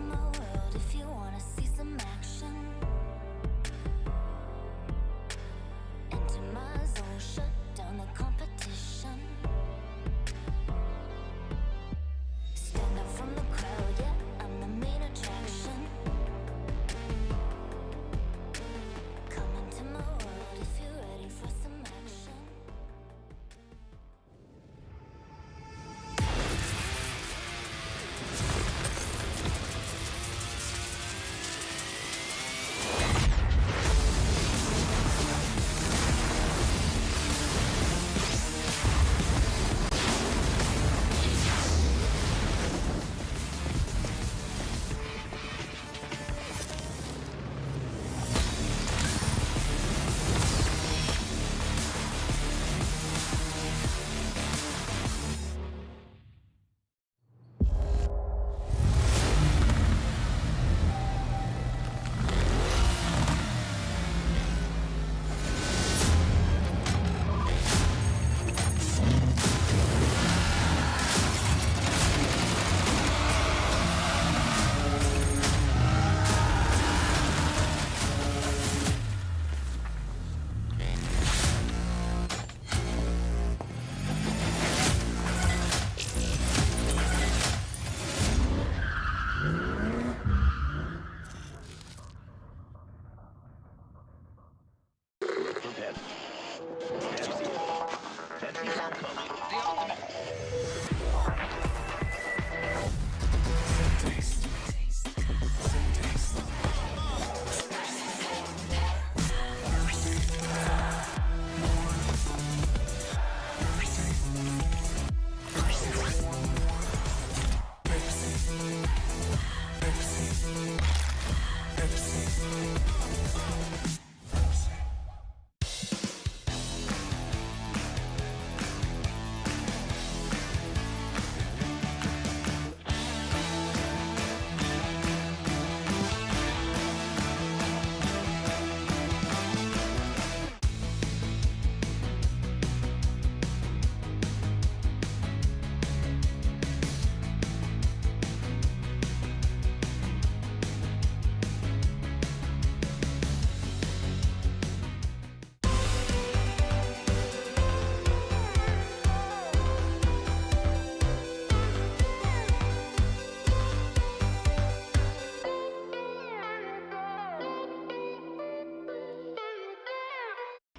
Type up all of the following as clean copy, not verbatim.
my world if you wanna see some action. Enter my zone, shut down the competition. Stand out from the crowd, yeah, I'm the main attraction. Come into my world if you're ready for some action.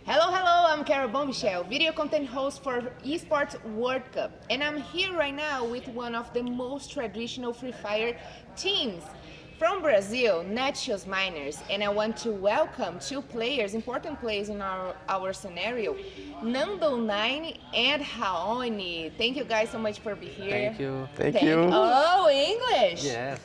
Hello, I'm Carol Bombshell, video content host for Esports World Cup, and I'm here right now with one of the most traditional Free Fire teams from Brazil, Netios Miners, and I want to welcome two players, important players in our scenario, Nando9 and Raoni. Thank you guys so much for being here. Thank you. Thank you. Oh, English? Yes.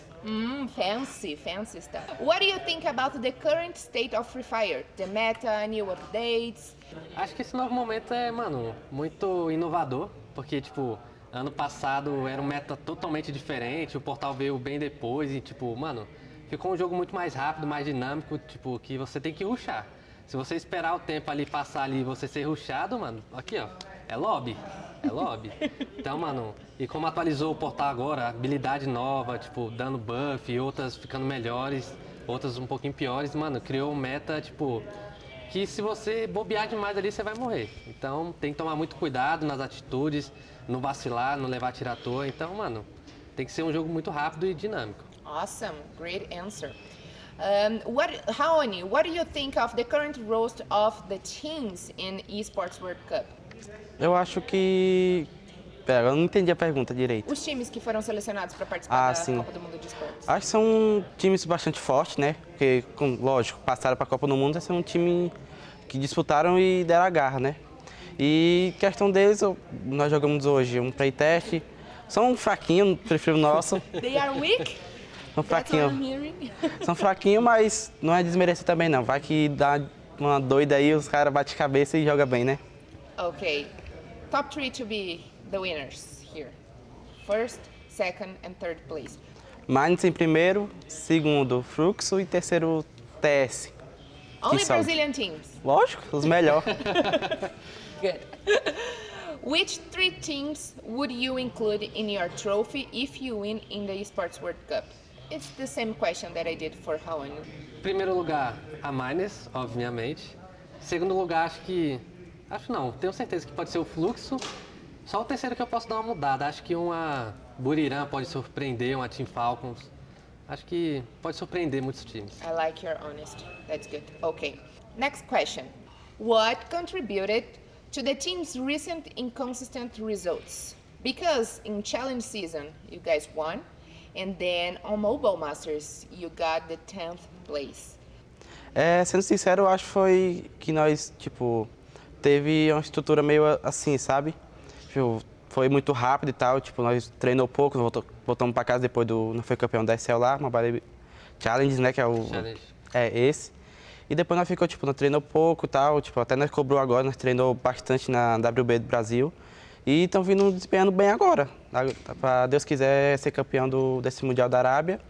Fancy stuff. What do you think about the current state of Free Fire? The meta, new updates? Acho que esse novo momento é, mano, muito inovador, porque, tipo, ano passado era um meta totalmente diferente, o portal veio bem depois e, tipo, mano, ficou um jogo muito mais rápido, mais dinâmico, tipo, que você tem que rushar. Se você esperar o tempo ali passar ali e você ser rushado, mano, aqui, ó, é lobby. É lobby. Então, mano, e como atualizou o portal agora, habilidade nova, tipo, dando buff, outras ficando melhores, outras um pouquinho piores, mano, criou um meta, tipo, que se você bobear demais ali, você vai morrer. Então, tem que tomar muito cuidado nas atitudes, não vacilar, não levar tiro à toa. Então, mano, tem que ser um jogo muito rápido e dinâmico. Awesome, great answer. Raoni, what do you think of the current roster of the teams in Esports World Cup? Eu acho que... Pera, eu não entendi a pergunta direito. Os times que foram selecionados para participar da sim. Copa do Mundo de Esportes. Acho que são times bastante fortes, né? Porque, lógico, passaram para a Copa do Mundo, vai ser um time que disputaram e deram a garra, né? E questão deles, nós jogamos hoje um playtest. São fraquinhos, prefiro o nosso. They are weak? São fraquinhos. São fraquinhos, mas não é desmerecer também não. Vai que dá uma doida aí, os caras batem cabeça e jogam bem, né? Ok. Top 3 to be the winners here. First, second and third place. Mines em primeiro, segundo Fluxo e terceiro TS. Only Brazilian teams? Lógico, os melhores. Good. Which 3 teams would you include in your trophy if you win in the Esports World Cup? it's the same question that I did for Raoni. Primeiro lugar, a Miners, obviamente. Segundo lugar, acho não, tenho certeza que pode ser o Fluxo. Só o terceiro que eu posso dar uma mudada. Acho que uma Buriram pode surpreender, uma Team Falcons. Acho que pode surpreender muitos times. I like your honesty. That's good. Okay. Next question. What contributed to the team's recent inconsistent results? Because in challenge season, you guys won, and then on Mobile Masters, you got the 10th place. Sendo sincero, eu acho que foi que nós, tipo, teve uma estrutura meio assim, sabe? Tipo, foi muito rápido e tal, tipo, nós treinou pouco, voltamos para casa depois não foi campeão da SL lá, Mobile Challenge, né, que é o... Challenge. Esse. E depois nós ficou, tipo, nós treinou pouco e tal, tipo, até nós cobrou agora, nós treinou bastante na WB do Brasil. E estão vindo desempenhando bem agora. Para Deus quiser ser campeão desse Mundial da Arábia.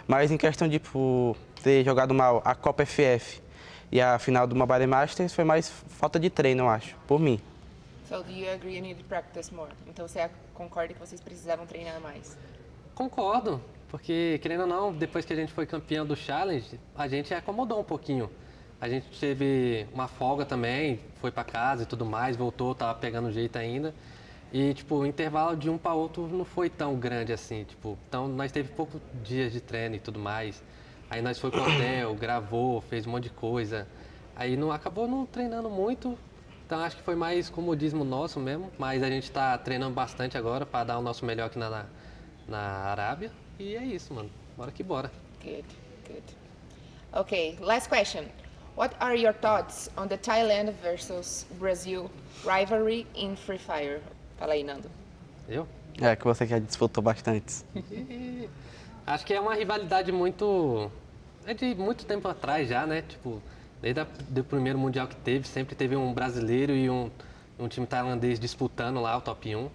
Mas em questão de tipo, ter jogado mal a Copa FF e a final do Mobile Masters, foi mais falta de treino, eu acho, por mim. So do you agree you need to practice more? Então você concorda que vocês precisavam treinar mais? Concordo, porque querendo ou não, depois que a gente foi campeão do Challenge, a gente acomodou um pouquinho. A gente teve uma folga também, foi para casa e tudo mais, voltou, tava pegando jeito ainda. E, tipo, o intervalo de um para outro não foi tão grande assim, tipo, então nós teve poucos dias de treino e tudo mais. Aí nós foi pro hotel, gravou, fez um monte de coisa. Aí acabou não treinando muito, então acho que foi mais comodismo nosso mesmo, mas a gente tá treinando bastante agora para dar o nosso melhor aqui na Arábia. E é isso, mano. Bora que bora. Good, good. Okay, last question. What are your thoughts on the Thailand versus Brazil rivalry in Free Fire? Fala aí, Nando. Eu? Que você já disputou bastante. Acho que é uma rivalidade muito... É de muito tempo atrás já, né? Tipo, desde o primeiro Mundial que teve, sempre teve um brasileiro e um time tailandês disputando lá o top 1.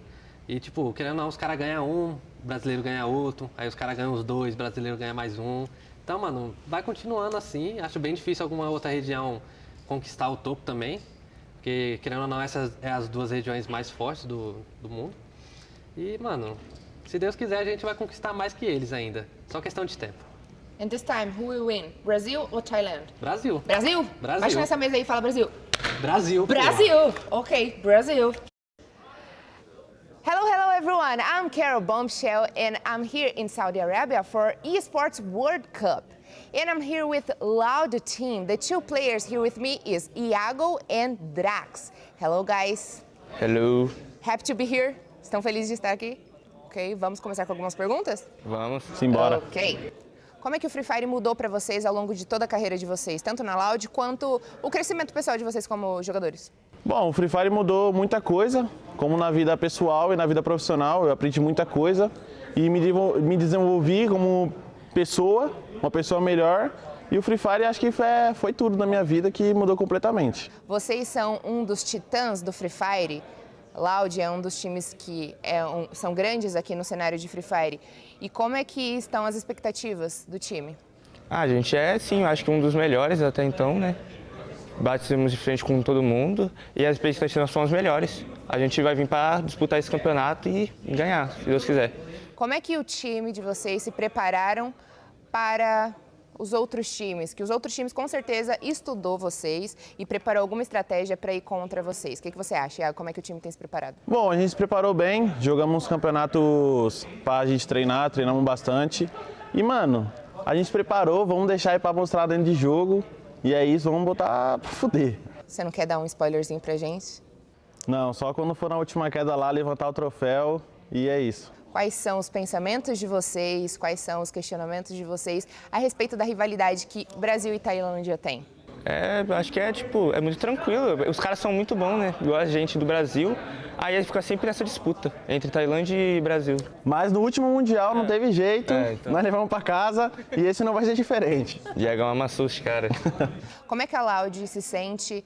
E, tipo, querendo ou não, os caras ganham um, o brasileiro ganha outro, aí os caras ganham os dois, o brasileiro ganha mais um. Então, mano, vai continuando assim. Acho bem difícil alguma outra região conquistar o topo também. Porque, querendo ou não, essas são as duas regiões mais fortes do mundo. E, mano, se Deus quiser, a gente vai conquistar mais que eles ainda. Só questão de tempo. And this time, who will win? Brazil or Thailand? Brasil. Brasil? Brasil. Baixa nessa mesa aí e fala Brasil. Brasil. Brasil! Ok, Brasil. Hello everyone, I'm Carol Bombshell and I'm here in Saudi Arabia for Esports World Cup. And I'm here with Loud Team. The two players here with me is Iago and Drax. Hello guys. Hello. Happy to be here. Estão felizes de estar aqui? Ok, vamos começar com algumas perguntas? Vamos. Simbora. Ok. Como é que o Free Fire mudou para vocês ao longo de toda a carreira de vocês, tanto na Loud quanto o crescimento pessoal de vocês como jogadores? Bom, o Free Fire mudou muita coisa, como na vida pessoal e na vida profissional. Eu aprendi muita coisa e me desenvolvi como pessoa, uma pessoa melhor. E o Free Fire acho que foi tudo na minha vida que mudou completamente. Vocês são um dos titãs do Free Fire. Loud é um dos times que são grandes aqui no cenário de Free Fire. E como é que estão as expectativas do time? A gente é, sim, eu acho que um dos melhores até então, né? Batemos de frente com todo mundo e as expectativas são as melhores. A gente vai vir para disputar esse campeonato e ganhar, se Deus quiser. Como é que o time de vocês se prepararam para os outros times? Que os outros times com certeza estudou vocês e preparou alguma estratégia para ir contra vocês. O que você acha, Iago? Como é que o time tem se preparado? Bom, a gente se preparou bem, jogamos uns campeonatos para a gente treinar, treinamos bastante. E, mano, a gente se preparou, vamos deixar aí para mostrar dentro de jogo. E é isso, vamos botar pra fuder. Você não quer dar um spoilerzinho pra gente? Não, só quando for na última queda lá, levantar o troféu e é isso. Quais são os pensamentos de vocês, quais são os questionamentos de vocês a respeito da rivalidade que Brasil e Tailândia têm? Acho que é muito tranquilo. Os caras são muito bons, né? Igual a gente do Brasil. Aí fica sempre nessa disputa entre Tailândia e Brasil. Mas no último Mundial não teve jeito, então. Nós levamos pra casa e esse não vai ser diferente. Diagão amassou os caras. Como é que a Loud se sente,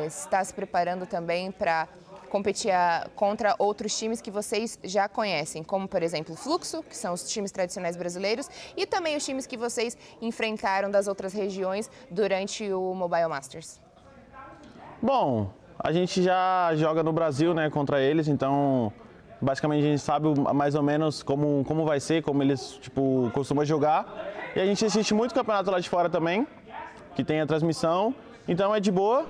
está se preparando também para competir contra outros times que vocês já conhecem, como por exemplo o Fluxo, que são os times tradicionais brasileiros, e também os times que vocês enfrentaram das outras regiões durante o Mobile Masters? Bom, a gente já joga no Brasil, né, contra eles, então Basicamente a gente sabe mais ou menos como vai ser, como eles tipo, costumam jogar. E a gente assiste muito campeonato lá de fora também, que tem a transmissão. Então é de boa.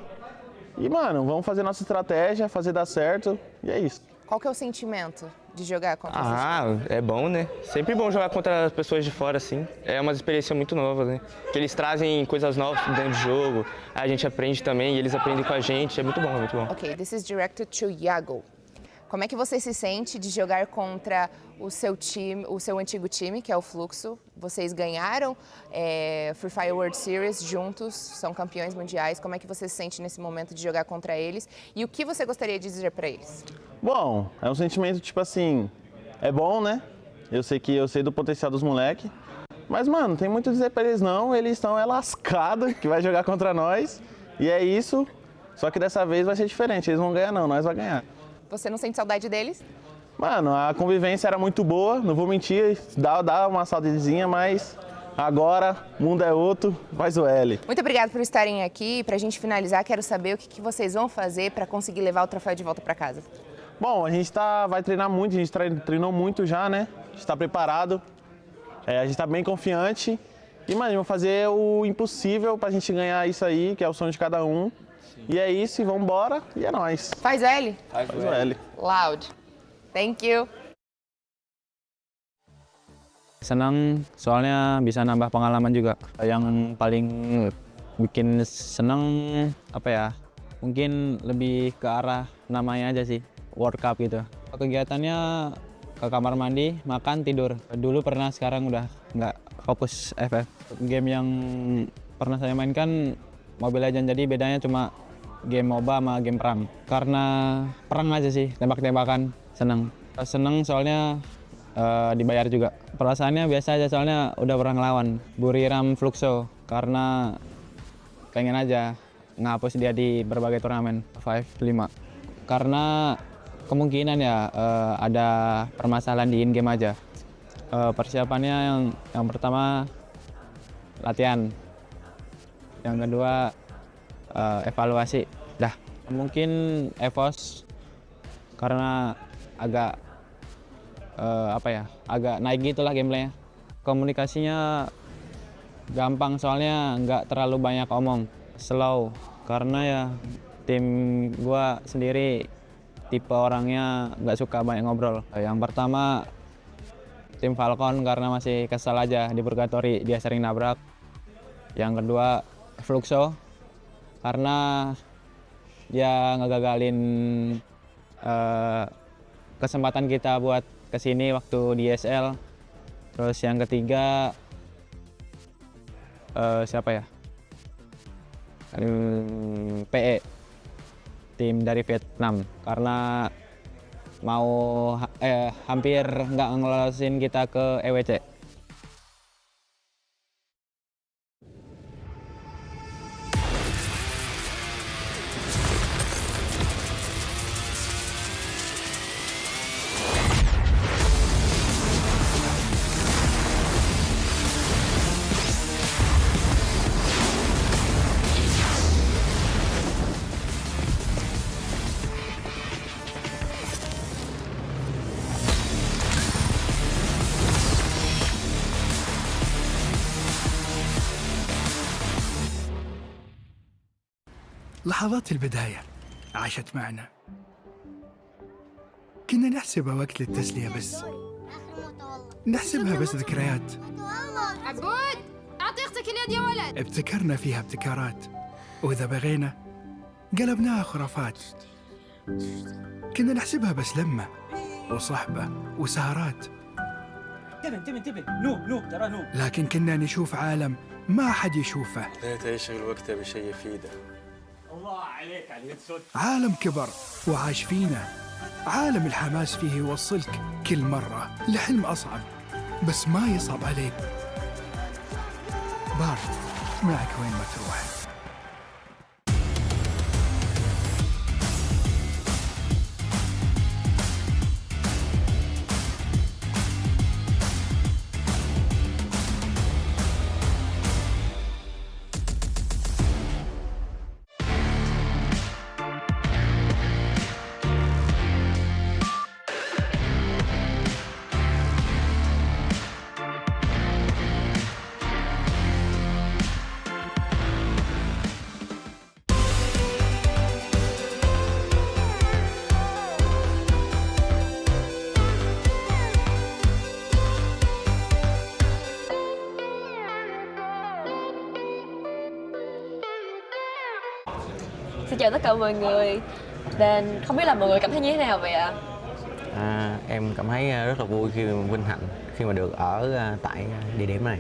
E, mano, vamos fazer nossa estratégia, fazer dar certo. E é isso. Qual que é o sentimento de jogar contra esses É bom, né? Sempre bom jogar contra as pessoas de fora, assim. É uma experiência muito nova, né? Que eles trazem coisas novas dentro do jogo, a gente aprende também e eles aprendem com a gente. É muito bom, é muito bom. Ok, this is directed to Iago. Como é que você se sente de jogar contra o seu time, o seu antigo time, que é o Fluxo? Vocês ganharam Free Fire World Series juntos, são campeões mundiais. Como é que você se sente nesse momento de jogar contra eles? E o que você gostaria de dizer para eles? Bom, é um sentimento tipo assim, é bom, né? Eu sei do potencial dos moleques. Mas, mano, não tem muito a dizer pra eles não. Eles estão lascados que vai jogar contra nós. E é isso. Só que dessa vez vai ser diferente. Eles não vão ganhar não, nós vamos ganhar. Você não sente saudade deles? Mano, a convivência era muito boa, não vou mentir, dá uma saudadezinha, mas agora o mundo é outro, faz o L. Muito obrigada por estarem aqui. Pra gente finalizar, quero saber o que vocês vão fazer para conseguir levar o troféu de volta para casa. Bom, a gente vai treinar muito, a gente treinou muito já, né? A gente está preparado, a gente está bem confiante. E, mano, vamos fazer o impossível pra gente ganhar isso aí, que é o sonho de cada um. E é isso, e vamos embora, e é nóis. Faz L? Faz o L. Loud. Thank you. Senang soalnya bisa nambah pengalaman juga. Yang paling bikin senang apa ya? Mungkin lebih ke arah namanya aja sih, World Cup gitu. Kegiatannya ke kamar mandi, makan, tidur. Dulu pernah, sekarang udah nggak fokus FF. Game yang pernah saya mainkan Mobile Legends, jadi bedanya cuma game MOBA sama game perang. Karena perang aja sih, tembak-tembakan, seneng. Seneng soalnya dibayar juga. Perasaannya biasa aja soalnya udah pernah ngelawan Buriram Fluxo, karena pengen aja ngapus dia di berbagai turnamen 5. Karena kemungkinan ya ada permasalahan di in-game aja. Persiapannya yang pertama latihan, yang kedua evaluasi. Dah, mungkin EVOS karena agak agak naik gitulah gameplaynya. Komunikasinya gampang soalnya nggak terlalu banyak omong, slow. Karena ya tim gua sendiri tipe orangnya nggak suka banyak ngobrol. Yang pertama tim Falcon karena masih kesal aja di Purgatory, dia sering nabrak. Yang kedua Fluxo karena dia ngagagalin kesempatan kita buat kesini waktu di SL. Terus yang ketiga siapa ya? PE, tim dari Vietnam, karena mau hampir nggak ngelolosin kita ke EWC. لحظات البداية عاشت معنا. كنا نحسبها وقت للتسلية بس، نحسبها بس ذكريات. عبود أعطي أختك اليد يا ولد. ابتكرنا فيها ابتكارات، وإذا بغينا قلبناها خرافات. كنا نحسبها بس لمة وصحبة وسهرات. انتبه نوب ترى نوب. لكن كنا نشوف عالم ما حد يشوفه. ليته يشغل وقته بشيء يفيده. الله عليك على اليد سود. عالم كبر وعاش فينا، عالم الحماس فيه يوصلك كل مرة لحلم أصعب، بس ما يصعب عليك. بارد معك وين ما تروح. Xin chào tất cả mọi người. Then không biết là mọi người cảm thấy như thế nào vậy ạ? Em cảm thấy rất là vui khi vinh hạnh khi mà được ở tại địa điểm này.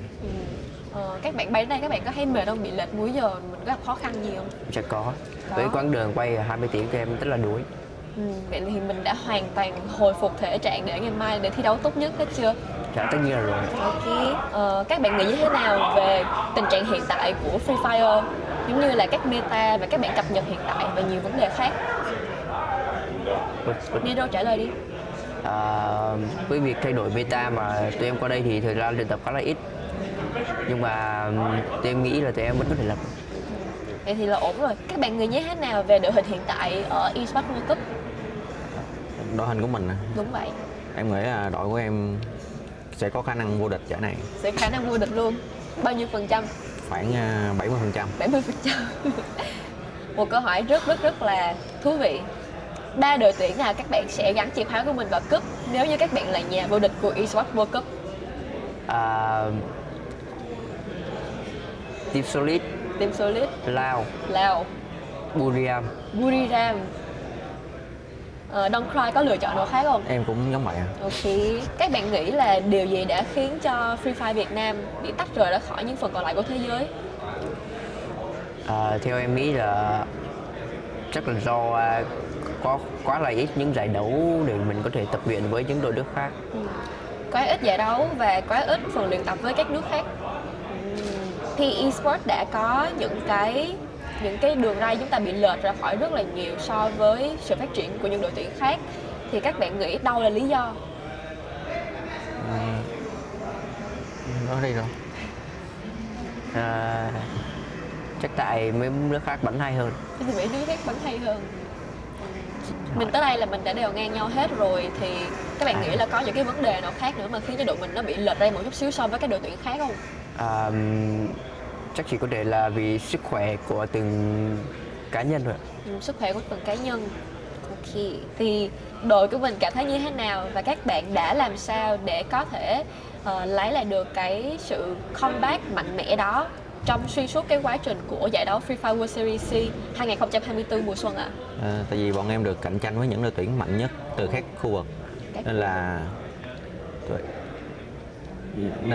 Các bạn bay đến đây các bạn có thấy mệt không? Bị lệch múi giờ mình có gặp khó khăn gì không? Chắc có. Với quãng đường quay 20 tiếng của em rất là đuối. Vậy thì mình đã hoàn toàn hồi phục thể trạng để ngày mai để thi đấu tốt nhất hết chưa? Dạ tất nhiên là rồi. Ok. Các bạn nghĩ như thế nào về tình trạng hiện tại của Free Fire, giống như là các meta và các bạn cập nhật hiện tại và nhiều vấn đề khác? Nero trả lời đi. Với việc thay đổi meta mà tụi em qua đây thì thời gian luyện tập khá là ít, nhưng mà tụi em nghĩ là tụi em vẫn có thể làm. Vậy thì là ổn rồi. Các bạn nghĩ như thế nào về đội hình hiện tại ở Esports World Cup? Đội hình của mình Đúng vậy. em nghĩ là đội của em sẽ có khả năng vô địch giải này. Sẽ khả năng vô địch luôn. Bao nhiêu phần trăm? Khoảng 70%. 70%. Một câu hỏi rất là thú vị. 3 đội tuyển nào các bạn sẽ gắn chìa khóa của mình vào cúp nếu như các bạn là nhà vô địch của Esports World Cup? Team Solid, Lao, Buriram. Đông Cry có lựa chọn nào khác không? Em cũng giống vậy. Ok. Các bạn nghĩ là điều gì đã khiến cho Free Fire Việt Nam bị tách rời ra khỏi những phần còn lại của thế giới? Theo em nghĩ là chắc là do có quá là ít những giải đấu để mình có thể tập luyện với những đội nước khác. Quá ít giải đấu và quá ít phần luyện tập với các nước khác. Thì eSports đã có những cái đường ray chúng ta bị lệch ra khỏi rất là nhiều so với sự phát triển của những đội tuyển khác. Thì các bạn nghĩ đâu là lý do? Nói đây rồi. Chắc tại mấy nước khác bắn hay hơn. Thì mấy nước khác bắn hay hơn. Mình tới đây là mình đã đều ngang nhau hết rồi, thì các bạn nghĩ là có những cái vấn đề nào khác nữa mà khiến cho đội mình nó bị lệch ra một chút xíu so với các đội tuyển khác không? Chắc chỉ có thể là vì sức khỏe của từng cá nhân thôi. Sức khỏe của từng cá nhân. Ok. Thì đội của mình cảm thấy như thế nào và các bạn đã làm sao để có thể lấy lại được cái sự comeback mạnh mẽ đó trong xuyên suốt cái quá trình của giải đấu Free Fire World Series C 2024 mùa xuân ạ? Tại vì bọn em được cạnh tranh với những đội tuyển mạnh nhất từ các khu vực, nên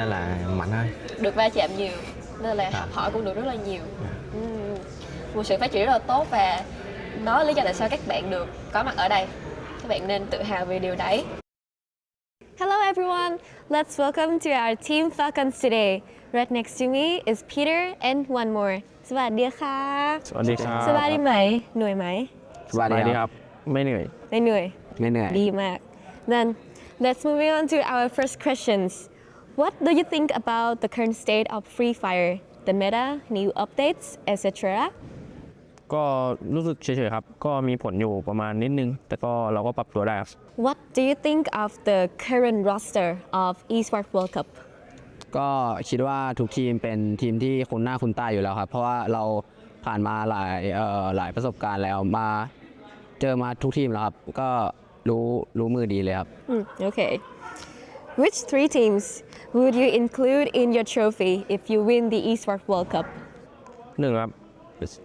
là mạnh hơn. Được va chạm nhiều nên là học hỏi cũng được rất là nhiều. Một sự phát triển rất là tốt và đó là lý do tại sao các bạn được có mặt ở đây. Các bạn nên tự hào về điều đấy. Hello everyone, let's welcome to our team Falcons today. Right next to me is Peter and one more. สวัสดีค่ะ สวัสดีครับ สบายดีไหมเหนื่อยไหม สบายดีครับ ไม่เหนื่อย ไม่เหนื่อย ไม่เหนื่อย ดีมาก Then let's move on to our first questions. What do you think about the current state of Free Fire, the meta, new updates, etc.? ก็รู้สึกเฉยๆครับ ก็มีผลอยู่ประมาณนิดนึง แต่ก็เราก็ปรับตัวได้ครับ What do you think of the current roster of Esports World Cup? ก็คิดว่าทุกทีมเป็นทีมที่คุ้นหน้าคุ้นตาอยู่แล้วครับ เพราะว่าเราผ่านมาหลายประสบการณ์แล้วมาเจอมาทุกทีมแล้วครับ ก็รู้มือดีเลยครับ Okay. Which 3 teams would you include in your trophy if you win the Esports World Cup? หนึ่งครับ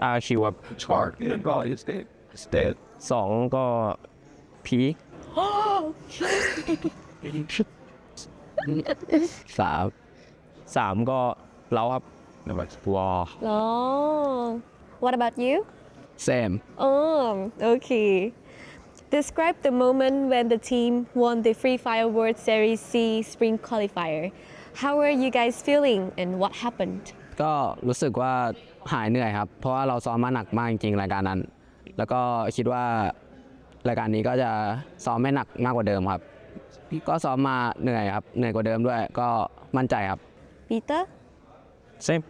อาคิวครับสองก็พีสามก็เราครับว้าว Oh. What about you? Same. Oh, okay. Describe the moment when the team won the Free Fire World Series C Spring Qualifier. How were you guys feeling and what happened? ก็รู้สึกว่าหายเหนื่อยครับ เพราะว่าเราซ้อมมาหนักมากจริงๆรายการนั้น แล้วก็คิดว่ารายการนี้ก็จะซ้อมไม่หนักมากกว่าเดิมครับ ก็ซ้อมมาเหนื่อยครับ เหนื่อยกว่าเดิมด้วย ก็มั่นใจครับ Peter? Same.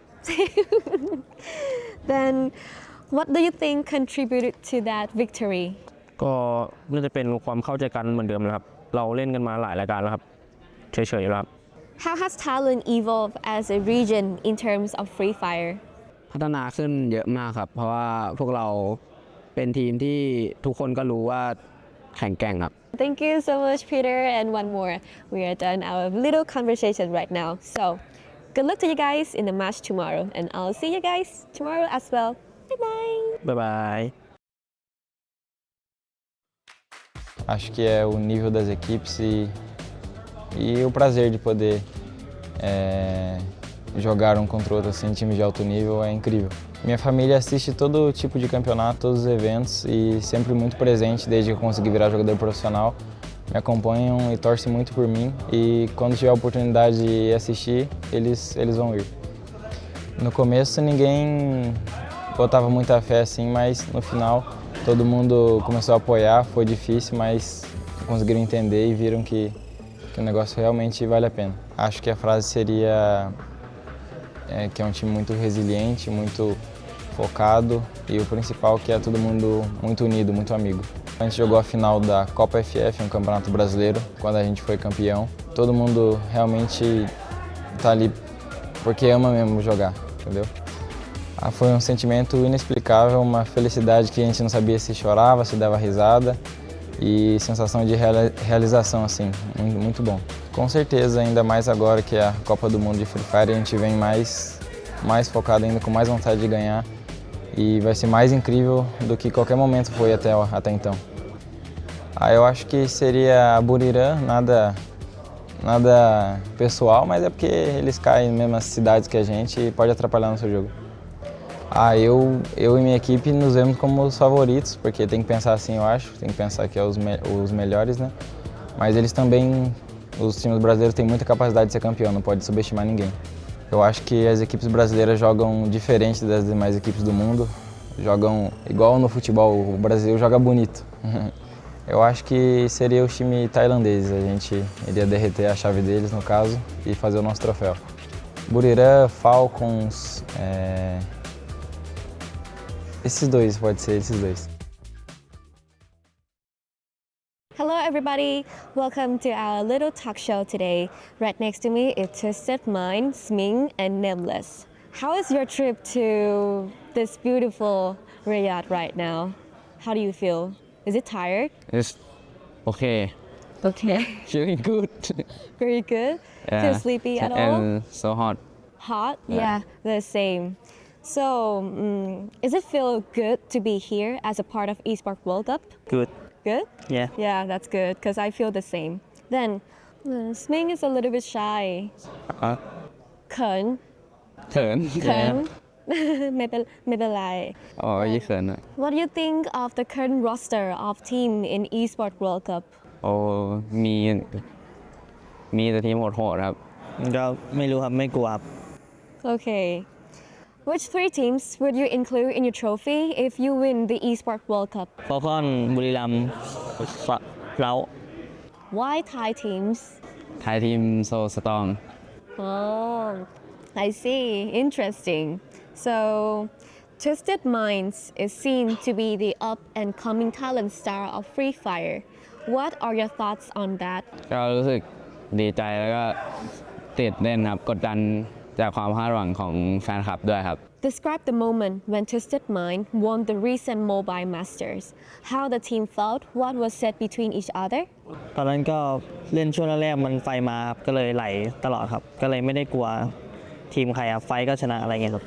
Then what do you think contributed to that victory? ก็น่าจะเป็นความเข้าใจกันเหมือนเดิมนะครับ เราเล่นกันมาหลายรายการแล้วครับ เฉยๆแล้วครับ How has Thailand evolved as a region in terms of Free Fire? พัฒนาขึ้นเยอะมากครับ เพราะว่าพวกเราเป็นทีมที่ทุกคนก็รู้ว่าแข็งแกร่งครับ Thank you so much, Peter. And one more. We are done our little conversation right now. So, good luck to you guys in the match tomorrow. And I'll see you guys tomorrow as well. Bye-bye. Bye bye. Acho que é o nível das equipes e o prazer de poder jogar um contra o outro assim, time de alto nível é incrível. Minha família assiste todo tipo de campeonato, todos os eventos e sempre muito presente desde que eu consegui virar jogador profissional. Me acompanham e torcem muito por mim e quando tiver a oportunidade de assistir, eles vão ir. No começo ninguém botava muita fé assim, mas no final todo mundo começou a apoiar, foi difícil, mas conseguiram entender e viram que o negócio realmente vale a pena. Acho que a frase seria que é um time muito resiliente, muito focado e o principal que é todo mundo muito unido, muito amigo. A gente jogou a final da Copa FF, um campeonato brasileiro, quando a gente foi campeão. Todo mundo realmente está ali porque ama mesmo jogar, entendeu? Foi um sentimento inexplicável, uma felicidade que a gente não sabia se chorava, se dava risada e sensação de realização, assim, muito bom. Com certeza, ainda mais agora que é a Copa do Mundo de Free Fire, a gente vem mais focado ainda, com mais vontade de ganhar e vai ser mais incrível do que qualquer momento foi até então. Eu acho que seria a Buriram, nada pessoal, mas é porque eles caem nas mesmas cidades que a gente e pode atrapalhar nosso jogo. Eu e minha equipe nos vemos como os favoritos, porque tem que pensar assim, eu acho, tem que pensar que é os melhores, né? Mas eles também, os times brasileiros têm muita capacidade de ser campeão, não pode subestimar ninguém. Eu acho que as equipes brasileiras jogam diferente das demais equipes do mundo, jogam igual no futebol, o Brasil joga bonito. Eu acho que seria o time tailandês, a gente iria derreter a chave deles, no caso, e fazer o nosso troféu. Buriram, Falcons, esses dois, pode ser esses dois. Hello everybody, welcome to our little talk show today. Right next to me is Twisted Mind, Sming and Nameless. How is your trip to this beautiful Riyadh right now? How do you feel? Is it tired? It's okay. Okay. Feeling good. Very good? Yeah. Feel sleepy at all? And so hot. Hot? Yeah, the same. So, does it feel good to be here as a part of Esports World Cup? Good. Good? Yeah. Yeah, that's good, because I feel the same. Then, Sming is a little bit shy. เขิน เขิน เขิน ไม่เป็นไร อ๋อยี่เขินอ่ะ What do you think of the current roster of team in Esports World Cup? โอ้มีแต่ทีมโหดๆครับก็ไม่รู้ครับไม่กลัวครับ Okay. Which three teams would you include in your trophy if you win the Esports World Cup? ฟอลคอนบุรีรัมย์เรา Why Thai teams? ไทยทีมโซสตอง Oh, I see. Interesting. So, Twisted Minds is seen to be the up-and-coming talent star of Free Fire. What are your thoughts on that? ก็รู้สึกดีใจแล้วก็ตื่นเต้นครับกดดันจากความคาดหวังของแฟนคลับด้วยครับ Describe the moment when Twisted Mind won the recent Mobile Masters. How the team felt, what was said between each other? ตอนนั้นก็เล่นช่วงแรกๆมันไฟมาครับก็เลยไหลตลอดครับก็เลยไม่ได้กลัวทีมใครครับไฟก็ชนะอะไรเงี้ยครับ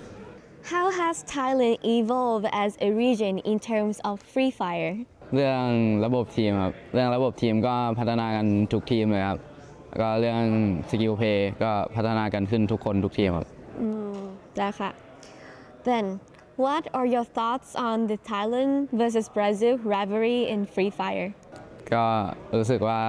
How has Thailand evolved as a region in terms of Free Fire? เรื่องระบบทีมครับเรื่องระบบทีมก็พัฒนากันทุกทีมเลยครับแล้วก็เรื่องสกิลเพลย์ก็พัฒนากันขึ้นทุกคนทุกทีมครับ ได้ค่ะ Then, what are your thoughts on the Thailand versus Brazil rivalry in Free Fire? ก็รู้สึกว่า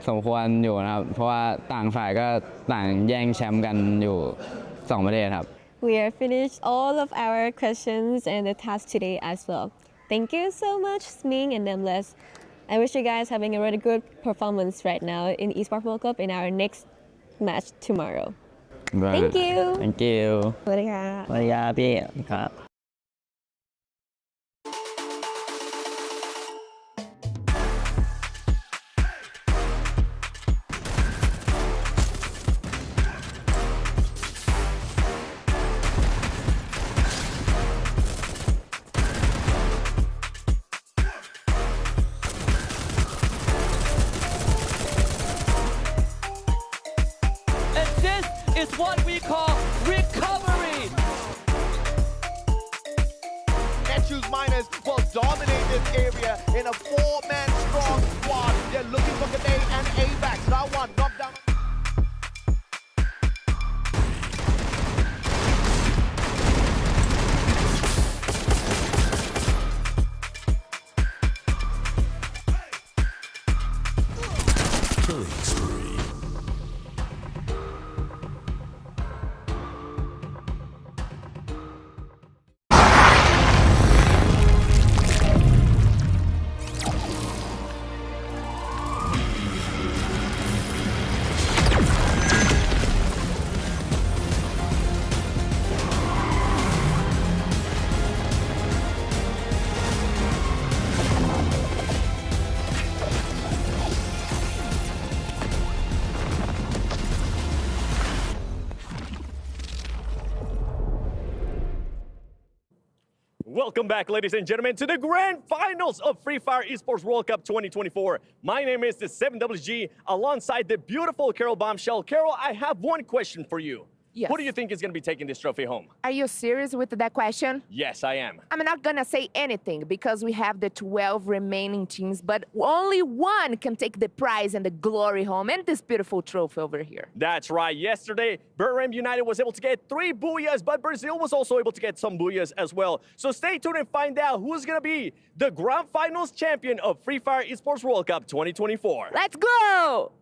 สมควรอยู่นะครับเพราะว่าต่างฝ่ายก็ต่างแย่งแชมป์กันอยู่2ประเทศครับ We are finished all of our questions and the task today as well. Thank you so much, Sming and Nameless. I wish you guys having a really good performance right now in Esports World Cup in our next match tomorrow. Thank you. Thank you. สวัสดีค่ะ สวัสดีครับพี่ครับ And this is what we call recovery. Can't choose mine players will dominate this area in a 4-man strong squad. They're looking for Grenade and AVAX. Now one, knockdown. Killing spree. Welcome back, ladies and gentlemen, to the grand finals of Free Fire Esports World Cup 2024. My name is the 7WG, alongside the beautiful Carol Bombshell. Carol, I have one question for you. Yes. Who do you think is going to be taking this trophy home? Are you serious with that question? Yes, I am. I'm not gonna say anything because we have the 12 remaining teams, but only one can take the prize and the glory home and this beautiful trophy over here. That's right. Yesterday, Burram United was able to get 3 booyahs, but Brazil was also able to get some booyahs as well. So stay tuned and find out who's going to be the grand finals champion of Free Fire Esports World Cup 2024. Let's go!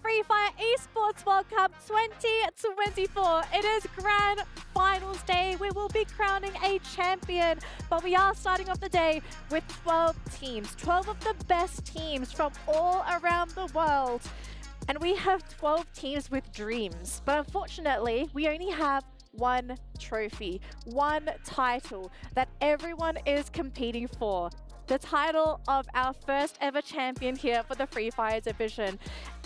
Free Fire Esports World Cup 2024. It is grand finals day. We will be crowning a champion, but we are starting off the day with 12 teams, 12 of the best teams from all around the world. And we have 12 teams with dreams, but unfortunately, we only have one trophy, one title that everyone is competing for. The title of our first ever champion here for the Free Fire division.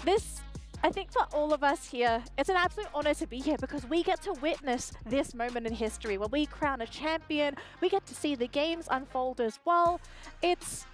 This, I think for all of us here, it's an absolute honor to be here because we get to witness this moment in history where we crown a champion. We get to see the games unfold as well. It's,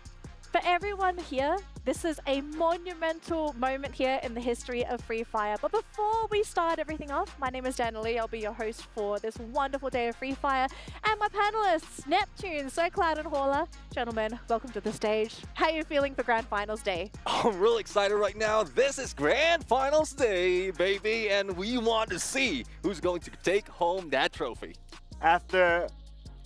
for everyone here, this is a monumental moment here in the history of Free Fire. But before we start everything off, my name is Dana Lee. I'll be your host for this wonderful day of Free Fire. And my panelists, Neptune, SoCloud, and Hauler. Gentlemen, welcome to the stage. How are you feeling for Grand Finals Day? I'm really excited right now. This is Grand Finals Day, baby. And we want to see who's going to take home that trophy. After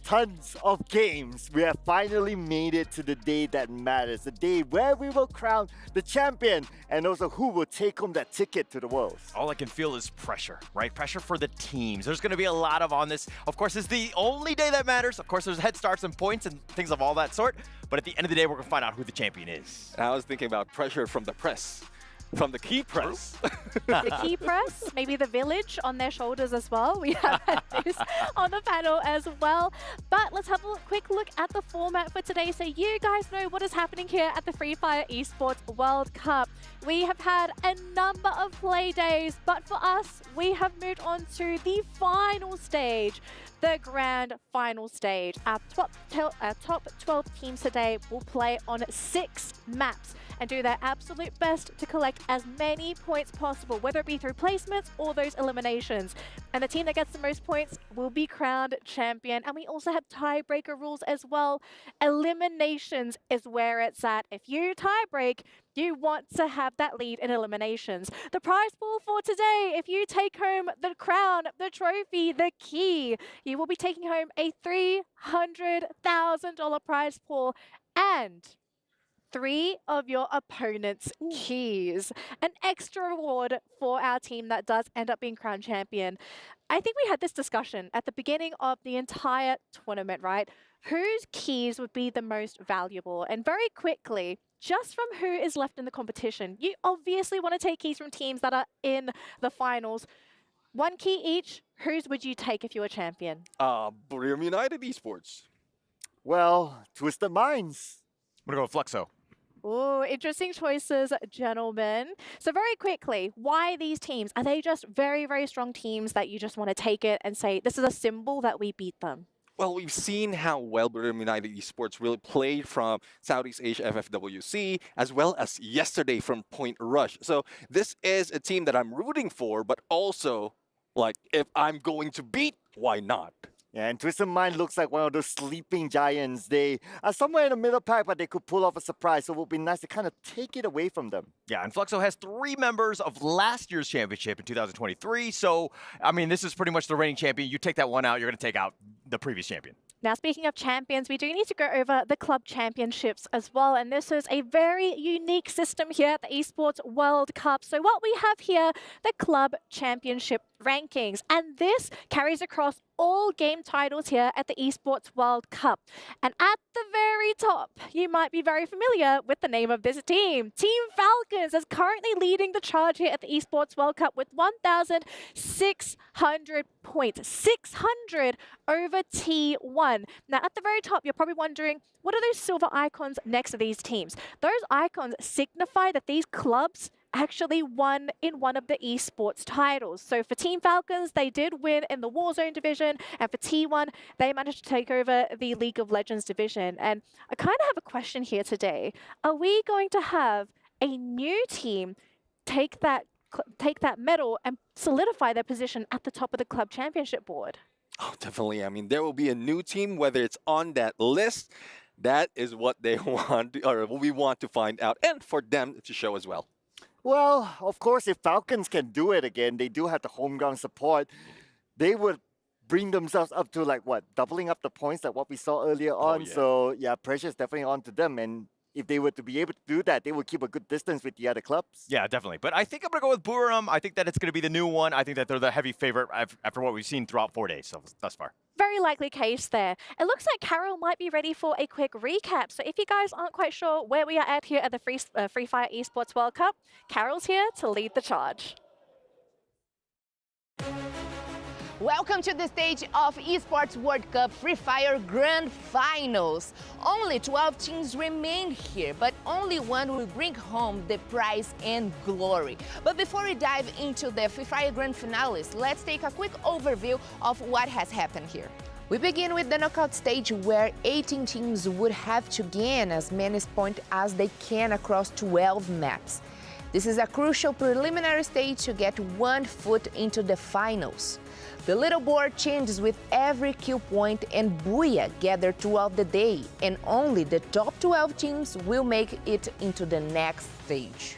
tons of games, we have finally made it to the day that matters, the day where we will crown the champion and also who will take home that ticket to the Worlds. All I can feel is pressure, right? Pressure for the teams. There's going to be a lot on this. Of course, it's the only day that matters. Of course, there's head starts and points and things of all that sort. But at the end of the day, we're going to find out who the champion is. And I was thinking about pressure from the press. From the key press. The key press, maybe the village on their shoulders as well. We have this on the panel as well. But let's have a quick look at the format for today so you guys know what is happening here at the Free Fire Esports World Cup. We have had a number of play days, but for us, we have moved on to the final stage, the grand final stage. Our top 12 teams today will play on 6 maps and do their absolute best to collect as many points possible, whether it be through placements or those eliminations. And the team that gets the most points will be crowned champion. And we also have tiebreaker rules as well. Eliminations is where it's at. If you tiebreak, you want to have that lead in eliminations. The prize pool for today, if you take home the crown, the trophy, the key, you will be taking home a $300,000 prize pool and 3 of your opponent's keys. An extra reward for our team that does end up being crowned champion. I think we had this discussion at the beginning of the entire tournament, right? Whose keys would be the most valuable? And very quickly, just from who is left in the competition, you obviously want to take keys from teams that are in the finals. 1 key each. Whose would you take if you were champion? Brilliant United Esports. Well, Twisted Minds. I'm going to go with Fluxo. Oh, interesting choices, gentlemen. So very quickly, why these teams? Are they just very, very strong teams that you just want to take it and say, this is a symbol that we beat them? Well, we've seen how well Brilliant United Esports really played from Southeast Asia FFWC, as well as yesterday from Point Rush. So this is a team that I'm rooting for, but also, like, if I'm going to beat, why not? Yeah, and Twisted Mind looks like one of those sleeping giants. They are somewhere in the middle pack, but they could pull off a surprise, so it would be nice to kind of take it away from them. Yeah, and Fluxo has 3 members of last year's championship in 2023. So, I mean, this is pretty much the reigning champion. You take that one out, you're going to take out the previous champion. Now, speaking of champions, we do need to go over the club championships as well. And this is a very unique system here at the Esports World Cup. So what we have here, the club championship rankings. And this carries across all game titles here at the Esports World Cup. And at the very top, you might be very familiar with the name of this team. Team Falcons is currently leading the charge here at the Esports World Cup with 1,600 points. 600 over T1. Now, at the very top, you're probably wondering, what are those silver icons next to these teams? Those icons signify that these clubs actually won in one of the esports titles. So for Team Falcons, they did win in the Warzone division, and for T1, they managed to take over the League of Legends division. And I kind of have a question here today. Are we going to have a new team take that medal and solidify their position at the top of the club championship board? Oh, definitely. I mean, there will be a new team, whether it's on that list. That is what they want, or we want to find out, and for them to show as well. Well, of course, if Falcons can do it again, they do have the home ground support. They would bring themselves up to, like, what, doubling up the points like what we saw earlier on. Yeah. So, yeah, pressure is definitely on to them. And if they were to be able to do that, they would keep a good distance with the other clubs. Yeah, definitely. But I think I'm going to go with Buram. I think that it's going to be the new one. I think that they're the heavy favorite after what we've seen throughout 4 days thus far. Very likely case there. It looks like Carol might be ready for a quick recap. So if you guys aren't quite sure where we are at here at the Free Fire Esports World Cup, Carol's here to lead the charge. Welcome to the stage of Esports World Cup Free Fire Grand Finals. Only 12 teams remain here, but only one will bring home the prize and glory. But before we dive into the Free Fire Grand Finales, let's take a quick overview of what has happened here. We begin with the knockout stage where 18 teams would have to gain as many points as they can across 12 maps. This is a crucial preliminary stage to get 1 foot into the finals. The leaderboard changes with every kill point and booyah gathered throughout the day, and only the top 12 teams will make it into the next stage.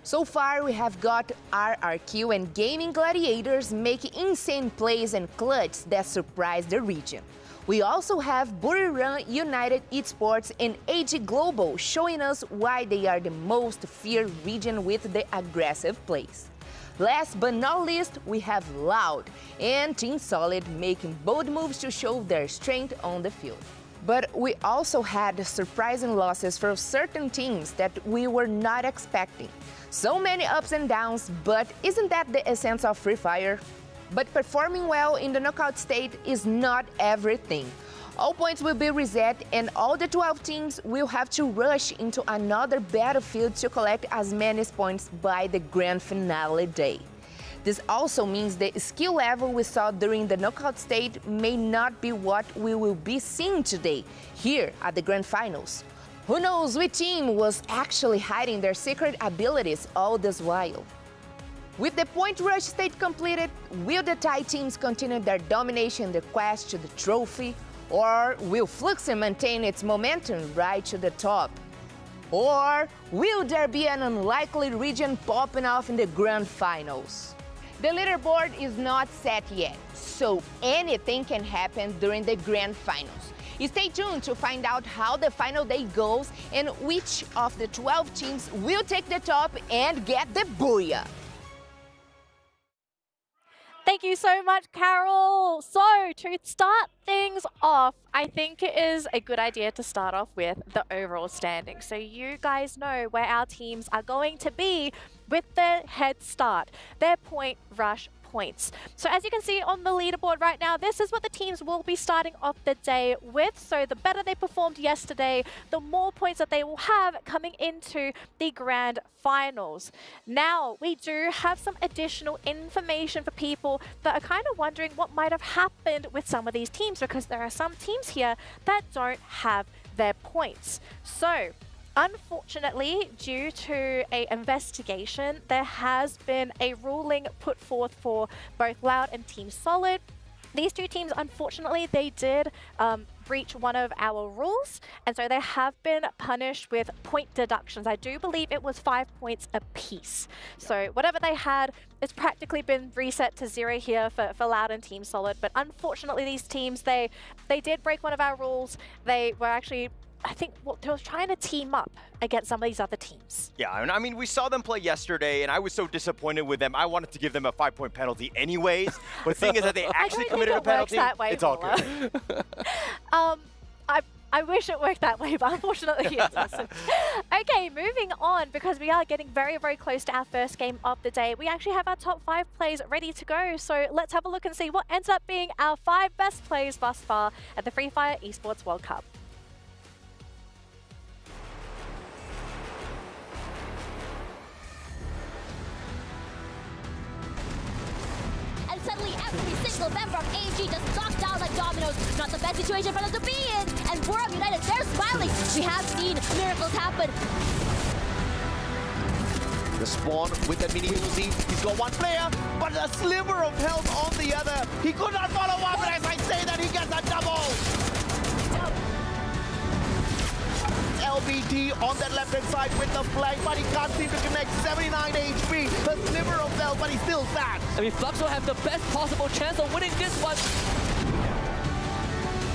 So far, we have got RRQ and Gaming Gladiators making insane plays and clutches that surprise the region. We also have Buriram United Esports and AG Global showing us why they are the most feared region with the aggressive plays. Last but not least, we have Loud and Team Solid making bold moves to show their strength on the field. But we also had surprising losses for certain teams that we were not expecting. So many ups and downs, but isn't that the essence of Free Fire? But performing well in the knockout stage is not everything. All points will be reset and all the 12 teams will have to rush into another battlefield to collect as many points by the grand finale day. This also means the skill level we saw during the knockout stage may not be what we will be seeing today, here at the grand finals. Who knows which team was actually hiding their secret abilities all this while? With the point rush stage completed, will the Thai teams continue their domination in the quest to the trophy? Or will Fluxy maintain its momentum right to the top? Or will there be an unlikely region popping off in the grand finals? The leaderboard is not set yet, so anything can happen during the grand finals. Stay tuned to find out how the final day goes and which of the 12 teams will take the top and get the booyah. Thank you so much, Carol. So to start things off, I think it is a good idea to start off with the overall standing. So you guys know where our teams are going to be with the head start, their point rush points. So as you can see on the leaderboard right now, this is what the teams will be starting off the day with. So the better they performed yesterday, the more points that they will have coming into the grand finals. Now, we do have some additional information for people that are kind of wondering what might have happened with some of these teams, because there are some teams here that don't have their points. So unfortunately, due to an investigation, there has been a ruling put forth for both Loud and Team Solid. These two teams, unfortunately, they did breach one of our rules, and so they have been punished with point deductions. I do believe it was 5 points apiece. So whatever they had, it's practically been reset to 0 here for Loud and Team Solid. But unfortunately, these teams, they did break one of our rules. They were actually, I think, they were trying to team up against some of these other teams. Yeah, and I mean, we saw them play yesterday, and I was so disappointed with them. I wanted to give them a 5-point penalty anyways, but the thing is that they actually committed a penalty. It's all good. I wish it worked that way, but unfortunately it doesn't. Okay, moving on, because we are getting very, very close to our first game of the day. We actually have our top 5 plays ready to go, so let's have a look and see what ends up being our 5 best plays thus far at the Free Fire Esports World Cup. Suddenly every single member of AG just knocked down like dominoes. Not the best situation for them to be in. And World United, they're smiling. We have seen miracles happen. The Spawn with the mini Uzi. He's got one player, but a sliver of health on the other. He could not follow up, but as I say that, he gets a double. LBT on that left-hand side with the flag, but he can't seem to connect. 79 HP, a sliver of health, but he's still sad. I mean, Flux will have the best possible chance of winning this one.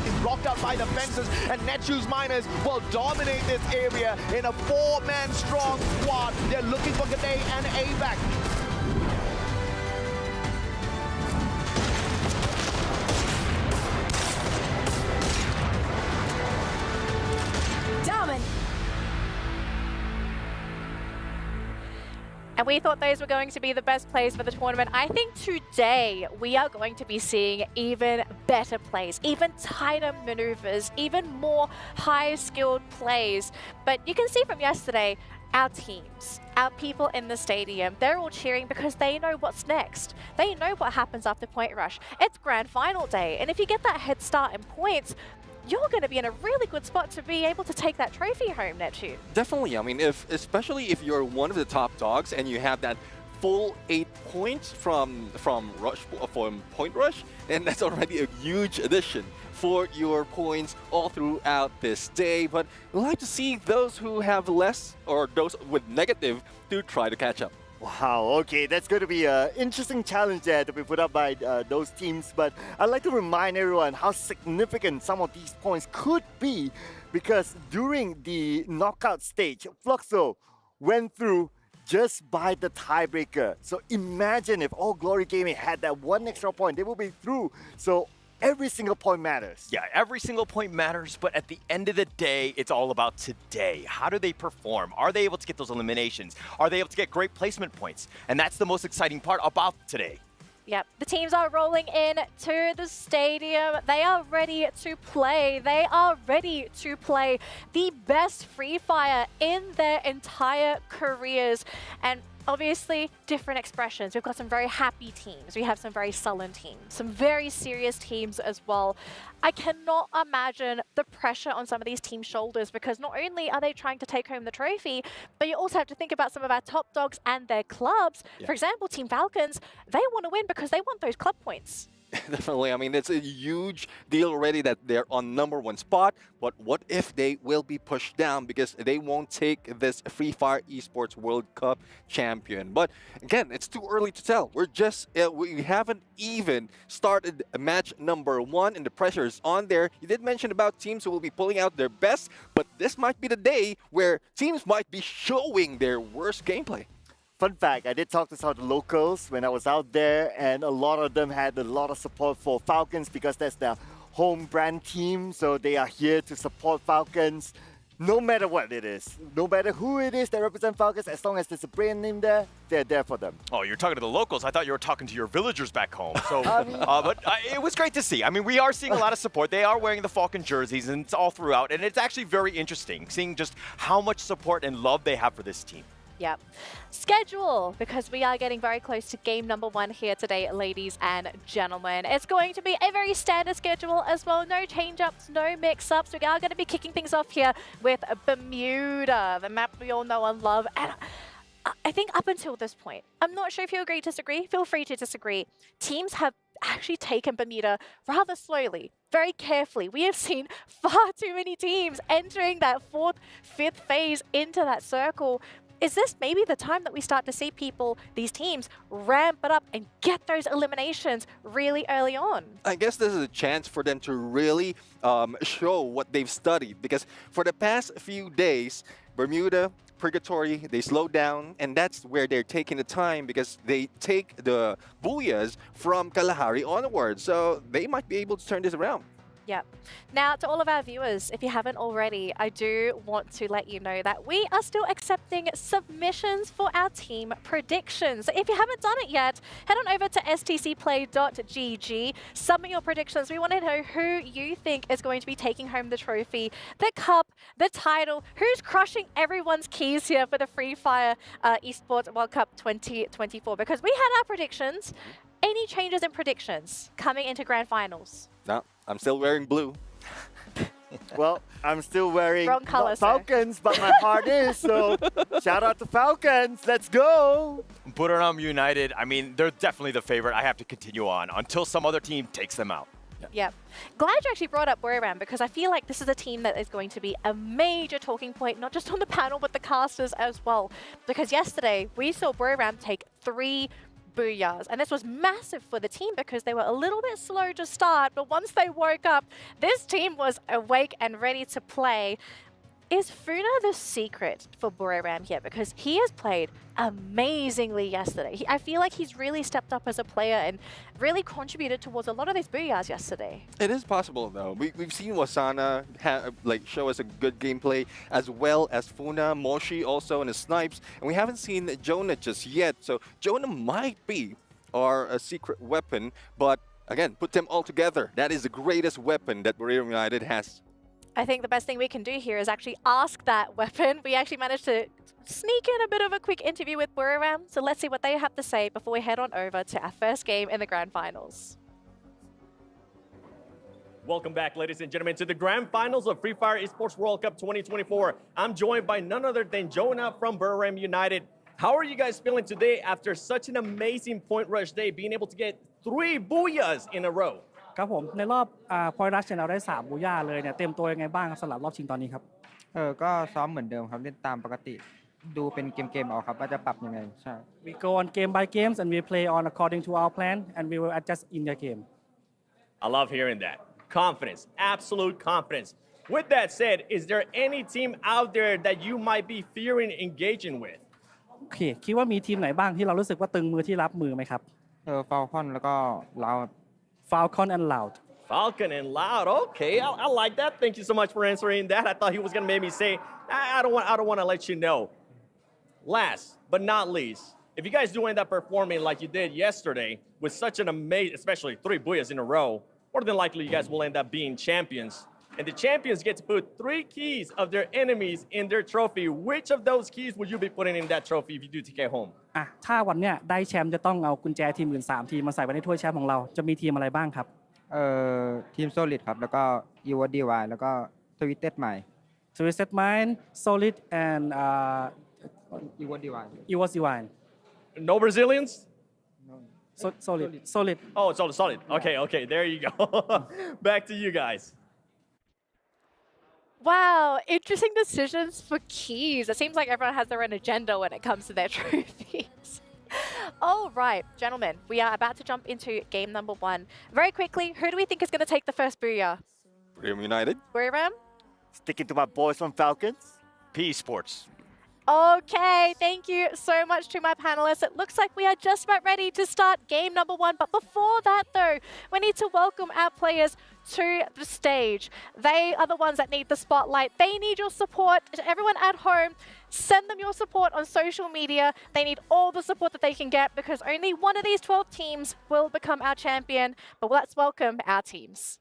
He's blocked out by the fences, and Netshoes Miners will dominate this area in a 4-man strong squad. They're looking for Gade and AVAC. And we thought those were going to be the best plays for the tournament. I think today we are going to be seeing even better plays, even tighter maneuvers, even more high-skilled plays. But you can see from yesterday, our teams, our people in the stadium, they're all cheering because they know what's next. They know what happens after point rush. It's grand final day, and if you get that head start in points, you're going to be in a really good spot to be able to take that trophy home, Netune. Definitely. I mean, especially if you're one of the top dogs and you have that full 8 points from point rush, then that's already a huge addition for your points all throughout this day. But we'd like to see those who have less or those with negative to try to catch up. Wow, okay, that's going to be an interesting challenge there to be put up by those teams. But I'd like to remind everyone how significant some of these points could be, because during the knockout stage, Fluxo went through just by the tiebreaker. So imagine if All Glory Gaming had that one extra point, they will be through. So every single point matters. Yeah, every single point matters, but at the end of the day, it's all about today. How do they perform? Are they able to get those eliminations? Are they able to get great placement points? And that's the most exciting part about today. Yep, the teams are rolling in to the stadium. They are ready to play. They are ready to play the best Free Fire in their entire careers. And obviously, different expressions. We've got some very happy teams. We have some very sullen teams, some very serious teams as well. I cannot imagine the pressure on some of these teams' shoulders because not only are they trying to take home the trophy, but you also have to think about some of our top dogs and their clubs. For example, Team Falcons, they want to win because they want those club points. Definitely. I mean, it's a huge deal already that they're on #1 spot. But what if they will be pushed down because they won't take this Free Fire Esports World Cup champion? But again, it's too early to tell. We haven't even started match #1 and the pressure is on there. You did mention about teams who will be pulling out their best, but this might be the day where teams might be showing their worst gameplay. Fun fact, I did talk to some of the locals when I was out there, and a lot of them had a lot of support for Falcons because that's their home brand team, so they are here to support Falcons no matter what it is. No matter who it is that represent Falcons, as long as there's a brand name there, they're there for them. Oh, you're talking to the locals. I thought you were talking to your villagers back home. So, but it was great to see. I mean, we are seeing a lot of support. They are wearing the Falcon jerseys, and it's all throughout, and it's actually very interesting seeing just how much support and love they have for this team. Yep. Schedule, because we are getting very close to game #1 here today, ladies and gentlemen. It's going to be a very standard schedule as well. No change-ups, no mix-ups. We are going to be kicking things off here with Bermuda, the map we all know and love. And I think up until this point, I'm not sure if you agree, disagree. Feel free to disagree. Teams have actually taken Bermuda rather slowly, very carefully. We have seen far too many teams entering that 4th, 5th phase into that circle. Is this maybe the time that we start to see these teams, ramp it up and get those eliminations really early on? I guess this is a chance for them to really show what they've studied, because for the past few days, Bermuda, Purgatory, they slow down, and that's where they're taking the time because they take the Booyahs from Kalahari onwards. So they might be able to turn this around. Yep. Now, to all of our viewers, if you haven't already, I do want to let you know that we are still accepting submissions for our team predictions. So if you haven't done it yet, head on over to stcplay.gg, submit your predictions. We want to know who you think is going to be taking home the trophy, the cup, the title, who's crushing everyone's keys here for the Free Fire Esports World Cup 2024. Because we had our predictions. Any changes in predictions coming into grand finals? No, I'm still wearing blue. Well, I'm still wearing wrong color, Falcons, but my heart is, so shout out to Falcons. Let's go. Buriram United, I mean, they're definitely the favorite. I have to continue on until some other team takes them out. Yep. Glad you actually brought up Buriram because I feel like this is a team that is going to be a major talking point, not just on the panel, but the casters as well. Because yesterday, we saw Buriram take 3 Booyahs. And this was massive for the team because they were a little bit slow to start, but once they woke up, this team was awake and ready to play. Is Funa the secret for Buriram here? Because he has played amazingly yesterday. I feel like he's really stepped up as a player and really contributed towards a lot of these Booyahs yesterday. It is possible, though. We've seen Wasana show us a good gameplay, as well as Funa, Moshi also, and the snipes. And we haven't seen Jonah just yet. So Jonah might be our secret weapon. But again, put them all together. That is the greatest weapon that Buriram United has. I think the best thing we can do here is actually ask that weapon. We actually managed to sneak in a bit of a quick interview with Buriram, so let's see what they have to say before we head on over to our first game in the grand finals. Welcome back, ladies and gentlemen, to the grand finals of Free Fire Esports World Cup 2024. I'm joined by none other than Jonah from Buriram United. How are you guys feeling today after such an amazing point rush day, being able to get 3 Booyahs in a row? ครับผมในรอบพอยต์รัชเนี่ยเราได้3บูย่าเลยเนี่ยเตรียมตัวยังไงบ้างครับสำหรับรอบชิงตอนนี้ครับก็ซ้อมเหมือนเดิมครับเล่นตามปกติดูเป็นเกมๆเอาครับว่าจะปรับยังไงใช่ We go on game by games and we play on according to our plan and we will adjust in the game I love hearing that. Confidence, absolute confidence. With that said, is there any team out there that you might be fearing engaging with? โอเคคิดว่ามีทีมไหนบ้างที่เรารู้สึกว่าตึงมือที่รับมือไหมครับFalcon แล้วก็เรา Falcon and Loud Falcon and Loud. Okay, I like that. Thank you so much for answering that. I thought he was gonna make me say, I don't want to let you know. Last but not least, if you guys do end up performing like you did yesterday with such an amazing, especially 3 booyahs in a row, more than likely you guys will end up being champions. And the champions get to put 3 keys of their enemies in their trophy. Which of those keys would you be putting in that trophy if you do take it home? ถ้าวันเนี้ยได้แชมป์จะต้องเอากุญแจทีมอื่น3ทีมมาใส่ไว้ในถ้วยแชมป์ของเราจะมีทีมอะไรบ้างครับทีม Solid ครับแล้วก็ EWC แล้วก็ Twisted Mind Twisted Mind Solid and EWC No Brazilians? Solid. Oh, solid. Okay, there you go. Back to you guys. Wow, interesting decisions for keys. It seems like everyone has their own agenda when it comes to their trophies. All right, gentlemen, we are about to jump into game number 1. Very quickly, who do we think is going to take the first booyah? Buriram United. Buriram? Sticking to my boys from Falcons. P Sports. Okay, thank you so much to my panelists. It looks like we are just about ready to start game number 1. But before that, though, we need to welcome our players to the stage. They are the ones that need the spotlight. They need your support. Everyone at home, send them your support on social media. They need all the support that they can get because only one of these 12 teams will become our champion. But let's welcome our teams.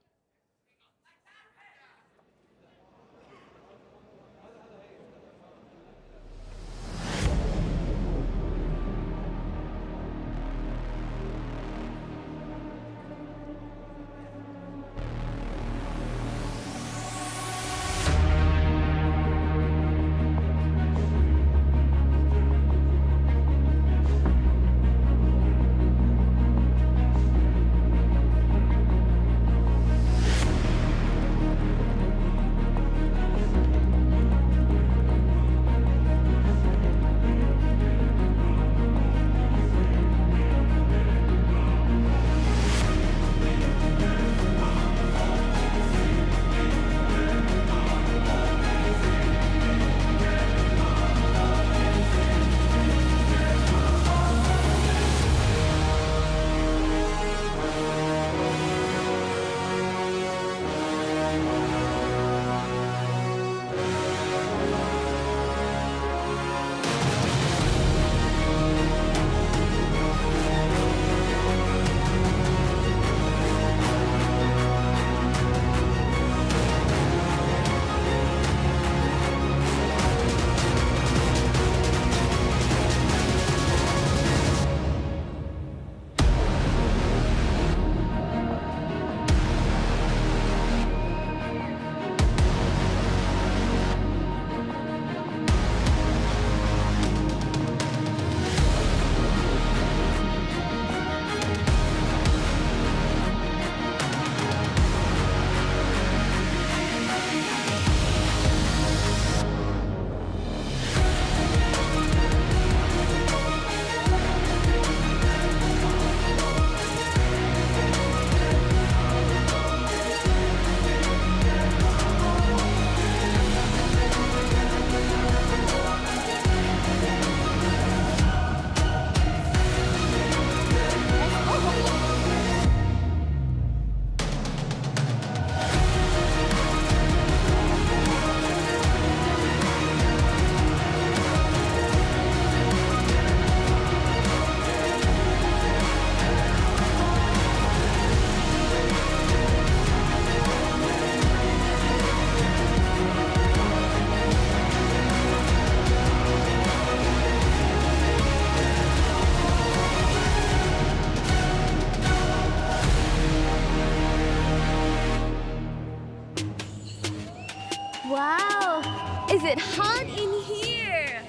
Is it hot in here?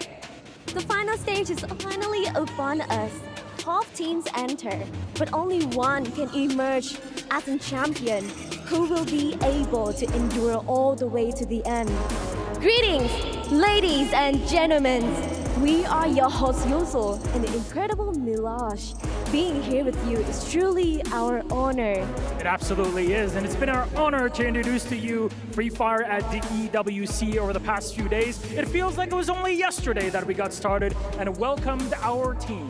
The final stage is finally upon us. 12 teams enter, but only one can emerge as a champion who will be able to endure all the way to the end. Greetings, ladies and gentlemen. We are your hosts Yoso and the incredible Milosh. Being here with you is truly our honor. It absolutely is, and it's been our honor to introduce to you Free Fire at the EWC over the past few days. It feels like it was only yesterday that we got started and welcomed our team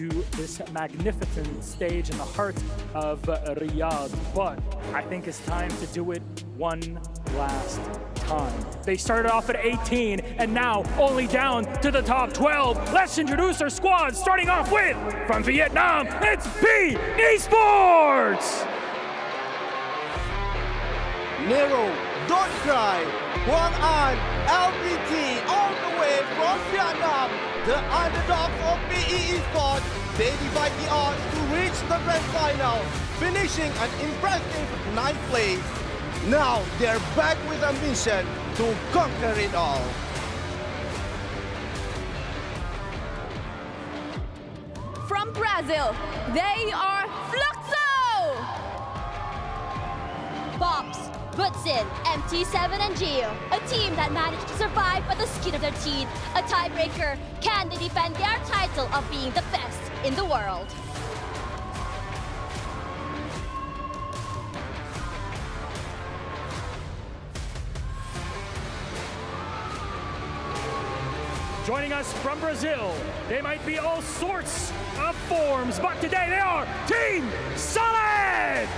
to this magnificent stage in the heart of Riyadh. But I think it's time to do it one last time. They started off at 18 and now only down to the top 12. Let's introduce our squad, starting off with, from Vietnam, it's B Esports! Nero, Don't Cry, Quang An, LBT, all the way from Vietnam, the underdogs of PE Esports. They defied the odds to reach the grand final, finishing an impressive 9th place. Now they're back with a mission to conquer it all. From Brazil, they are Fluxo! Bops, Butsin, MT7 and Geo, a team that managed to survive by the skin of their teeth. A tiebreaker, can they defend their title of being the best in the world? Joining us from Brazil, they might be all sorts of forms, but today they are Team Solid!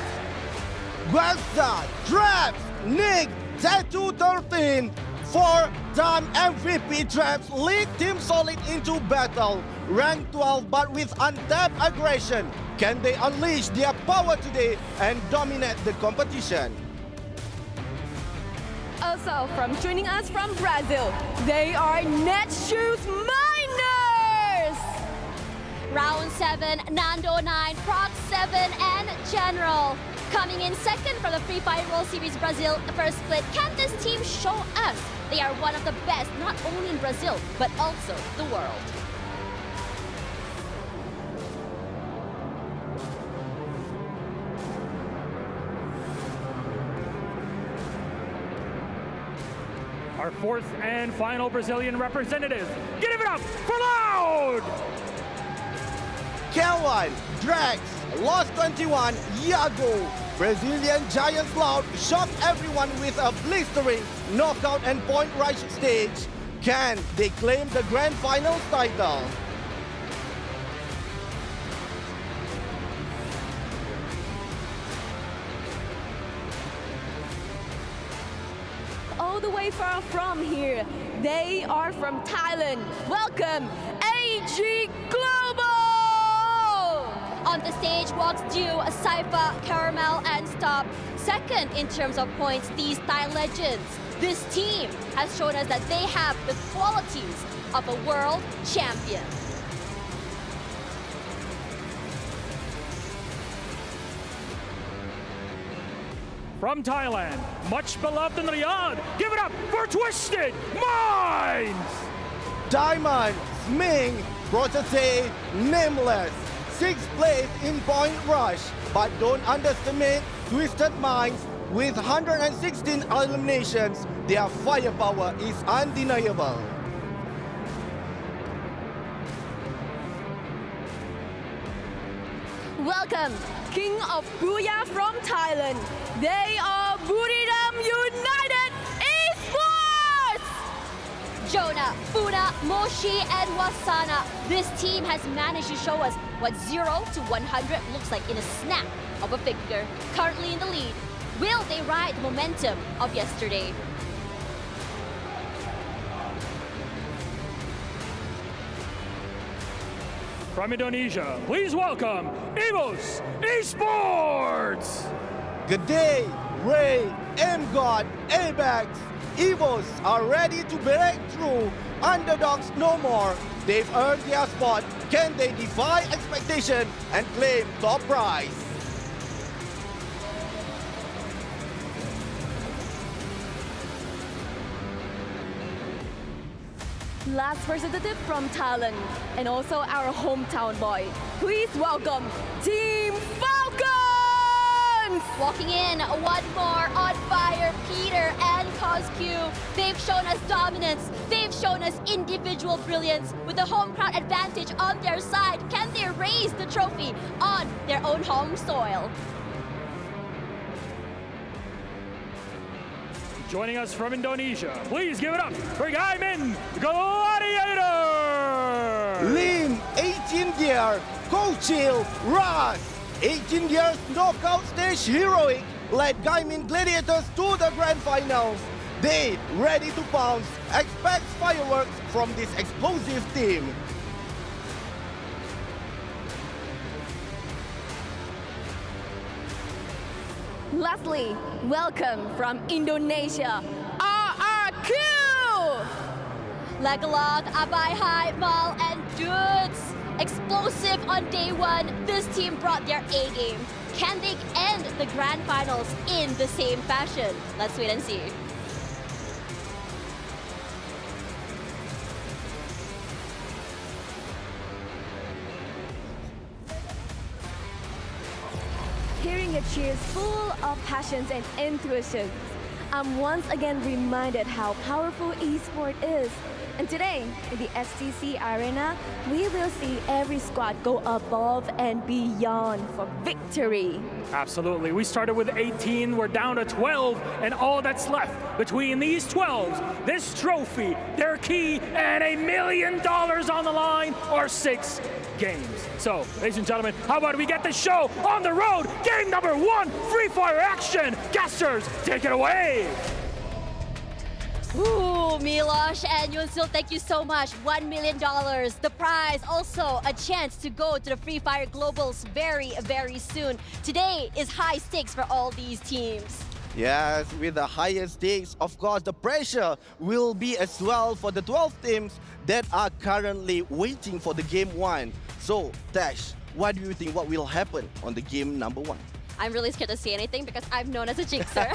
Guesta, Traps, Nick, Tattoo 13, 4-time MVP Traps lead Team Solid into battle. Rank 12 but with untapped aggression. Can they unleash their power today and dominate the competition? Also, joining us from Brazil, they are Netshoes Miners! Round 7, Nando 9, Proc 7, and General. Coming in second from the Free Fire World Series Brazil first split, can this team show us they are one of the best, not only in Brazil, but also the world? Our fourth and final Brazilian representative. Give it up for Loud! Kelvin, Drax, Lost 21, Iago. Brazilian Giants Loud shocked everyone with a blistering knockout and point rush stage. Can they claim the grand finals title? All the way far from here, they are from Thailand. Welcome, AG Global! On the stage walks Dew, Cypher, Caramel, and Stop. Second in terms of points, these Thai legends. This team has shown us that they have the qualities of a world champion. From Thailand, much beloved in Riyadh, give it up for Twisted Minds! Diamond, Sming, Protege, Nameless. 6th place in point rush, but don't underestimate Twisted Minds. With 116 eliminations, their firepower is undeniable. Welcome, King of Booyah from Thailand. They are Buriram United Esports! Jonah, Funa, Moshi, and Wasana. This team has managed to show us what 0 to 100 looks like in a snap of a finger. Currently in the lead. Will they ride the momentum of yesterday? From Indonesia, please welcome EVOS Esports! Good day, Ray, M-God, Apex. Evos are ready to break through. Underdogs no more. They've earned their spot. Can they defy expectation and claim top prize? Last representative from Thailand and also our hometown boy. Please welcome Team Falcons! Walking in, one more on fire, Peter and CosQ. They've shown us dominance. They've shown us individual brilliance with the home crowd advantage on their side. Can they raise the trophy on their own home soil? Joining us from Indonesia, please give it up for Gaimin Gladiator! Lim, 18 18 year Coachil Rush. 18 years knockout stage heroic led Gaimin Gladiators to the grand finals. They ready to pounce. Expect fireworks from this explosive team. Lastly, welcome from Indonesia, RRQ! Legalot, Abai High, Mal, and Dudes. Explosive on day one, this team brought their A game. Can they end the grand finals in the same fashion? Let's wait and see. Hearing your cheers full of passions and enthusiasm, I'm once again reminded how powerful eSport is. And today, in the STC Arena, we will see every squad go above and beyond for victory. Absolutely. We started with 18, we're down to 12, and all that's left between these 12s, this trophy, their key, and $1 million on the line are 6 games. So, ladies and gentlemen, how about we get the show on the road? Game number 1, Free Fire action. Guesters, take it away. Ooh, Milosh and Yunsil, thank you so much. $1 million, the prize, also a chance to go to the Free Fire Globals very, very soon. Today is high stakes for all these teams. Yes, with the highest stakes, of course, the pressure will be as well for the 12 teams that are currently waiting for the game 1. So, Tash, what do you think what will happen on the game number 1? I'm really scared to say anything because I'm known as a jinxer.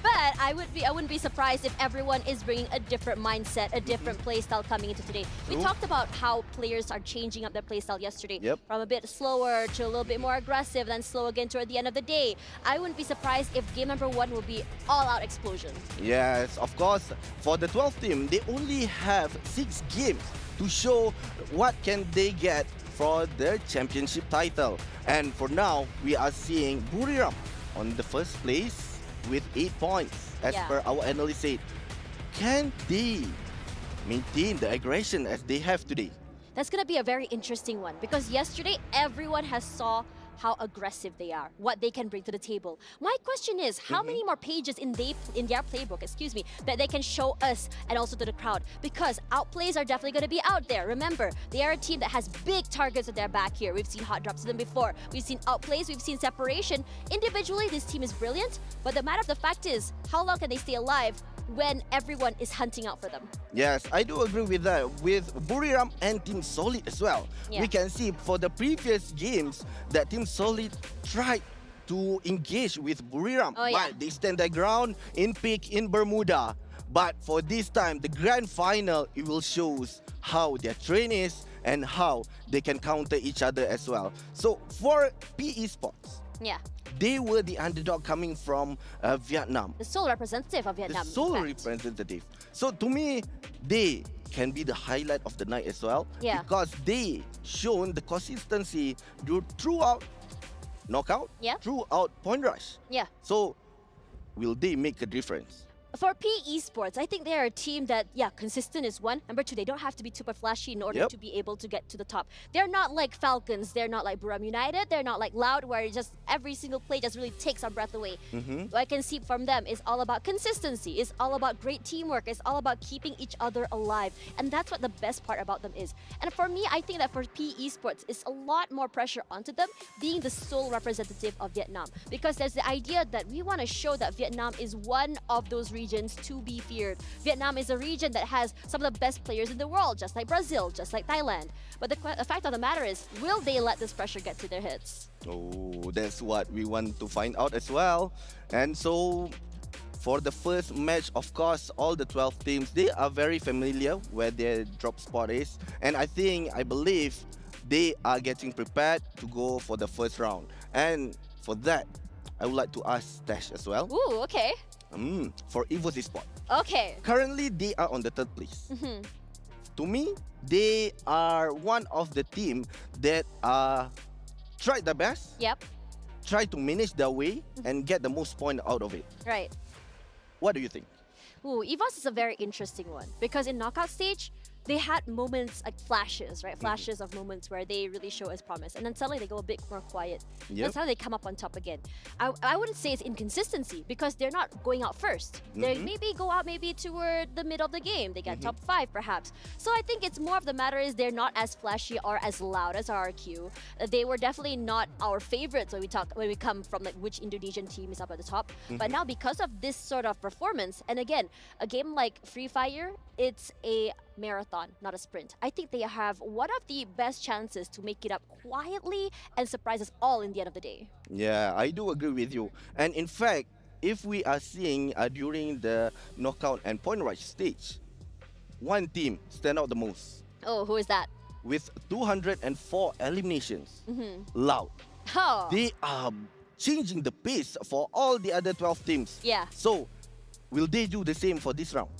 But I wouldn't be surprised if everyone is bringing a different mindset, a different playstyle coming into today. We talked about how players are changing up their playstyle yesterday. From a bit slower to a little bit more aggressive, then slow again toward the end of the day. I wouldn't be surprised if game number 1 will be all-out explosion. Yes, of course, for the 12th team, they only have 6 games to show what can they get for their championship title. And for now, we are seeing Buriram on the first place with 8 points, as per our analyst said. Can they maintain the aggression as they have today? That's going to be a very interesting one because yesterday everyone has saw how aggressive they are, what they can bring to the table. My question is, how many more pages in their playbook, that they can show us and also to the crowd? Because outplays are definitely going to be out there. Remember, they are a team that has big targets at their back here. We've seen hot drops to them before. We've seen outplays, we've seen separation. Individually, this team is brilliant, but the matter of the fact is, how long can they stay alive when everyone is hunting out for them? Yes, I do agree with that. With Buriram and Team Solid as well. We can see for the previous games that Team Solid tried to engage with Buriram, but they stand their ground in peak in Bermuda. But for this time, the grand final, it will show how their train is and how they can counter each other as well. So for PE Sports, they were the underdog coming from Vietnam. The sole representative of Vietnam. The sole representative. So to me, they can be the highlight of the night as well. Because they shown the consistency throughout knockout, throughout point rush. So will they make a difference? For PE Sports, I think they're a team that, consistent is one. Number 2, they don't have to be super flashy in order to be able to get to the top. They're not like Falcons. They're not like Buriram United. They're not like Loud, where just every single play just really takes our breath away. What I can see from them is all about consistency. It's all about great teamwork. It's all about keeping each other alive. And that's what the best part about them is. And for me, I think that for PE Sports, it's a lot more pressure onto them being the sole representative of Vietnam. Because there's the idea that we want to show that Vietnam is one of those regions to be feared. Vietnam is a region that has some of the best players in the world, just like Brazil, just like Thailand. But the fact of the matter is, will they let this pressure get to their heads? Oh, that's what we want to find out as well. And so, for the first match, of course, all the 12 teams, they are very familiar where their drop spot is. And I believe, they are getting prepared to go for the first round. And for that, I would like to ask Tash as well. Ooh, okay. For EWC Sport. Okay. Currently, they are on the 3rd place. To me, they are one of the team that tried their best. Try to manage their way and get the most point out of it. Right. What do you think? Ooh, EWC is a very interesting one because in knockout stage, they had moments like flashes, right? Flashes of moments where they really show us promise, and then suddenly they go a bit more quiet. Yep. That's how they come up on top again. I wouldn't say it's inconsistency because they're not going out first. They maybe go out maybe toward the middle of the game. They get top 5 perhaps. So I think it's more of the matter is they're not as flashy or as loud as RRQ. They were definitely not our favorites when we come from like which Indonesian team is up at the top. But now because of this sort of performance, and again, a game like Free Fire, it's a marathon, not a sprint. I think they have one of the best chances to make it up quietly and surprise us all in the end of the day. Yeah, I do agree with you. And in fact, if we are seeing during the knockout and point rush stage, one team stand out the most. Oh, who is that? With 204 eliminations, Loud. Oh. They are changing the pace for all the other 12 teams. Yeah. So, will they do the same for this round?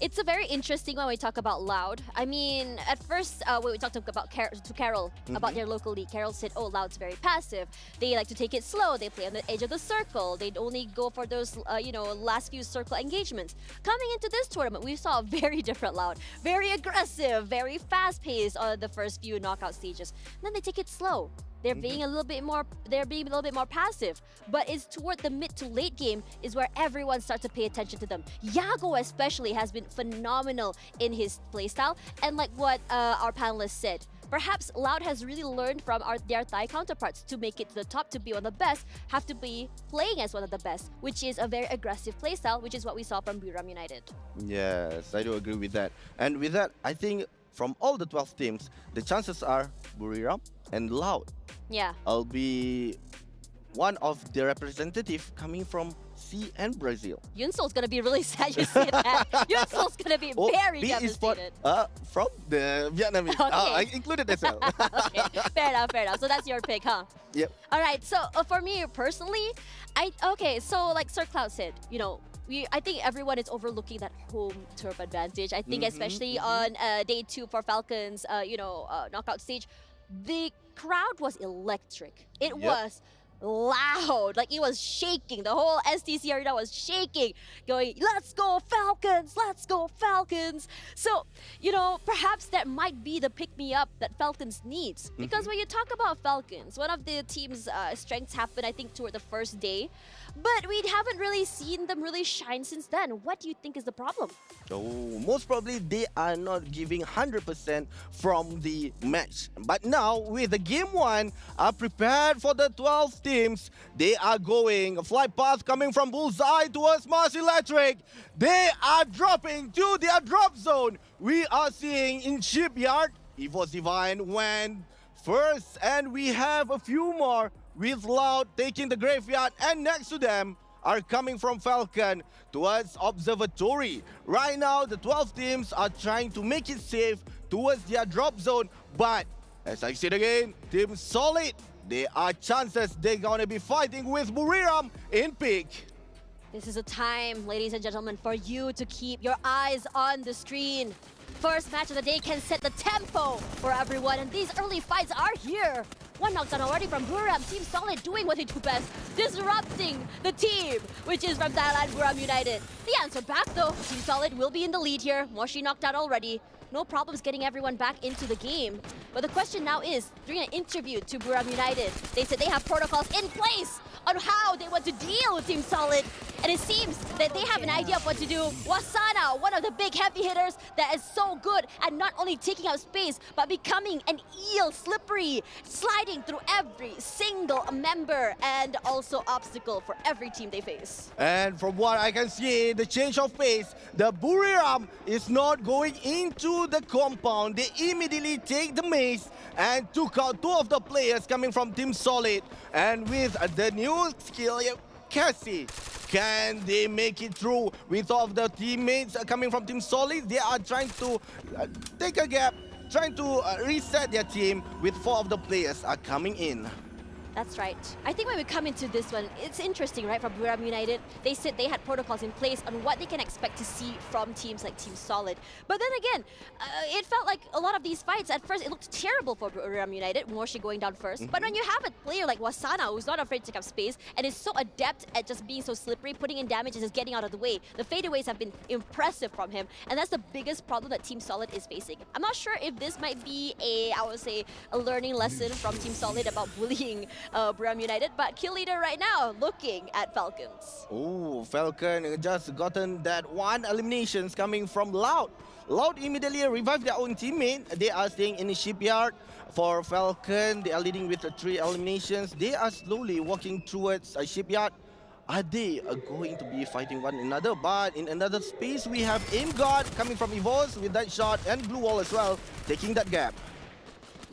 It's a very interesting when we talk about Loud. I mean, at first, when we talked about Carol about their local league, Carol said, oh, Loud's very passive. They like to take it slow. They play on the edge of the circle. They'd only go for those, last few circle engagements. Coming into this tournament, we saw a very different Loud. Very aggressive, very fast-paced on the first few knockout stages. And then they take it slow. They're being a little bit more passive, but it's toward the mid to late game is where everyone starts to pay attention to them. Yago especially has been phenomenal in his playstyle, and like what our panelists said, perhaps Loud has really learned from their Thai counterparts to make it to the top, to be one of the best, have to be playing as one of the best, which is a very aggressive playstyle, which is what we saw from Buriram United. Yes, I do agree with that. And with that, I think from all the 12 teams, the chances are Buriram and Loud. Yeah. I'll be one of the representative coming from C and Brazil. Yunsol's gonna be really sad you say that. Yunsol's gonna be very devastated. From the Vietnamese. Okay. I included as well. Okay, fair enough. So that's your pick, huh? Yep. All right, so for me personally, so like Sir Cloud said, I think everyone is overlooking that home turf advantage. I think especially on day 2 for Falcons, knockout stage, the crowd was electric. It was loud, like it was shaking. The whole STC arena was shaking, going, let's go Falcons, let's go Falcons. So, perhaps that might be the pick-me-up that Falcons needs. Because when you talk about Falcons, one of the team's strengths happened, I think, toward the first day. But we haven't really seen them really shine since then. What do you think is the problem? So, most probably they are not giving 100% from the match. But now, with the game 1, are prepared for the 12 teams. They are going a flight path coming from Bullseye towards Mars Electric. They are dropping to their drop zone. We are seeing in Shipyard, Evo Divine went first, and we have a few more with Loud taking the graveyard, and next to them are coming from Falcon towards Observatory. Right now, the 12 teams are trying to make it safe towards their drop zone, but as I said again, Team Solid, there are chances they're gonna be fighting with Buriram in peak. This is a time, ladies and gentlemen, for you to keep your eyes on the screen. First match of the day can set the tempo for everyone, and these early fights are here. One knockdown already from Buriram. Team Solid doing what they do best, disrupting the team, which is from Thailand, Buriram United. The answer back though, Team Solid will be in the lead here. Moshi knocked out already. No problems getting everyone back into the game. But the question now is, during an interview to Buriram United, they said they have protocols in place on how they want to deal with Team Solid. And it seems that they have an idea of what to do. Wasana, one of the big heavy hitters that is so good at not only taking up space, but becoming an eel, slippery, sliding through every single member and also obstacle for every team they face. And from what I can see, the change of pace, the Buriram is not going into the compound. They immediately take the mace and took out 2 of the players coming from Team Solid. And with the new skill, Cassie, can they make it through with all of the teammates coming from Team Solid? They are trying to take a gap, trying to reset their team with 4 of the players are coming in. That's right. I think when we come into this one, it's interesting, right? For Buriram United, they said they had protocols in place on what they can expect to see from teams like Team Solid. But then again, it felt like a lot of these fights, at first, it looked terrible for Buriram United, Morshi going down first. But when you have a player like Wasana, who's not afraid to take up space, and is so adept at just being so slippery, putting in damage and just getting out of the way, the fadeaways have been impressive from him. And that's the biggest problem that Team Solid is facing. I'm not sure if this might be I would say, a learning lesson from Team Solid about bullying Buriram United, but kill leader right now looking at Falcons. Oh, Falcon just gotten that one eliminations coming from Loud. Loud immediately revived their own teammate. They are staying in the shipyard. For Falcon, they are leading with 3 eliminations. They are slowly walking towards a shipyard. Are they going to be fighting one another? But in another space, we have Aim God coming from EVOS with that shot and Blue Wall as well, taking that gap.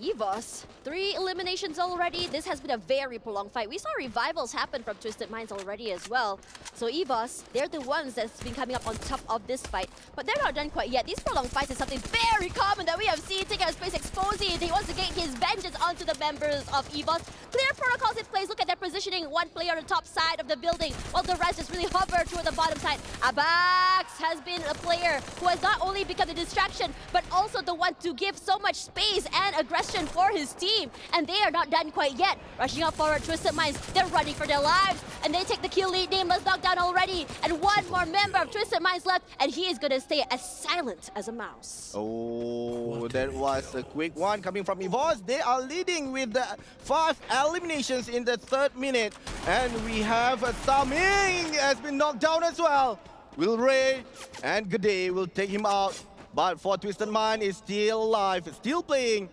EVOS, 3 eliminations already. This has been a very prolonged fight. We saw revivals happen from Twisted Minds already as well. So EVOS, they're the ones that's been coming up on top of this fight. But they're not done quite yet. These prolonged fights is something very common that we have seen. Taking out space, exposing it. He wants to get his vengeance onto the members of EVOS. Clear protocols in place. Look at their positioning. One player on the top side of the building, while the rest just really hover toward the bottom side. Abax has been a player who has not only become the distraction, but also the one to give so much space and aggression for his team, and they are not done quite yet. Rushing up forward, Twisted Minds, they're running for their lives, and they take the kill lead. Nameless knocked down already, and one more member of Twisted Minds left, and he is going to stay as silent as a mouse. Oh, that was a quick one coming from EVOS. They are leading with the 5 eliminations in the 3rd minute, and we have Saming has been knocked down as well. Will Ray and Gade will take him out, but for Twisted Mind is still alive, still playing.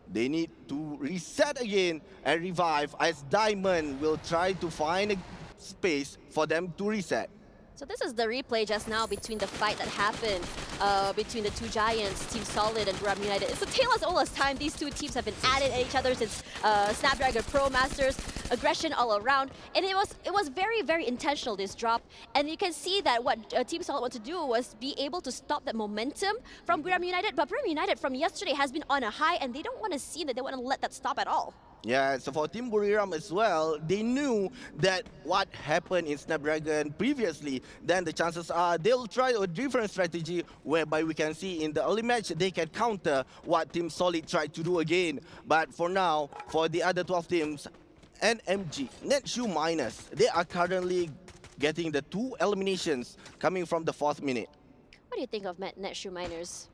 They need to reset again and revive, as Diamond will try to find a space for them to reset. So this is the replay just now between the fight that happened between the 2 giants, Team Solid and Buriram United. It's a tale as old as time. These 2 teams have been at it at each other since Snapdragon Pro Masters. Aggression all around, and it was very, very intentional, this drop. And you can see that what Team Solid wanted to do was be able to stop that momentum from Buriram United. But Buriram United from yesterday has been on a high, and they don't want to see that. They want to let that stop at all. Yeah, so for Team Buriram as well, they knew that what happened in Snapdragon previously, then the chances are they'll try a different strategy whereby we can see in the early match they can counter what Team Solid tried to do again. But for now, for the other 12 teams, NMG, Netshoe Miners, they are currently getting the 2 eliminations coming from the 4th minute. What do you think of Netshoe Miners?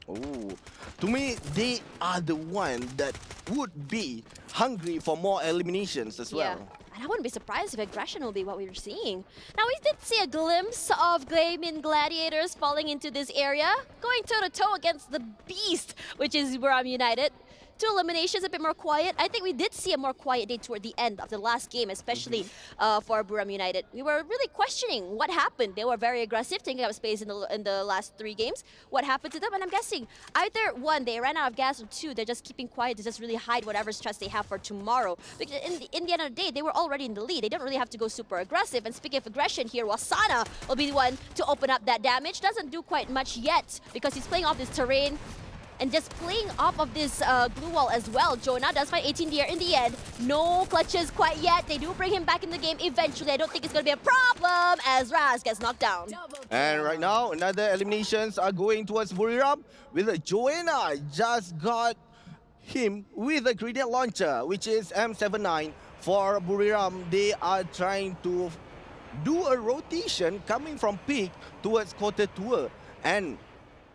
Oh, to me, they are the one that would be hungry for more eliminations as well. Yeah, and I wouldn't be surprised if aggression will be what we were seeing. Now, we did see a glimpse of Gleaming Gladiators falling into this area, going toe-to-toe against the beast, which is Buriram United. 2 eliminations, a bit more quiet. I think we did see a more quiet day toward the end of the last game, especially for Buriram United. We were really questioning what happened. They were very aggressive, taking up space in the last 3 games. What happened to them? And I'm guessing either 1, they ran out of gas, or 2, they're just keeping quiet to just really hide whatever stress they have for tomorrow. Because in the end of the day, they were already in the lead. They don't really have to go super aggressive. And speaking of aggression here, Wasana will be the one to open up that damage. Doesn't do quite much yet because he's playing off this terrain. And just playing off of this blue wall as well. Jonah does find 18 there in the end. No clutches quite yet. They do bring him back in the game eventually. I don't think it's going to be a problem as Raz gets knocked down. And right now, another eliminations are going towards Buriram with Joanna just got him with a grenade launcher, which is M79 for Buriram. They are trying to do a rotation coming from peak towards quarter tour. And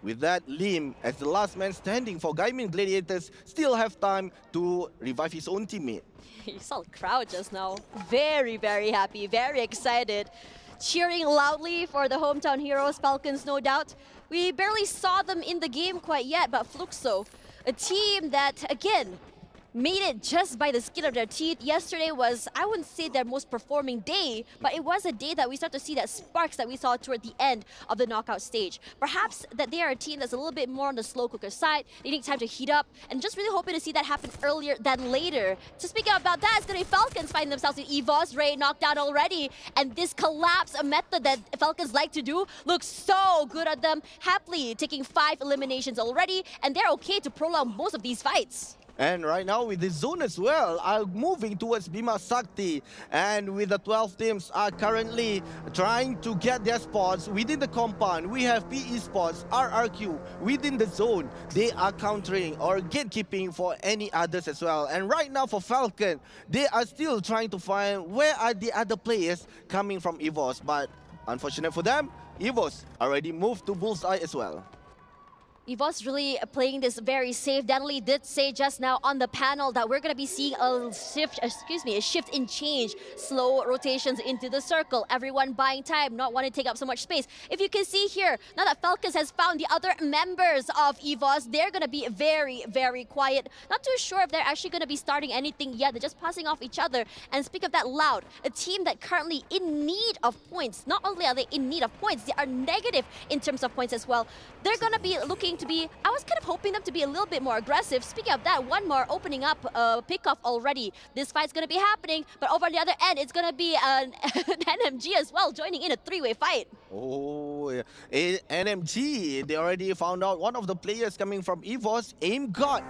with that, Lim, as the last man standing for Gaimin Gladiators, still have time to revive his own teammate. You saw the crowd just now. Very, very happy, very excited. Cheering loudly for the hometown heroes, Falcons, no doubt. We barely saw them in the game quite yet, but Fluxo, a team that, again, made it just by the skin of their teeth. Yesterday was, I wouldn't say their most performing day, but it was a day that we start to see that sparks that we saw toward the end of the knockout stage. Perhaps that they are a team that's a little bit more on the slow cooker side, needing time to heat up, and just really hoping to see that happen earlier than later. So speaking about that, it's going to be Falcons finding themselves in EVOS. Ray knocked down already, and this collapse, a method that Falcons like to do, looks so good at them. Happily taking 5 eliminations already, and they're okay to prolong most of these fights. And right now with the zone as well are moving towards Bima Sakti, and with the 12 teams are currently trying to get their spots within the compound. We have PE Sports, RRQ within the zone. They are countering or gatekeeping for any others as well. And right now for Falcon, they are still trying to find where are the other players coming from EVOS, but unfortunate for them, EVOS already moved to Bullseye as well. EVOS really playing this very safe. Danley did say just now on the panel that we're going to be seeing a shift in change. Slow rotations into the circle. Everyone buying time, not wanting to take up so much space. If you can see here, now that Falcons has found the other members of EVOS, they're going to be very, very quiet. Not too sure if they're actually going to be starting anything yet. They're just passing off each other. And speak of that, Loud, a team that currently in need of points. Not only are they in need of points, they are negative in terms of points as well. They're going to be looking to be, I was kind of hoping them to be a little bit more aggressive. Speaking of that, one more opening up pickoff already. This fight's going to be happening, but over on the other end, it's going to be an NMG as well, joining in a three-way fight. Oh, yeah. NMG, they already found out one of the players coming from EVOS, Aim God.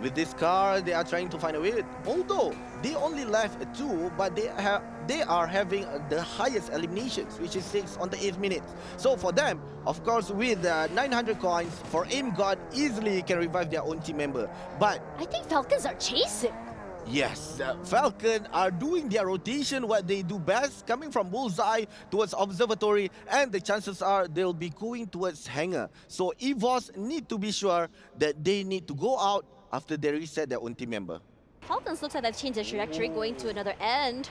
With this car, they are trying to find a way. Although they only left 2, but they are having the highest eliminations, which is 6 on the 8th minute. So for them, of course, with 900 coins for Aim God, easily can revive their own team member. But I think Falcons are chasing. yes, Falcon are doing their rotation, what they do best, coming from Bullseye towards Observatory, and the chances are they'll be going towards Hangar. So EVOS need to be sure that they need to go out after they reset their own team member. Falcons looks like they've changed their trajectory, going to another end.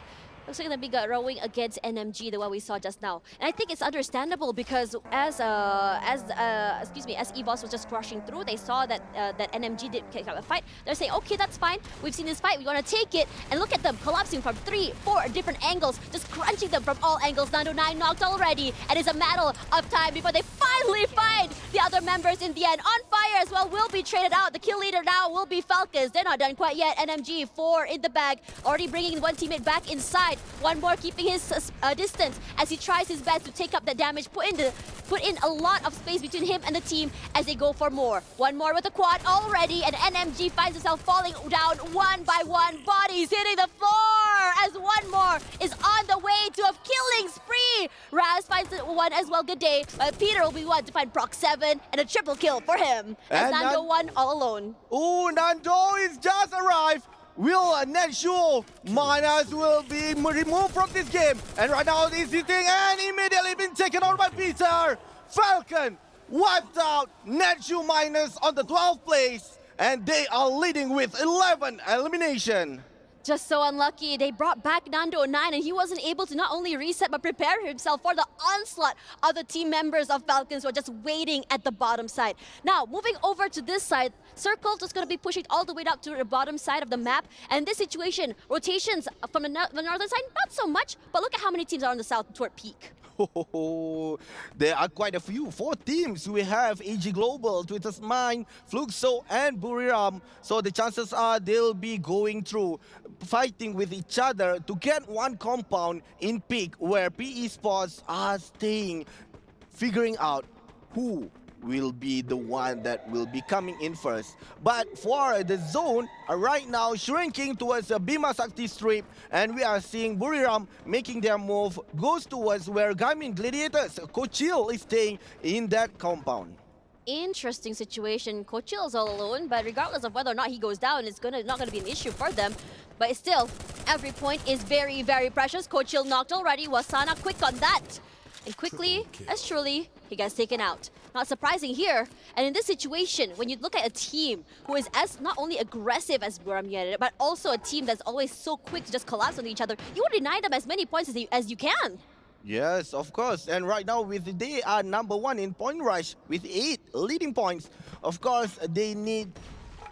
Looks like they'll be rowing against NMG, the one we saw just now. And I think it's understandable because as EVOS was just rushing through, they saw that that NMG did kick out a fight. They're saying, okay, that's fine. We've seen this fight. We want to take it. And look at them collapsing from 3, 4 different angles, just crunching them from all angles. Nando 9 knocked already. And it's a matter of time before they finally find the other members in the end. On fire as well will be traded out. The kill leader now will be Falcons. They're not done quite yet. NMG 4 in the bag, already bringing one teammate back inside. One more keeping his distance as he tries his best to take up the damage, put in a lot of space between him and the team as they go for more. One more with a quad already, and NMG finds himself falling down one by one. Bodies hitting the floor as one more is on the way to a killing spree. Raz finds one as well, good day. Peter will be one to find Proc 7 and a triple kill for him. As Nando won all alone. Oh, Nando is just arrived. Will Netshoe Miners will be removed from this game. And right now he's hitting and immediately been taken out by Peter. Falcon wiped out Netshoe Miners on the 12th place. And they are leading with 11 elimination. Just so unlucky, they brought back Nando 9 and he wasn't able to not only reset but prepare himself for the onslaught of the team members of Falcons who are just waiting at the bottom side. Now, moving over to this side, Circle just going to be pushing all the way up to the bottom side of the map. And in this situation, rotations from the northern side, not so much, but look at how many teams are on the south toward peak. There are quite a few. 4 teams. We have AG Global, Twitter's Mine, Fluxo, and Buriram. So the chances are they'll be going through, fighting with each other to get one compound in peak where PE Sports are staying, figuring out who will be the one that will be coming in first. But for the zone, right now shrinking towards the Bima Sakti strip, and we are seeing Buriram making their move, goes towards where Garmin Gladiators, Kochil is staying in that compound. Interesting situation. Kochil is all alone, but regardless of whether or not he goes down, it's not gonna be an issue for them. But still, every point is very, very precious. Kochil knocked already. Wasana quick on that. And quickly, as surely, he gets taken out. Not surprising here. And in this situation, when you look at a team who is as not only aggressive as Buram United, but also a team that's always so quick to just collapse on each other, you will deny them as many points as you can. Yes, of course. And right now, they are number 1 in point rush with 8 leading points. Of course, they need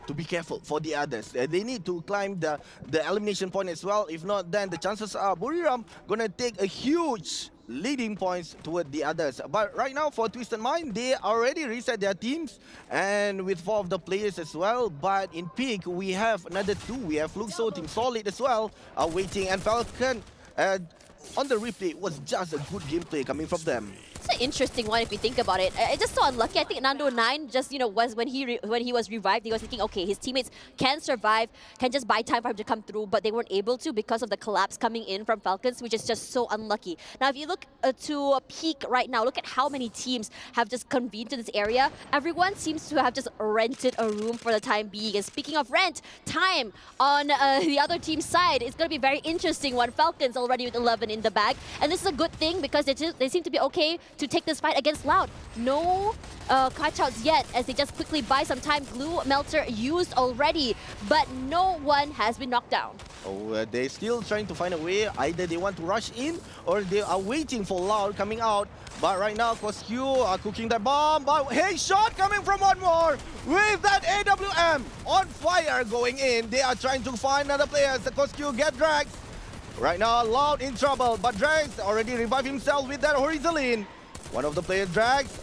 to be careful for the others. They need to climb the elimination point as well. If not, then the chances are Buriram gonna take a huge leading points toward the others. But right now for Twisted Mind, they already reset their teams and with 4 of the players as well. But in peak, we have another 2. We have Fluxo, Team Solid as well, waiting. And Falcon, on the replay, was just a good gameplay coming from them. It's an interesting one if you think about it. It's just so unlucky. I think Nando 9 just, was when he was revived, he was thinking, okay, his teammates can survive, can just buy time for him to come through, but they weren't able to because of the collapse coming in from Falcons, which is just so unlucky. Now, if you look to Peak right now, look at how many teams have just convened to this area. Everyone seems to have just rented a room for the time being. And speaking of rent, time on the other team's side is going to be a very interesting one. Falcons already with 11 in the bag, and this is a good thing because they seem to be okay to take this fight against Loud. No catch-outs yet, as they just quickly buy some time. Glue Melter used already, but no one has been knocked down. Oh, they're still trying to find a way. Either they want to rush in or they are waiting for Loud coming out. But right now, Cosq are cooking that bomb. But hey, shot coming from one more with that AWM on fire going in. They are trying to find another player. The Cosq get dragged. Right now, Loud in trouble, but Drags already revived himself with that Horizon. One of the players, Drags,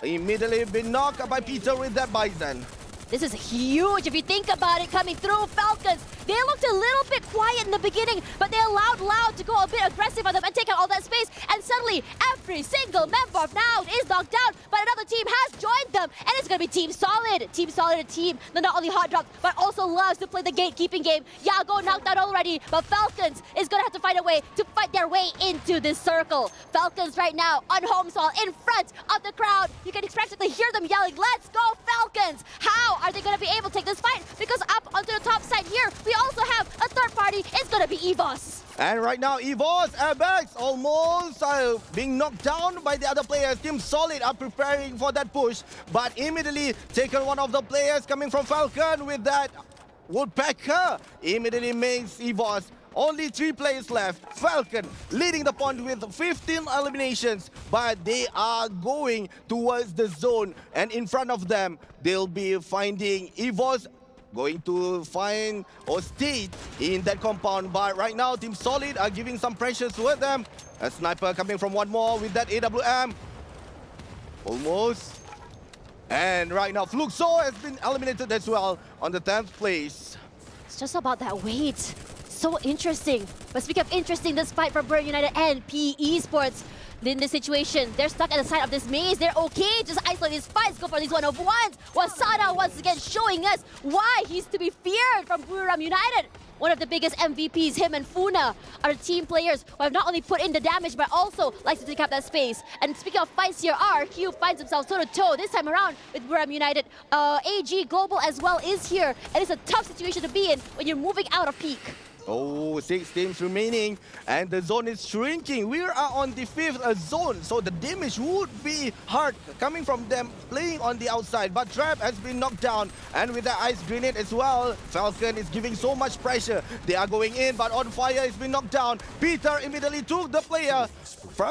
immediately been knocked by Peter with that Bison. This is huge if you think about it coming through. Falcons, they looked a little bit quiet in the beginning, but they allowed Loud to go a bit aggressive on them and take out all that space. And suddenly, every single member of Loud is knocked down, but another team has joined them. And it's going to be Team Solid. Team Solid, a team that not only hot drops, but also loves to play the gatekeeping game. Yago knocked out already, but Falcons is going to have to find a way to fight their way into this circle. Falcons right now on home soil in front of the crowd. You can expect to hear them yelling, "Let's go Falcons!" How are they going to be able to take this fight? Because up onto the top side here, we also have a third party. It's going to be EVOS. And right now, EVOS airbags almost being knocked down by the other players. Team Solid are preparing for that push, but immediately taken one of the players coming from Falcon with that Woodpecker. Immediately makes EVOS. Only 3 players left. Falcon leading the point with 15 eliminations, but they are going towards the zone. And in front of them, they'll be finding EVOS going to find or stay in that compound. But right now, Team Solid are giving some pressure toward them. A sniper coming from one more with that AWM. Almost. And right now, Fluxo has been eliminated as well on the 10th place. It's just about that weight. So interesting. But speaking of interesting, this fight for Bern United and PE Esports, in this situation, they're stuck at the side of this maze. They're okay, just isolate these fights, go for these one-of-ones. Wasada once again showing us why he's to be feared from Buriram United. One of the biggest MVPs, him and Funa, are team players who have not only put in the damage, but also likes to take up that space. And speaking of fights here, RQ finds himself toe-to-toe this time around with Buriram United. AG Global as well is here, and it's a tough situation to be in when you're moving out of Peak. Oh, 6 teams remaining, and the zone is shrinking. We are on the 5th zone, so the damage would be hard coming from them playing on the outside. But Trap has been knocked down, and with the ice grenade as well, Falcon is giving so much pressure. They are going in, but On Fire has been knocked down. Peter immediately took the player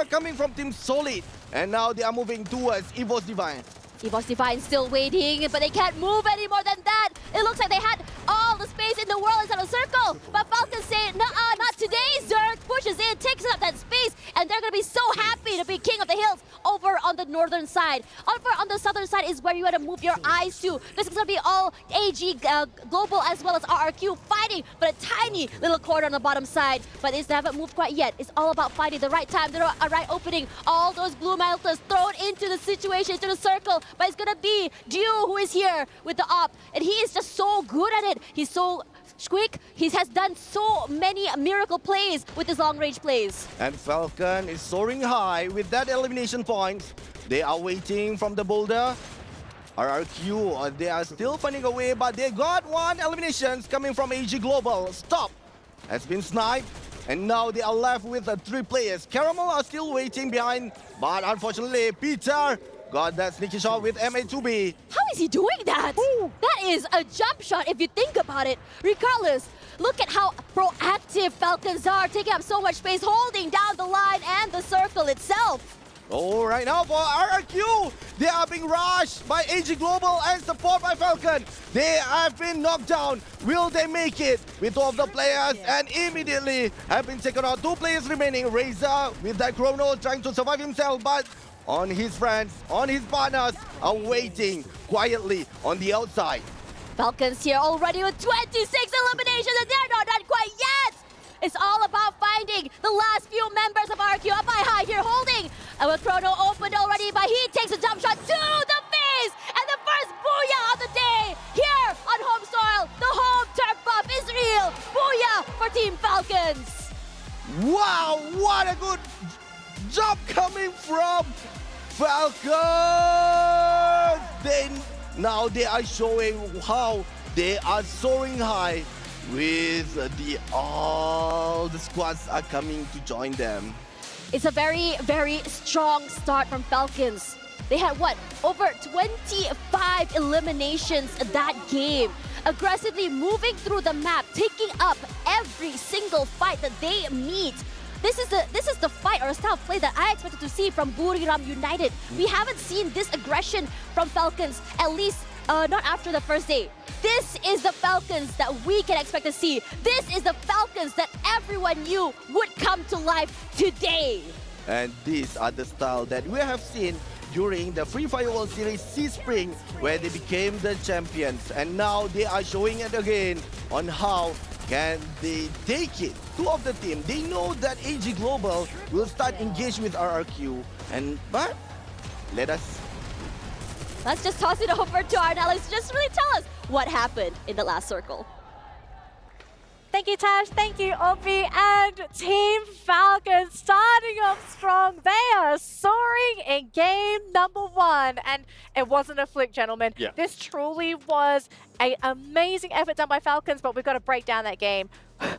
coming from Team Solid, and now they are moving towards EVOS Divine. EVOS Divine still waiting, but they can't move any more than that. It looks like they had all the space in the world inside the circle, but Falcons say, "Nuh-uh, not today." Zerg pushes in, takes up that space, and they're going to be so happy to be king of the hills over on the northern side. Over on the southern side is where you want to move your eyes to. This is going to be all AG Global as well as RRQ fighting, but a tiny little corner on the bottom side. But they haven't moved quite yet. It's all about finding the right time, the right opening. All those blue melters thrown into the situation, into the circle. But it's gonna be Dew who is here with the op, and he is just so good at it. He's so quick. He has done so many miracle plays with his long-range plays. And Falcon is soaring high with that elimination points. They are waiting from the boulder. RRQ, they are still finding a way, but they got one eliminations coming from AG Global. Stop has been sniped, and now they are left with 3 players. Caramel are still waiting behind, but unfortunately, Peter got that sneaky shot with MA2B. How is he doing that? Ooh. That is a jump shot if you think about it. Regardless, look at how proactive Falcons are, taking up so much space, holding down the line and the circle itself. Oh, right now for RRQ, they are being rushed by AG Global and support by Falcon. They have been knocked down. Will they make it with 2 of the players? And immediately have been taken out. 2 players remaining. Razor with that Chrono trying to survive himself, but on his friends, on his partners, are waiting quietly on the outside. Falcons here already with 26 eliminations, and they're not done quite yet! It's all about finding the last few members of RQ up by high here, holding And with Chrono opened already, but he takes a jump shot to the face! And the first booyah of the day here on home soil. The home turf buff is real. Booyah for Team Falcons. Wow, what a good job coming from Falcons! Now they are showing how they are soaring high with all the squads are coming to join them. It's a very, very strong start from Falcons. They had, what, over 25 eliminations that game. Aggressively moving through the map, taking up every single fight that they meet. This is the fight or style of play that I expected to see from Buriram United. We haven't seen this aggression from Falcons, at least not after the first day. This is the Falcons that we can expect to see. This is the Falcons that everyone knew would come to life today. And these are the style that we have seen during the Free Fire World Series C-Spring, where they became the champions. And now they are showing it again on how can they take it. Two of the team, they know that AG Global will start engage with RRQ. But let's just toss it over to our analysts. Just really tell us what happened in the last circle. Thank you, Tash. Thank you, Obi. And Team Falcons starting off strong. They are soaring in game number 1. And it wasn't a flick, gentlemen. Yeah. This truly was an amazing effort done by Falcons, but we've got to break down that game.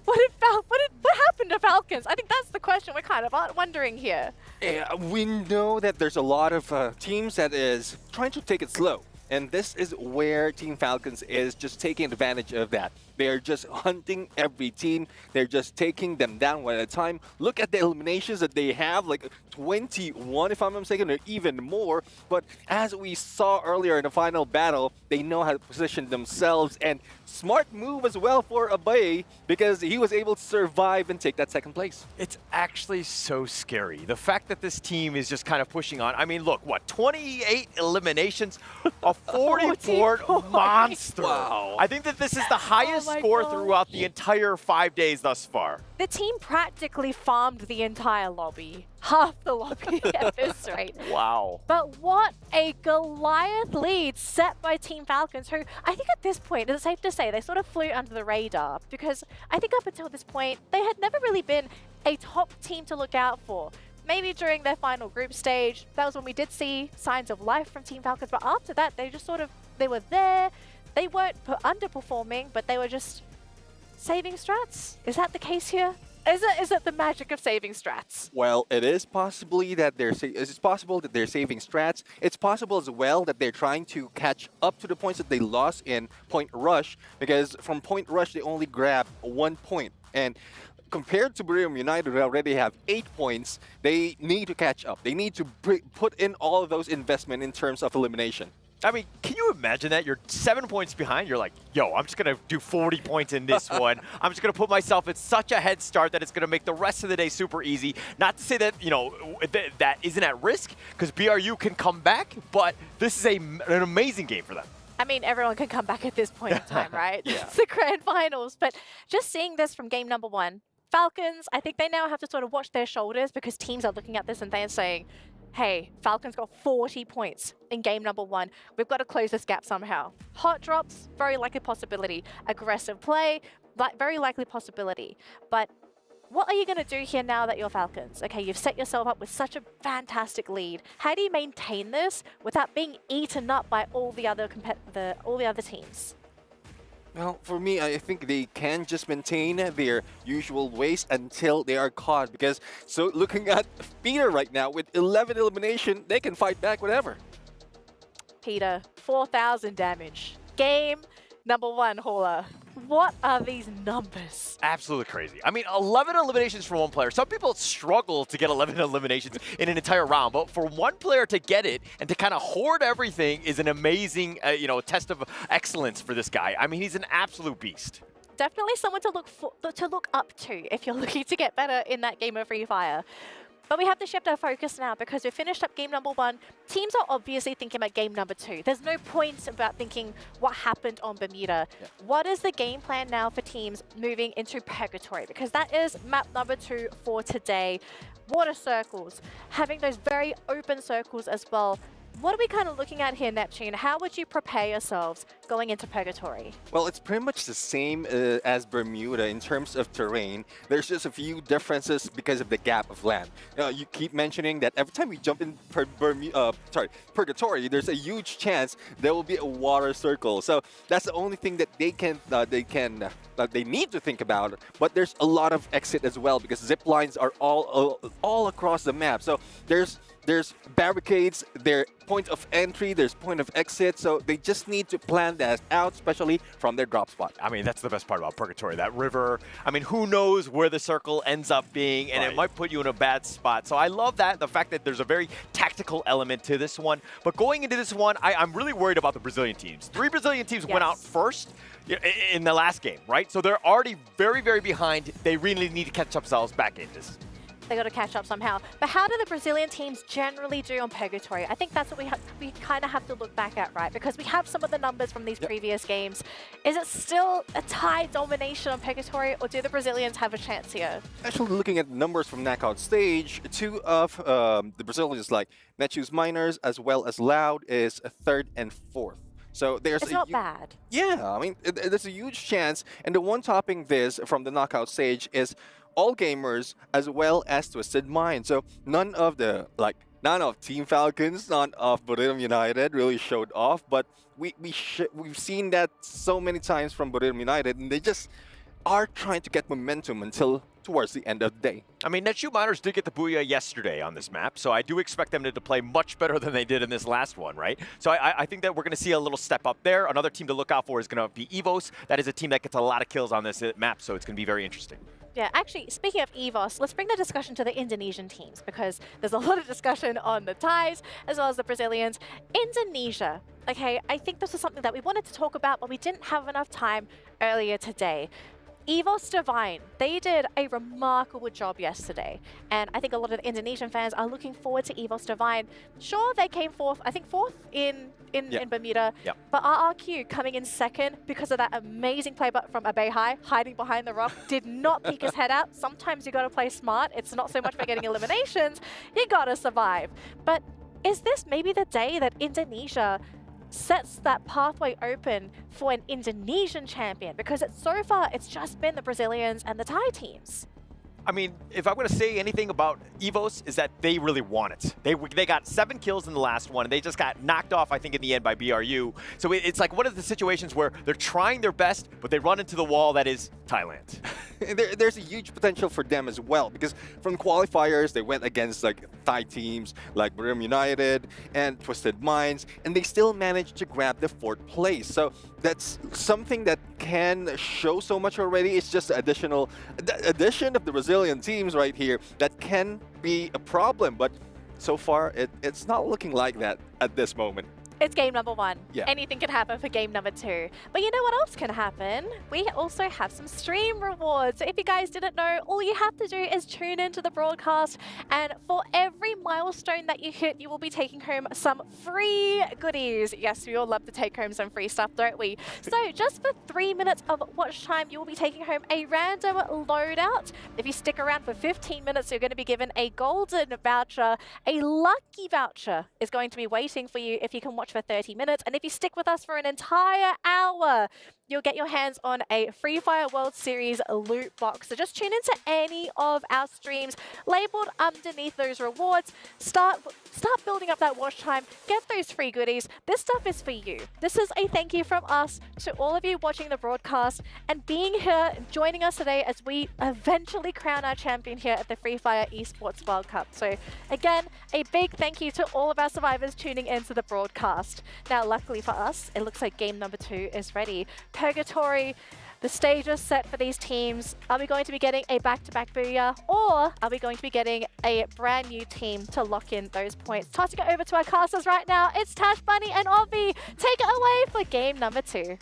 What happened to Falcons? I think that's the question we're kind of wondering here. Yeah, we know that there's a lot of teams that is trying to take it slow. And this is where Team Falcons is just taking advantage of that. They're just hunting every team. They're just taking them down one at a time. Look at the eliminations that they have, like 21 if I'm not mistaken, or even more. But as we saw earlier in the final battle, they know how to position themselves. And smart move as well for Abaye, because he was able to survive and take that second place. It's actually so scary. The fact that this team is just kind of pushing on. I mean, look, what, 28 eliminations? A 44 monster. Wow. I think that this is the highest score throughout the entire 5 days thus far. The team practically farmed the entire lobby. Half the lobby at this rate. Wow. But what a Goliath lead set by Team Falcons, who I think at this point, it's safe to say, they sort of flew under the radar, because I think up until this point, they had never really been a top team to look out for. Maybe during their final group stage, that was when we did see signs of life from Team Falcons, but after that, they just they were there. They weren't underperforming, but they were just saving strats. Is that the case here? Is it the magic of saving strats? Well, it is possibly that it's possible that they're saving strats. It's possible as well that they're trying to catch up to the points that they lost in Point Rush, because from Point Rush they only grabbed 1 point. And compared to Buriram United, who already have 8 points, they need to catch up. They need to put in all of those investment in terms of elimination. I mean, can you imagine that? You're 7 points behind. You're like, yo, I'm just going to do 40 points in this one. I'm just going to put myself at such a head start that it's going to make the rest of the day super easy. Not to say that, you know, that isn't at risk, because BRU can come back, but this is an amazing game for them. I mean, everyone can come back at this point in time, right? Yeah. It's the grand finals. But just seeing this from game number 1, Falcons, I think they now have to sort of watch their shoulders, because teams are looking at this and they're saying, hey, Falcons got 40 points in game number 1. We've got to close this gap somehow. Hot drops, very likely possibility. Aggressive play, very likely possibility. But what are you going to do here now that you're Falcons? Okay, you've set yourself up with such a fantastic lead. How do you maintain this without being eaten up by all the other teams? Well, for me, I think they can just maintain their usual ways until they are caught. Because, so looking at Peter right now, with 11 elimination, they can fight back whatever. Peter, 4,000 damage. Game number 1, Hauler. What are these numbers? Absolutely crazy. I mean, 11 eliminations for one player. Some people struggle to get 11 eliminations in an entire round, but for one player to get it and to kind of hoard everything is an amazing, test of excellence for this guy. I mean, he's an absolute beast. Definitely someone to look up to if you're looking to get better in that game of Free Fire. But we have to shift our focus now because we finished up game number 1. Teams are obviously thinking about game number 2. There's no point about thinking what happened on Bermuda. Yeah. What is the game plan now for teams moving into Purgatory? Because that is map number 2 for today. Water circles, having those very open circles as well. What are we kind of looking at here, Neptune? How would you prepare yourselves going into Purgatory? Well, it's pretty much the same as Bermuda in terms of terrain. There's just a few differences because of the gap of land. You keep mentioning that every time we jump in Purgatory, there's a huge chance there will be a water circle. So that's the only thing that they need to think about. But there's a lot of exit as well because zip lines are all across the map. So there's barricades, there's point of entry, there's point of exit, so they just need to plan that out, especially from their drop spot. I mean, that's the best part about Purgatory, that river. I mean, who knows where the circle ends up being, and it might put you in a bad spot. So I love that, the fact that there's a very tactical element to this one. But going into this one, I'm really worried about the Brazilian teams. 3 Brazilian teams went out first in the last game, right? So they're already very, very behind. They really need to catch themselves back in this. They got to catch up somehow. But how do the Brazilian teams generally do on Purgatory? I think that's what we kind of have to look back at, right? Because we have some of the numbers from these previous games. Is it still a tie domination on Purgatory, or do the Brazilians have a chance here? Actually, looking at numbers from knockout stage, 2 of the Brazilians like Matthews Miners as well as Loud is 3rd and 4th. So there's it's not bad. Yeah, I mean, there's a huge chance. And the one topping this from the knockout stage is All Gamers as well as Twisted Mind. So none of Team Falcons, none of Buriram United really showed off. But we've seen that so many times from Buriram United, and they just are trying to get momentum until towards the end of the day. I mean, Netshoe Miners did get the booyah yesterday on this map, so I do expect them to play much better than they did in this last one, right? So I think that we're going to see a little step up there. Another team to look out for is going to be EVOS. That is a team that gets a lot of kills on this map, so it's going to be very interesting. Yeah, actually, speaking of EVOS, let's bring the discussion to the Indonesian teams because there's a lot of discussion on the Thais as well as the Brazilians. Indonesia, okay, I think this is something that we wanted to talk about, but we didn't have enough time earlier today. EVOS Divine, they did a remarkable job yesterday, and I think a lot of the Indonesian fans are looking forward to EVOS Divine. Sure, they came fourth, I think fourth in Bermuda, but RRQ coming in second because of that amazing play from Abehai, hiding behind the rock, did not peek his head out. Sometimes you got to play smart. It's not so much for getting eliminations, you got to survive. But is this maybe the day that Indonesia sets that pathway open for an Indonesian champion? Because so far, it's just been the Brazilians and the Thai teams. I mean, if I'm going to say anything about EVOS, is that they really want it. They got 7 kills in the last one, and they just got knocked off, I think, in the end by BRU. So it's like one of the situations where they're trying their best, but they run into the wall that is Thailand. There's a huge potential for them as well, because from qualifiers, they went against like Thai teams like Buriram United and Twisted Minds, and they still managed to grab the 4th place. So that's something that can show so much already. It's just the addition of the Brazilian teams right here that can be a problem, but so far it's not looking like that at this moment. It's game number 1. Yeah. Anything can happen for game number 2. But you know what else can happen? We also have some stream rewards. So if you guys didn't know, all you have to do is tune into the broadcast. And for every milestone that you hit, you will be taking home some free goodies. Yes, we all love to take home some free stuff, don't we? So just for 3 minutes of watch time, you will be taking home a random loadout. If you stick around for 15 minutes, you're going to be given a golden voucher. A lucky voucher is going to be waiting for you if you can watch for 30 minutes. And if you stick with us for an entire hour, you'll get your hands on a Free Fire World Series loot box. So just tune into any of our streams labeled underneath those rewards. Start building up that watch time. Get those free goodies. This stuff is for you. This is a thank you from us to all of you watching the broadcast and being here, joining us today as we eventually crown our champion here at the Free Fire Esports World Cup. So again, a big thank you to all of our survivors tuning into the broadcast. Now, luckily for us, it looks like game number 2 is ready. Purgatory, the stage is set for these teams. Are we going to be getting a back-to-back booyah, or are we going to be getting a brand new team to lock in those points? Tossing it over to our casters right now, it's Tash Bunny and Ovi. Take it away for game number 2.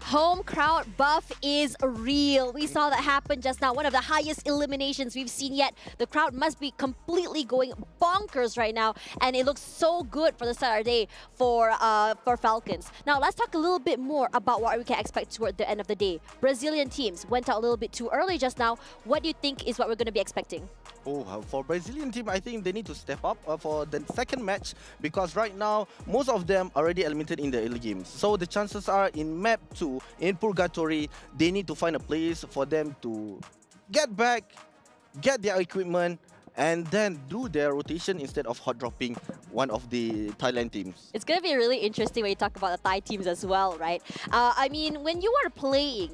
Home crowd buff is real. We saw that happen just now. One of the highest eliminations we've seen yet. The crowd must be completely going bonkers right now, and it looks so good for the Saturday for Falcons. Now let's talk a little bit more about what we can expect toward the end of the day. Brazilian teams went out a little bit too early just now. What do you think is what we're going to be expecting? For Brazilian team, I think they need to step up for the second match, because right now most of them already eliminated in the early games. So the chances are in map 2 in Purgatory, they need to find a place for them to get back, get their equipment, and then do their rotation instead of hot dropping one of the Thailand teams. It's going to be really interesting when you talk about the Thai teams as well, right? I mean, when you are playing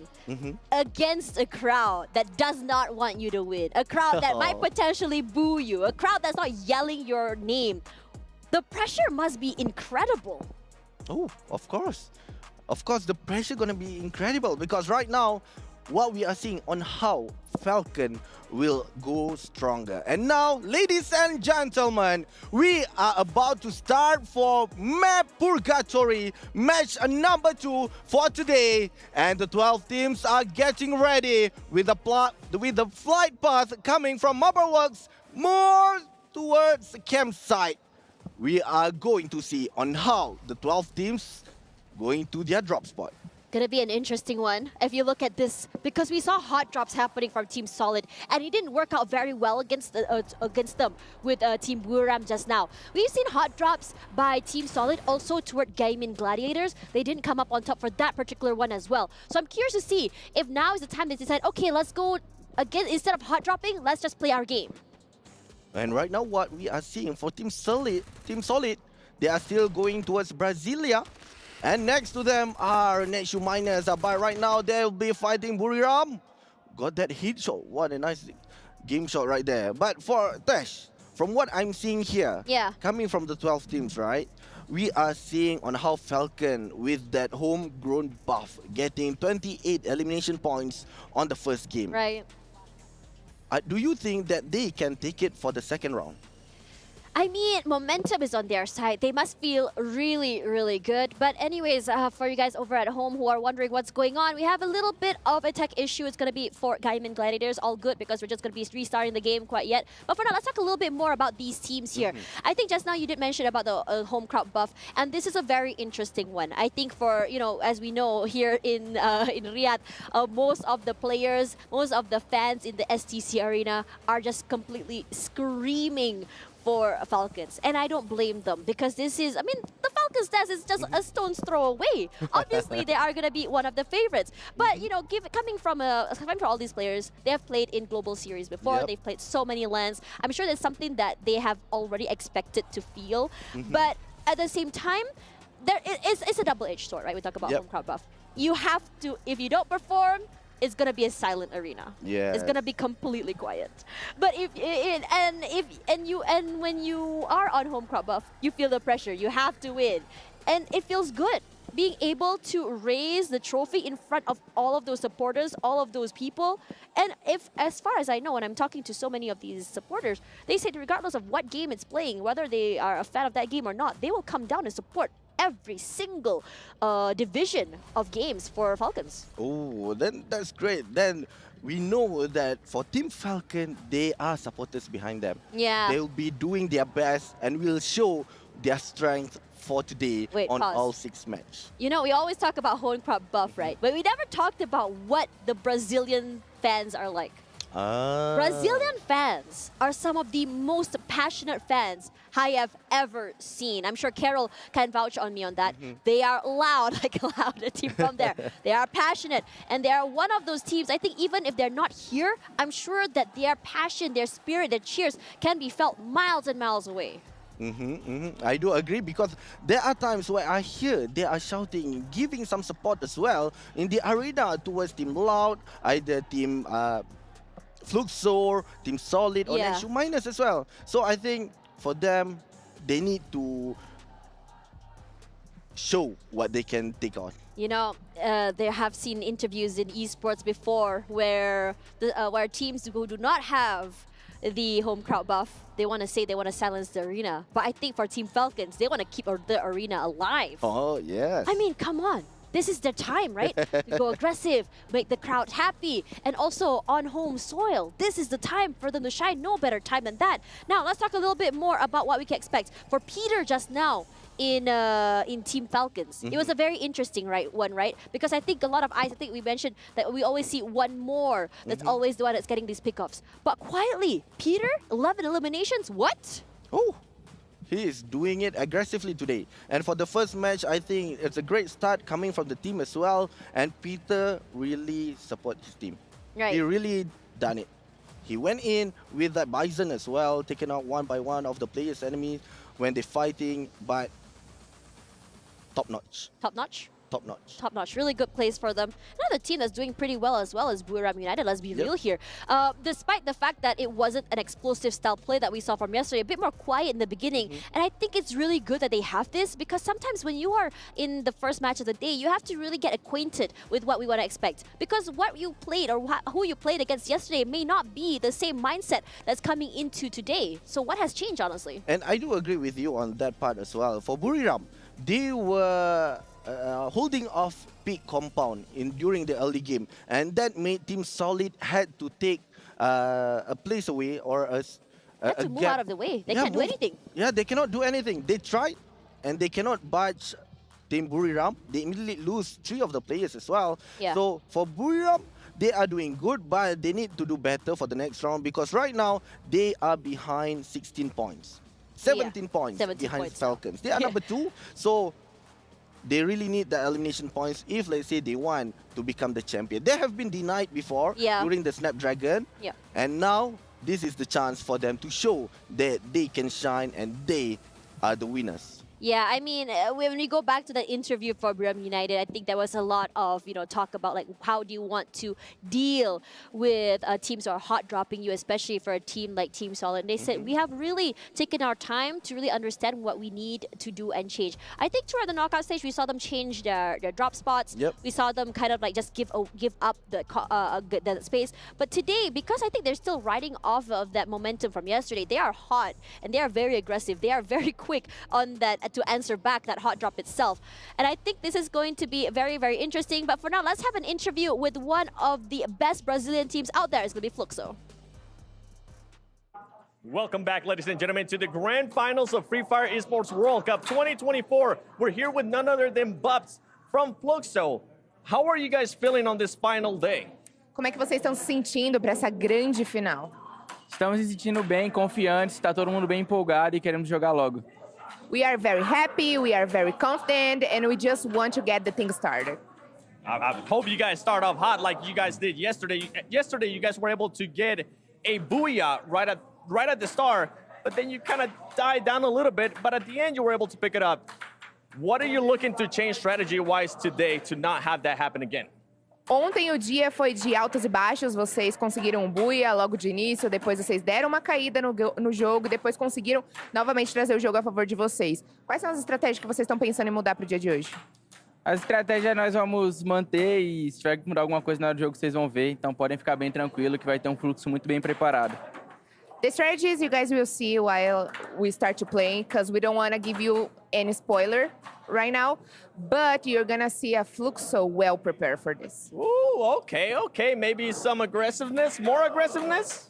against a crowd that does not want you to win, a crowd that might potentially boo you, a crowd that's not yelling your name, the pressure must be incredible. Oh, of course. Of course, the pressure gonna be incredible, because right now, what we are seeing on how Falcon will go stronger. And now, ladies and gentlemen, we are about to start for Map Purgatory, match number 2 for today. And the 12 teams are getting ready with the flight path coming from Motherworks more towards the campsite. We are going to see on how the 12 teams going to their drop spot. Gonna be an interesting one if you look at this, because we saw hot drops happening from Team Solid, and it didn't work out very well against them with Team Buram just now. We've seen hot drops by Team Solid also toward Gaming Gladiators. They didn't come up on top for that particular one as well. So I'm curious to see if now is the time they decide, okay, let's go again, instead of hot dropping, let's just play our game. And right now, what we are seeing for Team Solid, they are still going towards Brasilia. And next to them are Netshu Miners. But right now, they'll be fighting Buriram. Got that hit shot. What a nice game shot right there. But for Tesh, from what I'm seeing here, coming from the 12 teams, right? We are seeing on how Falcon, with that homegrown buff, getting 28 elimination points on the first game. Right. Do you think that they can take it for the second round? I mean, momentum is on their side. They must feel really, really good. But anyways, for you guys over at home who are wondering what's going on, we have a little bit of a tech issue. It's going to be for Gaiman Gladiators. All good, because we're just going to be restarting the game quite yet. But for now, let's talk a little bit more about these teams here. I think just now you did mention about the home crowd buff, and this is a very interesting one. I think for, you know, as we know here in Riyadh, most of the players, most of the fans in the STC arena are just completely screaming for Falcons, and I don't blame them, because this is, I mean, the Falcons test is just a stone's throw away. Obviously, they are going to be one of the favorites, but you know, coming from all these players, they have played in global series before. They've played so many lands. I'm sure there's something that they have already expected to feel, but at the same time, it's a double-edged sword, right? We talk about home crowd buff. You have to, if you don't perform, it's gonna be a silent arena. Yeah, it's gonna be completely quiet. But when you are on home crowd buff, you feel the pressure. You have to win, and it feels good being able to raise the trophy in front of all of those supporters, all of those people. And as far as I know, and I'm talking to so many of these supporters, they say regardless of what game it's playing, whether they are a fan of that game or not, they will come down and support every single division of games for Falcons. Oh, then that's great. Then we know that for Team Falcon, they are supporters behind them. Yeah. They'll be doing their best and will show their strength for today on all 6 matches. You know, we always talk about home crowd buff, right? But we never talked about what the Brazilian fans are like. Brazilian fans are some of the most passionate fans I have ever seen. I'm sure Carol can vouch on me on that. They are loud, like a loud team from there. They are passionate, and they are one of those teams, I think even if they're not here, I'm sure that their passion, their spirit, their cheers can be felt miles and miles away. I do agree, because there are times where I hear they are shouting, giving some support as well in the arena towards Team Loud, either Team Fluxor, Team Solid, or Netshu Miners as well. So I think for them, they need to show what they can take on. You know, they have seen interviews in esports before where teams who do not have the home crowd buff, they want to say they want to silence the arena. But I think for Team Falcons, they want to keep the arena alive. Oh, yes. I mean, come on. this is their time, right? To go aggressive, make the crowd happy, and also on home soil. This is the time for them to shine. No better time than that. Now, let's talk a little bit more about what we can expect. For Peter just now, in Team Falcons. It was a very interesting one, right? Because I think a lot of eyes, I think we mentioned that we always see one more that's always the one that's getting these pickoffs. But quietly, Peter, 11 eliminations, what? Oh, he is doing it aggressively today. And for the first match, I think it's a great start coming from the team as well. And Peter really supports his team. Right. He really done it. He went in with that Bison as well, taking out one by one of the players' enemies when they're fighting, but top-notch. Top-notch? Top-notch. Top-notch. Really good plays for them. Another team that's doing pretty well as Buriram United, let's be real here. Despite the fact that it wasn't an explosive style play that we saw from yesterday, a bit more quiet in the beginning. And I think it's really good that they have this, because sometimes when you are in the first match of the day, you have to really get acquainted with what we want to expect. Because what you played or who you played against yesterday may not be the same mindset that's coming into today. So what has changed, honestly? And I do agree with you on that part as well. For Buriram, they were holding off peak compound during the early game, and that made Team Solid had to take a place away or a to move out of the way. They can't do anything. Yeah, they cannot do anything. They tried, and they cannot budge Team Buriram. They immediately lose 3 of the players as well. Yeah. So for Buriram, they are doing good, but they need to do better for the next round, because right now they are behind 16 points. 17 points 17 behind points Falcons. They are number 2, so they really need the elimination points if, let's say, they want to become the champion. They have been denied before during the Snapdragon, and now this is the chance for them to show that they can shine and they are the winners. Yeah, I mean, when we go back to the interview for Buriram United, I think there was a lot of, talk about like how do you want to deal with teams who are hot dropping you, especially for a team like Team Solid. And they said we have really taken our time to really understand what we need to do and change. I think toward the knockout stage, we saw them change their drop spots. We saw them kind of like just give up the space. But today, because I think they're still riding off of that momentum from yesterday, they are hot and they are very aggressive. They are very quick on that to answer back that hot drop itself. And I think this is going to be very, very interesting. But for now, let's have an interview with one of the best Brazilian teams out there. It's going to be Fluxo. Welcome back, ladies and gentlemen, to the grand finals of Free Fire Esports World Cup 2024. We're here with none other than Bubs from Fluxo. How are you guys feeling on this final day? Como é que vocês estão se sentindo para essa grande final? Estamos se sentindo bem, confiantes, está todo mundo bem empolgado e queremos jogar logo. We are very happy, we are very confident, and we just want to get the thing started. I hope you guys start off hot like you guys did yesterday. Yesterday, you guys were able to get a booyah right at the start, but then you kind of died down a little bit, but at the end, you were able to pick it up. What are you looking to change strategy-wise today to not have that happen again? Ontem o dia foi de altos e baixos, vocês conseguiram um buia logo de início, depois vocês deram uma caída no jogo, depois conseguiram novamente trazer o jogo a favor de vocês. Quais são as estratégias que vocês estão pensando em mudar para o dia de hoje? As estratégias nós vamos manter e se tiver que mudar alguma coisa na hora do jogo vocês vão ver, então podem ficar bem tranquilo que vai ter um fluxo muito bem preparado. The strategies you guys will see while we start to play, because we don't want to give you any spoiler right now, but you're going to see a Fluxo well prepared for this. Ooh, okay. Maybe some aggressiveness, more aggressiveness?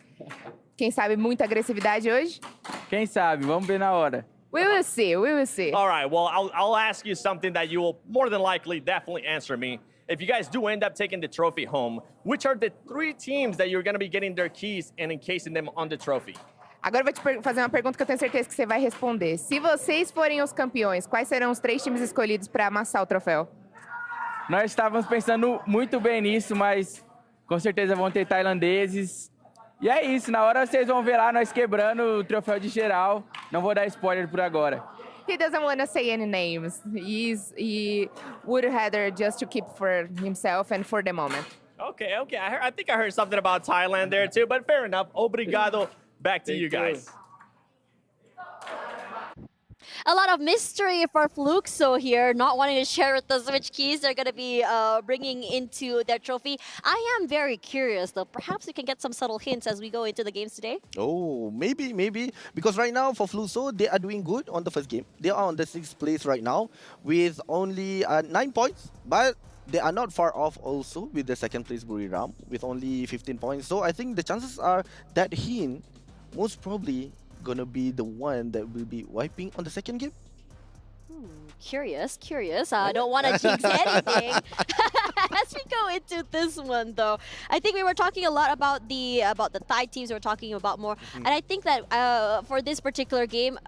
Quem sabe muita agressividade hoje? Quem sabe, vamos ver na hora. We will see. All right, well, I'll ask you something that you will more than likely definitely answer me. If you guys do end up taking the trophy home, which are the 3 teams that you're going to be getting their keys and encasing them on the trophy? Agora eu vou te fazer uma pergunta que eu tenho certeza que você vai responder. Se vocês forem os campeões, quais serão os 3 times escolhidos para amassar o troféu? Nós estávamos pensando muito bem nisso, mas com certeza vão ter tailandeses. E é isso, na hora vocês vão ver lá nós quebrando o troféu de geral. Não vou dar spoiler por agora. He doesn't want to say any names. He would rather just to keep for himself and for the moment. Okay. I think I heard something about Thailand there too, but fair enough. Obrigado. Back to you guys. A lot of mystery for Fluxo here, not wanting to share with us which keys they're going to be bringing into their trophy. I am very curious, though. Perhaps we can get some subtle hints as we go into the games today. Oh, maybe. Because right now for Fluxo, they are doing good on the first game. They are on the 6th place right now with only 9 points. But they are not far off also with the 2nd place Buriram with only 15 points. So I think the chances are that Hin most probably gonna be the one that will be wiping on the 2nd game. Curious. I don't want to jinx anything. As we go into this one, though, I think we were talking a lot about the Thai teams. We were talking about more, and I think that for this particular game,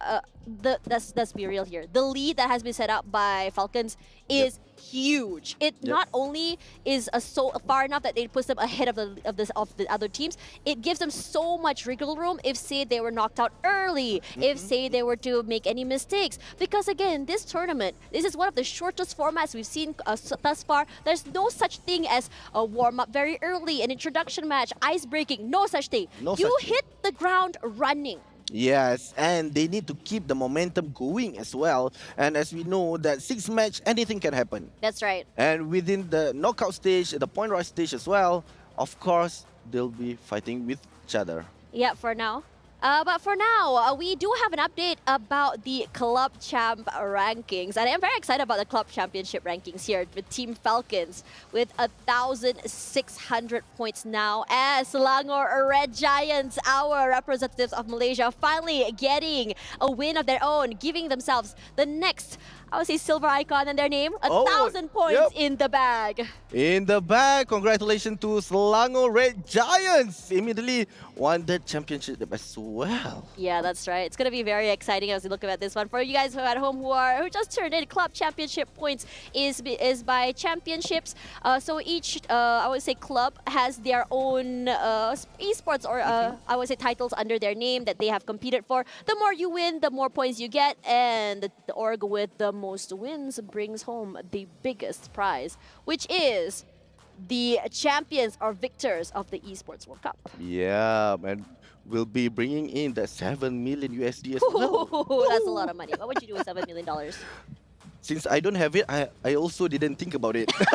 let's be real here. The lead that has been set up by Falcons is huge. It not only is so far enough that it puts them ahead of the other teams, it gives them so much wriggle room if, say, they were knocked out early, if, say, they were to make any mistakes. Because again, this tournament, this is one of the shortest formats we've seen thus far. There's no such thing as a warm-up very early, an introduction match, ice-breaking, no such thing. You hit the ground running. Yes, and they need to keep the momentum going as well. And as we know that 6th match, anything can happen. That's right. And within the knockout stage, the point rush stage as well, of course, they'll be fighting with each other. Yeah, for now. But for now, we do have an update about the Club Champ rankings. And I'm very excited about the Club Championship rankings here with Team Falcons with 1,600 points now as Selangor Red Giants, our representatives of Malaysia, finally getting a win of their own, giving themselves the next, I would say, silver icon in their name, 1,000 points in the bag. In the bag, congratulations to Selangor Red Giants. Immediately won the championship as well. Yeah, that's right. It's going to be very exciting as we look at this one. For you guys who are at home who just turned in, Club Championship points is by championships. So each, I would say, club has their own esports or I would say titles under their name that they have competed for. The more you win, the more points you get, and the org with the most wins brings home the biggest prize, which is the champions or victors of the Esports World Cup. Yeah, and we'll be bringing in the 7 million USD as well. That's a lot of money. What would you do with $7 million? Since I don't have it, I also didn't think about it. Good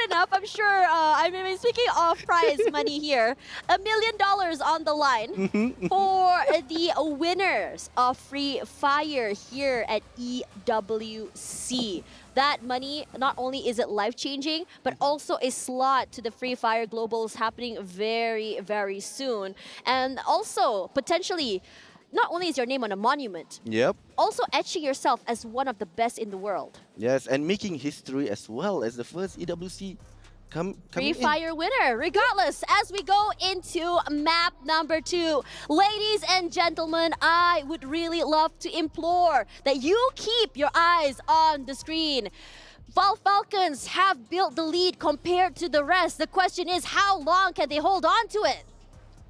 enough. I'm sure, I mean, speaking of prize money here, $1 million on the line for the winners of Free Fire here at EWC. That money, not only is it life-changing, but also a slot to the Free Fire Globals happening very, very soon. And also, potentially, not only is your name on a monument, also etching yourself as one of the best in the world. Yes, and making history as well as the first EWC Free Fire winner, regardless, as we go into map number 2. Ladies and gentlemen, I would really love to implore that you keep your eyes on the screen. Falcons have built the lead compared to the rest. The question is, how long can they hold on to it?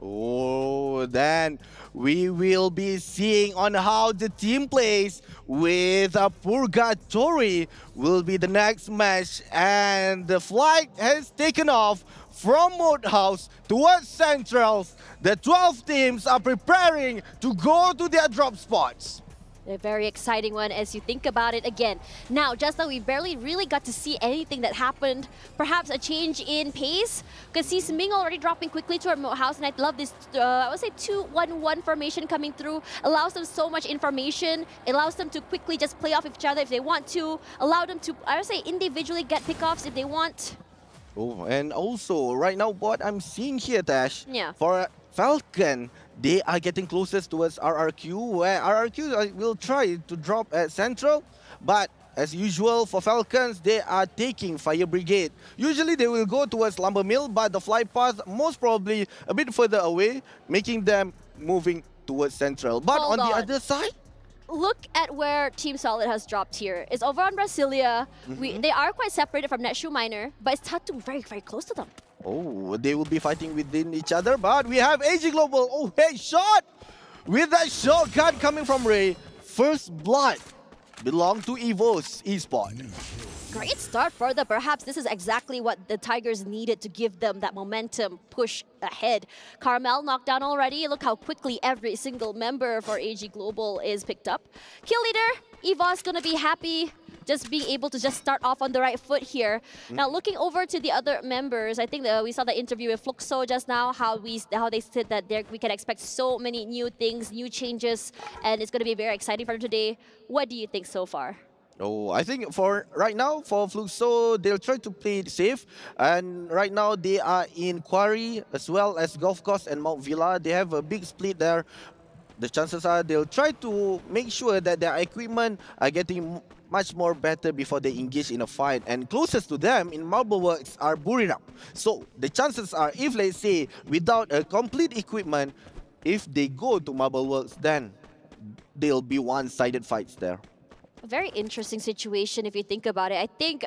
Oh, then we will be seeing on how the team plays with a Purgatory will be the next match, and the flight has taken off from Moat House towards Centrals. The 12 teams are preparing to go to their drop spots. A very exciting one as you think about it again. Now, just though we barely really got to see anything that happened, perhaps a change in pace. You can see Sming already dropping quickly to our Moat House, and I love this, I would say 2-1-1 formation coming through. Allows them so much information. It allows them to quickly just play off each other if they want to. Allow them to, I would say, individually get pickoffs if they want. Oh, and also right now what I'm seeing here, Tash, yeah, for Falcon, they are getting closest towards RRQ, where RRQ will try to drop at Central, but as usual for Falcons, they are taking Fire Brigade. Usually they will go towards Lumber Mill, but the flight path most probably a bit further away, making them moving towards Central. But on the other side, look at where Team Solid has dropped here. It's over on Brasilia. They are quite separated from Netshoe Miner, but it's Tatu very, very close to them. Oh, they will be fighting within each other, but we have AG Global. Oh, hey, shot! With that shotgun coming from Ray, first blood belong to Evo's Esports. Great start for them. Perhaps this is exactly what the Tigers needed to give them that momentum push ahead. Carmel knocked down already. Look how quickly every single member for AG Global is picked up. Kill leader, Eva's gonna be happy just being able to just start off on the right foot here. Now looking over to the other members, I think we saw the interview with Fluxo just now, how they said that we can expect so many new things, new changes, and it's going to be very exciting for them today. What do you think so far? Oh, I think for right now, for Fluxo, they'll try to play it safe. And right now, they are in Quarry as well as Golf Course and Mount Villa. They have a big split there. The chances are they'll try to make sure that their equipment are getting much more better before they engage in a fight. And closest to them in Marble Works are Buriram. So the chances are, if let's say without a complete equipment, if they go to Marble Works, then there'll be one-sided fights there. A very interesting situation if you think about it. I think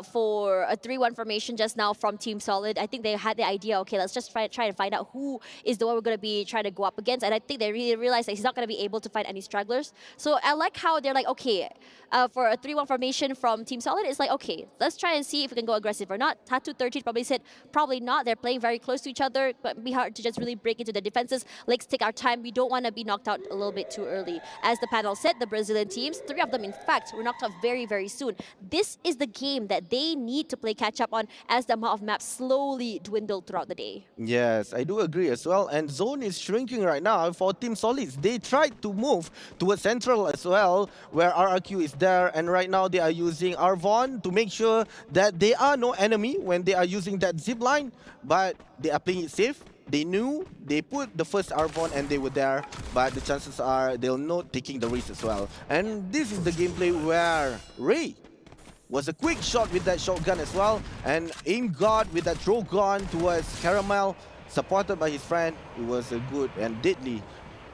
for a 3-1 formation just now from Team Solid, I think they had the idea, okay, let's just try and find out who is the one we're going to be trying to go up against. And I think they really realized that he's not going to be able to find any stragglers. So I like how they're like, okay, for a 3-1 formation from Team Solid, it's like, okay, let's try and see if we can go aggressive or not. Tattoo 13 probably said, probably not. They're playing very close to each other, but it'd be hard to just really break into the defenses. Let's take our time. We don't want to be knocked out a little bit too early. As the panel said, the Brazilian teams, 3 of them in fact, were knocked out very, very soon. This is the game that they need to play catch up on as the amount of maps slowly dwindle throughout the day. Yes, I do agree as well. And zone is shrinking right now for Team Solids. They tried to move towards Central as well, where RRQ is there. And right now they are using Arvon to make sure that they are no enemy when they are using that zip line. But they are playing it safe. They knew, they put the first Arvon and they were there, but the chances are they'll not taking the risk as well. And this is the gameplay where Ray was a quick shot with that shotgun as well, and aim guard with that throw gun towards Caramel, supported by his friend. It was a good and deadly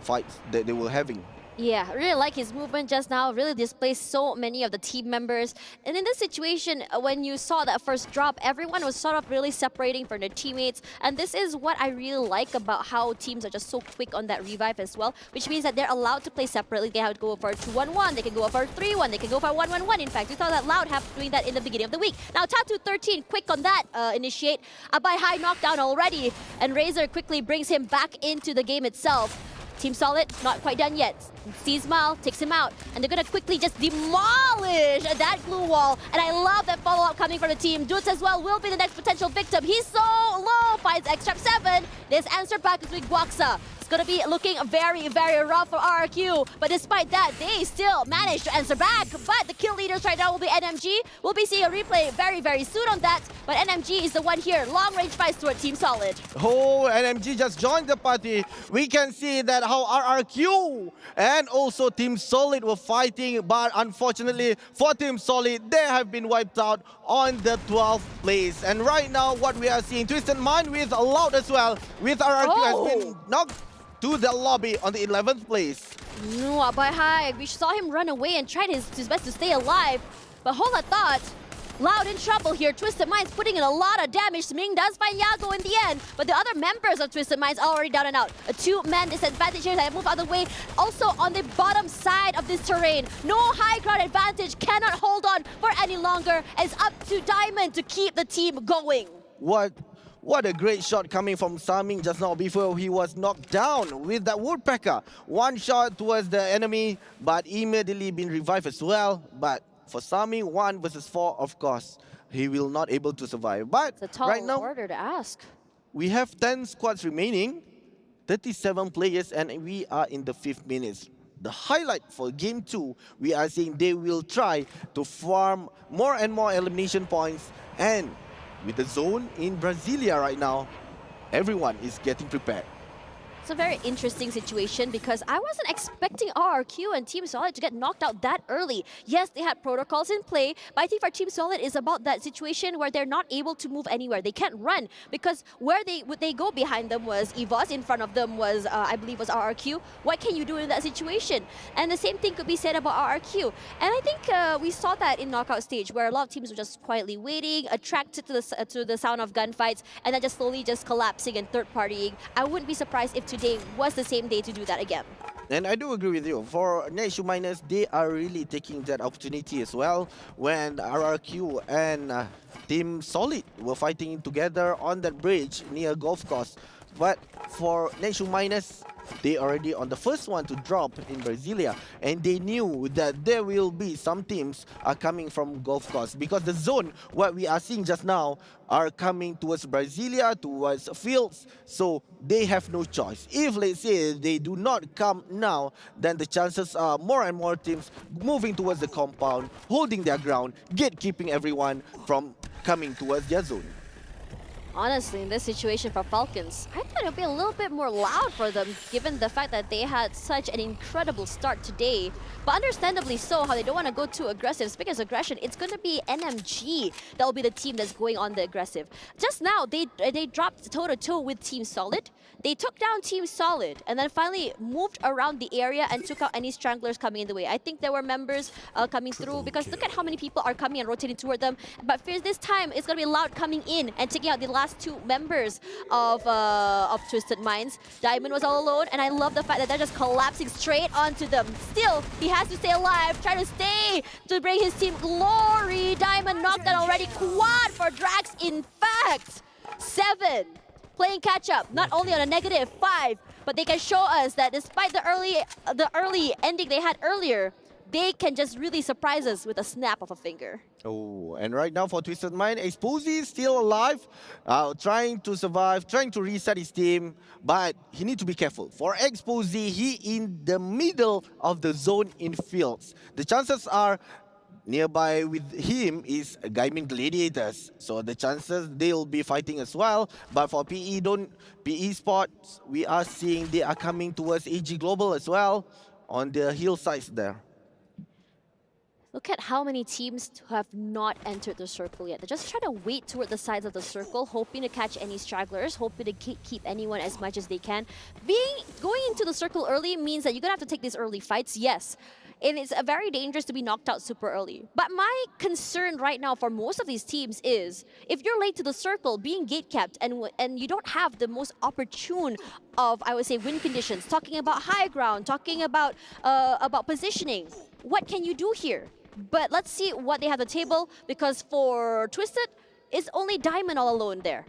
fight that they were having. Yeah, I really like his movement just now, really displays so many of the team members. And in this situation, when you saw that first drop, everyone was sort of really separating from their teammates. And this is what I really like about how teams are just so quick on that revive as well, which means that they're allowed to play separately. They have to go for a 2-1-1, they can go for a 3-1, they can go for a 1-1-1. In fact, we saw that Loud have doing that in the beginning of the week. Now, Tattoo 13, quick on that initiate. Abai High knockdown already, and Razor quickly brings him back into the game itself. Team Solid, not quite done yet. Sees Mal, takes him out, and they're gonna quickly just demolish that glue wall. And I love that follow-up coming from the team. Dutz as well will be the next potential victim. He's so low, finds Extrap 7. This answer back is with Guaxa. It's gonna be looking very, very rough for RRQ, but despite that, they still manage to answer back. But the kill leaders right now will be NMG. We'll be seeing a replay very, very soon on that, but NMG is the one here. Long-range fights toward Team Solid. Oh, NMG just joined the party. We can see that how RRQ and also Team Solid were fighting, but unfortunately for Team Solid, they have been wiped out on the 12th place. And right now, what we are seeing, Twisted Mind with Loud as well, with RRQ has been knocked to the lobby on the 11th place. No, Abai High, we saw him run away and tried his best to stay alive. But hold that thought. Loud in trouble here. Twisted Minds putting in a lot of damage. Sming does find Yago in the end, but the other members of Twisted Minds are already down and out. A 2-man disadvantage here. They move out of the way. Also on the bottom side of this terrain, no high ground advantage. Cannot hold on for any longer. It's up to Diamond to keep the team going. What a great shot coming from Saming just now before he was knocked down with that Woodpecker. One shot towards the enemy, but immediately been revived as well. But for Saming, 1 versus 4, of course, he will not able to survive. But it's a tall right now, order to ask. We have 10 squads remaining, 37 players, and we are in the 5th minute. The highlight for Game 2, we are seeing they will try to farm more and more elimination points, and with the zone in Brasilia right now, everyone is getting prepared. It's a very interesting situation because I wasn't expecting RRQ and Team Solid to get knocked out that early. Yes, they had protocols in play, but I think for Team Solid is about that situation where they're not able to move anywhere. They can't run because where they go behind them was EVOS, in front of them was, I believe, was RRQ. What can you do in that situation? And the same thing could be said about RRQ. And I think we saw that in knockout stage where a lot of teams were just quietly waiting, attracted to the sound of gunfights, and then just slowly just collapsing and third partying. I wouldn't be surprised if today was the same day to do that again. And I do agree with you. For Nation Miners, they are really taking that opportunity as well. When RRQ and Team Solid were fighting together on that bridge near golf course. But for Nation Miners, they already on the first one to drop in Brasilia, and they knew that there will be some teams are coming from golf course because the zone what we are seeing just now are coming towards Brasilia, towards fields, so they have no choice. If let's say they do not come now, then the chances are more and more teams moving towards the compound, holding their ground, gatekeeping everyone from coming towards their zone. Honestly, in this situation for Falcons, I thought it would be a little bit more loud for them, given the fact that they had such an incredible start today. But understandably so, how they don't want to go too aggressive. Speaking of aggression, it's going to be NMG that will be the team that's going on the aggressive. Just now, they dropped toe-to-toe with Team Solid. They took down Team Solid and then finally moved around the area and took out any stranglers coming in the way. I think there were members coming through because look at how many people are coming and rotating toward them. But for this time, it's going to be Loud coming in and taking out the last two members of Twisted Minds. Diamond was all alone, and I love the fact that they're just collapsing straight onto them. Still, he has to stay alive, trying to stay to bring his team glory. Diamond knocked out already. Quad for Drax, in fact. 7. Playing catch up, not only on a -5, but they can show us that despite the early ending they had earlier, they can just really surprise us with a snap of a finger. Oh, and right now for Twisted Mind, Exposy is still alive, trying to survive, trying to reset his team, but he needs to be careful. For Exposy, he in the middle of the zone in fields. The chances are nearby with him is Gaimin Gladiators, so the chances they'll be fighting as well. But for PE Sports, we are seeing they are coming towards AG Global as well on the hillsides there. Look at how many teams have not entered the circle yet. They're just trying to wait toward the sides of the circle, hoping to catch any stragglers, hoping to keep anyone as much as they can. Going into the circle early means that you're going to have to take these early fights, yes. And it's very dangerous to be knocked out super early. But my concern right now for most of these teams is, if you're late to the circle, being gate-kept, and you don't have the most opportune of, I would say, win conditions, talking about high ground, talking about positioning, what can you do here? But let's see what they have on the table, because for Twisted, it's only Diamond all alone there.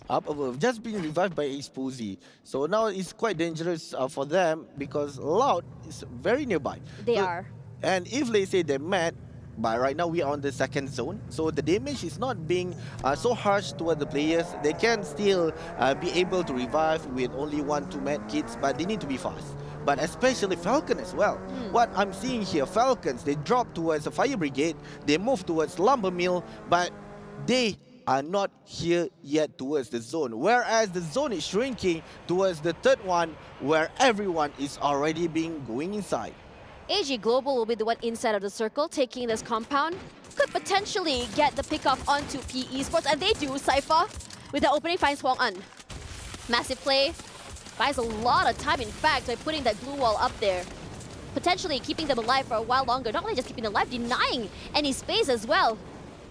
Up above, just being revived by Exposy. So now it's quite dangerous for them because Loud is very nearby. They are. And if they say they're mad, but right now we are on the second zone, so the damage is not being so harsh toward the players. They can still be able to revive with only 1-2 med kits, but they need to be fast. But especially Falcon as well. What I'm seeing here, Falcons, they drop towards the Fire Brigade, they move towards Lumber Mill, but they are not here yet towards the zone. Whereas the zone is shrinking towards the third one, where everyone is already going inside. AG Global will be the one inside of the circle, taking this compound. Could potentially get the pickoff onto PE Sports, and they do. Cypher, with the opening, finds Hwang Un. Massive play. Buys a lot of time, in fact, by putting that glue wall up there. Potentially keeping them alive for a while longer. Not only just keeping them alive, denying any space as well.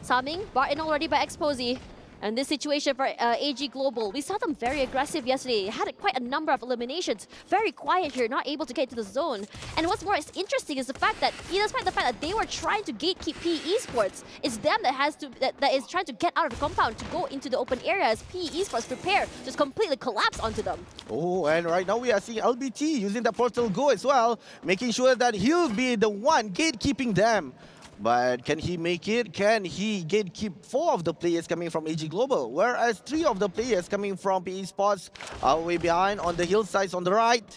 Saming, brought in already by Exposy. And this situation for AG Global, we saw them very aggressive yesterday. Had quite a number of eliminations. Very quiet here, not able to get to the zone. And what's more interesting is the fact that, despite the fact that they were trying to gatekeep PE Sports, it's them that is trying to get out of the compound to go into the open area as PE Sports prepare to just completely collapse onto them. Oh, and right now we are seeing LBT using the portal go as well, making sure that he'll be the one gatekeeping them. But can he make it? Can he gatekeep 4 of the players coming from AG Global? Whereas 3 of the players coming from PE Sports are way behind on the hillsides on the right.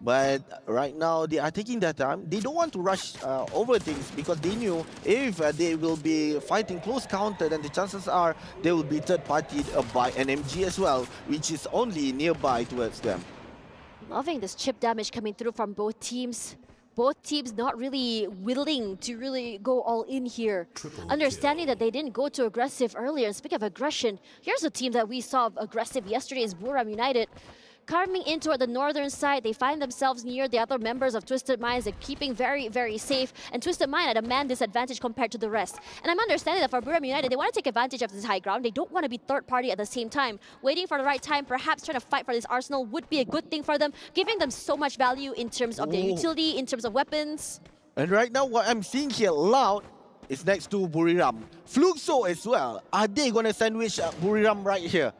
But right now they are taking their time. They don't want to rush over things because they knew if they will be fighting close counter, then the chances are they will be third-partied by NMG as well, which is only nearby towards them. Loving this chip damage coming through from both teams. Both teams not really willing to really go all in here. Understanding that they didn't go too aggressive earlier. And speaking of aggression, here's a team that we saw aggressive yesterday is Buram United. coming in toward the northern side. They find themselves near the other members of Twisted Minds. They're keeping very, very safe. And Twisted Mind at a man disadvantage compared to the rest. And I'm understanding that for Buriram United, they want to take advantage of this high ground. They don't want to be third party at the same time. Waiting for the right time, perhaps trying to fight for this arsenal would be a good thing for them, giving them so much value in terms of their utility, in terms of weapons. And right now, what I'm seeing here, Loud is next to Buriram. Fluxo as well. Are they going to sandwich Buriram right here?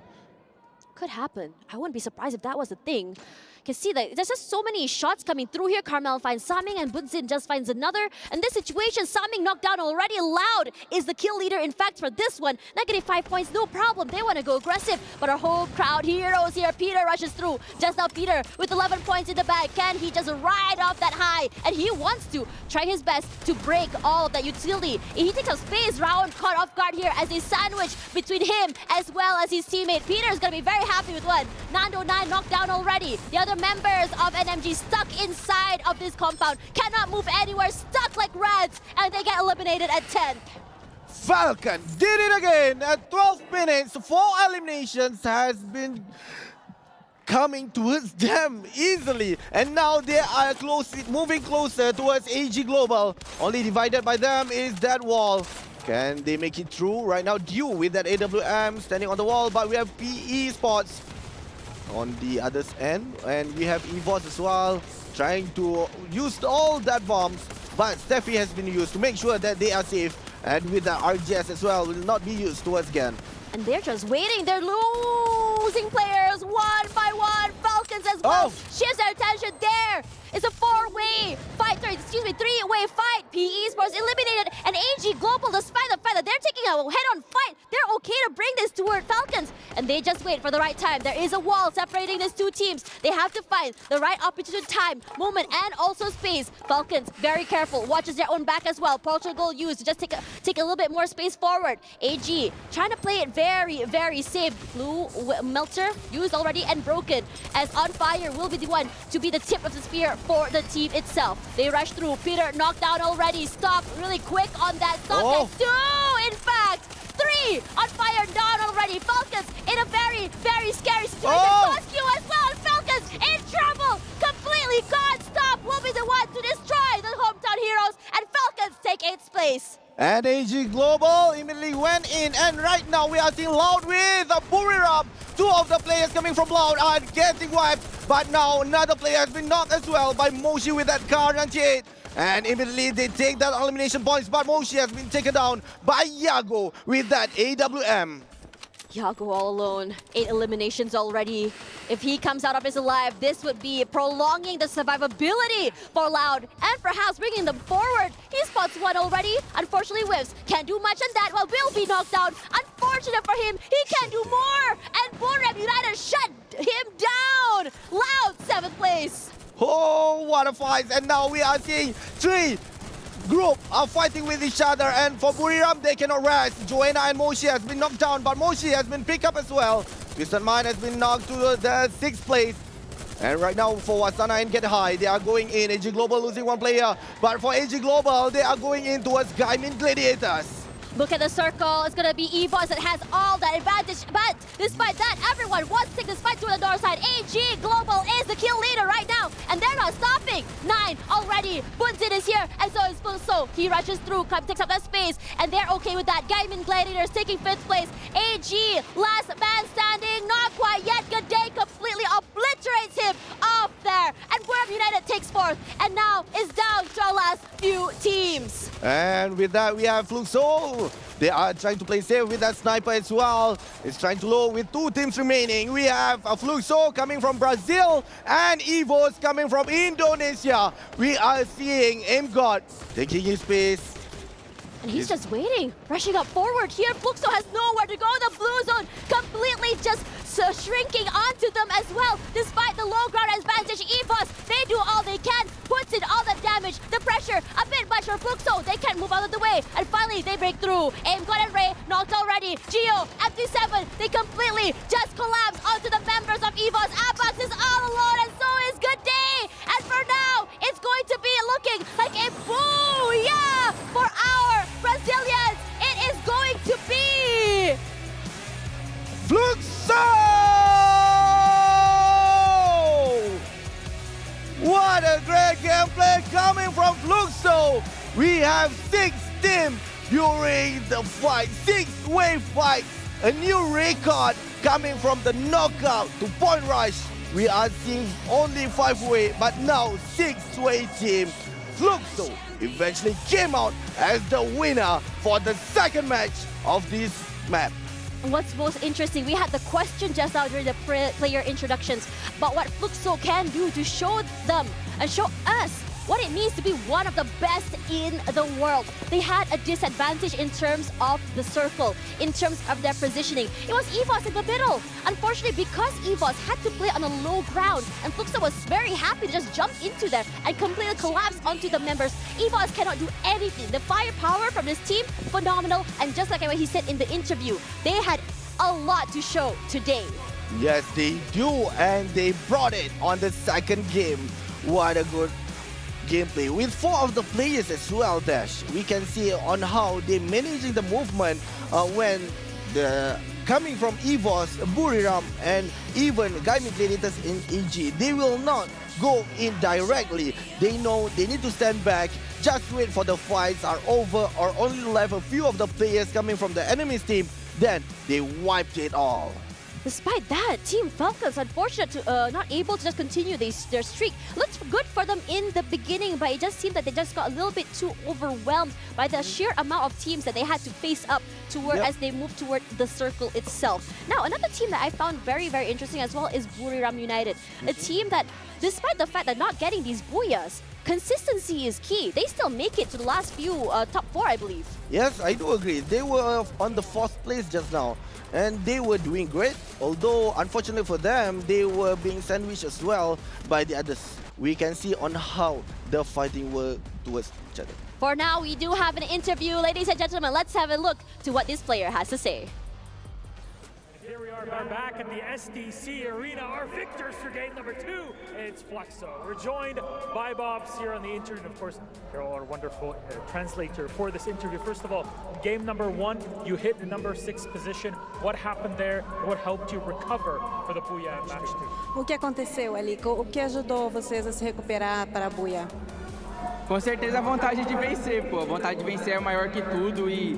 Could happen. I wouldn't be surprised if that was the thing. You can see that there's just so many shots coming through here. Carmel finds Saming and Bunzin just finds another. And this situation, Saming knocked down already. Loud is the kill leader, in fact, for this one. -5 points, no problem. They want to go aggressive. But our whole crowd heroes here. Peter rushes through. Just now, Peter with 11 points in the bag. Can he just ride off that high? And he wants to try his best to break all of that utility. He takes a space round, caught off guard here as a sandwich between him as well as his teammate. Peter's going to be very happy with one. Nando 9 knocked down already. The other members of NMG stuck inside of this compound, cannot move anywhere, stuck like rats, and they get eliminated at 10. Falcon did it again at 12 minutes. 4 eliminations has been coming towards them easily, and now they are moving closer towards AG Global. Only divided by them is that wall. Can they make it through? Right now, Dew with that AWM standing on the wall, but we have PE Sports on the other end, and we have EVOS as well, trying to use all that bombs, but Steffi has been used to make sure that they are safe, and with the RGS as well, will not be used towards Gan. And they're just waiting. They're losing players one by one. Falcons as well. Shifts their attention there. It's a 4-way fight, excuse me, 3-way fight. PE Sports eliminated, and AG Global, despite the fact that they're taking a head-on fight, they're okay to bring this toward Falcons. And they just wait for the right time. There is a wall separating these two teams. They have to find the right opportune time, moment, and also space. Falcons, very careful, watches their own back as well. Portugal used to just take a little bit more space forward. AG trying to play it very, very safe. Blue Melter used already and broken, as On Fire will be the one to be the tip of the spear for the team itself. They rush through. Peter knocked down already. Stop really quick on that. Stop that. 2, in fact. 3 On Fire down already. Falcons in a very, very scary situation. Rescue as well. Falcons in trouble. Completely gone. Stop will be the one to destroy the hometown heroes, and Falcons take 8th place. And AG Global immediately went in, and right now we are seeing Loud with Buriram. 2 of the players coming from Loud are getting wiped, but now another player has been knocked as well by Moshi with that car 98. And immediately they take that elimination points, but Moshi has been taken down by Yago with that AWM. Yago all alone. 8 eliminations already. If he comes out of this alive, this would be prolonging the survivability for Loud and perhaps bringing them forward. He spots 1 already. Unfortunately, Whiffs can't do much on that one. Will be knocked down. Unfortunate for him, he can't do more. And Buriram United shut him down. Loud, 7th place. Oh, what a fight. And now we are seeing 3 group are fighting with each other, and for Buriram, they cannot rest. Joanna and Moshi has been knocked down, but Moshi has been picked up as well. Twisted Mind has been knocked to the 6th place. And right now for Wasana and Get High, they are going in. AG Global losing 1 player, but for AG Global, they are going in towards Gaimin Gladiators. Look at the circle. It's going to be EVOS that has all that advantage. But despite that, everyone wants to take this fight to the north side. AG Global is the kill leader right now, and they're not stopping. 9 already. Bunzin is here, and so is Fulso. He rushes through, takes up that space, and they're okay with that. Gaimin Gladiators taking 5th place. AG, last man standing, not quite yet. Good Day completely obliterates him off there. And Buriram United takes 4th, and now is down to our last few teams. And with that, we have Fluxo. They are trying to play safe with that sniper as well. It's trying to low with 2 teams remaining. We have a Fluxo coming from Brazil and EVOS coming from Indonesia. We are seeing MGod taking his space. And he's just waiting, rushing up forward here. Fluxo has nowhere to go. The blue zone completely just shrinking onto them as well. Despite the low ground advantage, EVOS, they do all they can, puts in all the damage, the pressure, a bit much for Fluxo. They can't move out of the way. And finally, they break through. MGod and Ray knocked already. Geo, MT7, they completely just collapse onto the members of EVOS. Abax is all alone, and so is Good Day. And for now, it's going to be looking like a booyah for our Brazilians. It is going to be Fluxo! Fluxo. We have 6 teams during the fight, 6-way fight. A new record coming from the knockout to point rush. We are seeing only 5-way, but now 6-way team. Fluxo eventually came out as the winner for the second match of this map. What's most interesting, we had the question just now during the player introductions about what Fluxo can do to show them and show us what it means to be one of the best in the world. They had a disadvantage in terms of the circle, in terms of their positioning. It was EVOS in the middle. Unfortunately, because EVOS had to play on a low ground, and Fluxo was very happy to just jump into there and completely collapse onto the members. EVOS cannot do anything. The firepower from this team, phenomenal. And just like what he said in the interview, they had a lot to show today. Yes, they do, and they brought it on the second game. What a good gameplay with 4 of the players as well, Dash. We can see on how they managing the movement when the coming from EVOS, Buriram, and even Gaimi Gladiators in EG. They will not go in directly. They know they need to stand back, just wait for the fights are over or only left a few of the players coming from the enemy's team. Then they wiped it all. Despite that, Team Falcons unfortunate to not able to just continue their streak. Looked good for them in the beginning, but it just seemed that they just got a little bit too overwhelmed by the sheer amount of teams that they had to face up toward as they moved toward the circle itself. Now, another team that I found very, very interesting as well is Buriram United. A team that, despite the fact that not getting these booyahs, consistency is key. They still make it to the last few top 4, I believe. Yes, I do agree. They were on the 4th place just now, and they were doing great. Although, unfortunately for them, they were being sandwiched as well by the others. We can see on how the fighting were towards each other. For now, we do have an interview. Ladies and gentlemen, let's have a look to what this player has to say. Here we are back at the SDC Arena. Our victors for game number 2, it's Fluxo. We're joined by Bobs here on the interview. Of course, Carol, our wonderful translator for this interview. First of all, game number 1, you hit the number 6 position. What happened there? What helped you recover for the Booyah in match 2? O que aconteceu ali? O que ajudou vocês a se recuperar para a Booyah? Com certeza a vontade de vencer, pô. A vontade de vencer é maior que tudo e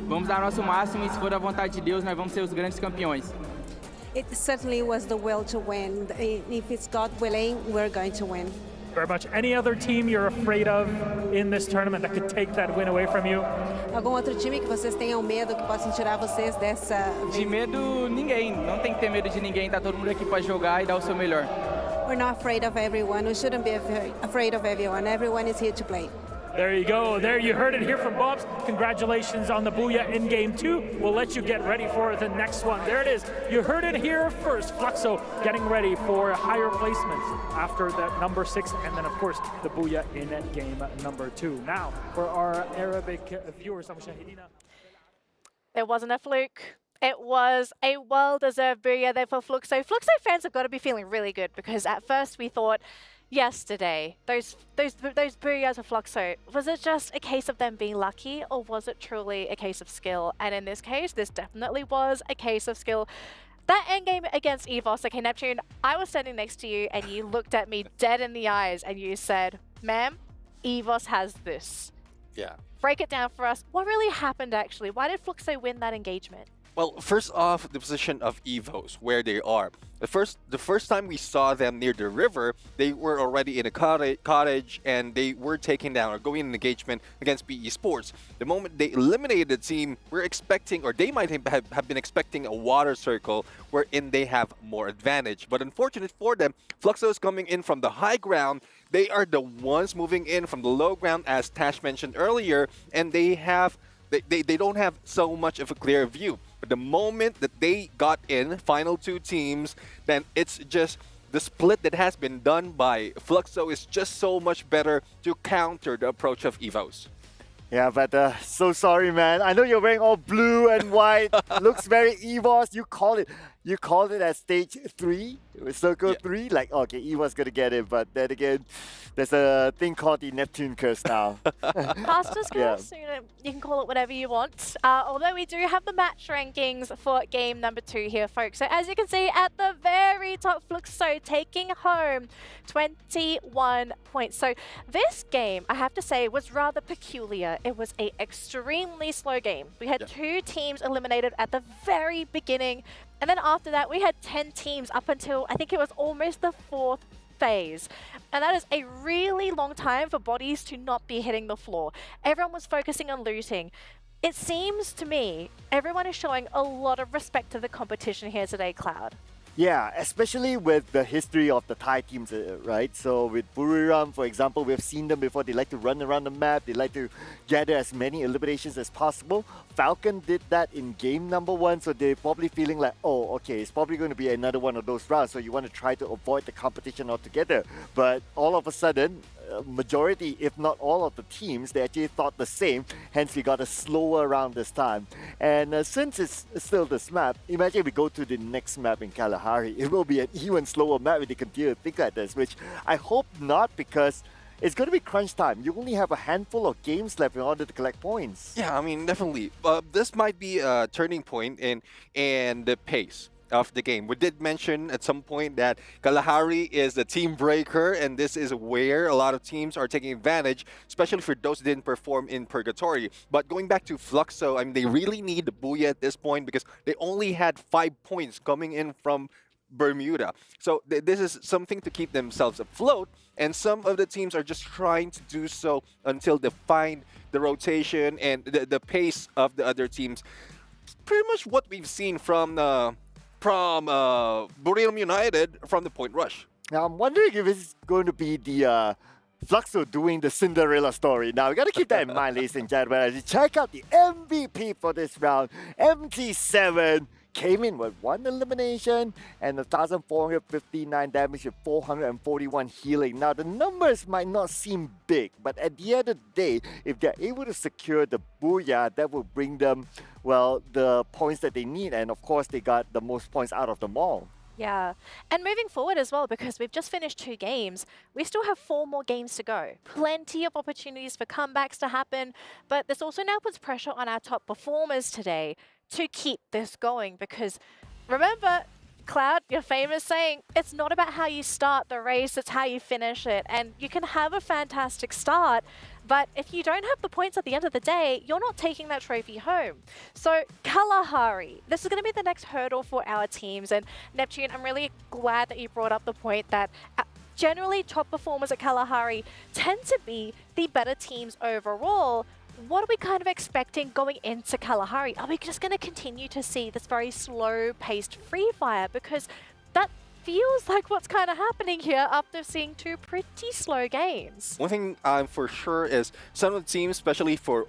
vamos dar nosso máximo e se for a vontade de Deus, nós vamos ser os grandes campeões. It certainly was the will to win. If it's God willing, we're going to win. Very much. Any other team you're afraid of in this tournament that could take that win away from you? Algum outro time que vocês tenham medo que possam tirar vocês dessa? De medo, ninguém. Não tem que ter medo de ninguém. Tá todo mundo aqui para jogar e dar o seu melhor. We're not afraid of everyone. We shouldn't be afraid of everyone. Everyone is here to play. There you go. There you heard it here from Bobs. Congratulations on the Booyah in game 2. We'll let you get ready for the next one. There it is. You heard it here first. Fluxo getting ready for higher placements after that number 6, and then of course the Booyah in game number 2. Now for our Arabic viewers, it wasn't a fluke. It was a well-deserved booyah there for Fluxo. Fluxo fans have got to be feeling really good because at first we thought yesterday, those booyahs of Fluxo, was it just a case of them being lucky or was it truly a case of skill? And in this case, this definitely was a case of skill. That endgame against EVOS, okay, Neptune, I was standing next to you and you looked at me dead in the eyes and you said, ma'am, EVOS has this. Yeah. Break it down for us. What really happened actually? Why did Fluxo win that engagement? Well, first off, the position of EVOS, where they are. The first time we saw them near the river, they were already in a cottage and they were taking down or going in engagement against PE Sports. The moment they eliminated the team, we're expecting, or they might have been expecting a water circle wherein they have more advantage. But unfortunate for them, Fluxo is coming in from the high ground. They are the ones moving in from the low ground, as Tash mentioned earlier, and they don't have so much of a clear view. But the moment that they got in, final 2 teams, then it's just the split that has been done by Fluxo is just so much better to counter the approach of EVOS. Yeah, but so sorry, man. I know you're wearing all blue and white. Looks very EVOS. You call it. you called it at stage 3, circle 3, like, okay, Eva's going to get it, but then again, there's a thing called the Neptune curse now. Master's curse, you can call it whatever you want. Although we do have the match rankings for game number 2 here, folks. So as you can see at the very top, Fluxo taking home 21 points. So this game, I have to say, was rather peculiar. It was an extremely slow game. We had 2 teams eliminated at the very beginning. And then after that, we had 10 teams up until, I think it was almost the 4th phase. And that is a really long time for bodies to not be hitting the floor. Everyone was focusing on looting. It seems to me everyone is showing a lot of respect to the competition here today, Cloud. Yeah, especially with the history of the Thai teams, right? So with Buriram, for example, we've seen them before. They like to run around the map. They like to gather as many eliminations as possible. Falcon did that in game number 1, so they're probably feeling like, oh, okay, it's probably going to be another one of those rounds, so you want to try to avoid the competition altogether. But all of a sudden, majority, if not all of the teams, they actually thought the same, hence we got a slower round this time. And since it's still this map, imagine we go to the next map in Kalahari. It will be an even slower map if they continue to think like this, which I hope not, because it's going to be crunch time. You only have a handful of games left in order to collect points. Yeah, I mean, definitely. This might be a turning point in the pace of the game. We did mention at some point that Kalahari is the team breaker, and this is where a lot of teams are taking advantage, especially for those who didn't perform in Purgatory. But going back to Fluxo, I mean, they really need the Booyah at this point because they only had 5 points coming in from Bermuda. So this is something to keep themselves afloat, and some of the teams are just trying to do so until they find the rotation and the pace of the other teams. Pretty much what we've seen from Buriram United from the point rush. Now I'm wondering if it's going to be the Fluxo doing the Cinderella story. Now we got to keep that in mind, ladies and gentlemen, as you check out the MVP for this round. MT7 came in with 1 elimination and 1,459 damage with 441 healing. Now the numbers might not seem big, but at the end of the day, if they're able to secure the Booyah, that will bring them, well, the points that they need. And of course, they got the most points out of them all. Yeah, and moving forward as well, because we've just finished 2 games, we still have 4 more games to go. Plenty of opportunities for comebacks to happen, but this also now puts pressure on our top performers today to keep this going, because remember, Cloud, your famous saying, it's not about how you start the race, it's how you finish it. And you can have a fantastic start, but if you don't have the points at the end of the day, you're not taking that trophy home. So Kalahari, this is going to be the next hurdle for our teams. And Neptune, I'm really glad that you brought up the point that generally top performers at Kalahari tend to be the better teams overall. What are we kind of expecting going into Kalahari? Are we just going to continue to see this very slow-paced free fire? Because that feels like what's kind of happening here after seeing 2 pretty slow games. One thing I'm for sure is some of the teams, especially for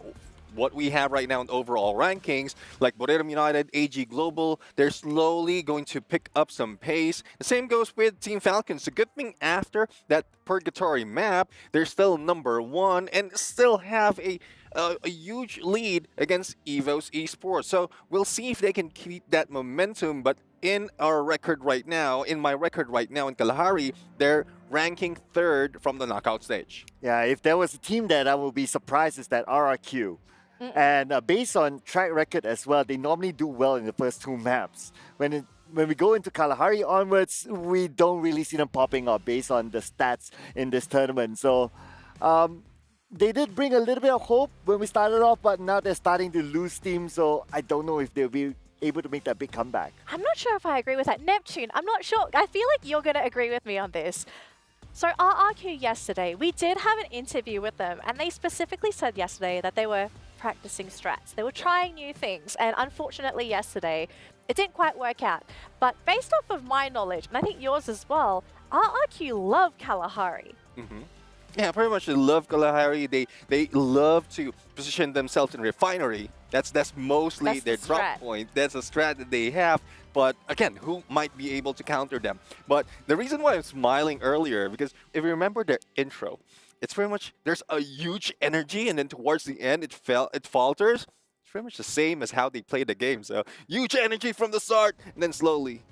what we have right now in overall rankings, like Buriram United, AG Global, they're slowly going to pick up some pace. The same goes with Team Falcons. The good thing after that Purgatory map, they're still number 1 and still have a huge lead against Evo's Esports. So we'll see if they can keep that momentum. But in our record right now, in my record right now in Kalahari, they're ranking 3rd from the knockout stage. Yeah, if there was a team that I would be surprised is that RRQ. And based on track record as well, they normally do well in the first 2 maps. When we go into Kalahari onwards, we don't really see them popping up based on the stats in this tournament. So they did bring a little bit of hope when we started off, but now they're starting to lose steam. So I don't know if they'll be able to make that big comeback. I'm not sure if I agree with that. Neptune, I'm not sure. I feel like you're going to agree with me on this. So RRQ yesterday, we did have an interview with them, and they specifically said yesterday that they were practicing strats. They were trying new things, and unfortunately yesterday, it didn't quite work out. But based off of my knowledge, and I think yours as well, RRQ love Kalahari. Yeah, pretty much they love Kalahari. They love to position themselves in refinery. That's mostly their drop point. That's a strat that they have. But again, who might be able to counter them? But the reason why I'm smiling earlier, because if you remember their intro, it's very much there's a huge energy, and then towards the end it falters. pretty much the same as how they played the game. So huge energy from the start, and then slowly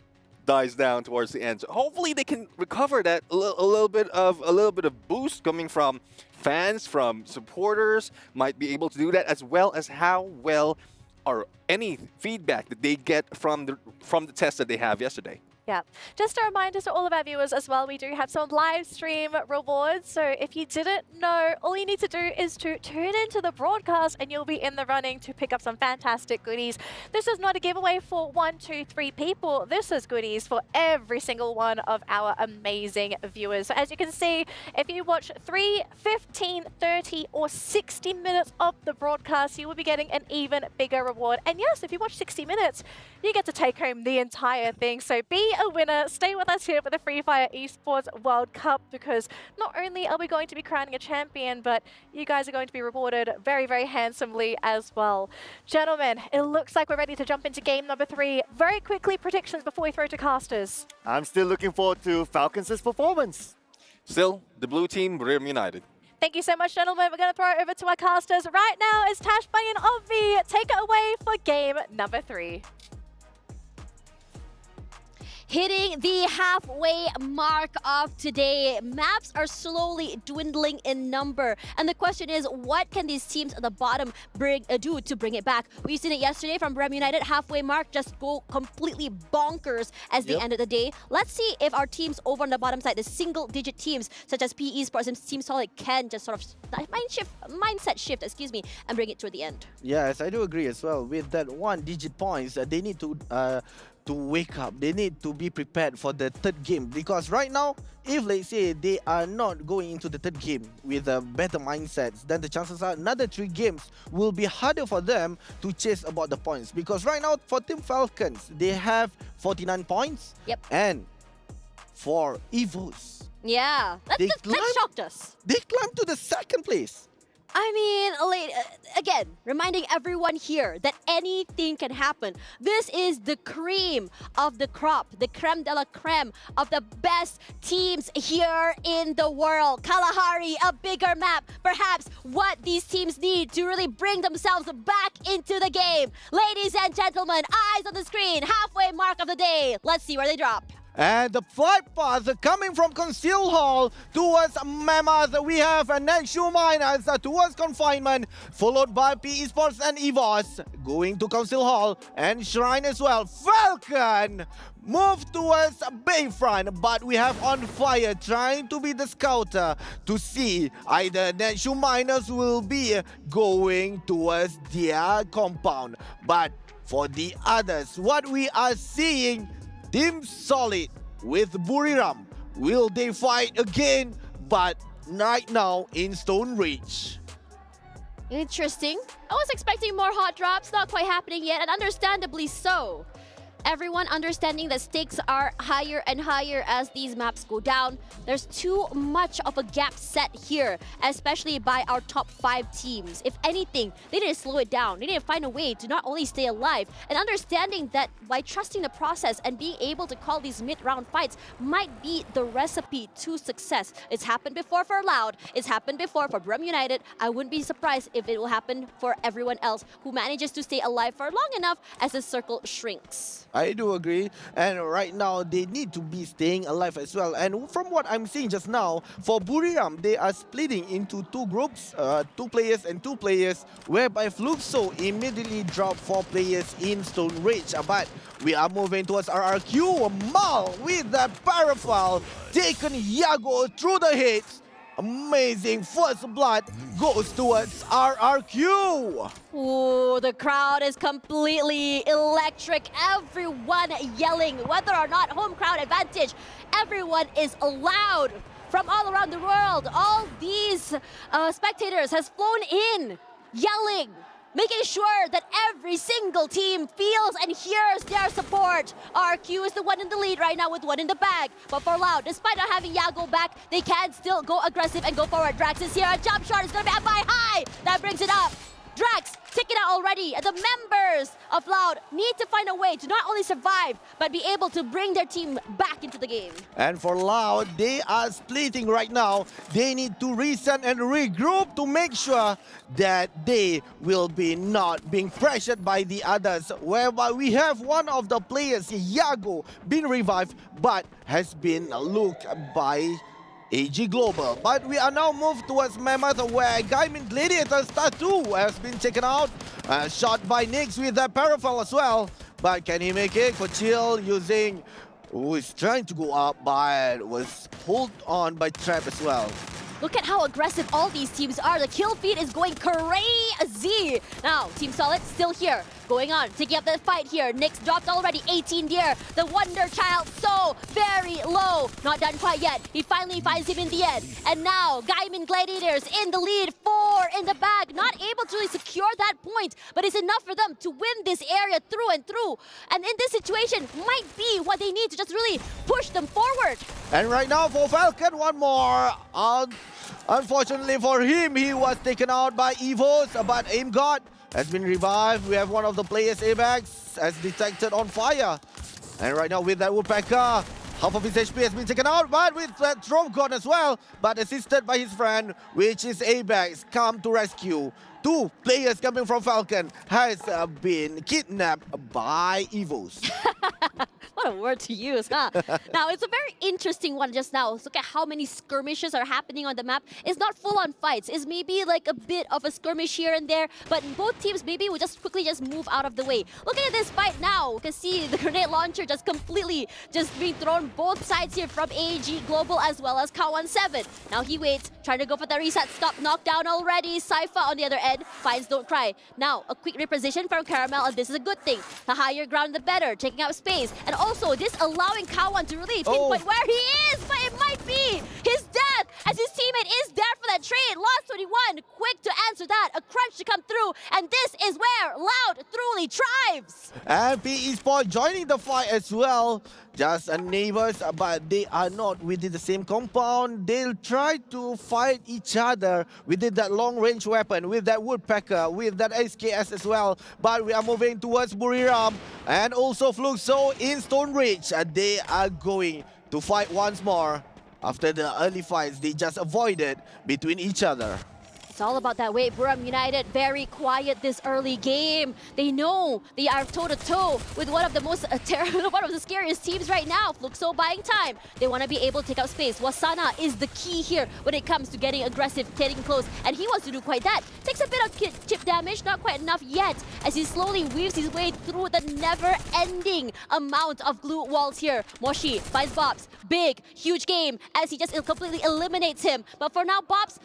dies down towards the end. So hopefully they can recover that a little bit of boost coming from fans, from supporters. Might be able to do that, as well as how well or any feedback that they get from the test that they have yesterday. Yeah. Just a reminder to all of our viewers as well, we do have some live stream rewards. So if you didn't know, all you need to do is to tune into the broadcast and you'll be in the running to pick up some fantastic goodies. This is not a giveaway for 1, 2, 3 people. This is goodies for every single one of our amazing viewers. So as you can see, if you watch 3, 15, 30 or 60 minutes of the broadcast, you will be getting an even bigger reward. And yes, if you watch 60 minutes, you get to take home the entire thing. So be a winner. Stay with us here for the Free Fire Esports World Cup, because not only are we going to be crowning a champion, but you guys are going to be rewarded very, very handsomely as well. Gentlemen, it looks like we're ready to jump into game number 3. Very quickly, predictions before we throw to casters. I'm still looking forward to Falcons' performance. Still, the blue team, Riyadh United. Thank you so much, gentlemen. We're going to throw it over to our casters. Right now is Tash Bunny and Obvi. Take it away for game number 3. Hitting the halfway mark of today, maps are slowly dwindling in number. And the question is, what can these teams at the bottom do to bring it back? We've seen it yesterday from Riyadh United, halfway mark, just go completely bonkers as the end of the day. Let's see if our teams over on the bottom side, the single-digit teams, such as PE Esports and Team Solid, can just sort of mindset shift, and bring it to the end. Yes, I do agree as well. With that 1-digit points, they need to wake up. They need to be prepared for the third game, because right now, if let's say they are not going into the third game with a better mindsets, then the chances are another 3 games will be harder for them to chase about the points. Because right now for Team Falcons, they have 49 points. Yep. And for EVOs, yeah, that shocked us. They climbed to the 2nd place. I mean, again, reminding everyone here that anything can happen. This is the cream of the crop, the creme de la creme of the best teams here in the world. Kalahari, a bigger map, perhaps what these teams need to really bring themselves back into the game. Ladies and gentlemen, eyes on the screen, halfway mark of the day. Let's see where they drop. And the flight path coming from Conceal Hall towards Mammoth. We have a next shoe miners towards Confinement, followed by PE Esports and EVOS going to Conceal Hall and Shrine as well. Falcon move towards Bayfront, but we have On Fire trying to be the scouter to see either next shoe miners will be going towards their compound. But for the others, what we are seeing, Team Solid with Buriram. Will they fight again? But right now in Stone Ridge. Interesting. I was expecting more hot drops, not quite happening yet, and understandably so. Everyone understanding that stakes are higher and higher as these maps go down. There's too much of a gap set here, especially by our top 5 teams. If anything, they need to slow it down. They need to find a way to not only stay alive, and understanding that by trusting the process and being able to call these mid-round fights might be the recipe to success. It's happened before for Loud. It's happened before for Riyadh United. I wouldn't be surprised if it will happen for everyone else who manages to stay alive for long enough as the circle shrinks. I do agree, and right now they need to be staying alive as well. And from what I'm seeing just now, for Buriram, they are splitting into 2 groups, 2 players and 2 players, whereby Fluxo immediately dropped 4 players in Stone Ridge. But we are moving towards RRQ. Mal with that parafoul, taken Yago through the hits. Amazing first blood goes towards RRQ. Ooh, the crowd is completely electric. Everyone yelling, whether or not home crowd advantage. Everyone is loud from all around the world. All these spectators has flown in, yelling, making sure that every single team feels and hears their support. RQ is the one in the lead right now with 1 in the bag. But for Loud, despite not having Yago back, they can still go aggressive and go forward. Drax is here, a jump shot is going to be up by high. That brings it up. Drax taken out already. And the members of Loud need to find a way to not only survive, but be able to bring their team back into the game. And for Loud, they are splitting right now. They need to reset and regroup to make sure that they will be not being pressured by the others. Whereby we have one of the players, Yago, been revived, but has been looked by AG Global. But we are now moved towards Mammoth, where Gaimin Gladiator Star 2 has been taken out. Shot by Nix with that parafel as well. But can he make it? Kochil using, who is trying to go up, but was pulled on by Trap as well. Look at how aggressive all these teams are. The kill feed is going crazy. Now, Team Solid still here. Going on, taking up the fight here. Nyx dropped already, 18 dear. The Wonder Child so very low. Not done quite yet. He finally finds him in the end. And now, Gaimin Gladiators in the lead, 4 in the bag. Not able to really secure that point, but it's enough for them to win this area through and through. And in this situation, might be what they need to just really push them forward. And right now for Falcon, one more. Unfortunately for him, he was taken out by Evos, but Aim God has been revived. We have one of the players, Abax, as detected on fire. And right now with that Woodpecker, half of his HP has been taken out, but with that Drove gone as well, but assisted by his friend, which is Abax, come to rescue. 2 players coming from Falcon has been kidnapped by Evos. What a word to use, huh? Now, it's a very interesting one just now. Look at how many skirmishes are happening on the map. It's not full-on fights. It's maybe like a bit of a skirmish here and there, but both teams maybe will just quickly just move out of the way. Looking at this fight now, you can see the grenade launcher just completely just being thrown both sides here from AG Global as well as Cow17. Now he waits, trying to go for the reset. Stop, knockdown already. Sypha on the other end finds Don't Cry. Now, a quick reposition from Caramel, and this is a good thing. The higher ground, the better, taking up space. And also, this allowing Cow1 to really pinpoint where he is, but it might be his death, as his teammate is there for that trade. Lost 21, quick to answer that. A crunch to come through, and this is where Loud truly thrives. And PE Sport joining the fight as well. Just neighbors, but they are not within the same compound. They'll try to fight each other within that long-range weapon, with that Woodpecker, with that SKS as well. But we are moving towards Buriram and also Fluxo in Stone Ridge. They are going to fight once more. After the early fights, they just avoided between each other. It's all about that way. Buriram United very quiet this early game. They know they are toe-to-toe with one of the most one of the scariest teams right now. Fluxo buying time. They want to be able to take out space. Wasana is the key here when it comes to getting aggressive, getting close, and he wants to do quite that. Takes a bit of chip damage, not quite enough yet, as he slowly weaves his way through the never-ending amount of glue walls here. Moshi finds Bobs. Big, huge game as he just completely eliminates him. But for now, Bobs,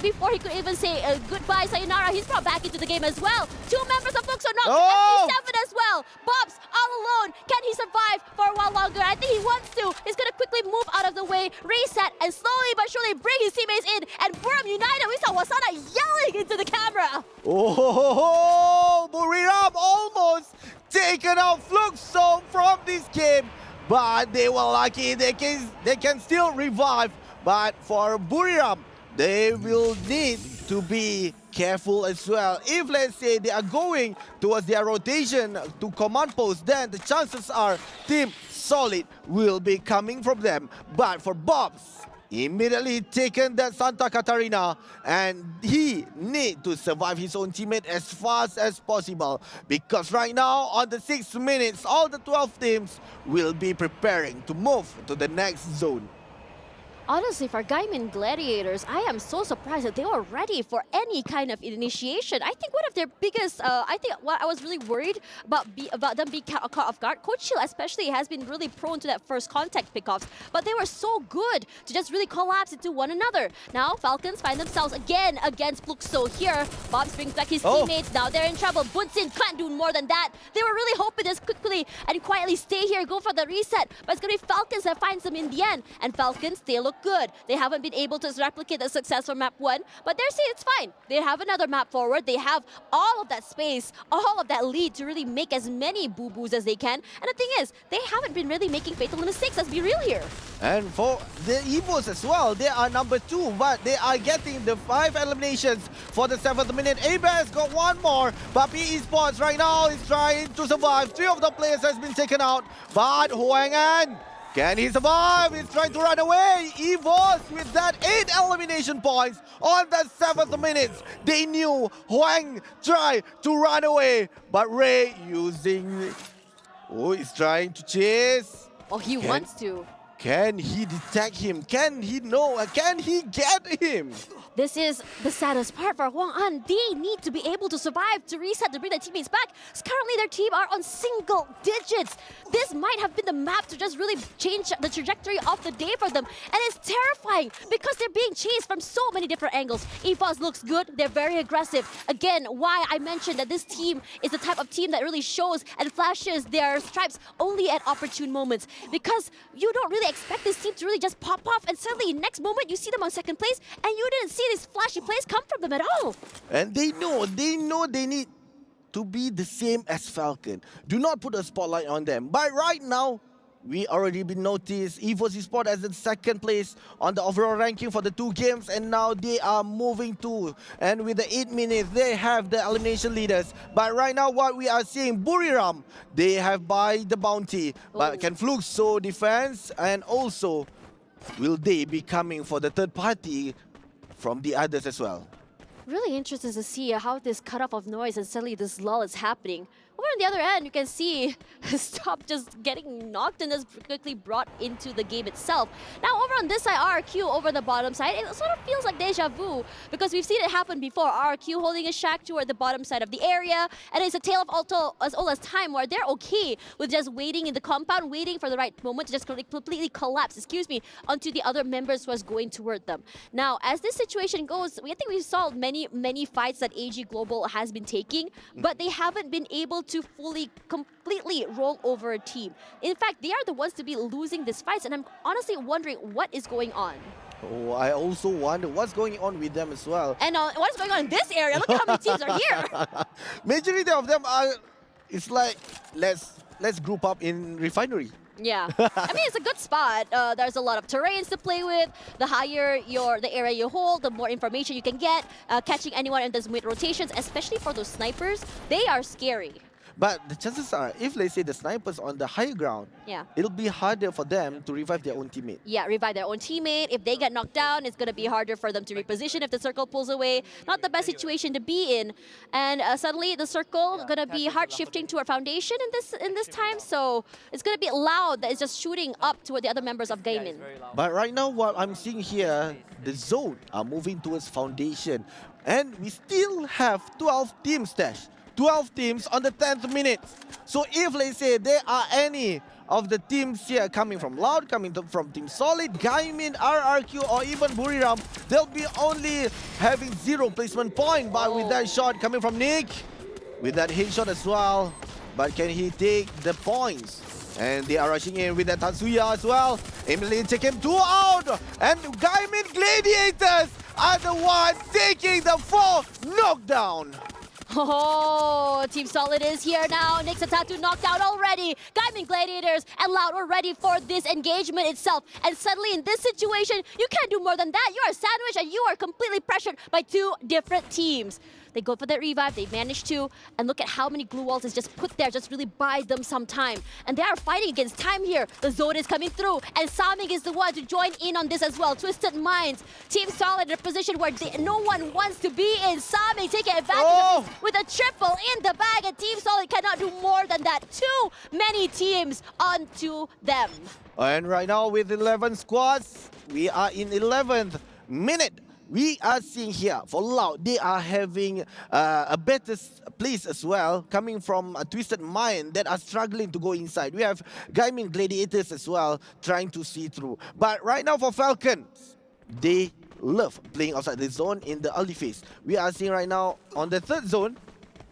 before he could even say goodbye, sayonara, he's brought back into the game as well. 2 members of Fluxo knocked MP7 as well. Bobs all alone. Can he survive for a while longer? I think he wants to. He's going to quickly move out of the way, reset, and slowly but surely bring his teammates in. And Buriram United, we saw Wasana yelling into the camera. Oh, Buriram almost taken out Fluxo from this game. But they were lucky. They can still revive. But for Buriram, they will need to be careful as well. If, let's say, they are going towards their rotation to command post, then the chances are Team Solid will be coming from them. But for Bobs, immediately taken that Santa Catarina, and he need to survive his own teammate as fast as possible, because right now on the 6 minutes, all the 12 teams will be preparing to move to the next zone. Honestly, for Gaimin Gladiators, I am so surprised that they were ready for any kind of initiation. I think one of their biggest, I was really worried about them being caught off guard. Coach Chill especially has been really prone to that first contact pickoffs, but they were so good to just really collapse into one another. Now, Falcons find themselves again against Fluxo here. Bobs brings back his teammates. Now they're in trouble. Bunsin can't do more than that. They were really hoping to just quickly and quietly stay here, go for the reset, but it's going to be Falcons that finds them in the end. And Falcons, they look good. They haven't been able to replicate the success from map 1, but they're saying it's fine. They have another map forward. They have all of that space, all of that lead to really make as many boo-boos as they can. And the thing is, they haven't been really making fatal mistakes. Let's be real here. And for the Evos as well, they are number 2, but they are getting the 5 eliminations for the 7th minute. Abas got one more, but PE Esports right now is trying to survive. 3 of the players has been taken out, but Huang An, can he survive? He's trying to run away. Evos with that 8 elimination points on the 7th minute. They knew Huang tried to run away, but Ray using... Oh, he's trying to chase. Oh, he wants to. Can he detect him? Can he know? Can he get him? This is the saddest part for Huang An. They need to be able to survive, to reset, to bring their teammates back. Currently, their team are on single digits. This might have been the map to just really change the trajectory of the day for them. And it's terrifying because they're being chased from so many different angles. EVOS looks good. They're very aggressive. Again, why I mentioned that this team is the type of team that really shows and flashes their stripes only at opportune moments. Because you don't really expect this team to really just pop off, and suddenly next moment you see them on 2nd place and you didn't see these flashy plays come from them at all. And they know they need to be the same as Falcon. Do not put a spotlight on them. But right now, we already been noticed. Evos Esports as in 2nd place on the overall ranking for the 2 games, and now they are moving to. And with the 8 minutes, they have the elimination leaders. But right now, what we are seeing, Buriram, they have buy the bounty. But can Flux show defense? And also, will they be coming for the 3rd party from the others as well? Really interested to see how this cutoff of noise and suddenly this lull is happening. Over on the other end, you can see Stop just getting knocked and is quickly brought into the game itself. Now over on this side, RRQ over the bottom side, it sort of feels like deja vu because we've seen it happen before. RRQ holding a shack toward the bottom side of the area, and it's a tale of as old as time where they're okay with just waiting in the compound, waiting for the right moment to just completely collapse, onto the other members who was going toward them. Now, as this situation goes, I think we saw many fights that AG Global has been taking, but they haven't been able to completely roll over a team. In fact, they are the ones to be losing these fights, and I'm honestly wondering what is going on. Oh, I also wonder what's going on with them as well. And what's going on in this area? Look at how many teams are here. Majority of them are, it's like, let's group up in Refinery. Yeah, I mean, it's a good spot. There's a lot of terrains to play with. The higher the area you hold, the more information you can get. Catching anyone in those mid-rotations, especially for those snipers, they are scary. But the chances are, if let's say the snipers on the higher ground, it'll be harder for them to revive their own teammate. Yeah, revive their own teammate. If they get knocked down, it's going to be harder for them to reposition if the circle pulls away. Not the best situation to be in. And suddenly the circle going to be hard shifting to our foundation in this time. So it's going to be loud that is just shooting up toward the other members of Gaimin. But right now, what I'm seeing here, the zone are moving towards foundation. And we still have 12 teams, Stash. 12 teams on the 10th minute. So if, let's say, there are any of the teams here coming from Loud, coming from Team Solid, Gaimin, RRQ, or even Buriram, they'll be only having 0 placement point. But with that shot coming from Nick, with that headshot as well, but can he take the points? And they are rushing in with that Tatsuya as well. Emily taking 2 out. And Gaimin Gladiators are the ones taking the 4 knockdown. Oh, Team Solid is here now. Nick's a tattoo knocked out already. Gaimin Gladiators and Loud were ready for this engagement itself. And suddenly in this situation, you can't do more than that. You are sandwiched and you are completely pressured by 2 different teams. They go for that revive, they manage to, and look at how many glue walls is just put there, just really buy them some time. And they are fighting against time here. The zone is coming through, and Saming is the one to join in on this as well. Twisted Minds, Team Solid in a position where no one wants to be in. Saming taking advantage of this with a triple in the bag, and Team Solid cannot do more than that. Too many teams onto them. And right now with 11 squads, we are in 11th minute. We are seeing here for Loud, they are having a better place as well, coming from a Twisted Mind that are struggling to go inside. We have Gaimin Gladiators as well, trying to see through. But right now for Falcon, they love playing outside the zone in the early phase. We are seeing right now on the 3rd zone,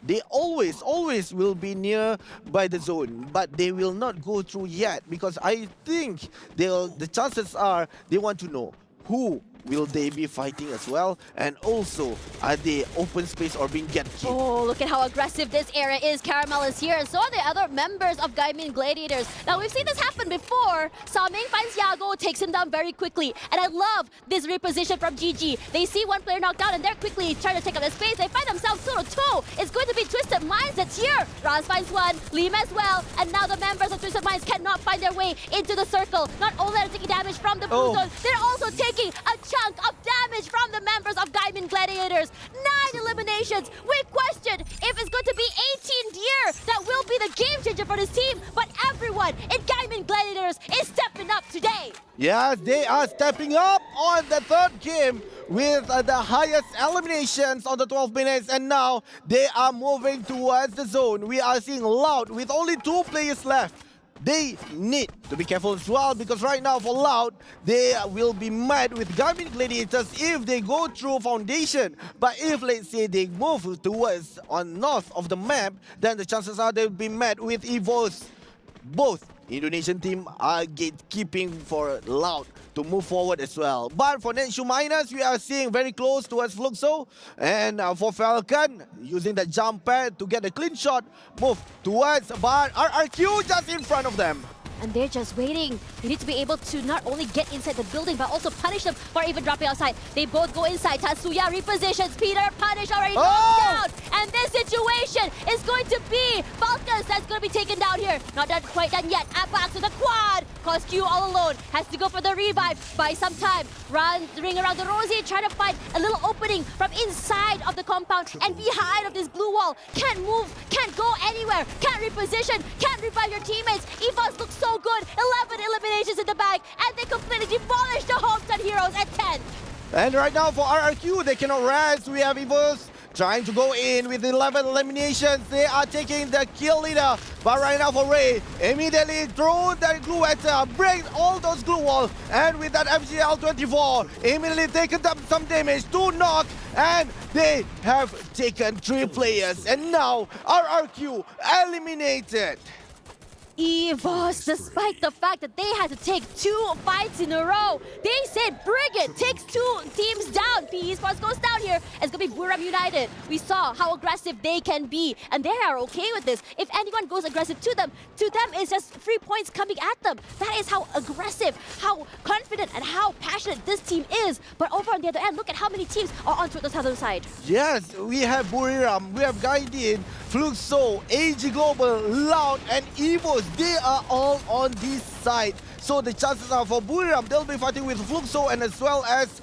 they always will be near by the zone, but they will not go through yet because I think the chances are they want to know who will they be fighting as well? And also, are they open space or being get killed? Oh, look at how aggressive this area is. Caramel is here, and so are the other members of Gaimin Gladiators. Now, we've seen this happen before. Saming finds Yago, takes him down very quickly. And I love this reposition from GG. They see one player knocked down, and they're quickly trying to take up the space. They find themselves 2-2. It's going to be Twisted Minds that's here. Raz finds one, Lim as well, and now the members of Twisted Minds cannot find their way into the circle. Not only are they taking damage from the blue zone, they're also taking a chunk of damage from the members of Gaimin Gladiators. 9 eliminations. We questioned if it's going to be 18th year that will be the game changer for this team, but everyone in Gaimin Gladiators is stepping up today. Yes, they are stepping up on the third game with the highest eliminations on the 12 minutes, and now they are moving towards the zone. We are seeing Loud with only 2 players left. They need to be careful as well, because right now for Loud, they will be met with Gaimin Gladiators if they go through Foundation. But if, let's say, they move towards on north of the map, then the chances are they'll be met with EVOs. Both Indonesian team are gatekeeping for Loud to move forward as well. But for Nenshu Miners, we are seeing very close towards Fluxo. And for Falcon, using the jump pad to get a clean shot, move towards, but RRQ just in front of them. And they're just waiting. They need to be able to not only get inside the building, but also punish them for even dropping outside. They both go inside. Tatsuya repositions. Peter punish already knocked down. And this situation is going to be Falcons that's going to be taken down here. Not done, quite done yet. Apax with a quad. Cosq all alone. Has to go for the revive. Buy some time. Ring around the Rosie, trying to find a little opening from inside of the compound and behind of this blue wall. Can't move, can't go anywhere, can't reposition, can't revive your teammates. EVOS looks so good. 11 eliminations in the bag, and they completely demolished the Hometown Heroes at 10. And right now for RRQ, they cannot rest. We have EVOS trying to go in with 11 eliminations. They are taking the kill leader. But right now for Ray, immediately throw that glue at break all those glue walls. And with that FGL24, immediately taken some damage, 2 knock. And they have taken 3 players. And now RRQ eliminated. EVOS, despite the fact that they had to take 2 fights in a row, they said Brigade takes 2 teams down. PE Esports goes down here. It's going to be Buram United. We saw how aggressive they can be, and they are okay with this. If anyone goes aggressive to them it's just 3 points coming at them. That is how aggressive, how confident, and how passionate this team is. But over on the other end, look at how many teams are onto the southern side. Yes, we have Buriram, we have Gaidin, Fluxo, AG Global, Loud, and EVOS. They are all on this side. So the chances are for Buriram, they'll be fighting with Fluxo and as well as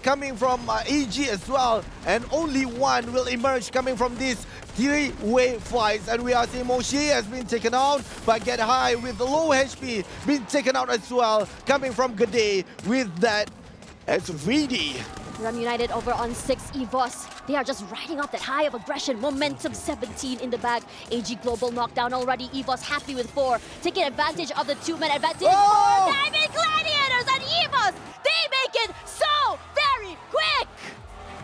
coming from AG as well. And only one will emerge coming from this 3-way fights. And we are seeing Moshe has been taken out, but Get High with the low HP been taken out as well. Coming from Gade with that SVD. Buram United over on 6 EVOS. They are just riding off that high of aggression. Momentum 17 in the bag. AG Global knockdown already. EVOS happy with 4. Taking advantage of the 2-man advantage for Gaimin Gladiators and EVOS. They make it so very quick.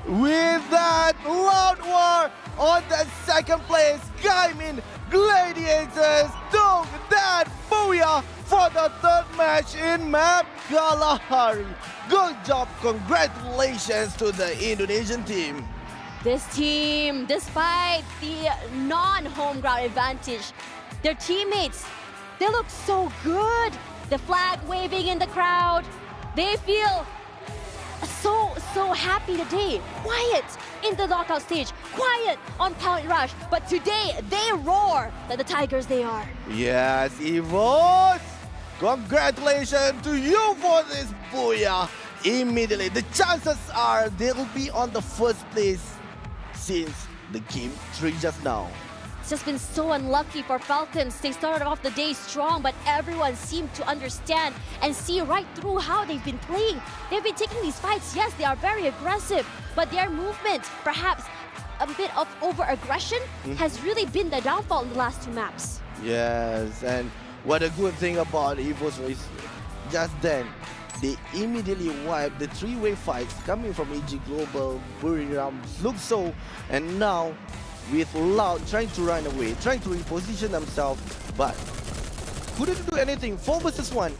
With that, Loud War on the second place. Gaimin Gladiators took that booyah for the 3rd match in map Kalahari. Good job, congratulations to the Indonesian team. This team, despite the non-home ground advantage, their teammates, they look so good. The flag waving in the crowd. They feel so happy today. Quiet in the knockout stage. Quiet on Point Rush. But today, they roar like the Tigers they are. Yes, EVOS! Congratulations to you for this booyah. Immediately, the chances are they'll be on the 1st place since the game 3 just now. It's just been so unlucky for Falcons. They started off the day strong, but everyone seemed to understand and see right through how they've been playing. They've been taking these fights. Yes, they are very aggressive, but their movement, perhaps a bit of over-aggression, has really been the downfall in the last 2 maps. Yes, and what a good thing about EVOS is just then, they immediately wiped the 3-way fights coming from AG Global, Buriram, Fluxo, and now with Loud trying to run away, trying to reposition themselves, but couldn't do anything. 4 versus 1,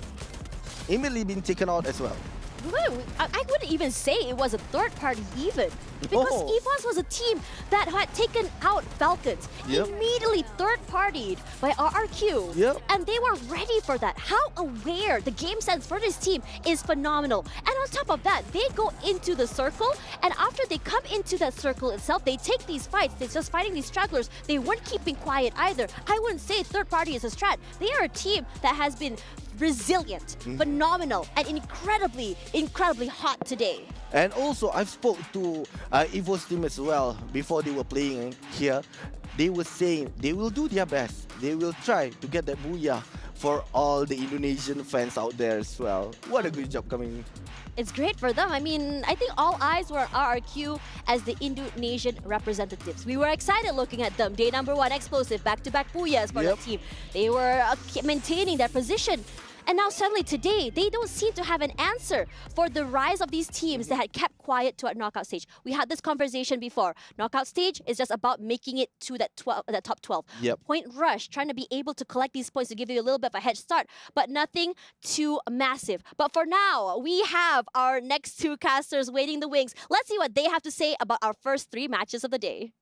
immediately been taken out as well. I wouldn't even say it was a third party even. Because EVOS was a team that had taken out Falcons, immediately third-partied by RRQ, and they were ready for that. How aware the game sense for this team is phenomenal. And on top of that, they go into the circle, and after they come into that circle itself, they take these fights. They're just fighting these stragglers. They weren't keeping quiet either. I wouldn't say third party is a strat. They are a team that has been resilient, phenomenal, and incredibly hot today. And also, I've spoke to EVO's team as well before they were playing here. They were saying they will do their best. They will try to get that booyah for all the Indonesian fans out there as well. What a good job coming. It's great for them. I mean, I think all eyes were on RRQ as the Indonesian representatives. We were excited looking at them. Day number 1 explosive, back-to-back booyahs for the team. They were maintaining their position. And now suddenly today, they don't seem to have an answer for the rise of these teams that had kept quiet to a knockout stage. We had this conversation before. Knockout stage is just about making it to that top 12. Point rush, trying to be able to collect these points to give you a little bit of a head start, but nothing too massive. But for now, we have our next 2 casters waiting the wings. Let's see what they have to say about our first 3 matches of the day.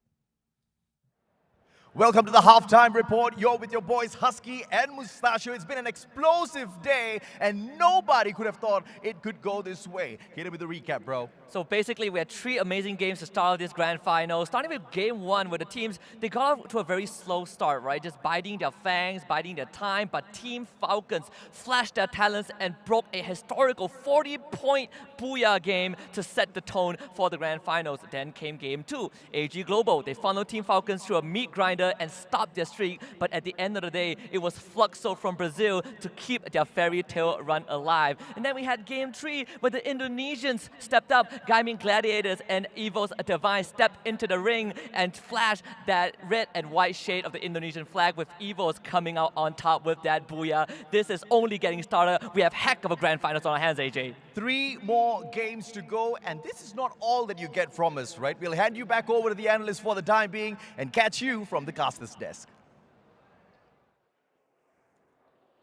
Welcome to the halftime report. You're with your boys Husky and Mustachio. It's been an explosive day, and nobody could have thought it could go this way. Hit it with a recap, bro. So basically, we had 3 amazing games to start this grand final. Starting with game 1, where the teams, they got off to a very slow start, right? Just biding their fangs, biding their time. But Team Falcons flashed their talents and broke a historical 40-point booyah game to set the tone for the grand finals. Then came game 2. AG Global, they funneled Team Falcons through a meat grinder and stopped their streak. But at the end of the day, it was Fluxo from Brazil to keep their fairy tale run alive. And then we had game 3, where the Indonesians stepped up. Gaming Gladiators and EVO's Divine stepped into the ring and flashed that red and white shade of the Indonesian flag, with EVO's coming out on top with that booyah. This is only getting started. We have heck of a grand finals on our hands, AJ. 3 more games to go, and this is not all that you get from us, right? We'll hand you back over to the analysts for the time being and catch you from the caster's desk.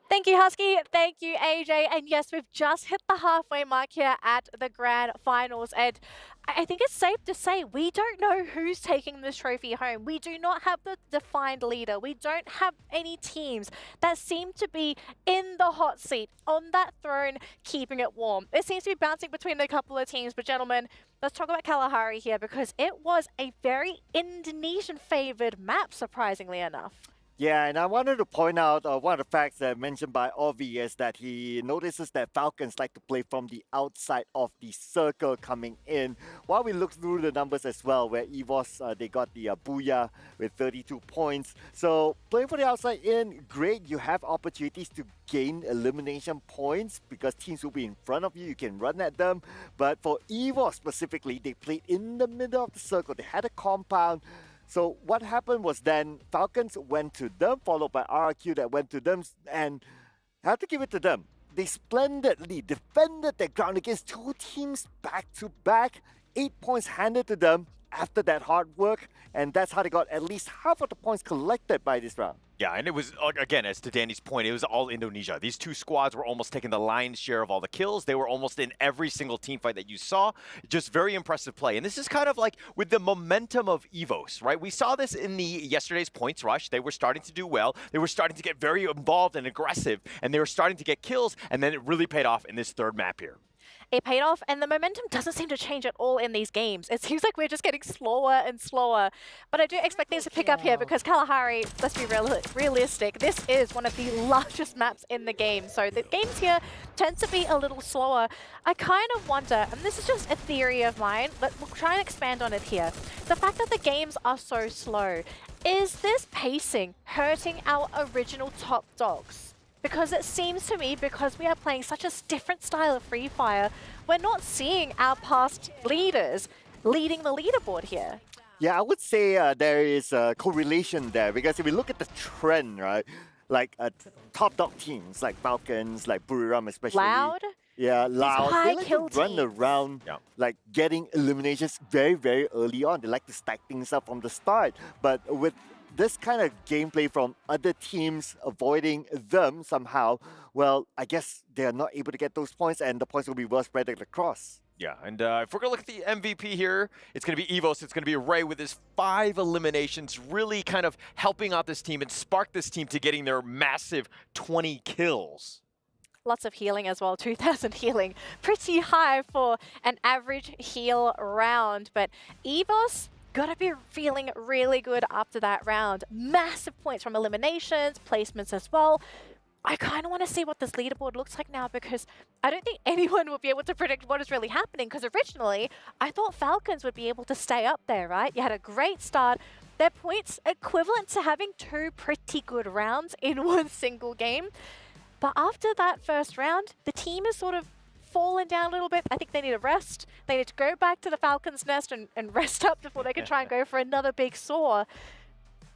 Thank you, Husky. Thank you, AJ. And yes, we've just hit the halfway mark here at the grand finals. And I think it's safe to say we don't know who's taking this trophy home. We do not have the defined leader. We don't have any teams that seem to be in the hot seat, on that throne, keeping it warm. It seems to be bouncing between a couple of teams. But gentlemen, let's talk about Kalahari here, because it was a very Indonesian-favored map, surprisingly enough. Yeah, and I wanted to point out one of the facts that mentioned by Ovi is that he notices that Falcons like to play from the outside of the circle coming in. While we look through the numbers as well, where EVOS, they got the booyah with 32 points. So playing for the outside in, great. You have opportunities to gain elimination points because teams will be in front of you. You can run at them. But for EVOS specifically, they played in the middle of the circle. They had a compound. So what happened was then Falcons went to them, followed by RRQ that went to them, and I have to give it to them. They splendidly defended their ground against 2 teams back-to-back. 8 points handed to them after that hard work, and that's how they got at least half of the points collected by this round. Yeah, and it was, again, as to Danny's point, it was all Indonesia. These 2 squads were almost taking the lion's share of all the kills. They were almost in every single team fight that you saw. Just very impressive play. And this is kind of like with the momentum of EVOS, right? We saw this in the yesterday's points rush. They were starting to do well. They were starting to get very involved and aggressive, and they were starting to get kills, and then it really paid off in this 3rd map here. It paid off, and the momentum doesn't seem to change at all in these games. It seems like we're just getting slower and slower. But I do expect things to pick up here, because Kalahari, let's be realistic, this is one of the largest maps in the game. So the games here tend to be a little slower. I kind of wonder, and this is just a theory of mine, but we'll try and expand on it here. The fact that the games are so slow, is this pacing hurting our original top dogs? Because it seems to me, because we are playing such a different style of Free Fire, we're not seeing our past leaders leading the leaderboard here. Yeah, I would say there is a correlation there, because if we look at the trend, right, like top dog teams like Falcons, like Buriram especially. Loud? Yeah, Loud. They like to run teams. around, like getting eliminations very, very early on. They like to stack things up from the start. But with this kind of gameplay from other teams avoiding them somehow, well, I guess they're not able to get those points, and the points will be well spread across. Yeah, and if we're going to look at the MVP here, it's going to be EVOS, it's going to be Ray with his 5 eliminations, really kind of helping out this team and spark this team to getting their massive 20 kills. Lots of healing as well, 2,000 healing. Pretty high for an average heal round, but EVOS gotta be feeling really good after that round. Massive points from eliminations, placements as well. I kind of want to see what this leaderboard looks like now, because I don't think anyone will be able to predict what is really happening, because originally I thought Falcons would be able to stay up there, right? You had a great start. Their points equivalent to having 2 pretty good rounds in one single game. But after that first round, the team has sort of fallen down a little bit. I think they need a rest. They need to go back to the Falcons' nest and rest up before they can try and go for another big soar.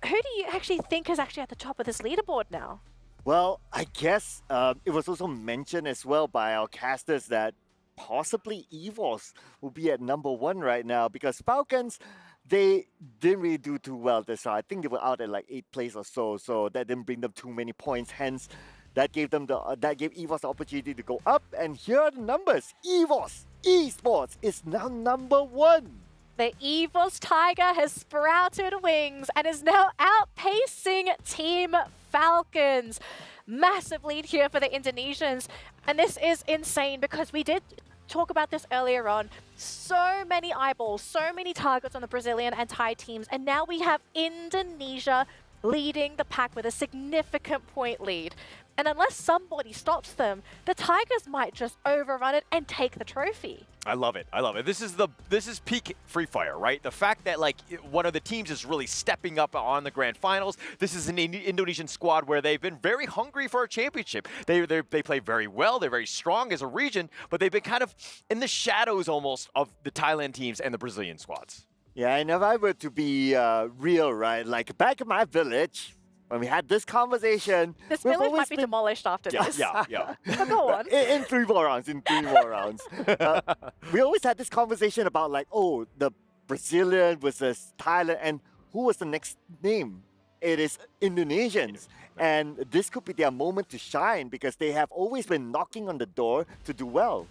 Who do you actually think is actually at the top of this leaderboard now? Well, I guess it was also mentioned as well by our casters that possibly EVOS will be at #1 right now, because Falcons, they didn't really do too well this round. I think they were out at like 8th place or so, so that didn't bring them too many points. Hence, that gave them that gave EVOS the opportunity to go up. And here are the numbers. EVOS Esports is now #1. The EVOS Tiger has sprouted wings and is now outpacing Team Falcons. Massive lead here for the Indonesians. And this is insane, because we did talk about this earlier on. So many eyeballs, so many targets on the Brazilian and Thai teams. And now we have Indonesia leading the pack with a significant point lead. And unless somebody stops them, the Tigers might just overrun it and take the trophy. I love it. I love it. This is peak Free Fire, right? The fact that like one of the teams is really stepping up on the grand finals. This is an Indonesian squad where they've been very hungry for a championship. They play very well. They're very strong as a region, but they've been kind of in the shadows almost of the Thailand teams and the Brazilian squads. Yeah, and if I were to be real, right, like back in my village, when we had this conversation... This village might be demolished after this. Yeah. But go on. In 3 more rounds, we always had this conversation about like, oh, the Brazilian versus Thailand, and who was the next name? It is Indonesians. And this could be their moment to shine, because they have always been knocking on the door to do well.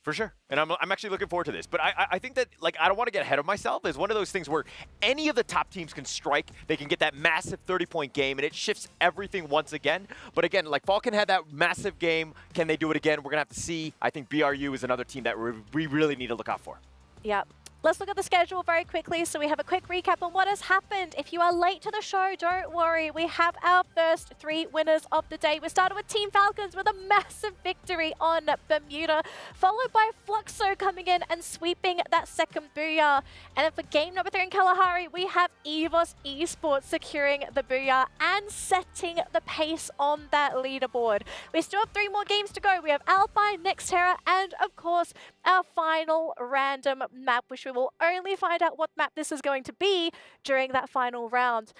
For sure. And I'm actually looking forward to this. But I think that, like, I don't want to get ahead of myself. It's one of those things where any of the top teams can strike. They can get that massive 30-point game, and it shifts everything once again. But again, like, Falcon had that massive game. Can they do it again? We're going to have to see. I think BRU is another team that we really need to look out for. Yep. Let's look at the schedule very quickly so we have a quick recap on what has happened. If you are late to the show, don't worry. We have our first 3 winners of the day. We started with Team Falcons with a massive victory on Bermuda, followed by Fluxo coming in and sweeping that second booyah. And then for game number 3 in Kalahari, we have EVOS Esports securing the booyah and setting the pace on that leaderboard. We still have 3 more games to go. We have Alpine, Nexterra, and of course, our final random map, which we will only find out what map this is going to be during that final round.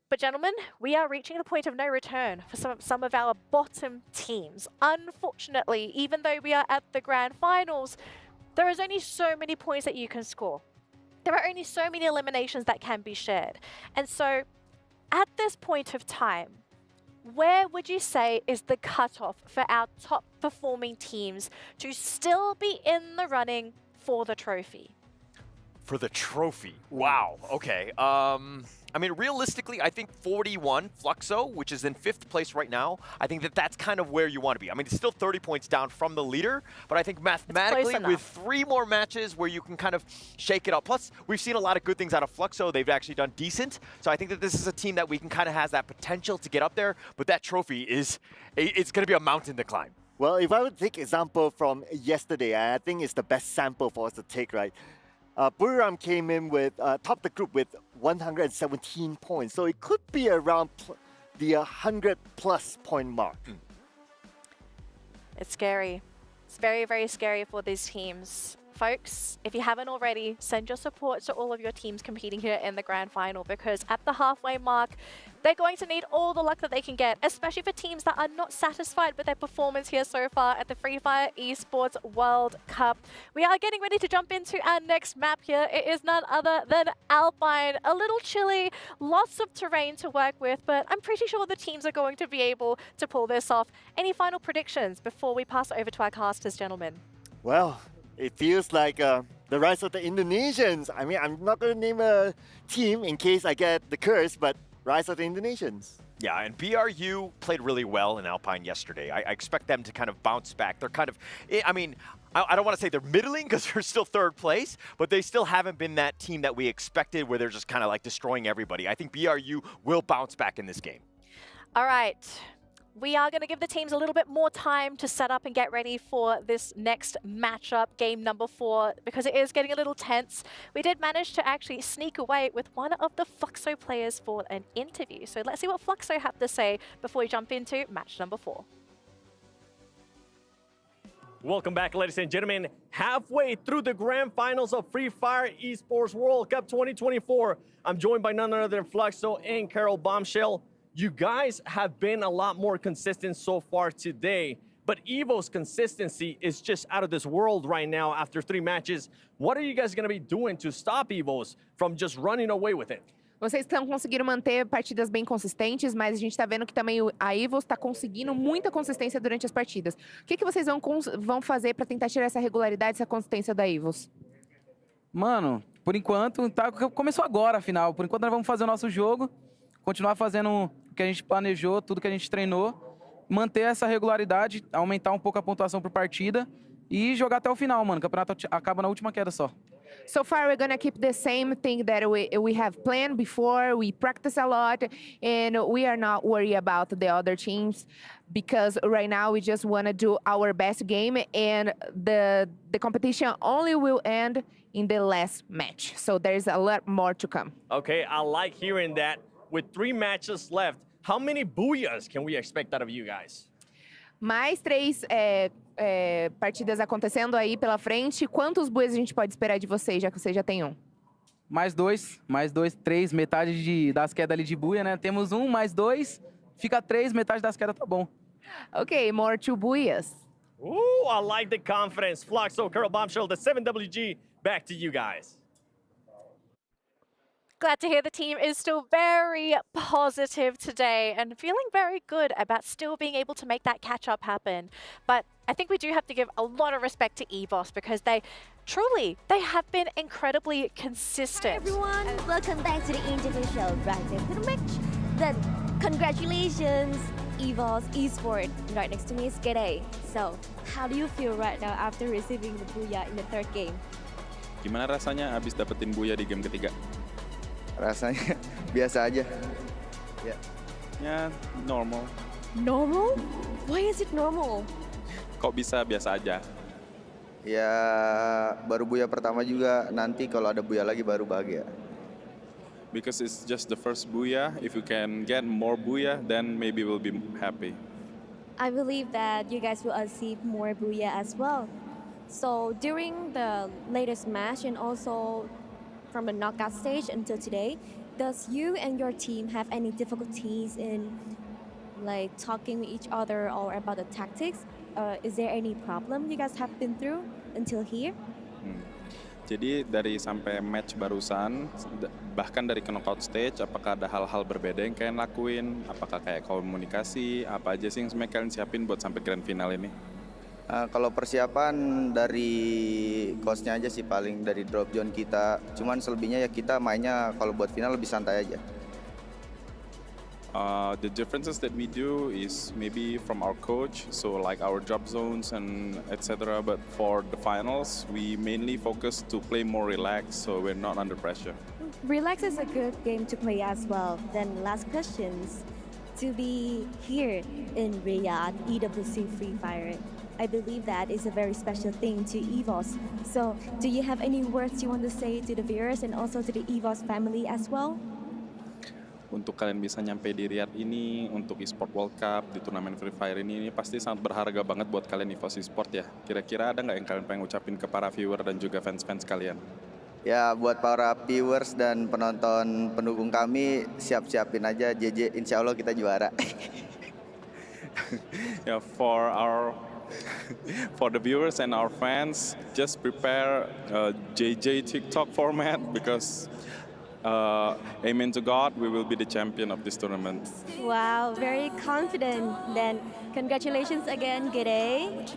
But gentlemen, we are reaching the point of no return for some of our bottom teams. Unfortunately, even though we are at the grand finals, there is only so many points that you can score. There are only so many eliminations that can be shared. And so at this point of time, where would you say is the cutoff for our top performing teams to still be in the running for the trophy? For the trophy. Wow. Okay. I mean, realistically, I think 41, Fluxo, which is in 5th place right now, I think that that's kind of where you want to be. I mean, it's still 30 points down from the leader, but I think mathematically, with 3 more matches where you can kind of shake it up. Plus, we've seen a lot of good things out of Fluxo. They've actually done decent. So I think that this is a team that we can kind of has that potential to get up there, but that trophy is, it's going to be a mountain to climb. Well, if I would take example from yesterday, I think it's the best sample for us to take, right? Buriram came in with, topped the group with 117 points. So it could be around the 100+ point mark. It's scary. It's very, very scary for these teams. Folks, if you haven't already, send your support to all of your teams competing here in the grand final, because at the halfway mark, They're going to need all the luck that they can get, especially for teams that are not satisfied with their performance here so far at the Free Fire Esports World Cup. We are getting ready to jump into our next map here. It is none other than Alpine. A little chilly, lots of terrain to work with, but I'm pretty sure the teams are going to be able to pull this off. Any final predictions before we pass over to our casters, gentlemen? Well, it feels like the rise of the Indonesians. I mean, I'm not going to name a team in case I get the curse, but rise of the Indonesians. Yeah, and BRU played really well in Alpine yesterday. I expect them to kind of bounce back. They're kind of, I mean, I don't want to say they're middling because they're still third place, but they still haven't been that team that we expected where they're just kind of like destroying everybody. I think BRU will bounce back in this game. All right. We are going to give the teams a little bit more time to set up and get ready for this next matchup, game number 4, because it is getting a little tense. We did manage to actually sneak away with one of the Fluxo players for an interview. So let's see what Fluxo have to say before we jump into match number 4. Welcome back, ladies and gentlemen. Halfway through the grand finals of Free Fire Esports World Cup 2024. I'm joined by none other than Fluxo and Carol Bombshell. You guys have been a lot more consistent so far today, but Evo's consistency is just out of this world right now after 3 matches. What are you guys going to be doing to stop Evos from just running away with it? Vocês estão conseguindo manter partidas bem consistentes, mas a gente está vendo que também a EVOS está conseguindo muita consistência durante as partidas. O que vocês vão fazer para tentar tirar essa regularidade, essa consistência da EVOS? Mano, por enquanto, começou agora a final. Por enquanto nós vamos fazer o nosso jogo, continuar fazendo o que a gente planejou, tudo que a gente treinou, manter essa regularidade, aumentar um pouco a pontuação por partida e jogar até o final, mano. O campeonato acaba na última queda só. So far, we're gonna keep the same thing that we have planned before. We practice a lot, and we are not worried about the other teams because right now we just want to do our best game, and the competition only will end in the last match. So there's a lot more to come. Okay, I like hearing that. With 3 matches left, how many booyahs can we expect out of you guys? Mais 3 partidas acontecendo aí pela frente. Quantos buias a gente pode esperar de vocês, já que vocês já têm um? Mais 2, 3, metade das quedas ali de buia, né? Temos 1, mais 2, fica 3, metade das quedas tá bom. Okay, more 2 buias. Ooh, I like the confidence. Fluxo, Carol Bombshell, the 7WG, back to you guys. Glad to hear the team is still very positive today and feeling very good about still being able to make that catch-up happen. But I think we do have to give a lot of respect to EVOS because they have been incredibly consistent. Hi everyone, welcome back to the interview show right after the match. Then congratulations, EVOS Esports. Right next to me is Gede. So, how do you feel right now after receiving the booyah in the 3rd game? Gimana rasanya abis dapetin booyah di game ketiga? Rasanya biasa aja. Ya, normal. Normal? Why is it normal? Kok bisa biasa aja? Ya, baru buya pertama juga, nanti kalau ada buya lagi baru bahagia. Because it's just the first booyah. If you can get more booyah, then maybe we'll be happy. I believe that you guys will receive more booyah as well. So during the latest match and also from the knockout stage until today, does you and your team have any difficulties in like talking with each other or about the tactics? Is there any problem you guys have been through until here? Jadi dari sampai match barusan, bahkan dari ke knockout stage, apakah ada hal-hal berbeda yang kalian lakuin? Apakah kayak komunikasi? Apa aja sih yang sebenarnya kalian siapin buat sampai grand final ini? Kalau persiapan dari coachnya aja sih paling dari drop zone kita. Cuman selebihnya ya kita mainnya kalau buat final lebih santai aja. The differences that we do is maybe from our coach, so like our drop zones and etc. But for the finals, we mainly focus to play more relaxed, so we're not under pressure. Relax is a good game to play as well. Then last questions. To be here in Riyadh, EWC Free Fire, I believe that is a very special thing to EVOS. So, do you have any words you want to say to the viewers and also to the EVOS family as well? Untuk kalian bisa nyampe di Riyadh ini, untuk Esports World Cup, di turnamen Free Fire ini pasti sangat berharga banget buat kalian EVOS Esports ya. Kira-kira ada nggak yang kalian pengen ucapin ke para viewer dan juga fans-fans kalian? Ya, buat para viewers dan penonton pendukung kami, siap-siapin aja JJ, insya Allah kita juara. Yeah, for the viewers and our fans, just prepare JJ TikTok format because amen to God, we will be the champion of this tournament. Wow, very confident. Then congratulations again, G'day.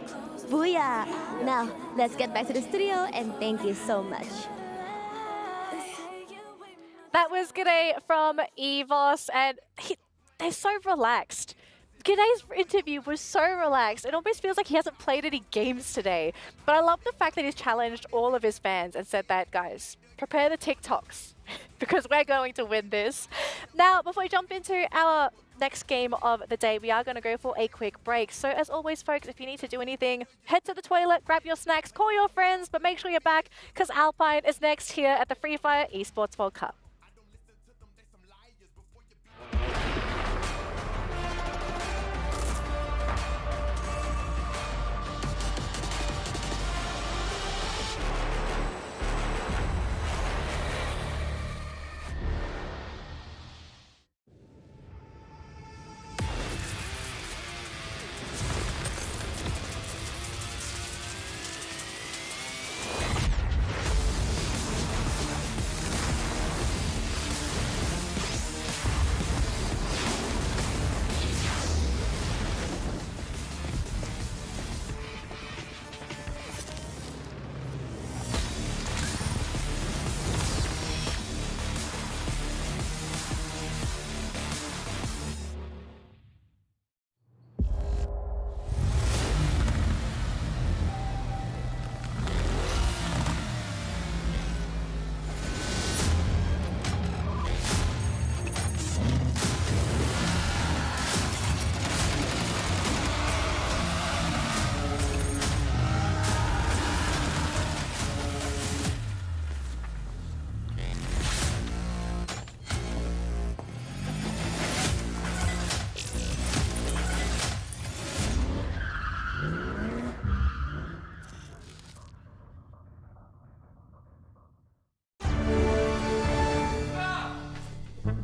Booyah. Now, let's get back to the studio and thank you so much. That was G'day from EVOS, and they're so relaxed. G'day's interview was so relaxed. It almost feels like he hasn't played any games today. But I love the fact that he's challenged all of his fans and said that, guys, prepare the TikToks because we're going to win this. Now, before we jump into our next game of the day, we are going to go for a quick break. So as always, folks, if you need to do anything, head to the toilet, grab your snacks, call your friends, but make sure you're back because Alpine is next here at the Free Fire Esports World Cup.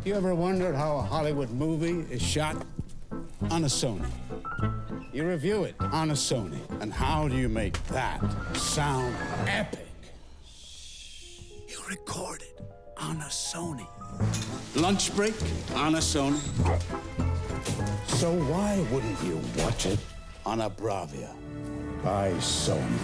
You ever wondered how a Hollywood movie is shot? On a Sony. You review it on a Sony. And how do you make that sound epic? You record it on a Sony. Lunch break on a Sony. So why wouldn't you watch it on a Bravia by Sony?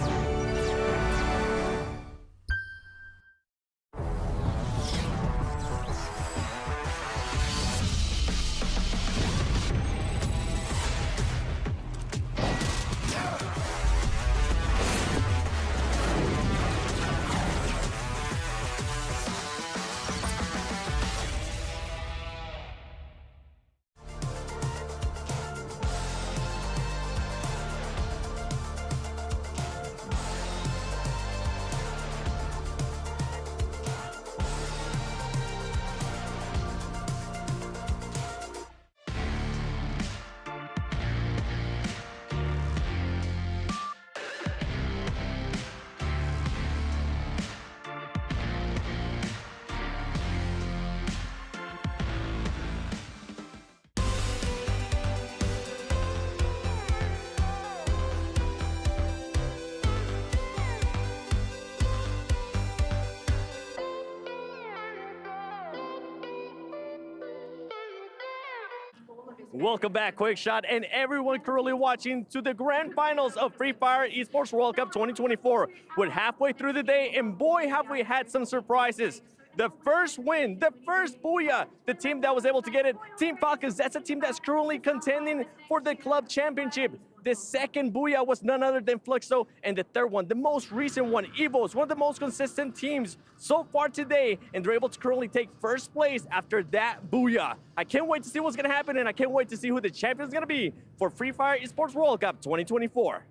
Welcome back, Quick Shot, and everyone currently watching to the grand finals of Free Fire Esports World Cup 2024. We're halfway through the day, and boy, have we had some surprises. The first win, the first booyah, the team that was able to get it, Team Falcons, that's a team that's currently contending for the club championship. The second booyah was none other than Fluxo, and the third one, the most recent one, EVOS, one of the most consistent teams so far today, and they're able to currently take first place after that booyah. I can't wait to see what's going to happen, and I can't wait to see who the champion is going to be for Free Fire Esports World Cup 2024.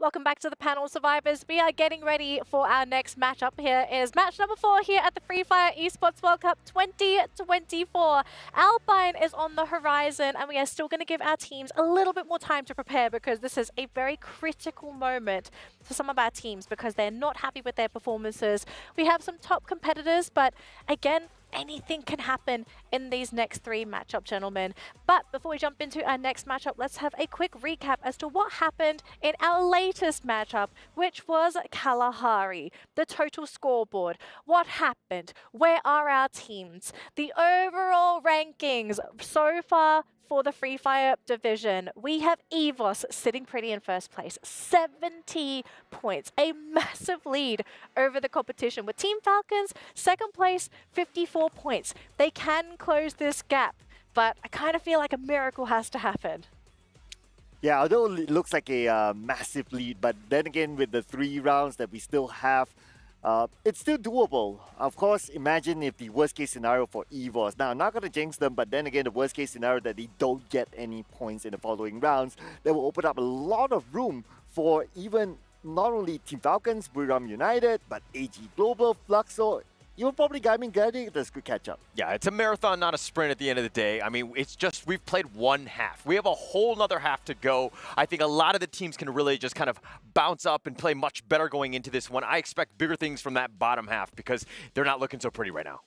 Welcome back to the panel, survivors. We are getting ready for our next matchup. Here is match number 4 here at the Free Fire Esports World Cup 2024. Alpine is on the horizon, and we are still going to give our teams a little bit more time to prepare because this is a very critical moment for some of our teams because they're not happy with their performances. We have some top competitors, but again, anything can happen in these next 3 matchup, gentlemen. But before we jump into our next matchup, let's have a quick recap as to what happened in our latest matchup, which was Kalahari. The total scoreboard, what happened, where are our teams, the overall rankings so far for the Free Fire division. We have EVOS sitting pretty in first place, 70 points, a massive lead over the competition. With Team Falcons, second place, 54 points. They can close this gap, but I kind of feel like a miracle has to happen. Yeah, although it looks like a massive lead, but then again, with the 3 rounds that we still have, it's still doable. Of course, imagine if the worst case scenario for EVOS. Now, I'm not going to jinx them, but then again, the worst case scenario that they don't get any points in the following rounds, that will open up a lot of room for even not only Team Falcons, Buriram United, but AG Global, Fluxo, even probably Gaming Gladiators could catch up. Yeah, it's a marathon, not a sprint at the end of the day. I mean, it's just we've played one half. We have a whole nother half to go. I think a lot of the teams can really just kind of bounce up and play much better going into this one. I expect bigger things from that bottom half because they're not looking so pretty right now.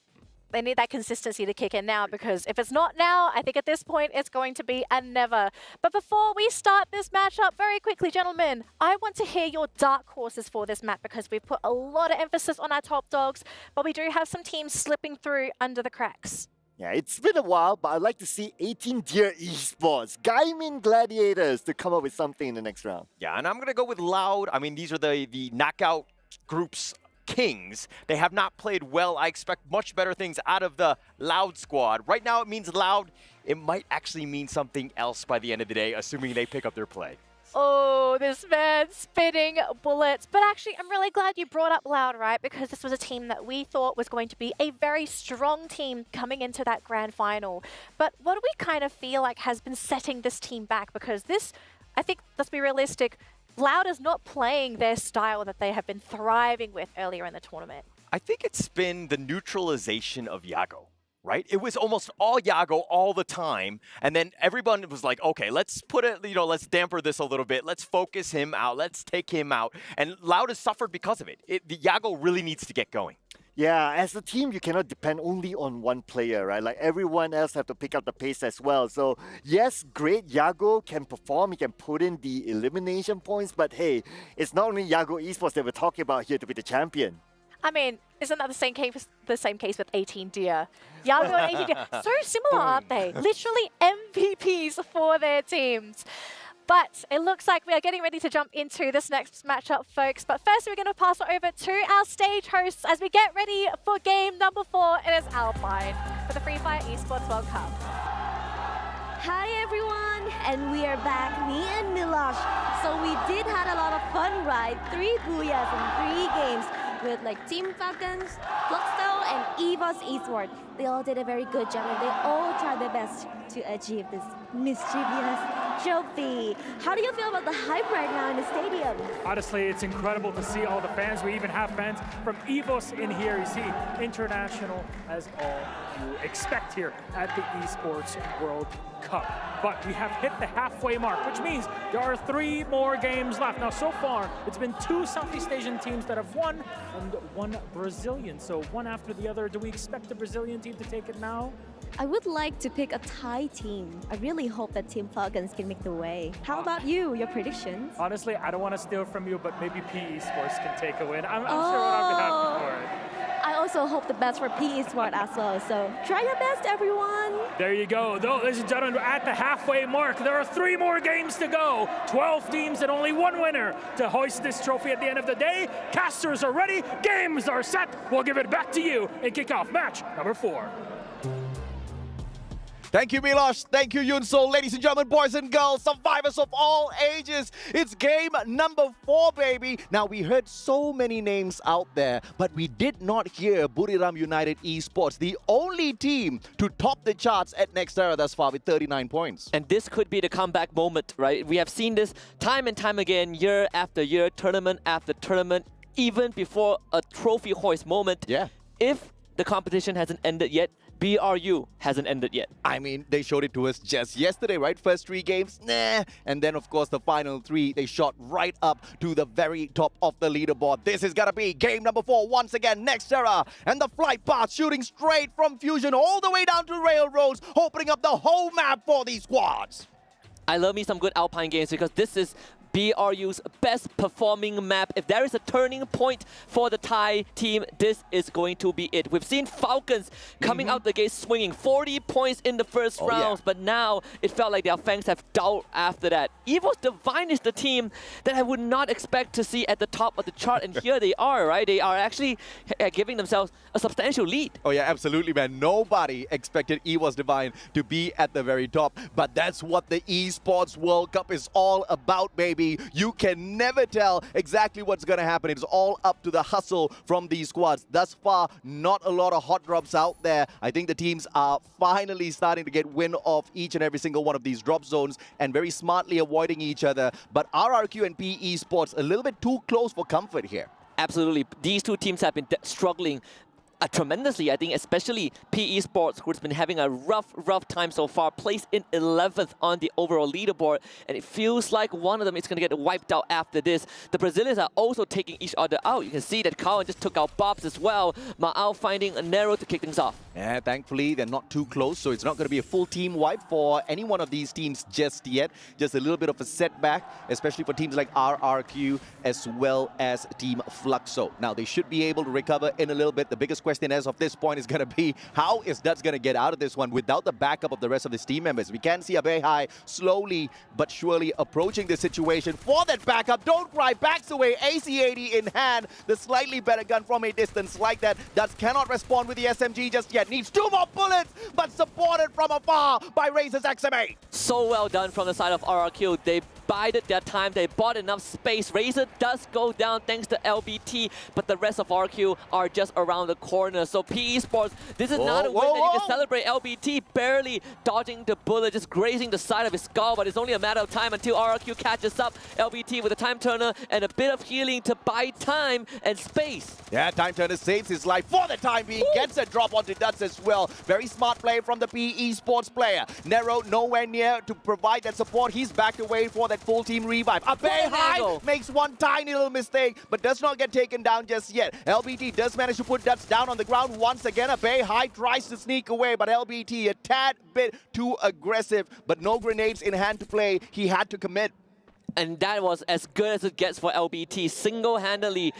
They need that consistency to kick in now because if it's not now, I think at this point it's going to be a never. But before we start this matchup, very quickly, gentlemen, I want to hear your dark horses for this map because we've put a lot of emphasis on our top dogs, but we do have some teams slipping through under the cracks. Yeah, it's been a while, but I'd like to see 18 Deer Esports, Gaming Gladiators to come up with something in the next round. Yeah, and I'm going to go with Loud. I mean, these are the knockout groups kings. They have not played well. I expect much better things out of the Loud squad. Right now it means Loud. It might actually mean something else by the end of the day, assuming they pick up their play. Oh, this man spitting bullets. But actually, I'm really glad you brought up Loud, right? Because this was a team that we thought was going to be a very strong team coming into that grand final. But what do we kind of feel like has been setting this team back? Because this, I think, let's be realistic, Loud is not playing their style that they have been thriving with earlier in the tournament. I think it's been the neutralization of Yago, right? It was almost all Yago all the time, and then everyone was like, okay, let's put it, let's damper this a little bit. Let's focus him out. Let's take him out. And Loud has suffered because of it. The Yago really needs to get going. Yeah, as a team, you cannot depend only on one player, right? Like everyone else have to pick up the pace as well. So yes, great, Yago can perform, he can put in the elimination points, but hey, it's not only Yago Esports that we're talking about here to be the champion. I mean, isn't that the same case with 18 Deer? Yago and 18 Deer, so similar, aren't they? Literally MVPs for their teams. But it looks like we are getting ready to jump into this next matchup, folks. But first, we're going to pass it over to our stage hosts as we get ready for game number 4. It is Alpine for the Free Fire Esports World Cup. Hi everyone, and we are back, me and Milosh. So we did had a lot of fun, right? 3 booyahs in 3 games with like Team Falcons, Fluxo, and EVOS Esports. They all did a very good job and they all tried their best to achieve this mischievous trophy. How do you feel about the hype right now in the stadium? Honestly, it's incredible to see all the fans. We even have fans from EVOS in here. You see, international as all you expect here at the Esports World Cup. But we have hit the halfway mark, which means there are 3 more games left. Now, so far, it's been 2 Southeast Asian teams that have won and 1 Brazilian. So one after the other. Do we expect the Brazilian team to take it now? I would like to pick a Thai team. I really hope that Team Falcons can make the way. How about you, your predictions? Honestly, I don't want to steal from you, but maybe PE Sports can take a win. I'm sure I'll be happy for it. I also hope the best for PE Sport as well, so try your best, everyone. There you go. Though, ladies and gentlemen, we're at the halfway mark. There are 3 more games to go. 12 teams and only 1 winner to hoist this trophy at the end of the day. Casters are ready. Games are set. We'll give it back to you and kick off match number 4. Thank you, Milosh. Thank you, Yunsol. Ladies and gentlemen, boys and girls, survivors of all ages. It's game number 4, baby. Now, we heard so many names out there, but we did not hear Buriram United Esports, the only team to top the charts at Nextera thus far with 39 points. And this could be the comeback moment, right? We have seen this time and time again, year after year, tournament after tournament, even before a trophy hoist moment. Yeah. If the competition hasn't ended yet, BRU hasn't ended yet. I mean, they showed it to us just yesterday, right? First 3 games, nah. And then, of course, the final 3, they shot right up to the very top of the leaderboard. This is gonna be game number 4 once again, Nextera. And the flight path shooting straight from Fusion all the way down to Railroads, opening up the whole map for these squads. I love me some good Alpine games because this is BRU's best performing map. If there is a turning point for the Thai team, this is going to be it. We've seen Falcons coming out the gate swinging 40 points in the first rounds, but now it felt like their fangs have dulled after that. EVO's Divine is the team that I would not expect to see at the top of the chart, and here they are, right? They are actually giving themselves a substantial lead. Oh yeah, absolutely, man. Nobody expected EVO's Divine to be at the very top, but that's what the Esports World Cup is all about, baby. You can never tell exactly what's going to happen. It's all up to the hustle from these squads. Thus far, not a lot of hot drops out there. I think the teams are finally starting to get wind of each and every single one of these drop zones and very smartly avoiding each other. But RRQ and PE Sports a little bit too close for comfort here. Absolutely. These two teams have been struggling tremendously, I think, especially PE Sports, who's been having a rough time so far, placed in 11th on the overall leaderboard, and it feels like one of them is going to get wiped out after this. The Brazilians are also taking each other out. You can see that Cowan just took out Bobs as well. Ma'au finding a narrow to kick things off. Yeah, thankfully, they're not too close, so it's not going to be a full team wipe for any one of these teams just yet. Just a little bit of a setback, especially for teams like RRQ as well as Team Fluxo. Now, they should be able to recover in a little bit. The biggest question as of this point is going to be, how is Duds going to get out of this one without the backup of the rest of his team members? We can see Abehai slowly but surely approaching the situation for that backup. Don't cry, backs away, AC-80 in hand. The slightly better gun from a distance like that. Duds cannot respond with the SMG just yet. Needs 2 more bullets, but supported from afar by Razor's XM8. So well done from the side of RRQ. They bided their time. They bought enough space. Razor does go down thanks to LBT, but the rest of RQ are just around the corner. So PE Sports, this is not a win that you can celebrate. LBT barely dodging the bullet, just grazing the side of his skull, but it's only a matter of time until RQ catches up. LBT with a time turner and a bit of healing to buy time and space. Yeah, time turner saves his life for the time being. Gets a drop onto Duds as well. Very smart play from the PE Sports player. Nero nowhere near to provide that support. He's backed away for that full team revive. Abehai makes one tiny little mistake, but does not get taken down just yet. LBT does manage to put Duds down on the ground once again. Abehai tries to sneak away, but LBT a tad bit too aggressive, but no grenades in hand to play. He had to commit. And that was as good as it gets for LBT, single-handedly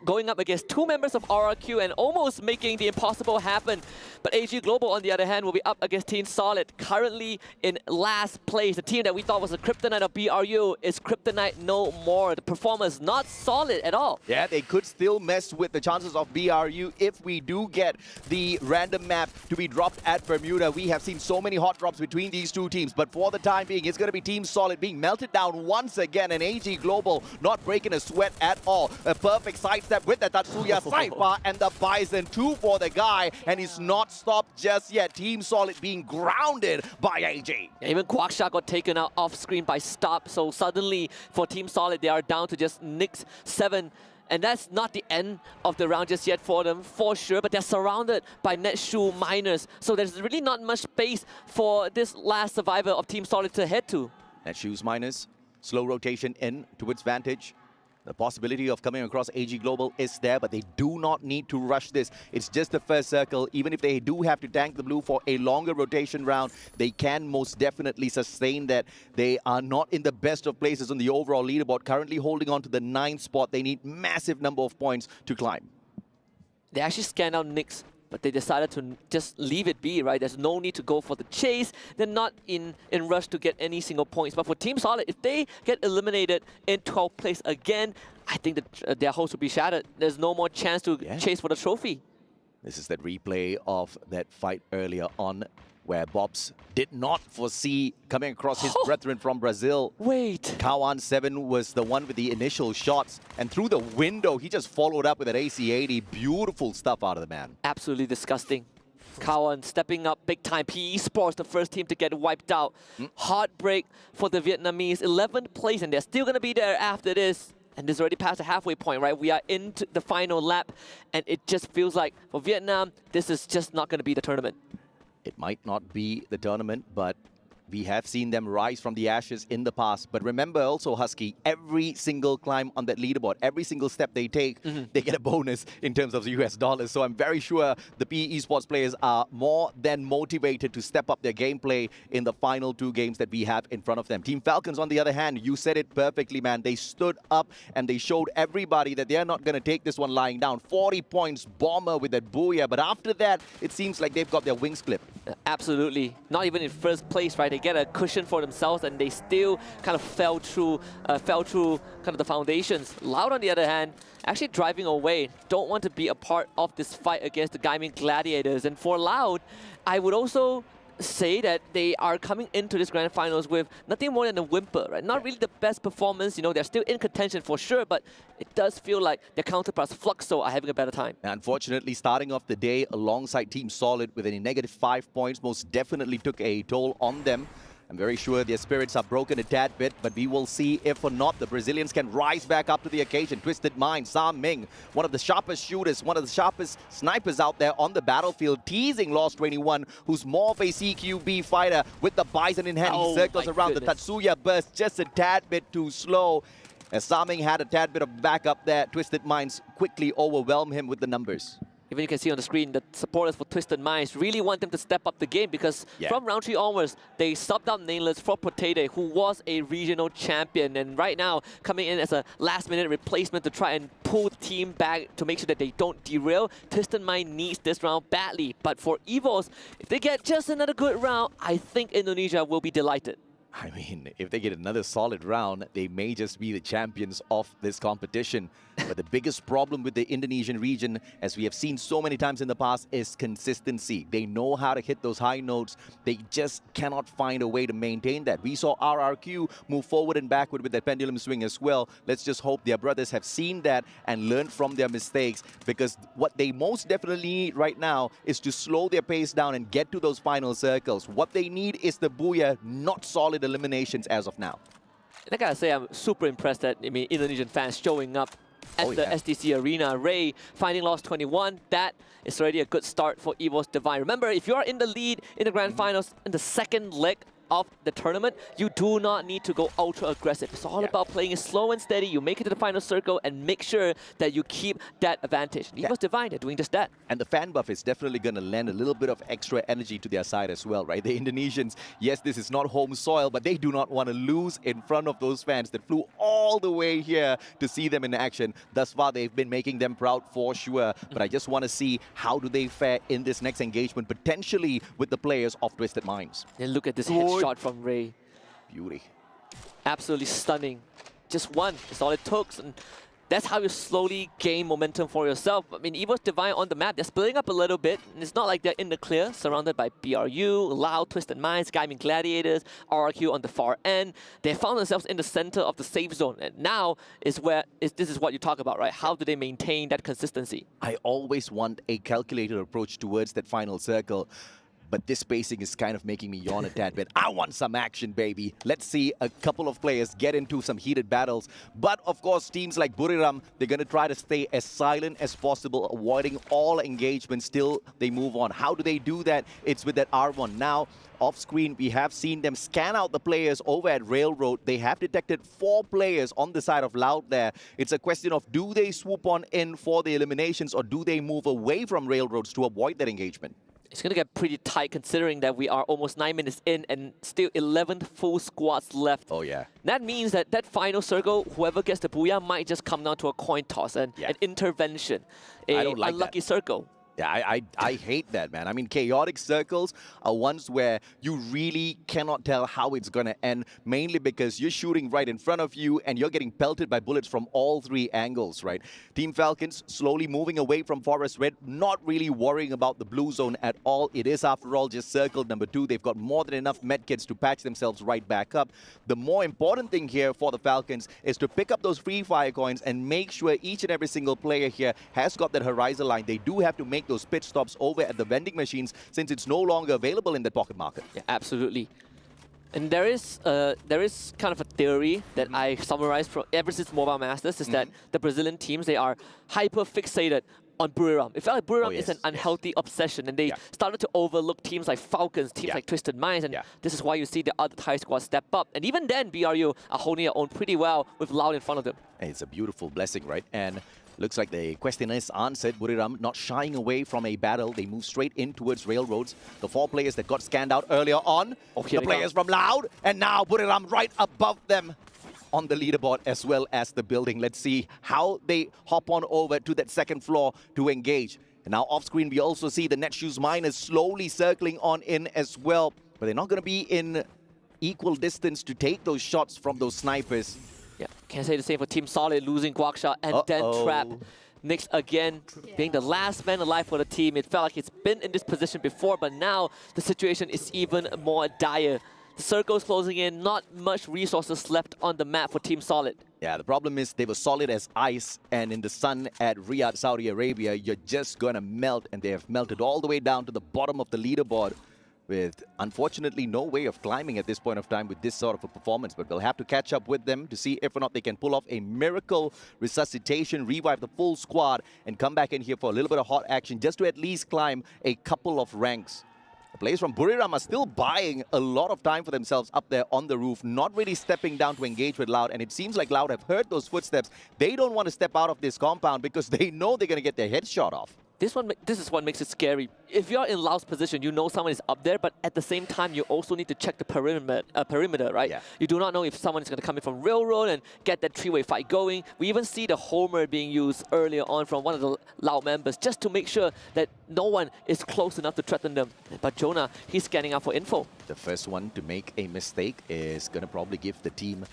going up against 2 members of RRQ and almost making the impossible happen. But AG Global, on the other hand, will be up against Team Solid, currently in last place. The team that we thought was the kryptonite of BRU is kryptonite no more. The performance not solid at all. Yeah, they could still mess with the chances of BRU if we do get the random map to be dropped at Bermuda. We have seen so many hot drops between these two teams, but for the time being, it's going to be Team Solid being melted down once again, and AG Global not breaking a sweat at all. A perfect sidestep with the Tatsuya Saifa and the Bison, 2 for the guy, and he's not stopped just yet. Team Solid being grounded by AG. Yeah, even Quackshot got taken out off screen by Stop, so suddenly for Team Solid, they are down to just Nyx 7. And that's not the end of the round just yet for them, for sure, but they're surrounded by Netshoe miners, so there's really not much space for this last survivor of Team Solid to head to. Netshoe's miners, slow rotation in towards Vantage. The possibility of coming across AG Global is there, but they do not need to rush this. It's just the first circle. Even if they do have to tank the blue for a longer rotation round, they can most definitely sustain that. They are not in the best of places on the overall leaderboard, currently holding on to the 9th spot. They need massive number of points to climb. They actually scanned out Nyx, but they decided to just leave it be, right? There's no need to go for the chase. They're not in rush to get any single points. But for Team Solid, if they get eliminated in 12th place again, I think that their hopes will be shattered. There's no more chance to chase for the trophy. This is that replay of that fight earlier on where Bobs did not foresee coming across his brethren from Brazil. Wait. Kawan 7 was the one with the initial shots, and through the window, he just followed up with an AC-80. Beautiful stuff out of the man. Absolutely disgusting. Kawan stepping up big time. PE Sports, the first team to get wiped out. Heartbreak for the Vietnamese. 11th place, and they're still going to be there after this. And this is already past the halfway point, right? We are into the final lap, and it just feels like for Vietnam, this is just not going to be the tournament. It might not be the tournament, but we have seen them rise from the ashes in the past. But remember also, Husky, every single climb on that leaderboard, every single step they take, they get a bonus in terms of US dollars. So I'm very sure the PE Esports players are more than motivated to step up their gameplay in the final 2 games that we have in front of them. Team Falcons, on the other hand, you said it perfectly, man. They stood up and they showed everybody that they're not going to take this one lying down. 40 points, Bomber with that booyah. But after that, it seems like they've got their wings clipped. Absolutely. Not even in first place, right? They get a cushion for themselves and they still kind of fell through kind of the foundations. Loud, on the other hand, actually driving away. Don't want to be a part of this fight against the Gaming Gladiators. And for Loud, I would also say that they are coming into this grand finals with nothing more than a whimper, right? Not really the best performance, you know, they're still in contention for sure, but it does feel like their counterparts Fluxo are having a better time. Unfortunately, starting off the day alongside Team Solid with a -5 points most definitely took a toll on them. I'm very sure their spirits are broken a tad bit, but we will see if or not the Brazilians can rise back up to the occasion. Twisted Mind, Sam Ming, one of the sharpest shooters, one of the sharpest snipers out there on the battlefield, teasing Lost 21, who's more of a CQB fighter with the Bison in hand. He circles around the Tatsuya burst just a tad bit too slow. As Sam Ming had a tad bit of backup there, Twisted Minds quickly overwhelm him with the numbers. Even you can see on the screen, the supporters for Twisted Minds really want them to step up the game because from round 3 onwards, they subbed out Nameless for Potato, who was a regional champion. And right now, coming in as a last-minute replacement to try and pull the team back to make sure that they don't derail. Twisted Mind needs this round badly. But for EVOS, if they get just another good round, I think Indonesia will be delighted. I mean, if they get another solid round, they may just be the champions of this competition. But the biggest problem with the Indonesian region, as we have seen so many times in the past, is consistency. They know how to hit those high notes. They just cannot find a way to maintain that. We saw RRQ move forward and backward with that pendulum swing as well. Let's just hope their brothers have seen that and learned from their mistakes, because what they most definitely need right now is to slow their pace down and get to those final circles. What they need is the booyah, not solid eliminations as of now. And I gotta say, I'm super impressed that, I mean, Indonesian fans showing up at the SDC Arena. Ray finding Lost 21, that is already a good start for EVOS Divine. Remember, if you are in the lead in the grand finals in the second leg of the tournament, you do not need to go ultra aggressive. It's all about playing it slow and steady. You make it to the final circle and make sure that you keep that advantage. EVOS Divine, they're doing just that. And the fan buff is definitely going to lend a little bit of extra energy to their side as well, right? The Indonesians, yes, this is not home soil, but they do not want to lose in front of those fans that flew all the way here to see them in action. Thus far, they've been making them proud for sure. But I just want to see how do they fare in this next engagement, potentially with the players of Twisted Minds. And look at this headshot from Ray. Beauty. Absolutely stunning. Just one is all it took. And that's how you slowly gain momentum for yourself. I mean, EVOS Divine on the map, they're splitting up a little bit. And it's not like they're in the clear, surrounded by BRU, Loud, Twisted Minds, Gaming Gladiators, RRQ on the far end. They found themselves in the center of the safe zone. And now is where this is what you talk about, right? How do they maintain that consistency? I always want a calculated approach towards that final circle. But this spacing is kind of making me yawn a tad bit. I want some action, baby. Let's see a couple of players get into some heated battles. But of course, teams like Buriram, they're going to try to stay as silent as possible, avoiding all engagement. Still, they move on. How do they do that? It's with that R1. Now, off screen, we have seen them scan out the players over at Railroad. They have detected 4 players on the side of Loud there. It's a question of, do they swoop on in for the eliminations, or do they move away from Railroads to avoid that engagement? It's going to get pretty tight considering that we are almost 9 minutes in and still 11 full squads left. Oh, yeah. That means that that final circle, whoever gets the booyah might just come down to a coin toss and an intervention. I don't like unlucky that. circle. Yeah, I hate that, man. I mean, chaotic circles are ones where you really cannot tell how it's going to end, mainly because you're shooting right in front of you and you're getting pelted by bullets from all three angles, right? Team Falcons slowly moving away from Forest Red, not really worrying about the blue zone at all. It is, after all, just circle number 2. They've got more than enough medkits to patch themselves right back up. The more important thing here for the Falcons is to pick up those free fire coins and make sure each and every single player here has got that horizon line. They do have to make those pit stops over at the vending machines since it's no longer available in the pocket market. Yeah, absolutely. And there is kind of a theory that I summarized from ever since Mobile Masters, is that the Brazilian teams, they are hyper fixated on Buriram. It felt like Buriram is an unhealthy obsession, and they started to overlook teams like Falcons, teams like Twisted Minds, and this is why you see the other Thai squads step up. And even then, BRU are holding their own pretty well with Loud in front of them. It's a beautiful blessing, right? And looks like the question is answered. Buriram not shying away from a battle. They move straight in towards Railroads. The 4 players that got scanned out earlier on. The players from Loud. And now Buriram right above them on the leaderboard as well as the building. Let's see how they hop on over to that second floor to engage. And now off screen we also see the Netshoes miners slowly circling on in as well. But they're not going to be in equal distance to take those shots from those snipers. Yeah, can't say the same for Team Solid, losing Guaksha and then Trap. Nyx again being the last man alive for the team. It felt like it's been in this position before, but now the situation is even more dire. The circle's closing in, not much resources left on the map for Team Solid. Yeah, the problem is they were solid as ice, and in the sun at Riyadh, Saudi Arabia, you're just gonna melt, and they have melted all the way down to the bottom of the leaderboard, with unfortunately no way of climbing at this point of time with this sort of a performance. But we'll have to catch up with them to see if or not they can pull off a miracle resuscitation, revive the full squad, and come back in here for a little bit of hot action just to at least climb a couple of ranks. The players from Buriram are still buying a lot of time for themselves up there on the roof, not really stepping down to engage with Loud, and it seems like Loud have heard those footsteps. They don't want to step out of this compound because they know they're going to get their head shot off. This is what makes it scary. If you're in Loud's position, you know someone is up there, but at the same time, you also need to check the perimeter, right? Yeah. You do not know if someone is going to come in from Railroad and get that 3-way fight going. We even see the Homer being used earlier on from one of the Loud members just to make sure that no one is close enough to threaten them. But Jonah, he's scanning out for info. The first one to make a mistake is going to probably give the team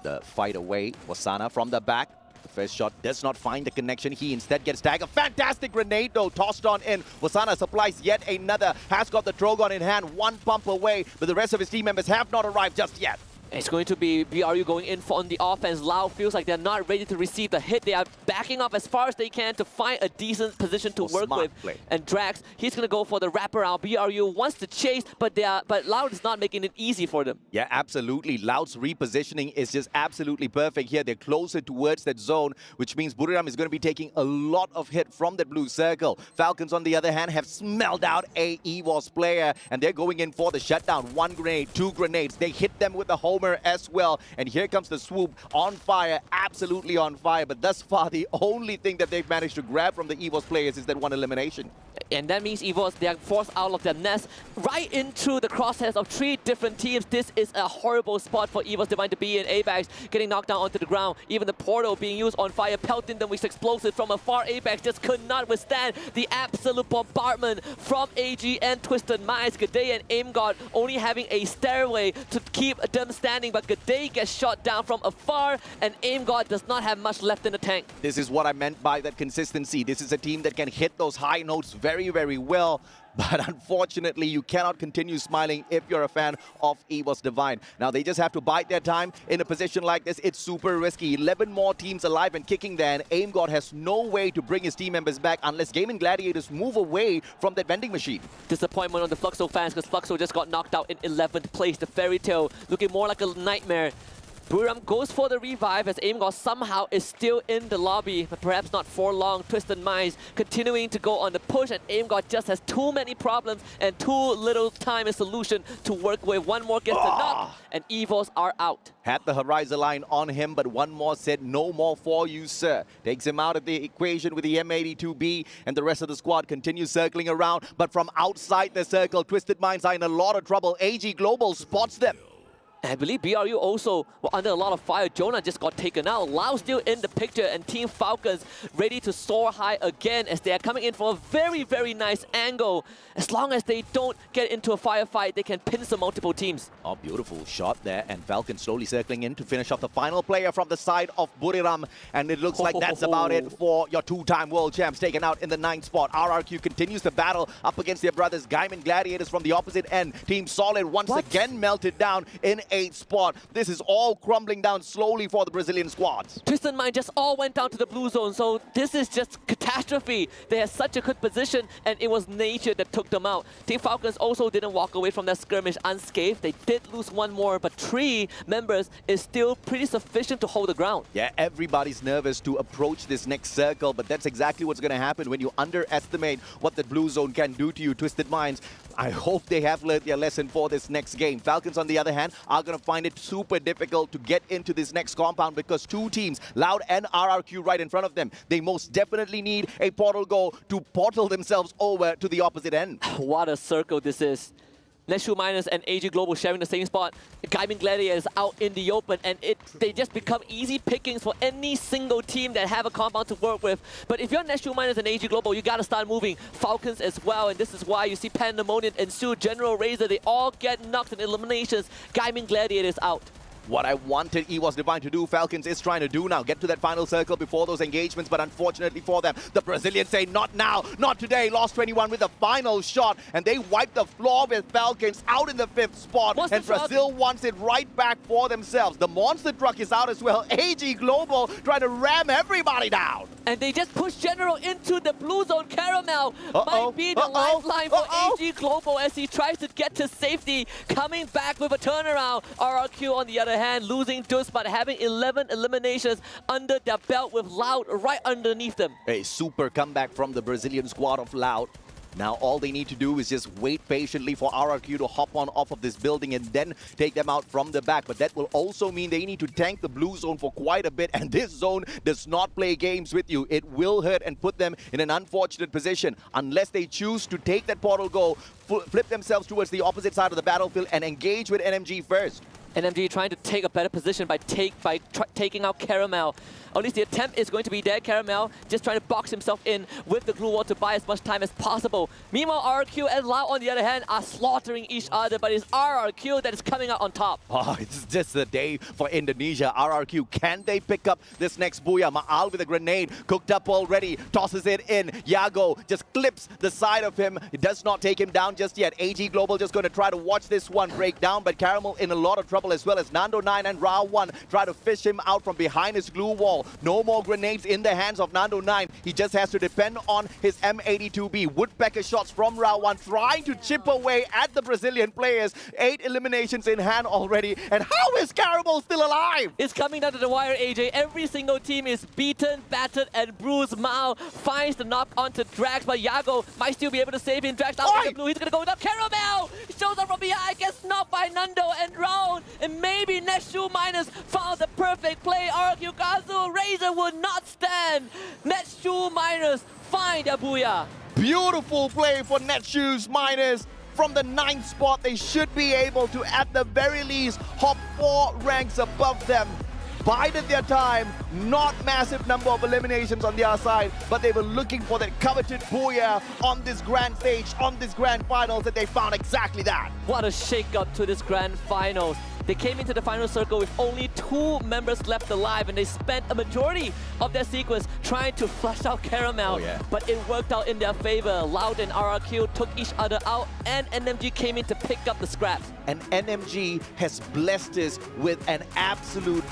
the fight away. Wasana from the back. The first shot does not find the connection. He instead gets tagged. A fantastic grenade, though, tossed on in. Wasana supplies yet another. Has got the Trogon in hand, 1 pump away, but the rest of his team members have not arrived just yet. It's going to be BRU going in on the offense. Loud feels like they're not ready to receive the hit. They are backing up as far as they can to find a decent position to work with. Play. And Drax, he's going to go for the wraparound. BRU wants to chase, but Loud is not making it easy for them. Yeah, absolutely. Loud's repositioning is just absolutely perfect here. They're closer towards that zone, which means Buriram is going to be taking a lot of hit from that blue circle. Falcons, on the other hand, have smelled out a EWC player, and they're going in for the shutdown. 1 grenade, 2 grenades. They hit them with the Homer as well, and here comes the swoop. On fire, absolutely on fire, but thus far the only thing that they've managed to grab from the EWC players is that 1 elimination. And that means EWC, they are forced out of their nest right into the crosshairs of 3 different teams. This is a horrible spot for EWC Divine to be in. Apex getting knocked down onto the ground. Even the portal being used on fire, pelting them with explosives from afar. Apex just could not withstand the absolute bombardment from AG and Twisted Minds. G'day and AimGod only having a stairway to keep them standing, but G'day gets shot down from afar, and AimGod does not have much left in the tank. This is what I meant by that consistency. This is a team that can hit those high notes very, very well. But unfortunately, you cannot continue smiling if you're a fan of EWC Divine. Now, they just have to bide their time in a position like this. It's super risky. 11 more teams alive and kicking there, and AimGod has no way to bring his team members back unless Gaming Gladiators move away from that vending machine. Disappointment on the Fluxo fans because Fluxo just got knocked out in 11th place. The Fairy Tale looking more like a nightmare. Buriram goes for the revive as AimGod somehow is still in the lobby, but perhaps not for long. Twisted Minds continuing to go on the push, and AimGod just has too many problems and too little time and solution to work with. 1 more gets the knock, and EVOs are out. Had the horizon line on him, but 1 more said, no more for you, sir. Takes him out of the equation with the M82B, and the rest of the squad continues circling around. But from outside the circle, Twisted Minds are in a lot of trouble. AG Global spots them. And I believe BRU also were under a lot of fire. Jonah just got taken out. Lau still in the picture, and Team Falcons ready to soar high again as they are coming in from a very, very nice angle. As long as they don't get into a firefight, they can pincer multiple teams. Oh, beautiful shot there, and Falcon slowly circling in to finish off the final player from the side of Buriram. And it looks like that's about it for your two-time world champs taken out in the 9th spot. RRQ continues to battle up against their brothers Gaiman Gladiators from the opposite end. Team Solid once again melted down in 8th spot. This is all crumbling down slowly for the Brazilian squads. Twisted Mind just all went down to the blue zone, so this is just catastrophe. They had such a good position, and it was nature that took them out. Team Falcons also didn't walk away from that skirmish unscathed. They did lose one more, but 3 members is still pretty sufficient to hold the ground. Yeah, everybody's nervous to approach this next circle, but that's exactly what's going to happen when you underestimate what the blue zone can do to you, Twisted Minds. I hope they have learned their lesson for this next game. Falcons, on the other hand, are going to find it super difficult to get into this next compound because 2 teams, Loud and RRQ, right in front of them. They most definitely need a portal goal to portal themselves over to the opposite end. What a circle this is. Neshu Miners and AG Global sharing the same spot. Gaiman Gladiators out in the open, and they just become easy pickings for any single team that have a compound to work with. But if you're Neshu Miners and AG Global, you gotta start moving. Falcons as well, and this is why you see Pandemonium and Sue, General Razor, they all get knocked in eliminations. Gaiman Gladiators out. What I wanted EWOS Divine to do, Falcons is trying to do now. Get to that final circle before those engagements, but unfortunately for them, the Brazilians say not now, not today. Lost 21 with the final shot, and they wipe the floor with Falcons out in the 5th spot. And Brazil wants it right back for themselves. The monster truck is out as well. AG Global trying to ram everybody down. And they just push General into the blue zone. Caramel might be the lifeline for AG Global as he tries to get to safety. Coming back with a turnaround. RRQ on the other hand, losing Dus, but having 11 eliminations under their belt with Loud right underneath them. A super comeback from the Brazilian squad of Loud. Now all they need to do is just wait patiently for RRQ to hop on off of this building and then take them out from the back. But that will also mean they need to tank the blue zone for quite a bit. And this zone does not play games with you. It will hurt and put them in an unfortunate position unless they choose to take that portal goal, flip themselves towards the opposite side of the battlefield and engage with NMG first. NMG trying to take a better position by taking out Caramel. At least the attempt is going to be there. Caramel just trying to box himself in with the glue wall to buy as much time as possible. Meanwhile, RRQ and Lau on the other hand are slaughtering each other, but it's RRQ that is coming out on top. Oh, it's just the day for Indonesia. RRQ, can they pick up this next booyah? Ma'al with a grenade, cooked up already, tosses it in. Yago just clips the side of him. It does not take him down just yet. AG Global just going to try to watch this one break down, but Caramel in a lot of trouble as well as Nando 9 and Ra 1 try to fish him out from behind his glue wall. No more grenades in the hands of Nando 9. He just has to depend on his M82B. Woodpecker shots from Ra 1 trying to chip away at the Brazilian players. 8 eliminations in hand already. And how is Caramel still alive? It's coming down to the wire, AJ. Every single team is beaten, battered, and bruised. Mao finds the knock onto Drax, but Yago might still be able to save him. Drax out in the blue. He's going to go down. Caramel shows up from behind, gets knocked by Nando and Raul. And maybe Neshu Miners found the perfect play. RRQ Kazu, Razor would not stand. Neshu Miners find a booyah. Beautiful play for Netshoes Miners. From the 9th spot, they should be able to, at the very least, hop 4 ranks above them. Bided their time, not massive number of eliminations on their side, but they were looking for that coveted booyah on this grand stage, on this grand finals, and they found exactly that. What a shake-up to this grand finals. They came into the final circle with only 2 members left alive, and they spent a majority of their sequence trying to flush out Caramel. But it worked out in their favor. Loud and RRQ took each other out, and NMG came in to pick up the scraps. And NMG has blessed us with an absolute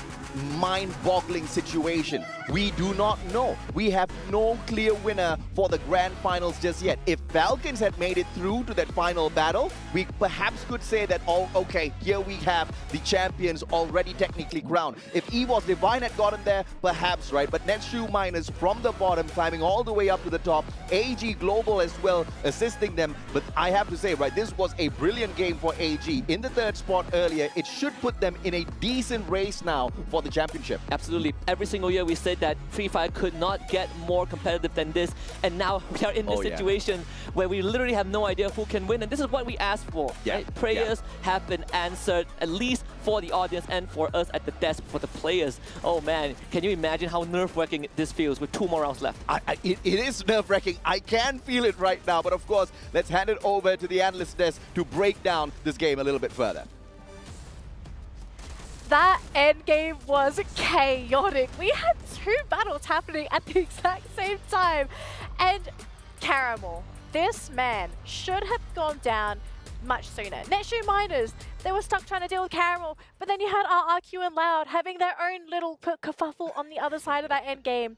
mind-boggling situation. We do not know. We have no clear winner for the grand finals just yet. If Falcons had made it through to that final battle, we perhaps could say that, oh, okay, here we have the champions already technically crowned. If EWOS Divine had gotten there, perhaps, right? But Netshoe Miners from the bottom, climbing all the way up to the top. AG Global as well, assisting them. But I have to say, right, this was a brilliant game for AG. In the 3rd spot earlier, it should put them in a decent race now for the championship. Absolutely. Every single year we said that Free Fire could not get more competitive than this, and now we are in this situation where we literally have no idea who can win, and this is what we asked for. Right? Prayers have been answered. At least for the audience and for us at the desk, for the players. Oh man, can you imagine how nerve-wracking this feels with 2 more rounds left? It is nerve-wracking. I can feel it right now. But of course, let's hand it over to the analyst desk to break down this game a little bit further. That endgame was chaotic. We had 2 battles happening at the exact same time. And Caramel, this man should have gone down much sooner. Netshoe Miners, they were stuck trying to deal with Caramel, but then you had RRQ and Loud having their own little kerfuffle on the other side of that endgame.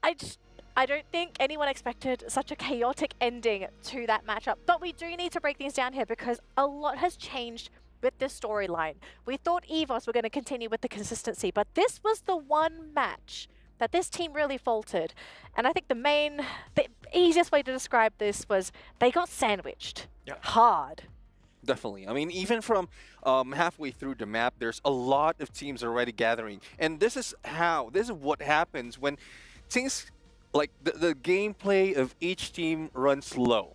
I don't think anyone expected such a chaotic ending to that matchup, but we do need to break things down here because a lot has changed with this storyline. We thought EVOS were going to continue with the consistency, but this was the one match that this team really faltered. And I think the easiest way to describe this was they got sandwiched hard. Definitely. I mean, even from halfway through the map, there's a lot of teams already gathering. And this is what happens when things like the gameplay of each team runs slow.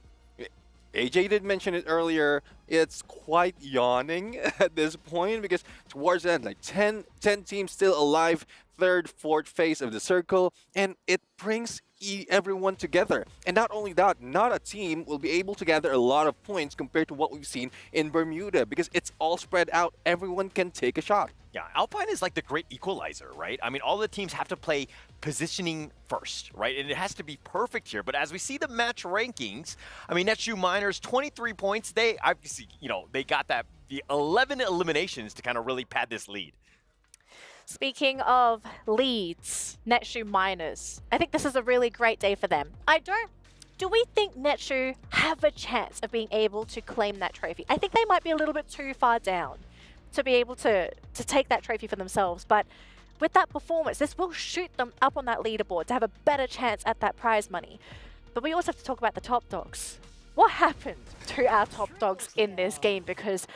AJ did mention it earlier, it's quite yawning at this point because towards the end, like 10 teams still alive, 3rd, 4th phase of the circle, and it brings everyone together. And not only that, not a team will be able to gather a lot of points compared to what we've seen in Bermuda because it's all spread out. Everyone can take a shot. Yeah, Alpine is like the great equalizer, right? I mean, all the teams have to play positioning first, right? And it has to be perfect here. But as we see the match rankings, I mean, Netshoe Miners, 23 points. They obviously, they got the 11 eliminations to kind of really pad this lead. Speaking of leads, Netshoe Miners, I think this is a really great day for them. Do we think Netshoe have a chance of being able to claim that trophy? I think they might be a little bit too far down to be able to take that trophy for themselves. But with that performance, this will shoot them up on that leaderboard to have a better chance at that prize money. But we also have to talk about the top dogs. What happened to our top dogs in this game? Because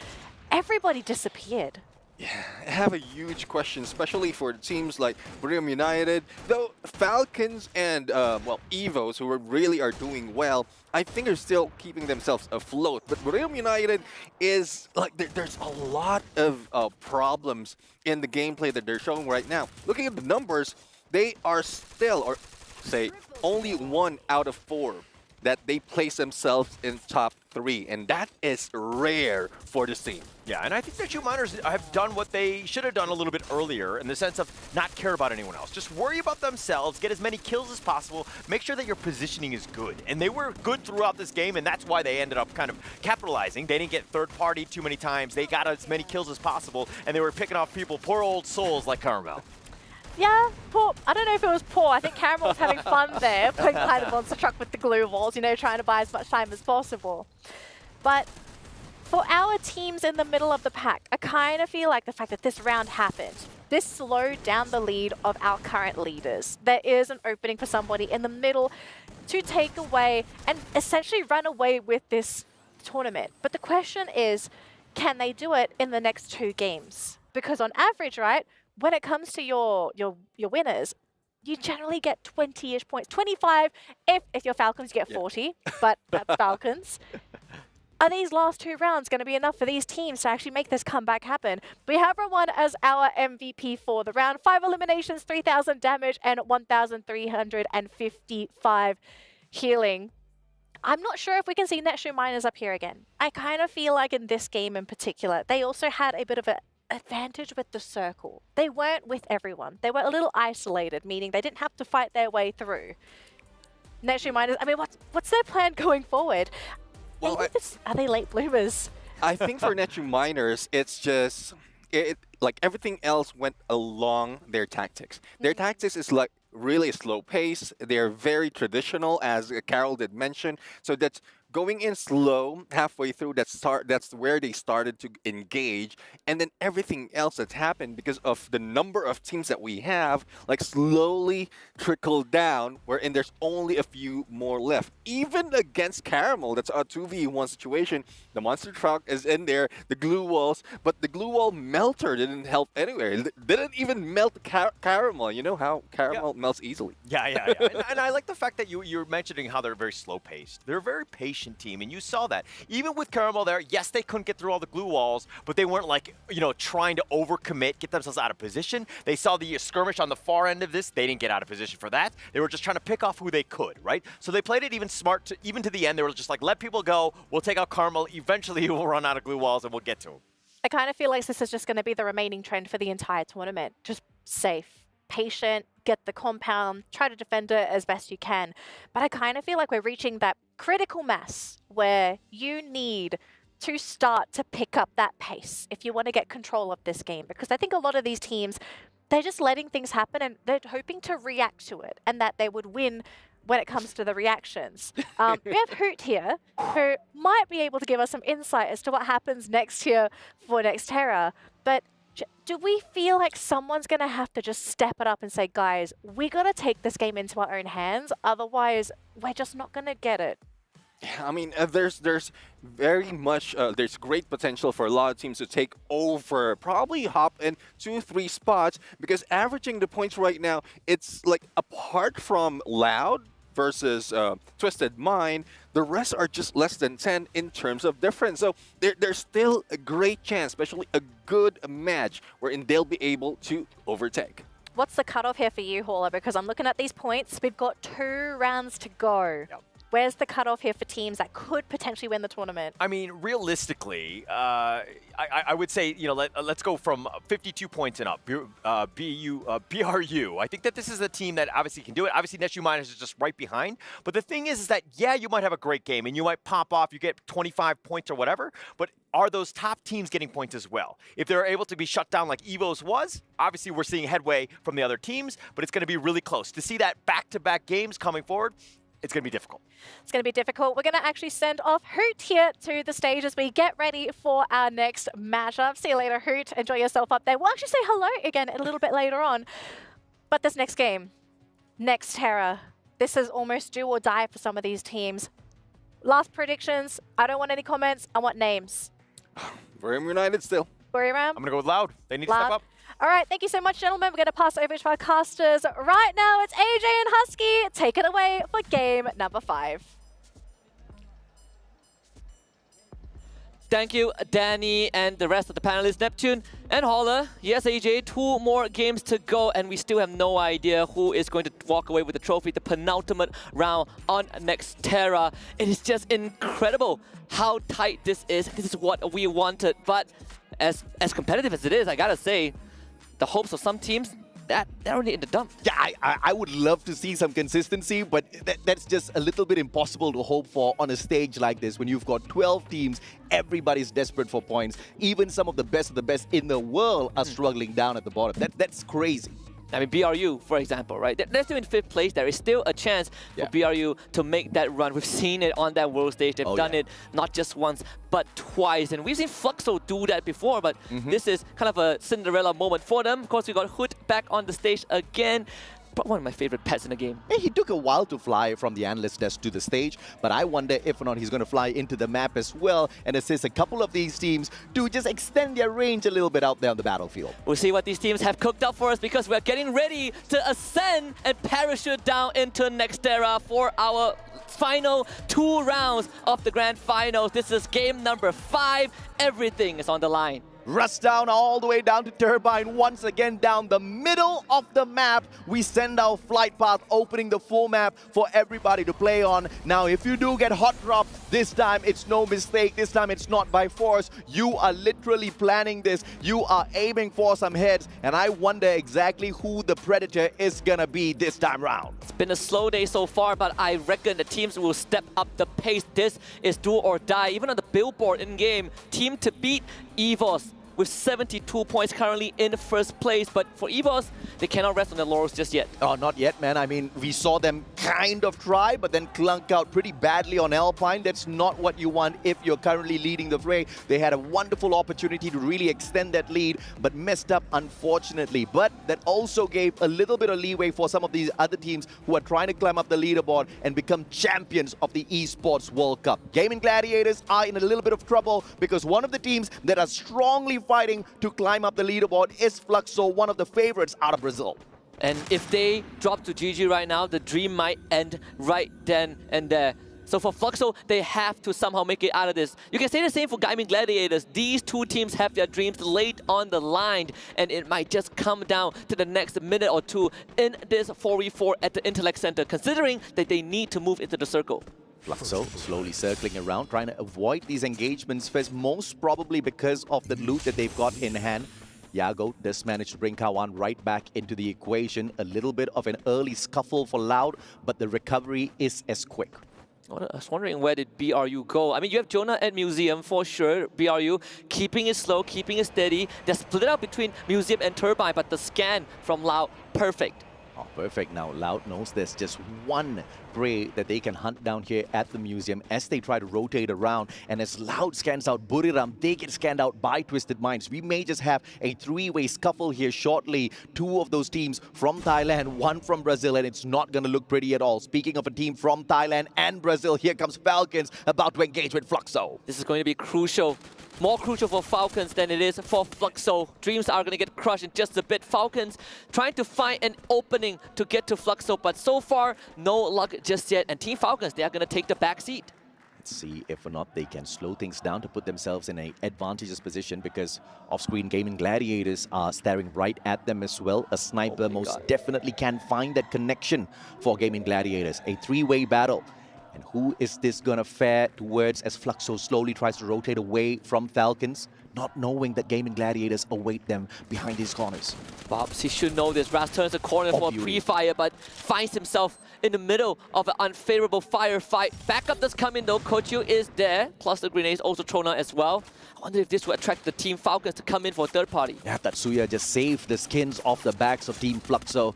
everybody disappeared. Yeah, I have a huge question, especially for teams like Brillium United. Though Falcons and, EVOs, who really are doing well, I think are still keeping themselves afloat. But Brillium United is, there's a lot of problems in the gameplay that they're showing right now. Looking at the numbers, they are still, or say, only 1 out of 4 that they place themselves in top 3, and that is rare for this team. Yeah, and I think Netshoe Miners have done what they should have done a little bit earlier in the sense of not care about anyone else. Just worry about themselves, get as many kills as possible, make sure that your positioning is good. And they were good throughout this game, and that's why they ended up kind of capitalizing. They didn't get third party too many times. They got as many kills as possible, and they were picking off people, poor old souls like Caramel. Yeah, poor. I don't know if it was poor. I think Caramel was having fun there, playing behind the monster truck with the glue walls, trying to buy as much time as possible. But for our teams in the middle of the pack, I kind of feel like the fact that this round happened, this slowed down the lead of our current leaders. There is an opening for somebody in the middle to take away and essentially run away with this tournament. But the question is, can they do it in the next 2 games? Because on average, right, when it comes to your winners, you generally get 20-ish points. 25 if you're Falcons, you get 40, but that's Falcons. Are these last 2 rounds going to be enough for these teams to actually make this comeback happen? We have Rawan as our MVP for the round. 5 eliminations, 3,000 damage, and 1,355 healing. I'm not sure if we can see Netshoe Miners up here again. I kind of feel like in this game in particular, they also had a bit of an advantage with the circle. They weren't with everyone. They were a little isolated, meaning they didn't have to fight their way through. Netshoe Miners, I mean, what's their plan going forward? Well, Are they late bloomers? I think for Netshoe Miners, it's just, like everything else went along their tactics. Their tactics is like really slow pace. They're very traditional, as Carol did mention. So that's going in slow halfway through. That's where they started to engage, and then everything else that's happened because of the number of teams that we have, like slowly trickled down. Wherein there's only a few more left. Even against Caramel, that's a 2v1 situation. The monster truck is in there, the glue walls, but the glue wall melter didn't help anywhere. It didn't even melt Caramel. You know how Caramel melts easily. Yeah. And I like the fact that you're mentioning how they're very slow paced. They're very patient. patient team, and you saw that. Even with Caramel there, yes, they couldn't get through all the glue walls, but they weren't like, you know, trying to overcommit, get themselves out of position. They saw the skirmish on the far end of this. They didn't get out of position for that. They were just trying to pick off who they could, right? So they played it even smart, even to the end. They were just like, let people go. We'll take out Caramel. Eventually, we'll run out of glue walls, and we'll get to him. I kind of feel like this is just going to be the remaining trend for the entire tournament. Just safe, patient, get the compound, try to defend it as best you can. But I kind of feel like we're reaching that critical mass where you need to start to pick up that pace if you want to get control of this game. Because I think a lot of these teams, they're just letting things happen and they're hoping to react to it and that they would win when it comes to the reactions. We have Hoot here, who might be able to give us some insight as to what happens next year for Nextera. But do we feel like someone's going to have to just step it up and say, guys, we got to take this game into our own hands, otherwise we're just not going to get it? I mean, there's very much, there's great potential for a lot of teams to take over, probably hop in 2-3 spots, because averaging the points right now, it's like apart from Loud versus Twisted Mind, the rest are just less than 10 in terms of difference. So there's still a great chance, especially a good match, wherein they'll be able to overtake. What's the cutoff here for you, Hauler? Because I'm looking at these points. We've got 2 rounds to go. Yep. Where's the cutoff here for teams that could potentially win the tournament? I mean, realistically, I would say, you know, let's go from 52 points and up. BRU. I think that this is a team that obviously can do it. Obviously, Neshu Miners is just right behind. But the thing is that, yeah, you might have a great game and you might pop off, you get 25 points or whatever, but are those top teams getting points as well? If they're able to be shut down like EVO's was, obviously we're seeing headway from the other teams, but it's going to be really close. To see that back-to-back games coming forward, it's going to be difficult. It's going to be difficult. We're going to actually send off Hoot here to the stage as we get ready for our next matchup. See you later, Hoot. Enjoy yourself up there. We'll actually say hello again a little bit later on. But this next game, Nextera, this is almost do or die for some of these teams. Last predictions. I don't want any comments. I want names. Buriram United still. Buriram? I'm going to go with Loud. They need to step up. All right, thank you so much, gentlemen. We're going to pass over to our casters right now. It's AJ and Husky. Take it away for game number 5. Thank you, Danny, and the rest of the panelists, Neptune and Hauler. Yes, AJ, 2 more games to go, and we still have no idea who is going to walk away with the trophy, the penultimate round on Nextera. It is just incredible how tight this is. This is what we wanted, but as competitive as it is, I gotta say, the hopes of some teams, they're already in the dump. Yeah, I would love to see some consistency, but that's just a little bit impossible to hope for on a stage like this when you've got 12 teams, everybody's desperate for points. Even some of the best in the world are struggling down at the bottom. That's crazy. I mean, BRU, for example, right? They're still in 5th place. There is still a chance for BRU to make that run. We've seen it on that world stage. They've done it not just once, but twice. And we've seen Fluxo do that before, but this is kind of a Cinderella moment for them. Of course, we got Hood back on the stage again. One of my favorite pets in the game. He took a while to fly from the analyst desk to the stage, but I wonder if or not he's going to fly into the map as well and assist a couple of these teams to just extend their range a little bit out there on the battlefield. We'll see what these teams have cooked up for us because we're getting ready to ascend and parachute down into Nextera for our final 2 rounds of the grand finals. This is game number 5. Everything is on the line. Rush down all the way down to Turbine, once again down the middle of the map. We send our flight path, opening the full map for everybody to play on. Now, if you do get hot dropped, this time it's no mistake. This time it's not by force. You are literally planning this. You are aiming for some heads, and I wonder exactly who the predator is gonna be this time round. It's been a slow day so far, but I reckon the teams will step up the pace. This is do or die. Even on the billboard in-game, team to beat EVOS with 72 points currently in first place. But for EVOS, they cannot rest on their laurels just yet. Oh, not yet, man. I mean, we saw them kind of try, but then clunk out pretty badly on Alpine. That's not what you want if you're currently leading the fray. They had a wonderful opportunity to really extend that lead, but messed up, unfortunately. But that also gave a little bit of leeway for some of these other teams who are trying to climb up the leaderboard and become champions of the Esports World Cup. Gaming Gladiators are in a little bit of trouble because one of the teams that are strongly fighting to climb up the leaderboard is Fluxo, one of the favorites out of Brazil. And if they drop to GG right now, the dream might end right then and there. So for Fluxo, they have to somehow make it out of this. You can say the same for Gaming Gladiators. These two teams have their dreams laid on the line, and it might just come down to the next minute or two in this 4v4 at the Intellect Center, considering that they need to move into the circle. Fluxo slowly circling around, trying to avoid these engagements first, most probably because of the loot that they've got in hand. Yago does manage to bring Kawan right back into the equation. A little bit of an early scuffle for Loud, but the recovery is as quick. I was wondering, where did BRU go? I mean, you have Jonah at Museum for sure. BRU keeping it slow, keeping it steady. They're split up between Museum and Turbine, but the scan from Loud, perfect. Oh, perfect. Now Loud knows there's just one prey that they can hunt down here at the museum as they try to rotate around. And as Loud scans out Buriram, they get scanned out by Twisted Minds. We may just have a three-way scuffle here shortly. Two of those teams from Thailand, one from Brazil, and it's not going to look pretty at all. Speaking of a team from Thailand and Brazil, here comes Falcons about to engage with Fluxo. This is going to be crucial. More crucial for Falcons than it is for Fluxo. Dreams are going to get crushed in just a bit. Falcons trying to find an opening to get to Fluxo, but so far, no luck just yet. And Team Falcons, they are going to take the back seat. Let's see if or not they can slow things down to put themselves in an advantageous position, because off-screen Gaming Gladiators are staring right at them as well. A sniper most definitely can find that connection for Gaming Gladiators. A three-way battle. And who is this going to fare towards as Fluxo slowly tries to rotate away from Falcons, not knowing that Gaming Gladiators await them behind these corners? Bobs, he should know this. Raz turns a corner for a pre-fire, but finds himself in the middle of an unfavorable firefight. Backup does come in though. Kochu is there, plus the grenades also thrown out as well. I wonder if this will attract the Team Falcons to come in for a third party. Yeah, Tatsuya just saved the skins off the backs of Team Fluxo.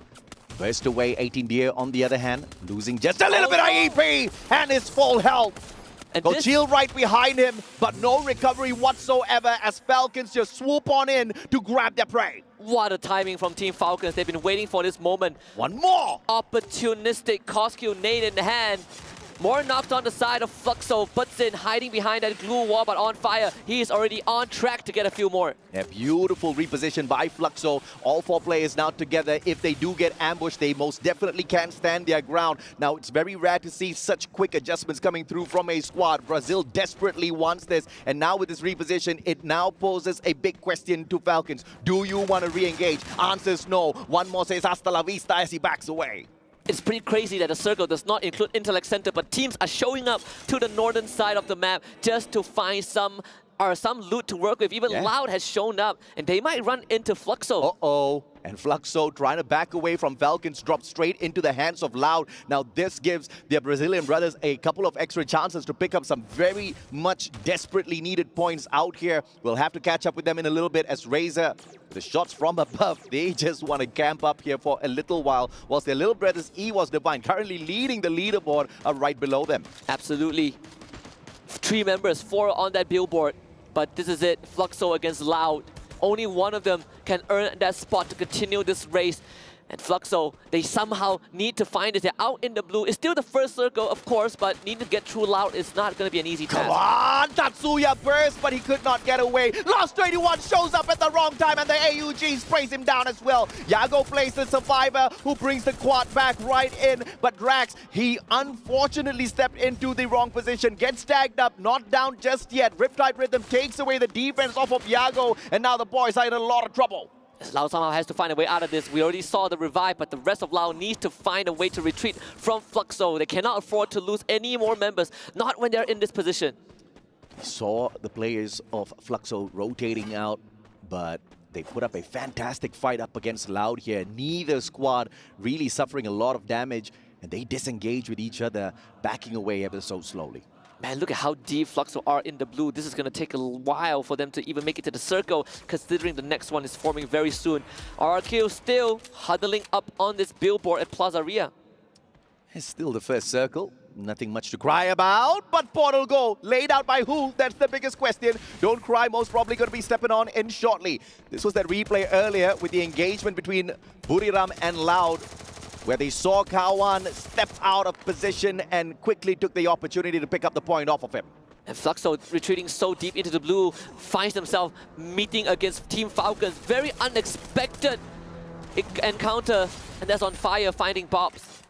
Burst away, 18 Deer on the other hand, losing just a little bit of EP and his full health. And Chill right behind him, but no recovery whatsoever as Falcons just swoop on in to grab their prey. What a timing from Team Falcons. They've been waiting for this moment. One more! Opportunistic Coscu nade in hand. More knocked on the side of Fluxo, puts in, hiding behind that glue wall, but on fire. He is already on track to get a few more. A beautiful reposition by Fluxo. All four players now together. If they do get ambushed, they most definitely can stand their ground. Now, it's very rare to see such quick adjustments coming through from a squad. Brazil desperately wants this, and now with this reposition, it now poses a big question to Falcons. Do you want to re-engage? Answers no. One more says hasta la vista as he backs away. It's pretty crazy that the circle does not include Intellect Center, but teams are showing up to the northern side of the map just to find some loot to work with. Even Loud has shown up, and they might run into Fluxo. Uh-oh. And Fluxo trying to back away from Falcons, dropped straight into the hands of Loud. Now this gives their Brazilian brothers a couple of extra chances to pick up some very much desperately needed points out here. We'll have to catch up with them in a little bit as Razor, the shots from above, they just want to camp up here for a little while, whilst their little brothers EWC Divine, currently leading the leaderboard, are right below them. Absolutely. 3 members, 4 on that billboard. But this is it, Fluxo against Loud. Only one of them can earn that spot to continue this race. And Fluxo, they somehow need to find it. They're out in the blue. It's still the first circle, of course, but need to get through Loud is not going to be an easy task. Come on, Tatsuya burst, but he could not get away. Lost 21 shows up at the wrong time, and the AUG sprays him down as well. Yago plays the survivor, who brings the quad back right in. But Drax, he unfortunately stepped into the wrong position, gets tagged up, not down just yet. Riptide Rhythm takes away the defense off of Yago, and now the boys are in a lot of trouble. Loud somehow has to find a way out of this. We already saw the revive, but the rest of Loud needs to find a way to retreat from Fluxo. They cannot afford to lose any more members, not when they're in this position. Saw the players of Fluxo rotating out, but they put up a fantastic fight up against Loud here. Neither squad really suffering a lot of damage, and they disengage with each other, backing away ever so slowly. Man, look at how deep Fluxo are in the blue. This is going to take a while for them to even make it to the circle, considering the next one is forming very soon. RRQ still huddling up on this billboard at Plaza Ria. It's still the first circle. Nothing much to cry about, but Portal Go, laid out by who? That's the biggest question. Don't Cry, most probably going to be stepping on in shortly. This was that replay earlier with the engagement between Buriram and Loud, where they saw Kawan step out of position and quickly took the opportunity to pick up the point off of him. And Fluxo retreating so deep into the blue, finds himself meeting against Team Falcons. Very unexpected encounter, and that's on fire, finding Bobs.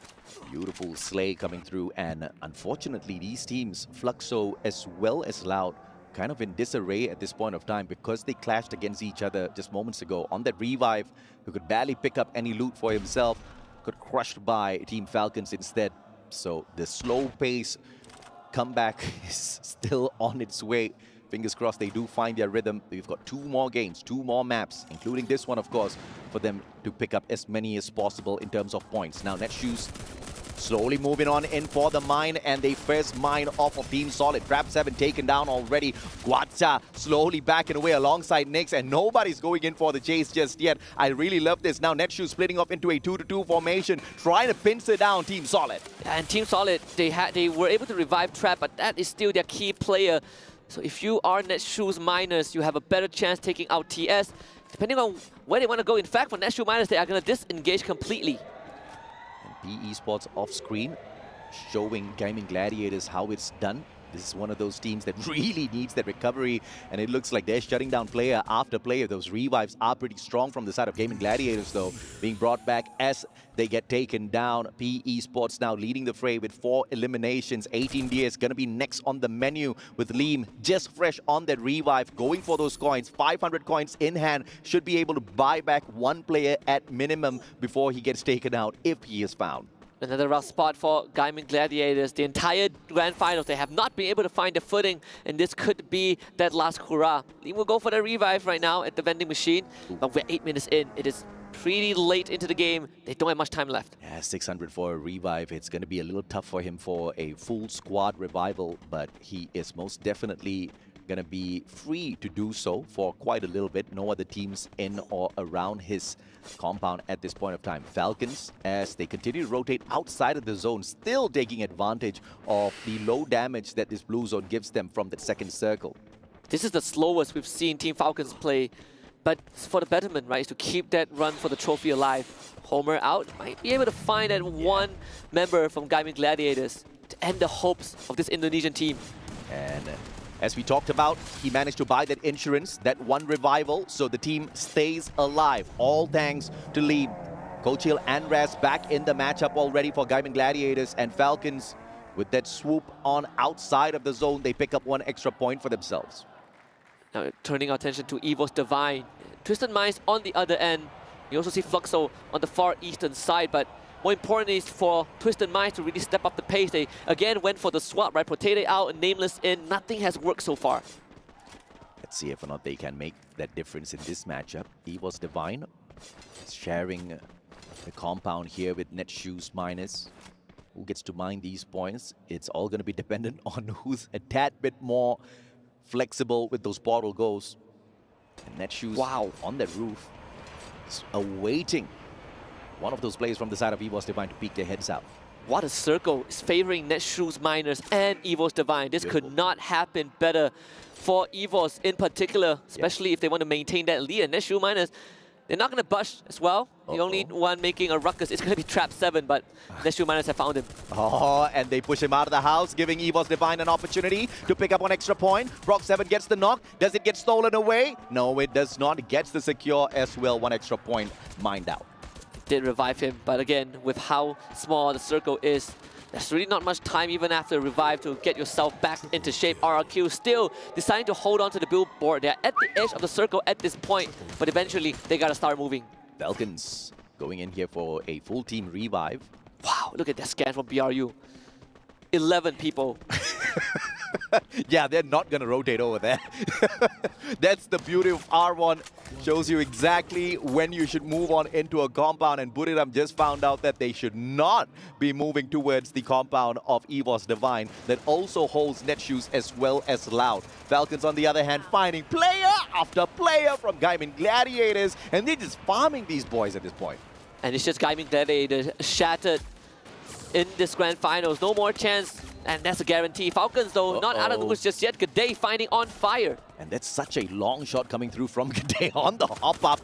Beautiful slay coming through, and unfortunately these teams, Fluxo as well as Loud, kind of in disarray at this point of time because they clashed against each other just moments ago. On that revive, who could barely pick up any loot for himself, got crushed by Team Falcons instead. So the slow pace comeback is still on its way. Fingers crossed they do find their rhythm. We've got 2 more games, 2 more maps, including this one, of course, for them to pick up as many as possible in terms of points. Now, Netshoes slowly moving on in for the mine, and they first mine off of Team Solid. Trap 7 taken down already. Guacha slowly backing away alongside Nyx, and nobody's going in for the chase just yet. I really love this. Now, Netshoes splitting off into a 2-2 formation, trying to pincer down Team Solid. And Team Solid, they were able to revive Trap, but that is still their key player. So if you are Netshoes miners, you have a better chance taking out TS. Depending on where they want to go. In fact, for Netshoes miners, they are going to disengage completely. And PE Sports off screen, showing Gaming Gladiators how it's done. This is one of those teams that really needs that recovery, and it looks like they're shutting down player after player. Those revives are pretty strong from the side of Gaming Gladiators, though, being brought back as they get taken down. PE Sports now leading the fray with 4 eliminations. 18 DS going to be next on the menu with Liam just fresh on that revive, going for those coins. 500 coins in hand, should be able to buy back 1 player at minimum before he gets taken out if he is found. Another rough spot for Gaming Gladiators. The entire Grand Finals, they have not been able to find a footing, and this could be that last hurrah. Liam will go for the revive right now at the vending machine, but we're 8 minutes in. It is pretty late into the game. They don't have much time left. Yeah, 600 for a revive. It's going to be a little tough for him for a full squad revival, but he is most definitely going to be free to do so for quite a little bit. No other teams in or around his compound at this point of time. Falcons, as they continue to rotate outside of the zone, still taking advantage of the low damage that this blue zone gives them from that second circle. This is the slowest we've seen Team Falcons play, but for the betterment, right, is to keep that run for the trophy alive. Homer out, might be able to find that one member from Gaming Gladiators to end the hopes of this Indonesian team. And as we talked about, he managed to buy that insurance, that 1 revival, so the team stays alive. All thanks to Liam. Coach Hill and Raz back in the matchup already for Gaming Gladiators, and Falcons, with that swoop on outside of the zone, they pick up 1 extra point for themselves. Now turning our attention to EVO's Divine. Twisted Minds on the other end. You also see Fluxo on the far eastern side, but more important is for Twisted Minds to really step up the pace. They again went for the swap, right? Potato out and Nameless in. Nothing has worked so far. Let's see if or not they can make that difference in this matchup. EVO's Divine sharing the compound here with Netshoes minus. Who gets to mine these points? It's all going to be dependent on who's a tad bit more flexible with those portal goals. And Netshoes, wow, on that roof, is awaiting one of those players from the side of EVO's Divine to peek their heads out. What a circle is favoring Netshoes miners and EVO's Divine. This could not happen better for EVO's in particular, especially if they want to maintain that lead. And Netshoes miners, they're not going to budge as well. The only one making a ruckus is going to be Trap 7, but Netshoes miners have found him. Oh, and they push him out of the house, giving EVO's Divine an opportunity to pick up 1 extra point. Rock 7 gets the knock. Does it get stolen away? No, it does not. It gets the secure as well. 1 extra point mined out. Did revive him, but again, with how small the circle is, there's really not much time even after revive to get yourself back into shape. RRQ still deciding to hold on to the billboard. They're at the edge of the circle at this point, but eventually they gotta start moving. Falcons going in here for a full team revive. Wow, look at that scan from BRU. 11 people. Yeah, they're not going to rotate over there. That's the beauty of R1. Shows you exactly when you should move on into a compound. And Buriram just found out that they should not be moving towards the compound of EVO's Divine that also holds Netshoes as well as Loud. Falcons, on the other hand, finding player after player from Gaming Gladiators. And they're just farming these boys at this point. And it's just Gaming Gladiators shattered in this grand finals. No more chance. And that's a guarantee. Falcons, though, not out of the woods just yet. G'day finding on fire. And that's such a long shot coming through from G'day on the hop-up.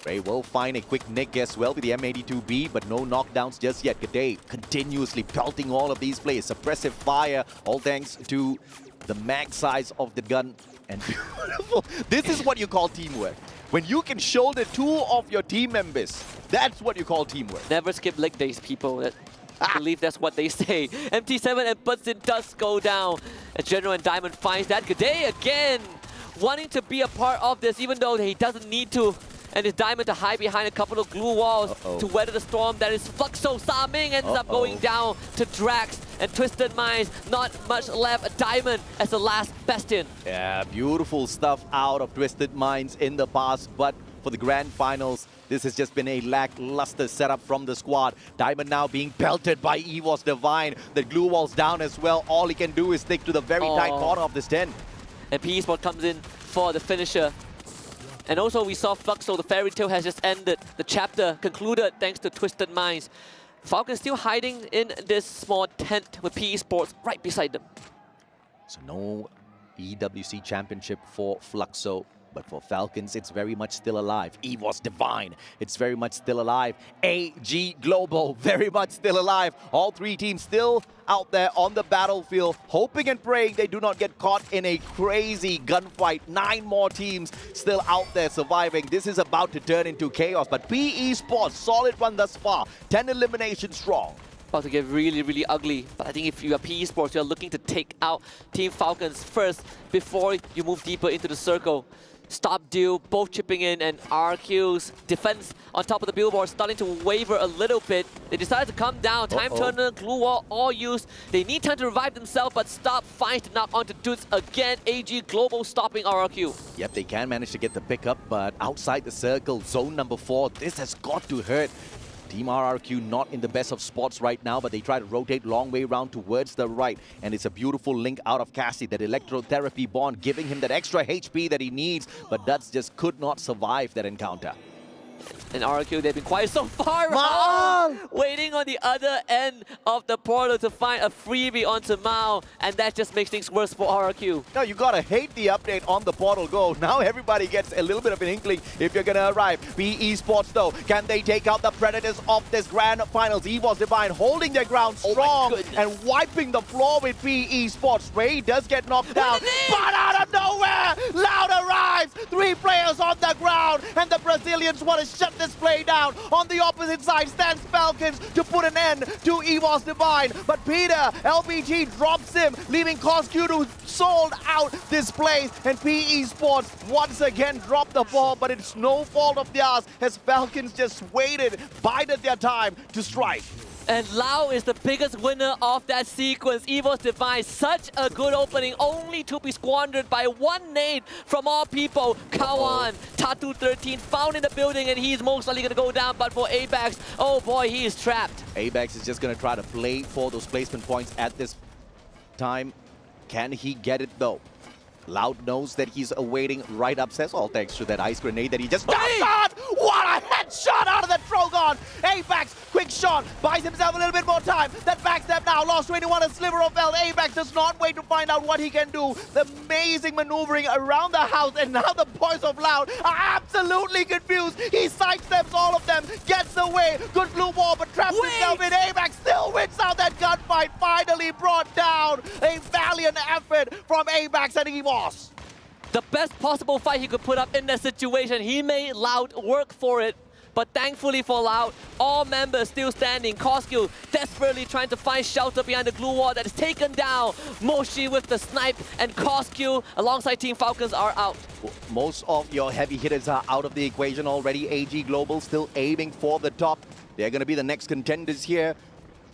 Ray will find a quick nick as well with the M82B, but no knockdowns just yet. G'day continuously pelting all of these plays. Suppressive fire, all thanks to the mag size of the gun. And beautiful. This is what you call teamwork. When you can shoulder 2 of your team members, that's what you call teamwork. Never skip leg days, people. I believe that's what they say. MT7 and Bunsen does go down. And General and Diamond finds that. G'day again, wanting to be a part of this, even though he doesn't need to. And it's Diamond to hide behind a couple of glue walls to weather the storm. That is Fluxo. Sa Ming ends up going down to Drax. And Twisted Minds, not much left. Diamond as the last bastion. Yeah, beautiful stuff out of Twisted Minds in the past, but for the grand finals, this has just been a lackluster setup from the squad. Diamond now being pelted by EWOS Divine. The glue wall's down as well. All he can do is stick to the very tight corner of this tent. And PE Sport comes in for the finisher. And also we saw Fluxo, the fairy tale has just ended. The chapter concluded thanks to Twisted Minds. Falcons still hiding in this small tent with PE Sports right beside them. So no EWC championship for Fluxo. But for Falcons, it's very much still alive. EWOS Divine, it's very much still alive. AG Global, very much still alive. All three teams still out there on the battlefield, hoping and praying they do not get caught in a crazy gunfight. 9 more teams still out there surviving. This is about to turn into chaos, but PE Sports, solid run thus far. 10 eliminations strong. About to get really, really ugly. But I think if you are PE Sports, you're looking to take out Team Falcons first before you move deeper into the circle. Stop deal, both chipping in, and RQ's defense on top of the billboard starting to waver a little bit. They decided to come down. Time Turner, glue wall, all used. They need time to revive themselves, but Stop finds to knock onto Dudes again. AG Global stopping RQ. Yep, they can manage to get the pickup, but outside the circle, zone number 4, this has got to hurt. Team RRQ not in the best of spots right now, but they try to rotate long way around towards the right. And it's a beautiful link out of Cassie, that electrotherapy bond, giving him that extra HP that he needs. But Duds just could not survive that encounter. And RQ, they've been quiet so far. Waiting on the other end of the portal to find a freebie onto Mao. And that just makes things worse for RQ. Now you gotta hate the update on the portal go. Now everybody gets a little bit of an inkling if you're gonna arrive. PE Sports though, can they take out the Predators of this grand finals? EWOS Divine holding their ground strong and wiping the floor with PE Sports. Ray does get knocked down, but out of nowhere, Loud arrives. 3 players on the ground, and the Brazilians want to shut this play down. On the opposite side stands Falcons to put an end to EWOS Divine, but Peter, LBG drops him, leaving Coscu to sold out this place, and PE Sports once again dropped the ball, but it's no fault of theirs as Falcons just waited, bided their time to strike. And Lau is the biggest winner of that sequence. EWOS Divine, such a good opening, only to be squandered by one nade from all people. Kawan, Tattoo 13, found in the building, and he's most likely going to go down. But for Abax, oh boy, he is trapped. Abax is just going to try to play for those placement points at this time. Can he get it though? Loud knows that he's awaiting right upstairs, all thanks to that ice grenade that he just jumped on! What a headshot out of the Trogon! Abax, quick shot, buys himself a little bit more time. That backstep now, lost 21, a sliver of health. Abax does not wait to find out what he can do. The amazing maneuvering around the house, and now the boys of Loud are absolutely confused. He sidesteps all of them, gets away, good blue wall, but traps himself in. Abax still wins out that gunfight, finally brought down. A valiant effort from Abax and EWOS. The best possible fight he could put up in that situation. He made Loud work for it. But thankfully for Loud, all members still standing. Coscu desperately trying to find shelter behind the glue wall that is taken down. Moshi with the snipe, and Coscu alongside Team Falcons are out. Most of your heavy hitters are out of the equation already. AG Global still aiming for the top. They're going to be the next contenders here.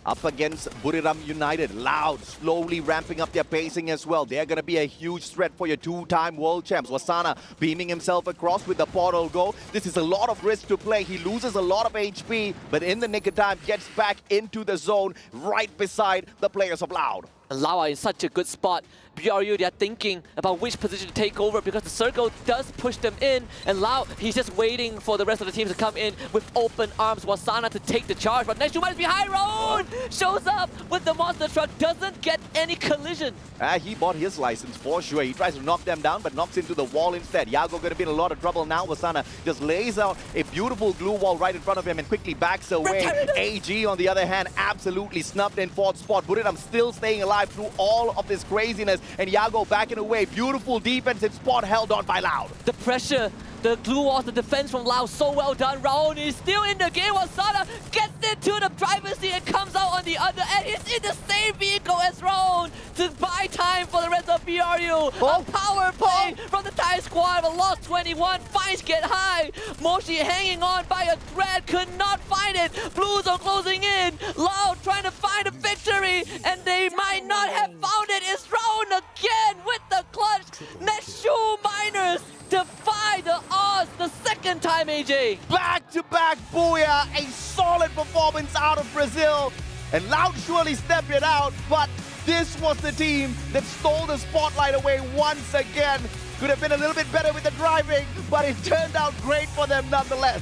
Up against Buriram United. Loud slowly ramping up their pacing as well. They're going to be a huge threat for your 2-time world champs. Wasana beaming himself across with the portal go. This is a lot of risk to play. He loses a lot of HP, but in the nick of time gets back into the zone right beside the players of Loud. Lau are in such a good spot. BRU, they're thinking about which position to take over because the circle does push them in, and Lau, he's just waiting for the rest of the teams to come in with open arms. Wasana to take the charge, but next to might be High Road! Shows up with the monster truck, doesn't get any collision. He bought his license for sure. He tries to knock them down, but knocks into the wall instead. Yago gonna be in a lot of trouble now. Wasana just lays out a beautiful glue wall right in front of him and quickly backs away. AG, on the other hand, absolutely snubbed in 4th spot. Buriram still staying alive through all of this craziness, and Yago backing away. Beautiful defensive spot held on by Loud. The pressure, the glue walls, the defense from Loud, so well done. Raoni is still in the game. Wasana gets into the driver's seat and comes out on the the other end. He's in the same vehicle as Roan to buy time for the rest of BRU. A power play from the Thai squad, but lost 21. Finds get high. Moshi hanging on by a thread, could not find it. Blues are closing in. Loud trying to find a victory, and they might not have found it. It's Roan again with the clutch. Neshu Miners defy the odds the second time, AJ. Back-to-back booyah, a solid performance out of Brazil. And Loud surely stepped it out, but this was the team that stole the spotlight away once again. Could have been a little bit better with the driving, but it turned out great for them nonetheless.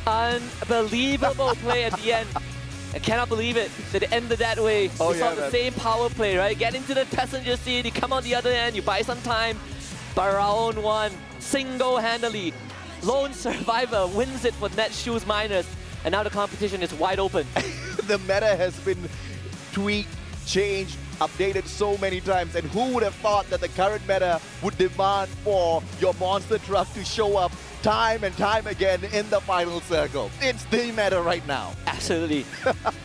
Unbelievable play at the end. I cannot believe it that it ended that way. We saw the same power play, right? Get into the passenger seat, you come on the other end, you buy some time. Baron won single-handedly. Lone survivor wins it for Netshoes Miners, and now the competition is wide open. The meta has been tweaked, changed, updated so many times, and who would have thought that the current meta would demand for your monster truck to show up time and time again in the final circle. It's the meta right now. Absolutely.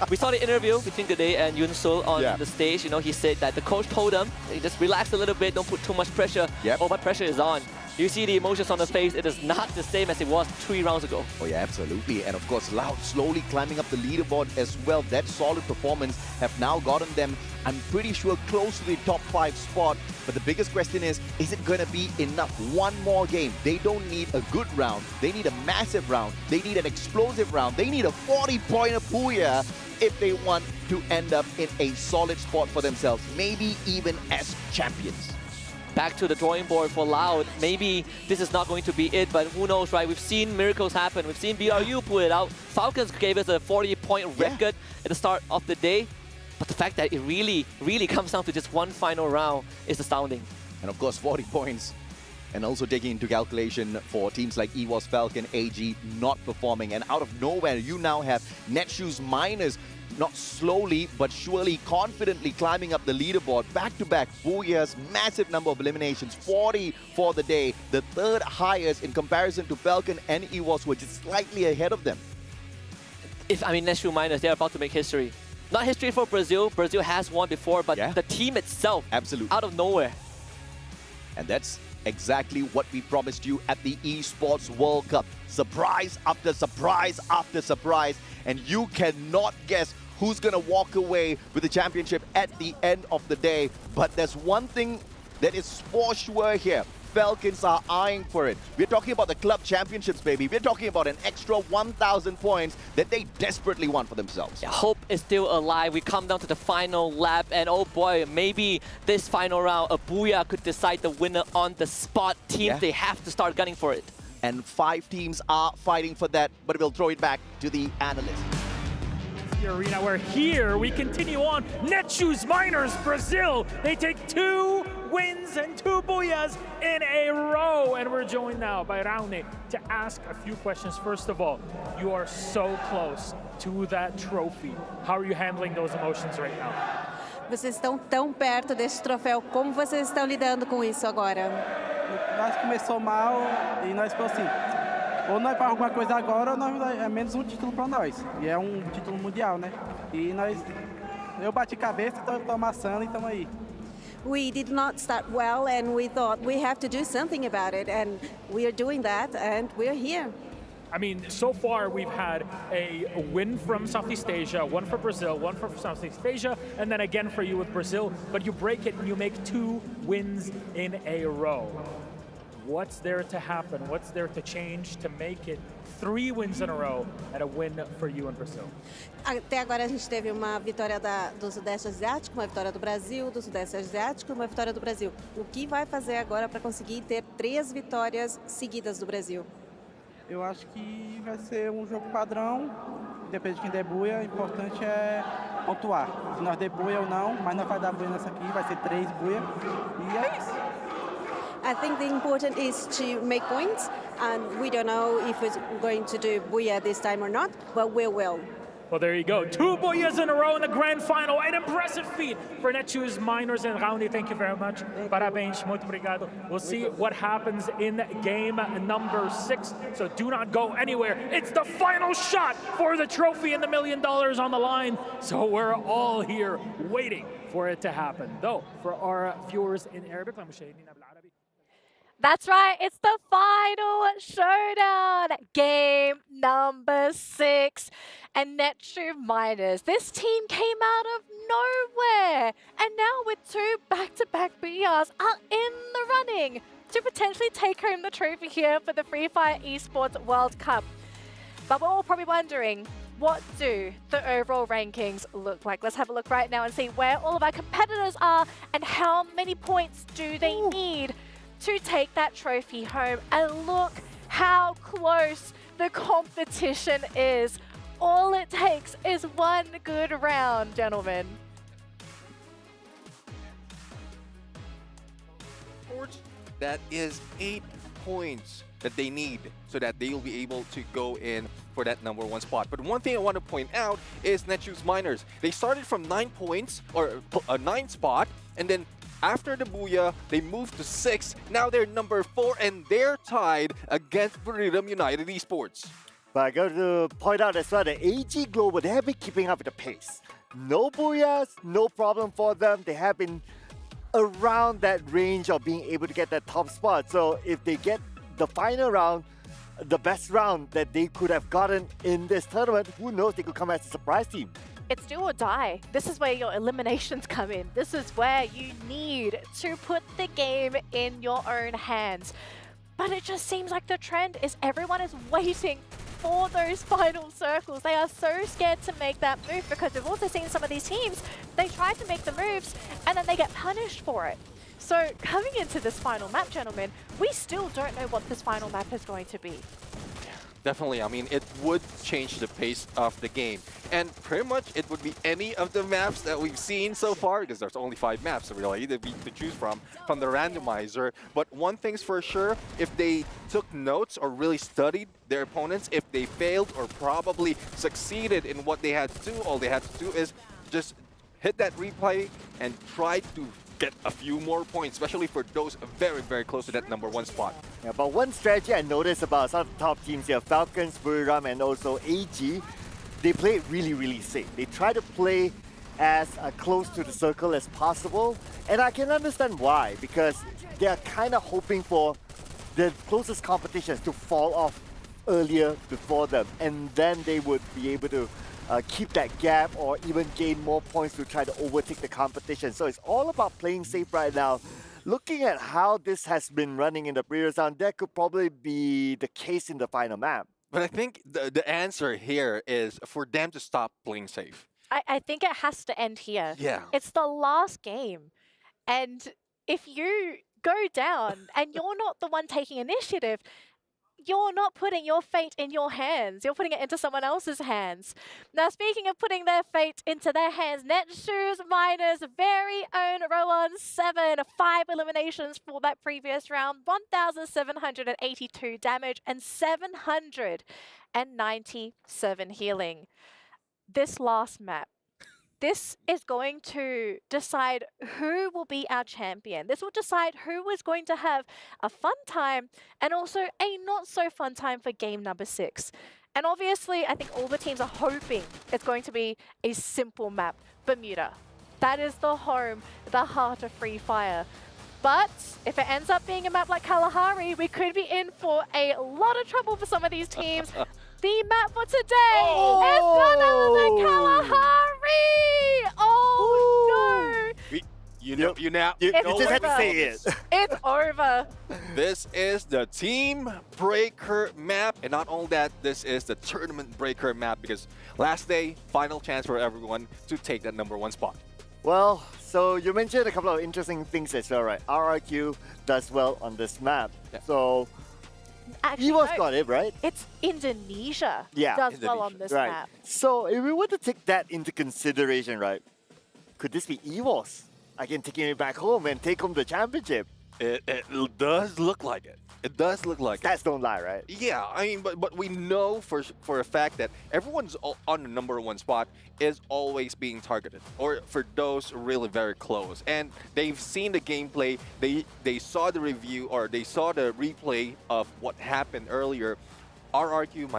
We saw the interview between Gade and Yoon Sul on the stage. You know, he said that the coach told him, hey, just relax a little bit, don't put too much pressure. Oh, but pressure is on. You see the emotions on the face, it is not the same as it was 3 rounds ago. Oh yeah, absolutely. And of course, Loud slowly climbing up the leaderboard as well. That solid performance have now gotten them, I'm pretty sure, close to the top 5 spot. But the biggest question is it going to be enough? One more game. They don't need a good round. They need a massive round. They need an explosive round. They need a 40-pointer booyah if they want to end up in a solid spot for themselves, maybe even as champions. Back to the drawing board for Loud. Maybe this is not going to be it, but who knows, right? We've seen miracles happen. We've seen BRU pull it out. Falcons gave us a 40-point record at the start of the day. But the fact that it really, really comes down to just one final round is astounding. And of course, 40 points. And also taking into calculation for teams like EWOS, Falcon, AG not performing. And out of nowhere, you now have Netshoes Miners not slowly, but surely confidently climbing up the leaderboard. Back-to-back booyahs, massive number of eliminations, 40 for the day. The third highest in comparison to Falcon and EWOS, which is slightly ahead of them. Netshoes Miners, they're about to make history. Not history for Brazil. Brazil has won before, but the team itself, absolutely, out of nowhere. And that's exactly what we promised you at the Esports World Cup. Surprise after surprise after surprise. And you cannot guess who's going to walk away with the championship at the end of the day. But there's one thing that is for sure here. Falcons are eyeing for it. We're talking about the club championships, baby. We're talking about an extra 1,000 points that they desperately want for themselves. Yeah, hope is still alive. We come down to the final lap, and oh boy, maybe this final round, a booyah could decide the winner on the spot. Teams, they have to start gunning for it. And 5 teams are fighting for that, but we'll throw it back to the analysts. The arena where here we continue on. Netshoes Miners, Brazil. They take 2 wins and 2 booyahs in a row. And we're joined now by Raune to ask a few questions. First of all, you are so close to that trophy. How are you handling those emotions right now? Vocês estão tão perto desse troféu. Como vocês estão lidando com isso agora? Nós começou mal e nós ficou assim. Ou nós faz alguma coisa agora, ou nós, é menos um título para nós. E é um título mundial, né? E eu bati cabeça, então eu tô amassando e estamos aí. We did not start well, and we thought we have to do something about it, and we are doing that, and we're here. So far we've had a win from Southeast Asia, one for Brazil, one for Southeast Asia, and then again for you with Brazil, but you break it and you make 2 wins in a row. What's there to happen? What's there to change to make it 3 wins in a row and a win for you in Brazil? Até agora a gente teve uma vitória do Sudeste Asiático, uma vitória do Brasil, do Sudeste Asiático, uma vitória do Brasil. O que vai fazer agora para conseguir ter 3 vitórias seguidas do Brasil? Eu acho que vai ser um jogo padrão, depende de quem der buia, o importante é pontuar. Se nós der buia ou não, mas nós vai dar buia nessa aqui, vai ser 3 buia, e é isso. I think the important is to make points, and we don't know if we're going to do booyah this time or not, but we will. Well, there you go. 2 booyahs in a row in the grand final. An impressive feat for Netshoes Miners and Roundy. Thank you very much. Parabéns, muito obrigado. We'll see what happens in game number 6. So do not go anywhere. It's the final shot for the trophy and the $1 million on the line. So we're all here waiting for it to happen. Though, for our viewers in Arabic, that's right, it's the final showdown. Game number 6. And Netshoes Miners, this team came out of nowhere. And now with 2 back-to-back booyahs are in the running to potentially take home the trophy here for the Free Fire Esports World Cup. But we're all probably wondering, what do the overall rankings look like? Let's have a look right now and see where all of our competitors are and how many points do they need to take that trophy home. And look how close the competition is. All it takes is one good round, gentlemen. That is 8 points that they need so that they will be able to go in for that number 1 spot. But one thing I want to point out is Netshoes Miners. They started from 9 points, or a 9 spot, and then after the booyah, they moved to 6. Now they're number 4, and they're tied against Riyadh United Esports. But I got to point out as well that AG Global, they have been keeping up with the pace. No booyahs, no problem for them. They have been around that range of being able to get that top spot. So if they get the final round, the best round that they could have gotten in this tournament, who knows, they could come as a surprise team. It's do or die. This is where your eliminations come in. This is where you need to put the game in your own hands. But it just seems like the trend is everyone is waiting for those final circles. They are so scared to make that move because we've also seen some of these teams, they try to make the moves and then they get punished for it. So coming into this final map, gentlemen, we still don't know what this final map is going to be. Definitely, I mean, it would change the pace of the game. And pretty much it would be any of the maps that we've seen so far, because there's only 5 maps really to choose from the randomizer. But one thing's for sure, if they took notes or really studied their opponents, if they failed or probably succeeded in what they had to do, all they had to do is just hit that replay and try to get a few more points, especially for those very, very close to that number 1 spot. Yeah, but one strategy I noticed about some of the top teams here, Falcons, Buriram, and also AG, they play it really, really safe. They try to play as close to the circle as possible, and I can understand why, because they are kind of hoping for the closest competitions to fall off earlier before them, and then they would be able to keep that gap or even gain more points to try to overtake the competition. So it's all about playing safe right now. Looking at how this has been running in the previous round, that could probably be the case in the final map. But I think the answer here is for them to stop playing safe. I think it has to end here. Yeah. It's the last game. And if you go down and you're not the one taking initiative, you're not putting your fate in your hands. You're putting it into someone else's hands. Now, speaking of putting their fate into their hands, Netshoes Miners' very own Rowan 7, 5 eliminations for that previous round, 1,782 damage and 797 healing. This last map, this is going to decide who will be our champion. This will decide who is going to have a fun time and also a not so fun time for game number 6. And obviously, I think all the teams are hoping it's going to be a simple map. Bermuda. That is the home, the heart of Free Fire. But if it ends up being a map like Kalahari, we could be in for a lot of trouble for some of these teams. The map for today is none other than Kalahari! Oh no! You know, You just have to say it. It's over. This is the team breaker map, and not only that, this is the tournament breaker map because last day, final chance for everyone to take that number 1 spot. Well, so you mentioned a couple of interesting things as well, right? RRQ does well on this map. Yeah. So Actually, EWC got it, right? It's Indonesia Yeah, does well on this right. map. So if we were to take that into consideration, right? Could this be EWC again taking it back home and take home the championship? It does look like it. It does look like Stats don't lie, right? Yeah, I mean, but we know for a fact that everyone's on the number one spot is always being targeted, or for those really very close. And they've seen the gameplay, they saw the review, or they saw the replay of what happened earlier. RRQ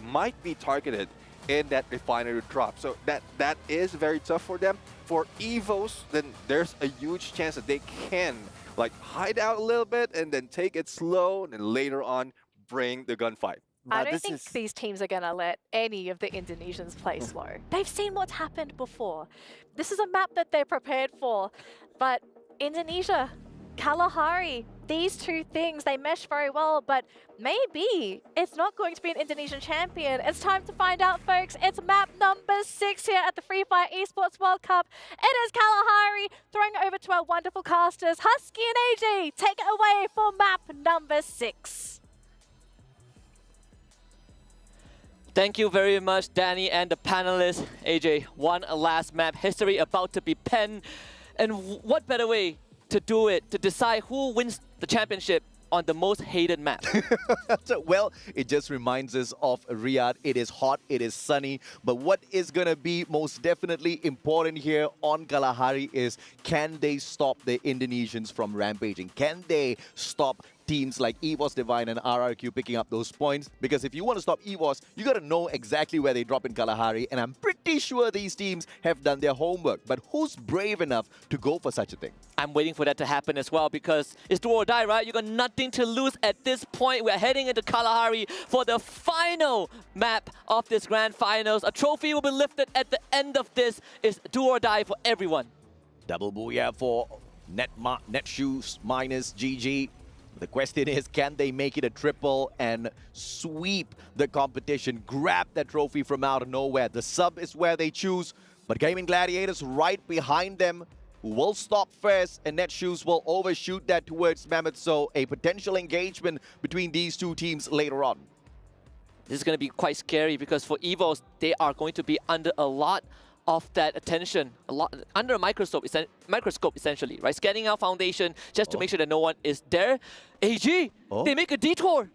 might be targeted in that refinery drop. So that is very tough for them. For Evos, then there's a huge chance that they can like hide out a little bit and then take it slow, and then later on bring the gunfight. I don't think these teams are going to let any of the Indonesians play slow. They've seen what's happened before. This is a map that they're prepared for. But Indonesia, Kalahari, these two things, they mesh very well, but maybe it's not going to be an Indonesian champion. It's time to find out, folks. It's map number 6 here at the Free Fire Esports World Cup. It is Kalahari, throwing it over to our wonderful casters. Husky and AJ, take it away for map number 6. Thank you very much, Danny and the panelists. AJ, one last map, history about to be penned. And what better way to do it, to decide who wins the championship on the most hated map? Well, it just reminds us of Riyadh. It is hot, it is sunny, but what is going to be most definitely important here on Kalahari is, can they stop the Indonesians from rampaging? Can they stop teams like EVOS Divine and RRQ picking up those points? Because if you want to stop EVOS, you got to know exactly where they drop in Kalahari, and I'm pretty sure these teams have done their homework. But who's brave enough to go for such a thing? I'm waiting for that to happen as well, because it's do or die, right? You got nothing to lose at this point. We're heading into Kalahari for the final map of this grand finals. A trophy will be lifted at the end of this. It's do or die for everyone. Double booyah for Netshoes minus GG. The question is, can they make it a triple and sweep the competition, grab that trophy from out of nowhere? The sub is where they choose, but Gaming Gladiators right behind them will stop first, and Netshoes will overshoot that towards Mammoth. So a potential engagement between these two teams later on. This is going to be quite scary, because for EVOS, they are going to be under a lot of that attention, under a microscope essentially, right? Scanning our foundation just to make sure that no one is there. AG, they make a detour.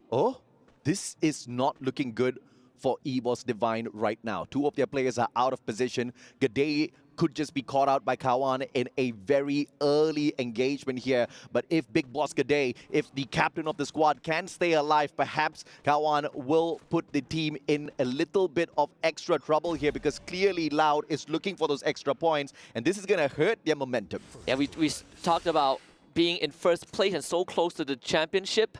This is not looking good for EVOS Divine right now. Two of their players are out of position. Gade could just be caught out by Kawan in a very early engagement here. But if Big Boss Gade, if the captain of the squad can stay alive, perhaps Kawan will put the team in a little bit of extra trouble here, because clearly Loud is looking for those extra points, and this is going to hurt their momentum. Yeah, we talked about being in first place and so close to the championship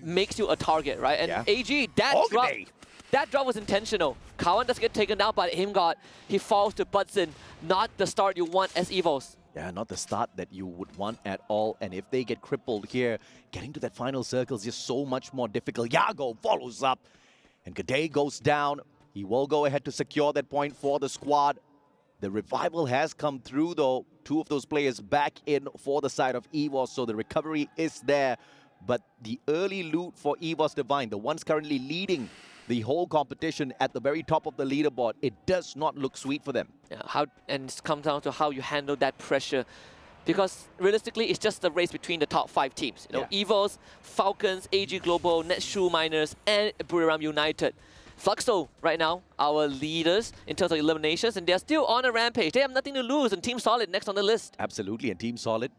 makes you a target, right? And AG, that drop was intentional. Kawan does get taken down by Aimgod. He falls to Budson. Not the start you want as EVOS. Yeah, not the start that you would want at all. And if they get crippled here, getting to that final circle is just so much more difficult. Yago follows up, and Gade goes down. He will go ahead to secure that point for the squad. The revival has come through, though. Two of those players back in for the side of EVOS, so the recovery is there. But the early loot for EVOS Divine, the ones currently leading the whole competition at the very top of the leaderboard, it does not look sweet for them. Yeah, and it comes down to how you handle that pressure. Because realistically, it's just the race between the top 5 teams. You know, EVOS, Falcons, AG Global, Netshoe Miners, and Buriram United. Fluxo, right now, our leaders in terms of eliminations, and they're still on a rampage. They have nothing to lose, and Team Solid next on the list. Absolutely, and Team Solid,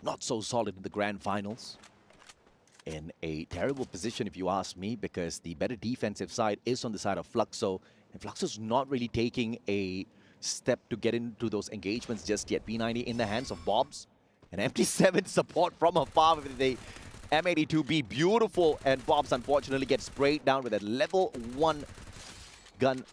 not so solid in the grand finals. In a terrible position, if you ask me, because the better defensive side is on the side of Fluxo, and Fluxo's not really taking a step to get into those engagements just yet. P90 in the hands of Bobs, and MT7 support from afar with the M82B, beautiful, and Bobs unfortunately gets sprayed down with a level 1 gun.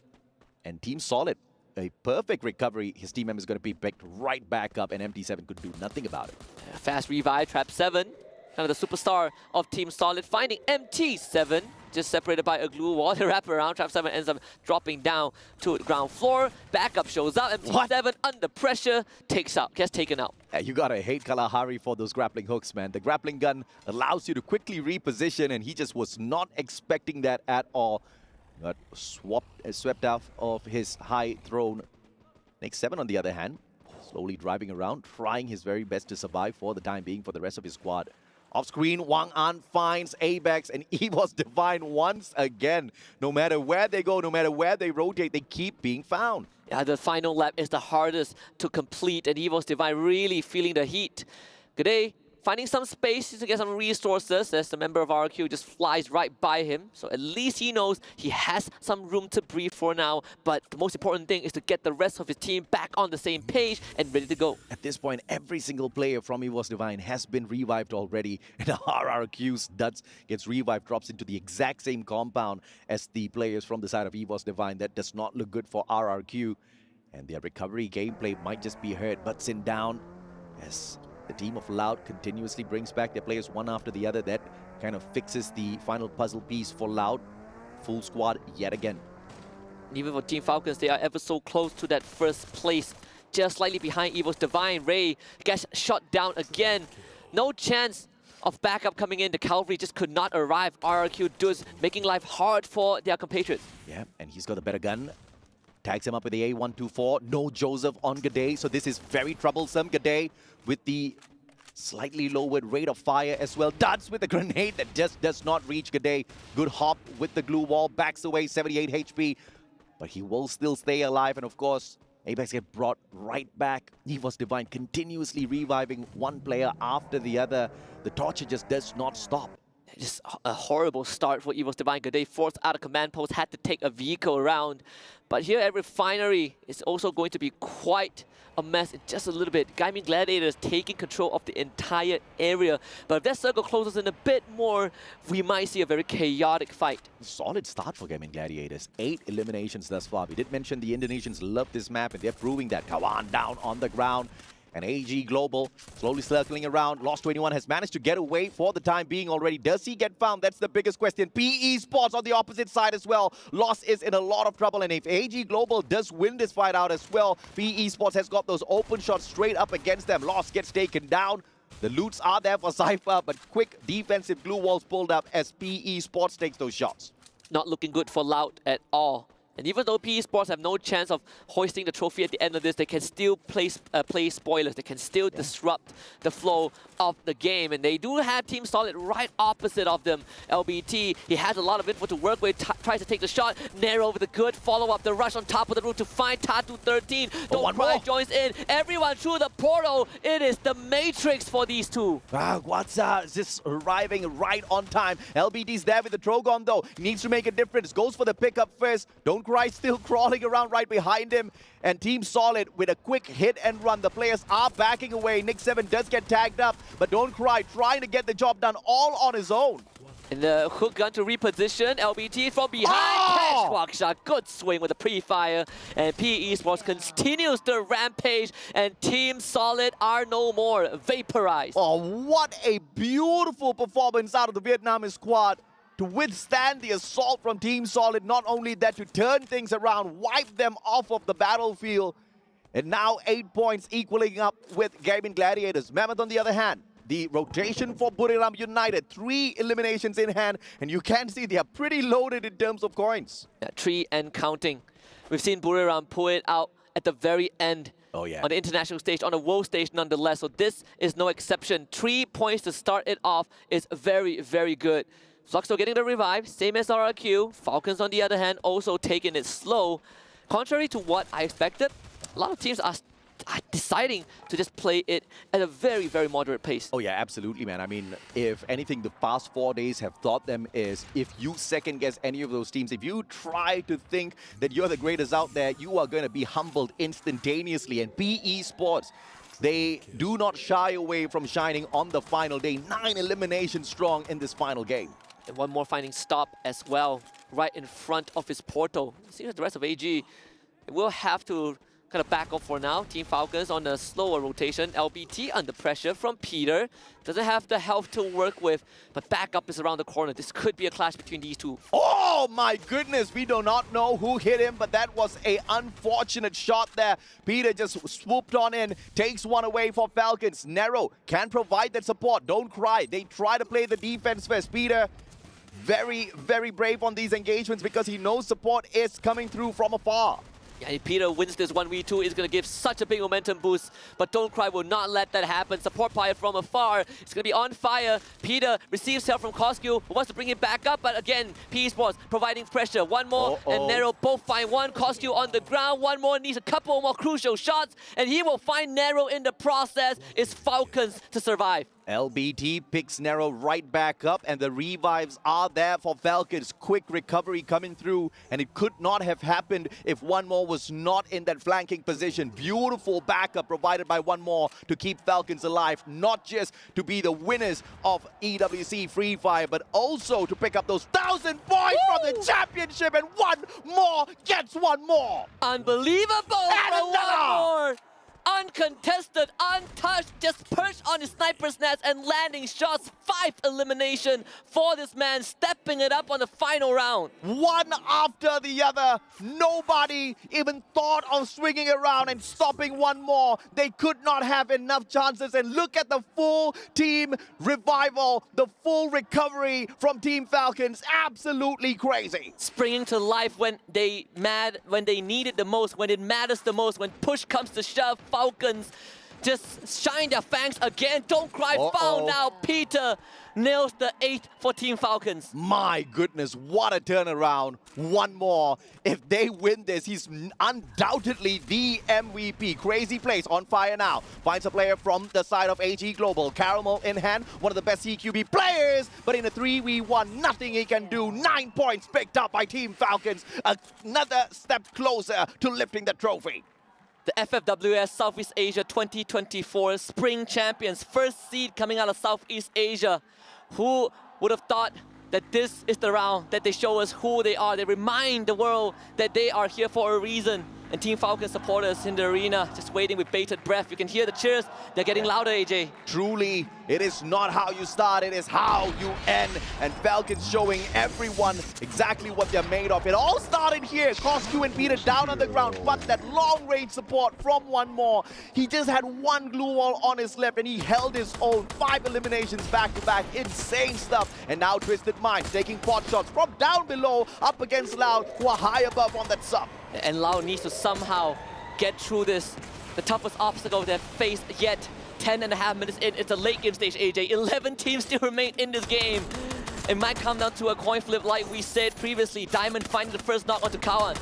And Team Solid, a perfect recovery. His team member is going to be picked right back up, and MT7 could do nothing about it. Fast revive, Trap 7. Kind of the superstar of Team Solid, finding MT7, just separated by a glue wall. The wrap around, Trap 7 ends up dropping down to the ground floor. Backup shows up, MT7 under pressure, gets taken out. Yeah, you gotta hate Kalahari for those grappling hooks, man. The grappling gun allows you to quickly reposition, and he just was not expecting that at all. Got swept out of his high throne. Next 7, on the other hand, slowly driving around, trying his very best to survive for the time being for the rest of his squad. Off screen, Wang An finds Apex and EVOS Divine once again. No matter where they go, no matter where they rotate, they keep being found. Yeah, the final lap is the hardest to complete, and EVOS Divine really feeling the heat. Good day. Finding some space to get some resources as the member of RQ just flies right by him. So at least he knows he has some room to breathe for now. But the most important thing is to get the rest of his team back on the same page and ready to go. At this point, every single player from EVOS Divine has been revived already. And RRQ's Duds gets revived, drops into the exact same compound as the players from the side of EVOS Divine. That does not look good for RRQ. And their recovery gameplay might just be hurt. But Sin down as the team of Loud continuously brings back their players one after the other. That kind of fixes the final puzzle piece for Loud. Full squad yet again. Even for Team Falcons, they are ever so close to that first place. Just slightly behind EVOS Divine. Ray gets shot down again. No chance of backup coming in. The cavalry just could not arrive. RRQ Duds making life hard for their compatriots. Yeah, and he's got a better gun. Tags him up with the A124. No Joseph on G'day, so this is very troublesome. G'day with the slightly lowered rate of fire as well. Duds with the grenade that just does not reach G'day. Good hop with the glue wall. Backs away, 78 HP. But he will still stay alive. And of course, Apex get brought right back. EVOS Divine continuously reviving one player after the other. The torture just does not stop. Just a horrible start for EVOS Divine. They forced out of command post, had to take a vehicle around. But here at Refinery is also going to be quite a mess in just a little bit. Gaming Gladiators taking control of the entire area. But if that circle closes in a bit more, we might see a very chaotic fight. Solid start for Gaming Gladiators. 8 eliminations thus far. We did mention the Indonesians love this map, and they're proving that. Kawan down on the ground. And AG Global slowly circling around. Lost 21 has managed to get away for the time being already. Does he get found? That's the biggest question. PE Sports on the opposite side as well. Lost is in a lot of trouble. And if AG Global does win this fight out as well, PE Sports has got those open shots straight up against them. Lost gets taken down. The loots are there for Cypher, but quick defensive glue walls pulled up as PE Sports takes those shots. Not looking good for Loud at all. And even though PE Sports have no chance of hoisting the trophy at the end of this, they can still play spoilers. They can still disrupt the flow of the game. And they do have Team Solid right opposite of them. LBT, he has a lot of info to work with, tries to take the shot. Nero with a good follow-up. The rush on top of the roof to find Tatu 13. Don't Cry joins in. Everyone through the portal. It is the Matrix for these two. Guatsa is just arriving right on time. LBT's there with the Trogon though. Needs to make a difference. Goes for the pickup first. Don't Cry still crawling around right behind him. And Team Solid with a quick hit and run. The players are backing away. Nick 7 does get tagged up, but Don't Cry trying to get the job done all on his own. And the hook gun to reposition. LBT from behind. Catch walk shot. Good swing with the pre-fire. And PE Sports continues the rampage. And Team Solid are no more. Vaporized. Oh, what a beautiful performance out of the Vietnamese squad to withstand the assault from Team Solid. Not only that, to turn things around, wipe them off of the battlefield. And now 8 points equaling up with Gaming Gladiators. Mammoth on the other hand, the rotation for Buriram United. 3 eliminations in hand, and you can see they are pretty loaded in terms of coins. Yeah, 3 and counting. We've seen Buriram pull it out at the very end. Oh, yeah. On the international stage, on the world stage nonetheless. So this is no exception. 3 points to start it off is very, very good. Fluxo getting the revive, same as RRQ. Falcons, on the other hand, also taking it slow. Contrary to what I expected, a lot of teams are deciding to just play it at a very, very moderate pace. Oh yeah, absolutely, man. I mean, if anything, the past 4 days have taught them is if you second guess any of those teams, if you try to think that you're the greatest out there, you are going to be humbled instantaneously. And PE Sports, they do not shy away from shining on the final day. 9 eliminations strong in this final game. And one more finding stop as well, right in front of his portal. Seems like the rest of AG will have to kind of back up for now. Team Falcons on a slower rotation. LBT under pressure from Peter. Doesn't have the health to work with, but backup is around the corner. This could be a clash between these two. Oh my goodness, we do not know who hit him, but that was an unfortunate shot there. Peter just swooped on in, takes one away for Falcons. Nero can provide that support. Don't Cry. They try to play the defense first. Peter, very, very brave on these engagements because he knows support is coming through from afar. Yeah, if Peter wins this 1v2, it's going to give such a big momentum boost. But Don't Cry will not let that happen. Support player from afar. It's going to be on fire. Peter receives help from Coscu, wants to bring it back up. But again, P Esports providing pressure. One more, and Nero both find one. Coscu on the ground. One more needs a couple more crucial shots. And he will find Nero in the process. It's Falcons to survive. LBT picks Nero right back up, and the revives are there for Falcons. Quick recovery coming through, and it could not have happened if One More was not in that flanking position. Beautiful backup provided by One More to keep Falcons alive, not just to be the winners of EWC Free Fire, but also to pick up those 1,000 points from the championship, and One More gets one more. Unbelievable And for One More. Uncontested, untouched, just perched on his sniper's nest and landing shots. 5 elimination for this man, stepping it up on the final round. One after the other. Nobody even thought of swinging around and stopping One More. They could not have enough chances. And look at the full team revival, the full recovery from Team Falcons. Absolutely crazy. Springing to life when they need it the most, when it matters the most, when push comes to shove. Falcons just shine their fangs again. Don't Cry found now. Peter nails the 8th for Team Falcons. My goodness, what a turnaround. One more. If they win this, he's undoubtedly the MVP. Crazy plays, on fire now. Finds a player from the side of AG Global. Caramel in hand, one of the best CQB players. But in a 3v1, nothing he can do. 9 points picked up by Team Falcons. Another step closer to lifting the trophy. The FFWS Southeast Asia 2024 Spring Champions, first seed coming out of Southeast Asia. Who would have thought that this is the round that they show us who they are? They remind the world that they are here for a reason. And Team Falcon supporters in the arena just waiting with bated breath. You can hear the cheers. They're getting louder, AJ. Truly, it is not how you start, it is how you end. And Falcons showing everyone exactly what they're made of. It all started here. Coscu and Peter down on the ground, but that long-range support from One More. He just had one glue wall on his left, and he held his own. 5 eliminations back-to-back. Insane stuff. And now Twisted Minds taking pot shots from down below, up against Loud, who are high above on that sub. And Lau needs to somehow get through this, the toughest obstacle they've faced yet. 10.5 minutes in, it's a late game stage, AJ. 11 teams still remain in this game. It might come down to a coin flip like we said previously. Diamond finding the first knock onto Kawan.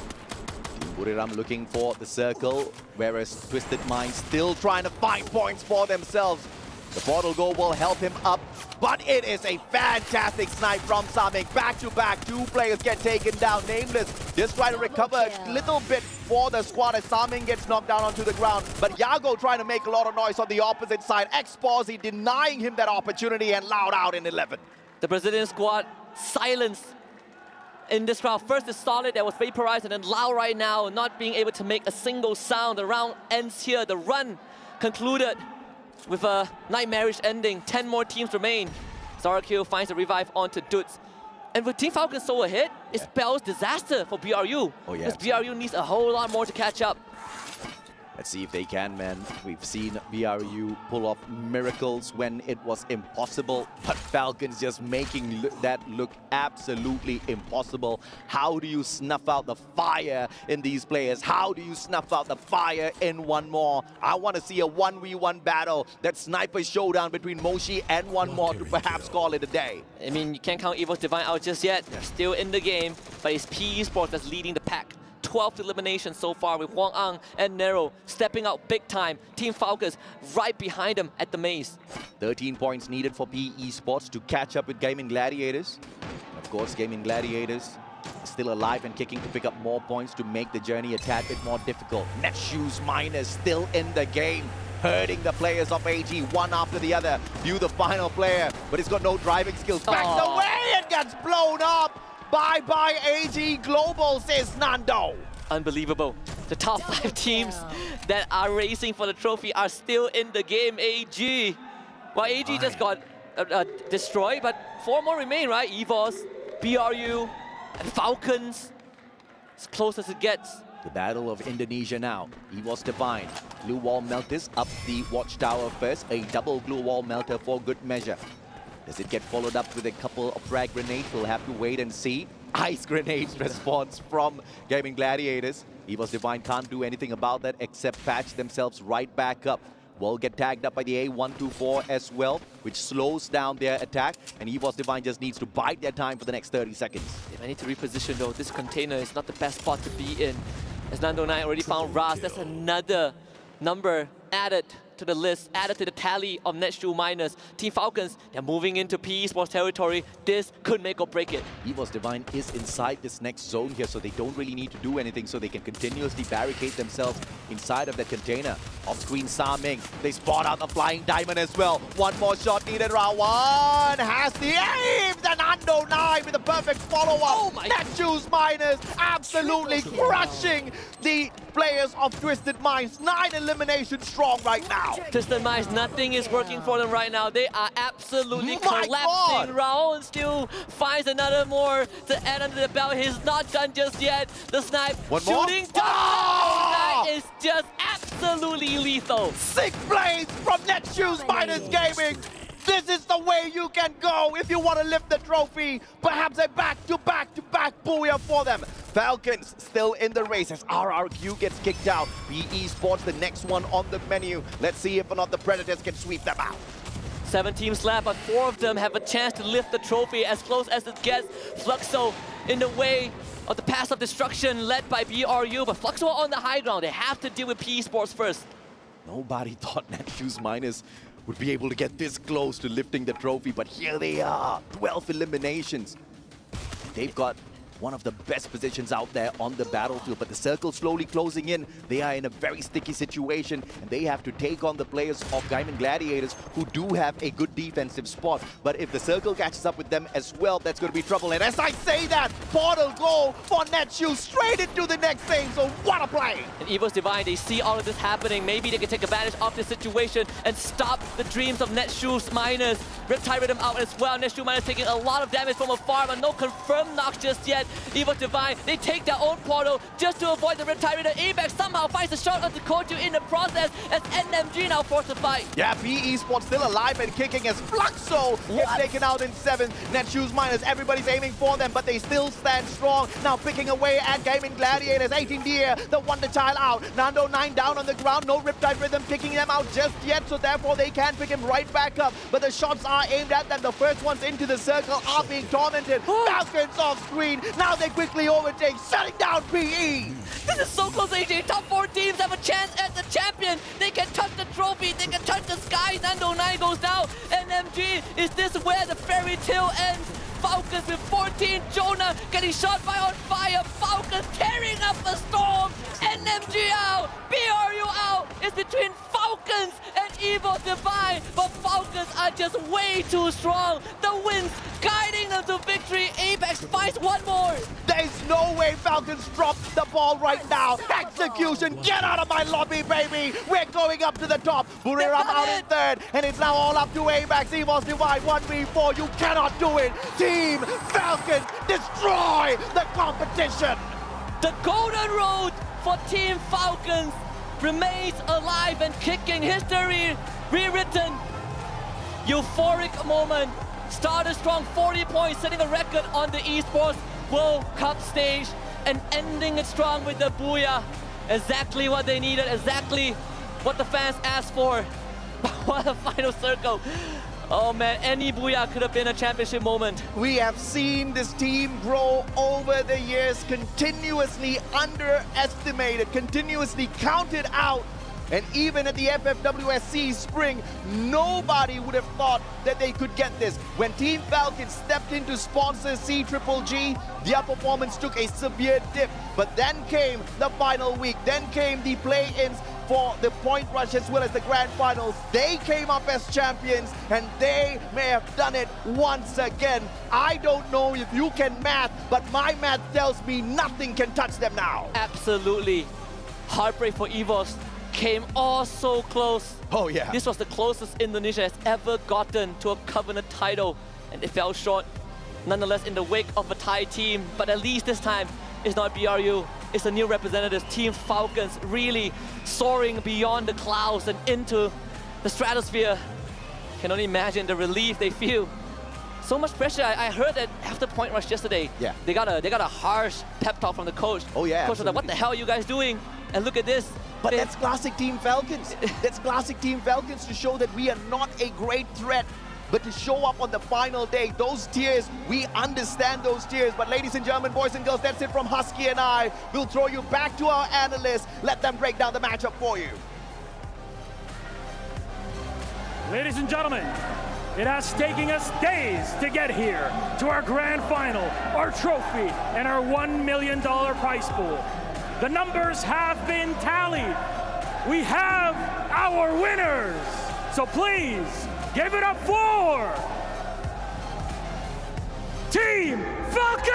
Buriram looking for the circle, whereas Twisted Minds still trying to find points for themselves. The portal goal will help him up, but it is a fantastic snipe from Samik. Back-to-back, 2 players get taken down. Nameless just trying to recover a little bit for the squad as Samik gets knocked down onto the ground. But Yago trying to make a lot of noise on the opposite side. Exposy denying him that opportunity, and Loud out in 11. The Brazilian squad silenced in this round. First is Solid that was vaporized, and then Lau right now not being able to make a single sound. The round ends here. The run concluded with a nightmarish ending. 10 more teams remain. Zarakill finds a revive onto Dudes. And with Team Falcon so ahead, it spells disaster for BRU. Oh yeah. Because BRU needs a whole lot more to catch up. Let's see if they can, man. We've seen BRU pull off miracles when it was impossible, but Falcons just making that look absolutely impossible. How do you snuff out the fire in these players? How do you snuff out the fire in One More? I want to see a 1v1 battle, that sniper showdown between Moshi and One More to perhaps call it a day. I mean, you can't count Evo's Divine out just yet. They're still in the game, but it's P Esports that's leading the pack. 12th elimination so far with Huang Ang and Nero stepping out big time. Team Falcons right behind them at the maze. 13 points needed for PE Esports to catch up with Gaming Gladiators. And of course, Gaming Gladiators still alive and kicking to pick up more points to make the journey a tad bit more difficult. Netshoes Miners still in the game, hurting the players of AG one after the other. View the final player, but he's got no driving skills. Backs away and gets blown up. Bye-bye AG Global, says Nando. Unbelievable. The top 5 teams that are racing for the trophy are still in the game, AG. Well, AG just got destroyed, but 4 more remain, right? EVOS, BRU, and Falcons. As close as it gets. The battle of Indonesia now. EVOS Divine. Glue wall melters up the watchtower first. A double glue wall melter for good measure. Does it get followed up with a couple of frag grenades? We'll have to wait and see. Ice grenades response from Gaming Gladiators. Esports Divine can't do anything about that except patch themselves right back up. Will get tagged up by the A124 as well, which slows down their attack, and Esports Divine just needs to bide their time for the next 30 seconds. I need to reposition though. This container is not the best spot to be in. As Nando 9 already found Raz, that's another number added to the list, added to the tally of Netshoe miners. Team Falcons, they're moving into PE Sports territory. This could make or break it. Esports Divine is inside this next zone here, so they don't really need to do anything, so they can continuously barricade themselves inside of that container. Off-screen Saming, they spot out the Flying Diamond as well. One more shot needed, round one. Has the aim! The Nando 9 with a perfect follow-up. Oh my! Netshoe's miners absolutely crushing the players of Twisted Minds. 9 eliminations strong right now. Twisted Minds, nothing is working for them right now. They are absolutely collapsing. Raul still finds another more to add under the belt. He's not done just yet. The snipe shooting down. That is just absolutely lethal. 6 plays from Netshoe's Miners Gaming. This is the way you can go if you want to lift the trophy. Perhaps a back-to-back-to-back booyah for them. Falcons still in the race as RRQ gets kicked out. PE Sports the next one on the menu. Let's see if or not the Predators can sweep them out. 7 teams left, but 4 of them have a chance to lift the trophy as close as it gets. Fluxo in the way of the path of destruction led by BRU, but Fluxo on the high ground. They have to deal with PE Sports first. Nobody thought Netshoe's Miners would be able to get this close to lifting the trophy, but here they are, 12 eliminations. They've got one of the best positions out there on the battlefield, but the circle slowly closing in. They are in a very sticky situation, and they have to take on the players of Diamond Gladiators, who do have a good defensive spot. But if the circle catches up with them as well, that's going to be trouble. And as I say that, portal goal for Netshoe straight into the next thing, so what a play! And Esports Divine, they see all of this happening. Maybe they can take advantage of this situation and stop the dreams of Netshoe's miners. Riptide Rhythm out as well. Netshoe miners taking a lot of damage from afar, but no confirmed knocks just yet. Esports Divine, they take their own portal just to avoid the Riptide Raider. Apex somehow finds a shot on the Koju in the process as NMG now forced to fight. Yeah, PE Sports still alive and kicking as Fluxo gets taken out in 7th. Netshoe's Miners, everybody's aiming for them, but they still stand strong. Now picking away at Gaming Gladiators. 18 Deer, the Wonder Child out. Nando 9 down on the ground, no Riptide Rhythm kicking them out just yet, so therefore they can pick him right back up. But the shots are aimed at them. The first ones into the circle are being tormented. Falcons off screen. Now they quickly overtake, shutting down PE. This is so close, AJ. Top 4 teams have a chance at the champion. They can touch the trophy. They can touch the sky. Nando 9 goes down. NMG, is this where the fairy tale ends? Falcons with 14. Jonah getting shot by on fire. Falcons tearing up the storm. NMG out. BRU out. It's between Falcons and Esports Divine. But Falcons are just way too strong. The winds guiding them to victory. Apex finds one more. There's no way Falcons drop the ball right now. Execution, get out of my lobby, baby. We're going up to the top. Buriram out in 3rd. And it's now all up to Apex. Esports Divine 1v4. You cannot do it. Team Falcons destroy the competition. The golden road for Team Falcons remains alive and kicking. History rewritten. Euphoric moment. Started strong, 40 points, setting a record on the Esports World Cup stage and ending it strong with the booyah. Exactly what they needed, exactly what the fans asked for. What a final circle. Oh man, any booyah could have been a championship moment. We have seen this team grow over the years, continuously underestimated, continuously counted out. And even at the FFWSC spring, nobody would have thought that they could get this. When Team Falcons stepped in to sponsor CGGG, their performance took a severe dip. But then came the final week, then came the play-ins for the Point Rush as well as the Grand Finals. They came up as champions and they may have done it once again. I don't know if you can math, but my math tells me nothing can touch them now. Absolutely. Heartbreak for EVOS. Came all so close. Oh yeah. This was the closest Indonesia has ever gotten to a Covenant title, and they fell short. Nonetheless, in the wake of a Thai team, but at least this time, it's not BRU, it's a new representative, Team Falcons, really soaring beyond the clouds and into the stratosphere. Can only imagine the relief they feel So much pressure. I heard that after Point Rush yesterday, they got a harsh pep talk from the coach. Oh yeah, coach was like, what the hell are you guys doing? And look at this. But that's classic Team Falcons. That's classic Team Falcons to show that we are not a great threat, but to show up on the final day. Those tears, we understand those tears. But ladies and gentlemen, boys and girls, that's it from Husky and I. We'll throw you back to our analysts. Let them break down the matchup for you. Ladies and gentlemen, it has taken us days to get here to our grand final, our trophy, and our $1 million prize pool. The numbers have been tallied. We have our winners. So please, give it up for Team Falcons!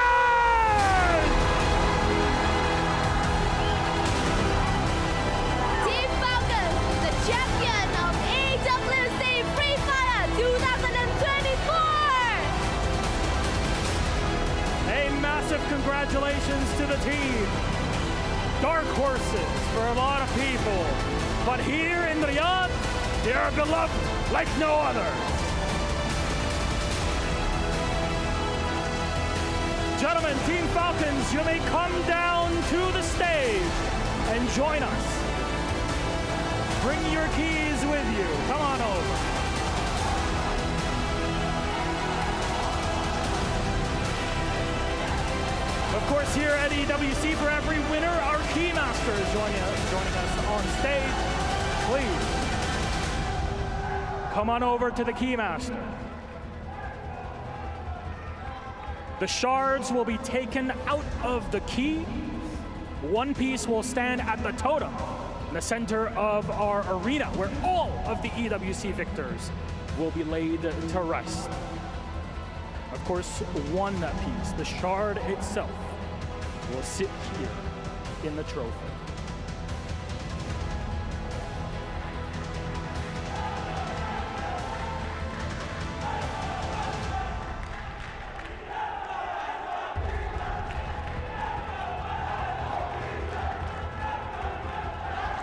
Team Falcons, the champion of EWC Free Fire 2024! A massive congratulations to the team. Dark horses for a lot of people, but here in Riyadh, they are beloved like no other. Gentlemen, Team Falcons, you may come down to the stage and join us. Bring your keys with you. Come on over. Of course, here at EWC, for every winner, our key master is joining us on stage. Please, come on over to the key master. The shards will be taken out of the key. One piece will stand at the totem in the center of our arena, where all of the EWC victors will be laid to rest. Of course, one piece, the shard itself, will sit here in the trophy.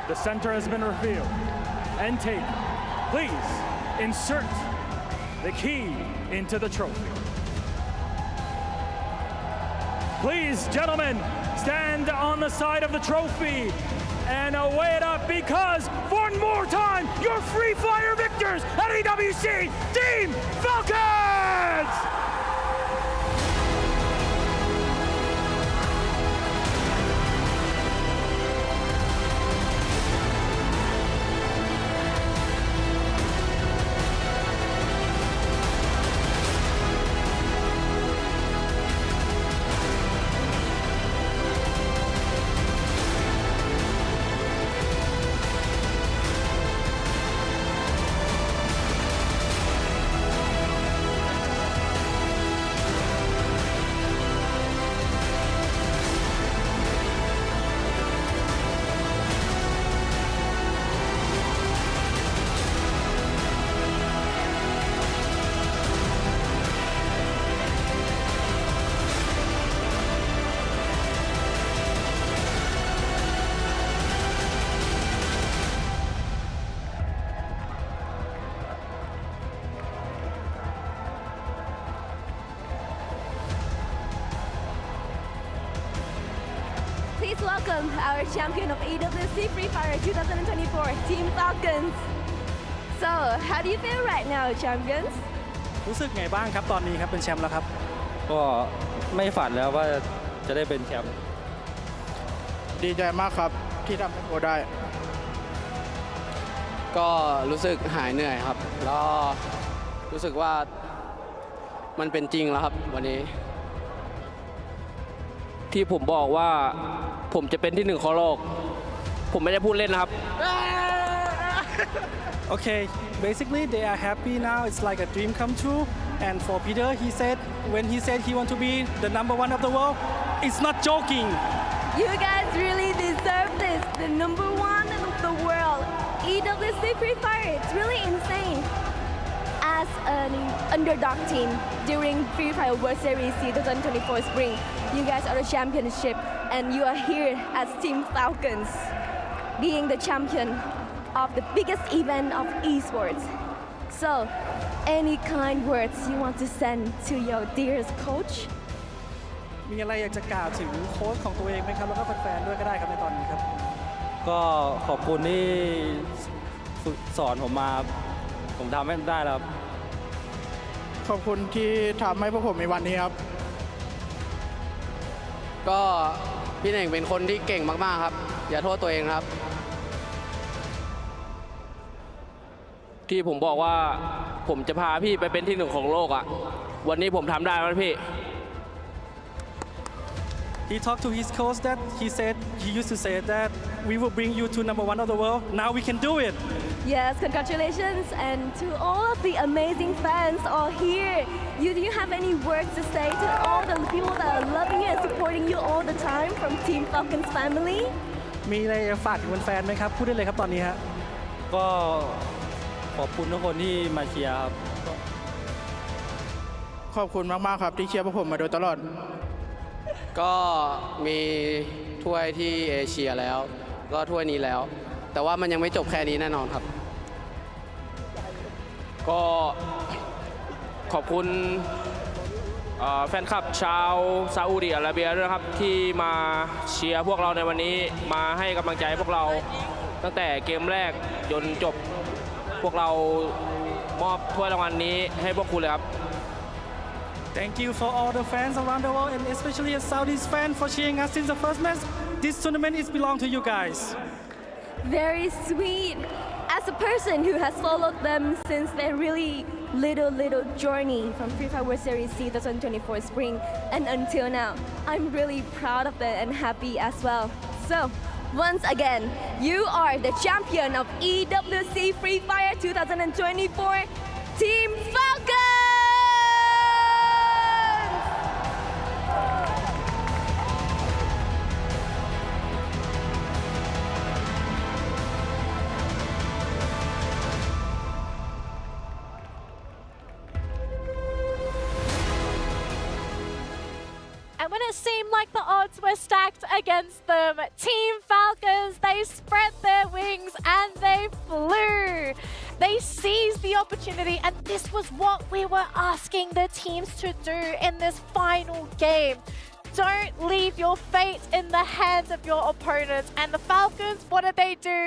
The center has been revealed and taken. Please insert the key into the trophy. Please, gentlemen, stand on the side of the trophy and weigh it up, because for one more time, your Free Fire victors at EWC, Team Falcons! Please welcome our champion of EWC Free Fire 2024, Team Falcons. So, how do you feel right now, champions? รู้สึกไงบ้างครับตอนนี้ครับเป็นแชมป์แล้วครับก็ไม่ฝันแล้วว่าจะได้เป็นแชมป์ดีใจมากครับที่ทำให้โบได้ก็รู้สึกหายเหนื่อยครับแล้วรู้สึกว่ามันเป็นจริงแล้วครับวันนี้ที่ผมบอกว่าผมจะเป็นที่หนึ่งของโลกผมไม่ได้พูดเล่นนะครับ Okay, basically they are happy now. It's like a dream come true. And for Peter, he said when he said he want to be the #1 of the world, it's not joking. You guys really deserve this, the #1 of the world. EWC Free Fire, it's really insane. As an underdog team during Free Fire World Series 2024 spring, you guys are the championship, and you are here as Team Falcons, being the champion of the biggest event of esports. So, any kind words you want to send to your dearest coach? มีอะไรอยากจะกล่าวถึงโค้ชของตัวเองไหมครับแล้วก็แฟนๆด้วยก็ได้ครับในตอนนี้ครับก็ขอบคุณที่สอนผมมาผมทำให้ได้แล้วขอบคุณที่ทำให้พวกผมมีวันนี้ครับก็พี่เน่งเป็นคนที่เก่งมากๆครับอย่าโทษตัวเองครับที่ผมบอกว่าผมจะพาพี่ไปเป็นที่หนึ่งของโลกอ่ะวันนี้ผมทำได้แล้วพี่ He talked to his coach that he used to say that we will bring you to #1 of the world. Now we can do it. Yes, congratulations, and to all of the amazing fans all here. Do you have any words to say to all the people that are loving you and supporting you all the time from Team Falcons family? มีอะไรจะฝากถึงแฟนๆไหมครับพูดได้เลยครับตอนนี้ฮะก็ขอบคุณทุกคนที่มาเชียร์ครับขอบคุณมากๆครับที่เชียร์พวกผมมาโดยตลอดก็มีถ้วยที่เอเชียแล้วก็ถ้วยนี้แล้วแต่ว่ามันยังไม่จบแค่นี้แน่นอนครับก็ขอบคุณแฟนคลับชาวซาอุดิอาระเบียด้วยครับที่มาเชียร์พวกเราในวันนี้มาให้กำลังใจพวกเราตั้งแต่เกมแรกจนจบพวกเรามอบถ้วยรางวัลนี้ให้พวกคุณเลยครับ Thank you for all the fans around the world and especially a Saudis fan for cheering us since the first match. This tournament is belong to you guys. Very sweet. As a person who has followed them since their really little journey from Free Fire World Series C 2024 spring and until now, I'm really proud of them and happy as well. So, once again, you are the champion of EWC Free Fire 2024, Team Falcons! And when it seemed like the odds were stacked against them, Team Falcons, they spread their wings and they flew. They seized the opportunity, and this was what we were asking the teams to do in this final game. Don't leave your fate in the hands of your opponents. And the Falcons, what did they do?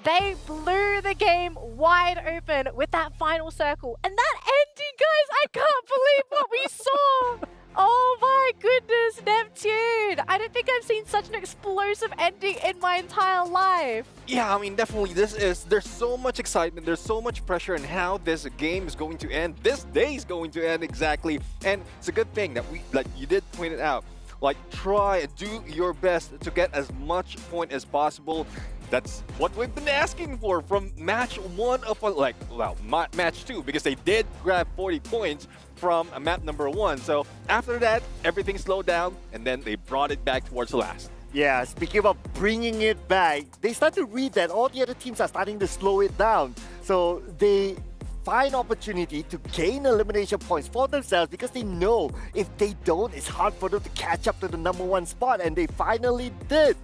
They blew the game wide open with that final circle. And that ending, guys, I can't believe what we saw. Oh my goodness, Neptune! I don't think I've seen such an explosive ending in my entire life. Yeah, I mean, definitely there's so much excitement, there's so much pressure in how this game is going to end, this day is going to end exactly. And it's a good thing that you did point it out. Like, try and do your best to get as much point as possible. That's what we've been asking for from match 1 of match 2, because they did grab 40 points from map number 1. So after that, everything slowed down, and then they brought it back towards the last. Yeah, speaking of bringing it back, they start to read that all the other teams are starting to slow it down. So they find opportunity to gain elimination points for themselves, because they know if they don't, it's hard for them to catch up to the #1 spot, and they finally did.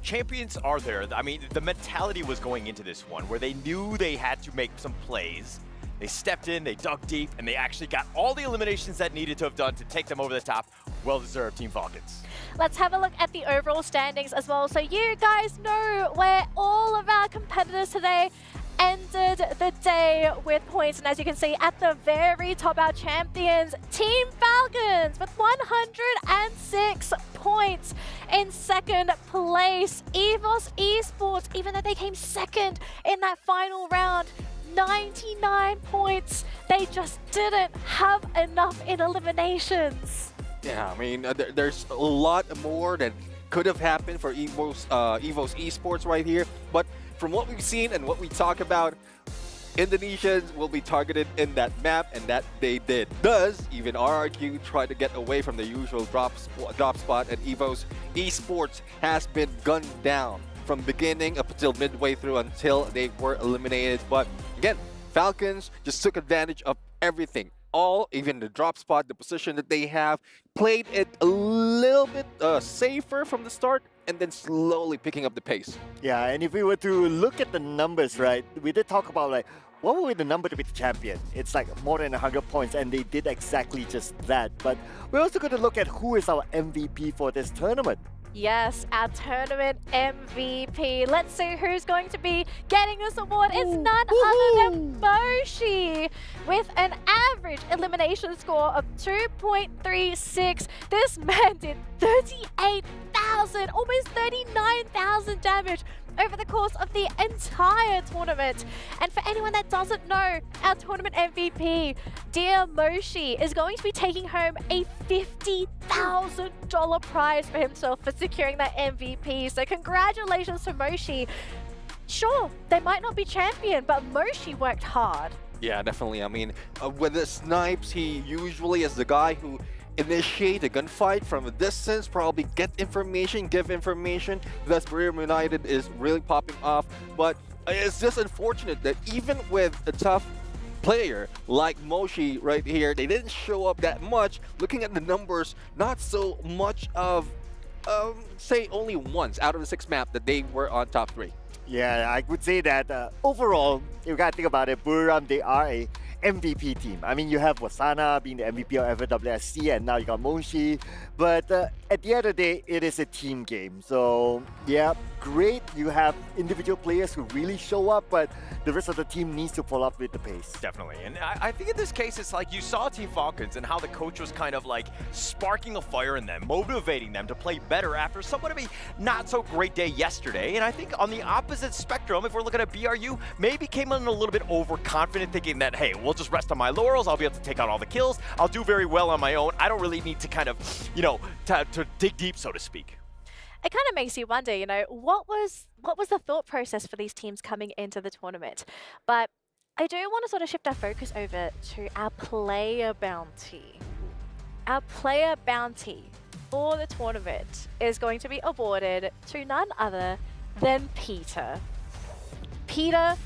Champions are there. I mean, the mentality was going into this one where they knew they had to make some plays. They stepped in, they dug deep, and they actually got all the eliminations that needed to have done to take them over the top. Well-deserved, Team Falcons. Let's have a look at the overall standings as well, so you guys know where all of our competitors today ended the day with points. And as you can see at the very top, our champions, Team Falcons, with 106 points. In second place, EVOS Esports, even though they came second in that final round, 99 points. They just didn't have enough in eliminations. Yeah, I mean, there's a lot more that could have happened for EVOS Esports right here. But from what we've seen and what we talk about, Indonesians will be targeted in that map, and that they did. Thus, even RRQ tried to get away from the usual drop spot, and EVOS Esports has been gunned down from beginning up until midway through until they were eliminated. But again, Falcons just took advantage of everything. Even the drop spot, the position that they have, played it a little bit safer from the start, and then slowly picking up the pace. Yeah, and if we were to look at the numbers, right, we did talk about what will be the number to be the champion? It's like more than 100 points, and they did exactly just that. But we're also going to look at who is our MVP for this tournament. Yes, our tournament MVP. Let's see who's going to be getting this award. It's none other than Moshi with an average elimination score of 2.36. This man did 38,000, almost 39,000 damage over the course of the entire tournament. And for anyone that doesn't know, our tournament MVP, dear Moshi, is going to be taking home a $50,000 prize for himself for securing that MVP. So congratulations to Moshi. Sure, they might not be champion, but Moshi worked hard. Yeah, definitely. I mean, with the snipes, he usually is the guy who initiate a gunfight from a distance, probably get information, give information. Thus, Barium United is really popping off. But it's just unfortunate that even with a tough player like Moshi right here, they didn't show up that much. Looking at the numbers, not so much of, say, only once out of the 6 map that they were on top 3. Yeah, I would say that overall, you gotta think about it, Buriram, they are a MVP team. I mean, you have Wasana being the MVP of FWSC, and now you got Moshi. But at the end of the day, it is a team game. So yeah, great. You have individual players who really show up, but the rest of the team needs to follow up with the pace. Definitely. And I think in this case, it's like you saw Team Falcons and how the coach was kind of like sparking a fire in them, motivating them to play better after somewhat of a not so great day yesterday. And I think on the opposite spectrum, if we're looking at BRU, maybe came in a little bit overconfident, thinking that, hey, we'll just rest on my laurels. I'll be able to take out all the kills. I'll do very well on my own. I don't really need to kind of, you know, to dig deep, so to speak. It kind of makes you wonder, you know, what was the thought process for these teams coming into the tournament? But I do want to sort of shift our focus over to our player bounty. Our player bounty for the tournament is going to be awarded to none other than Peter. Peter,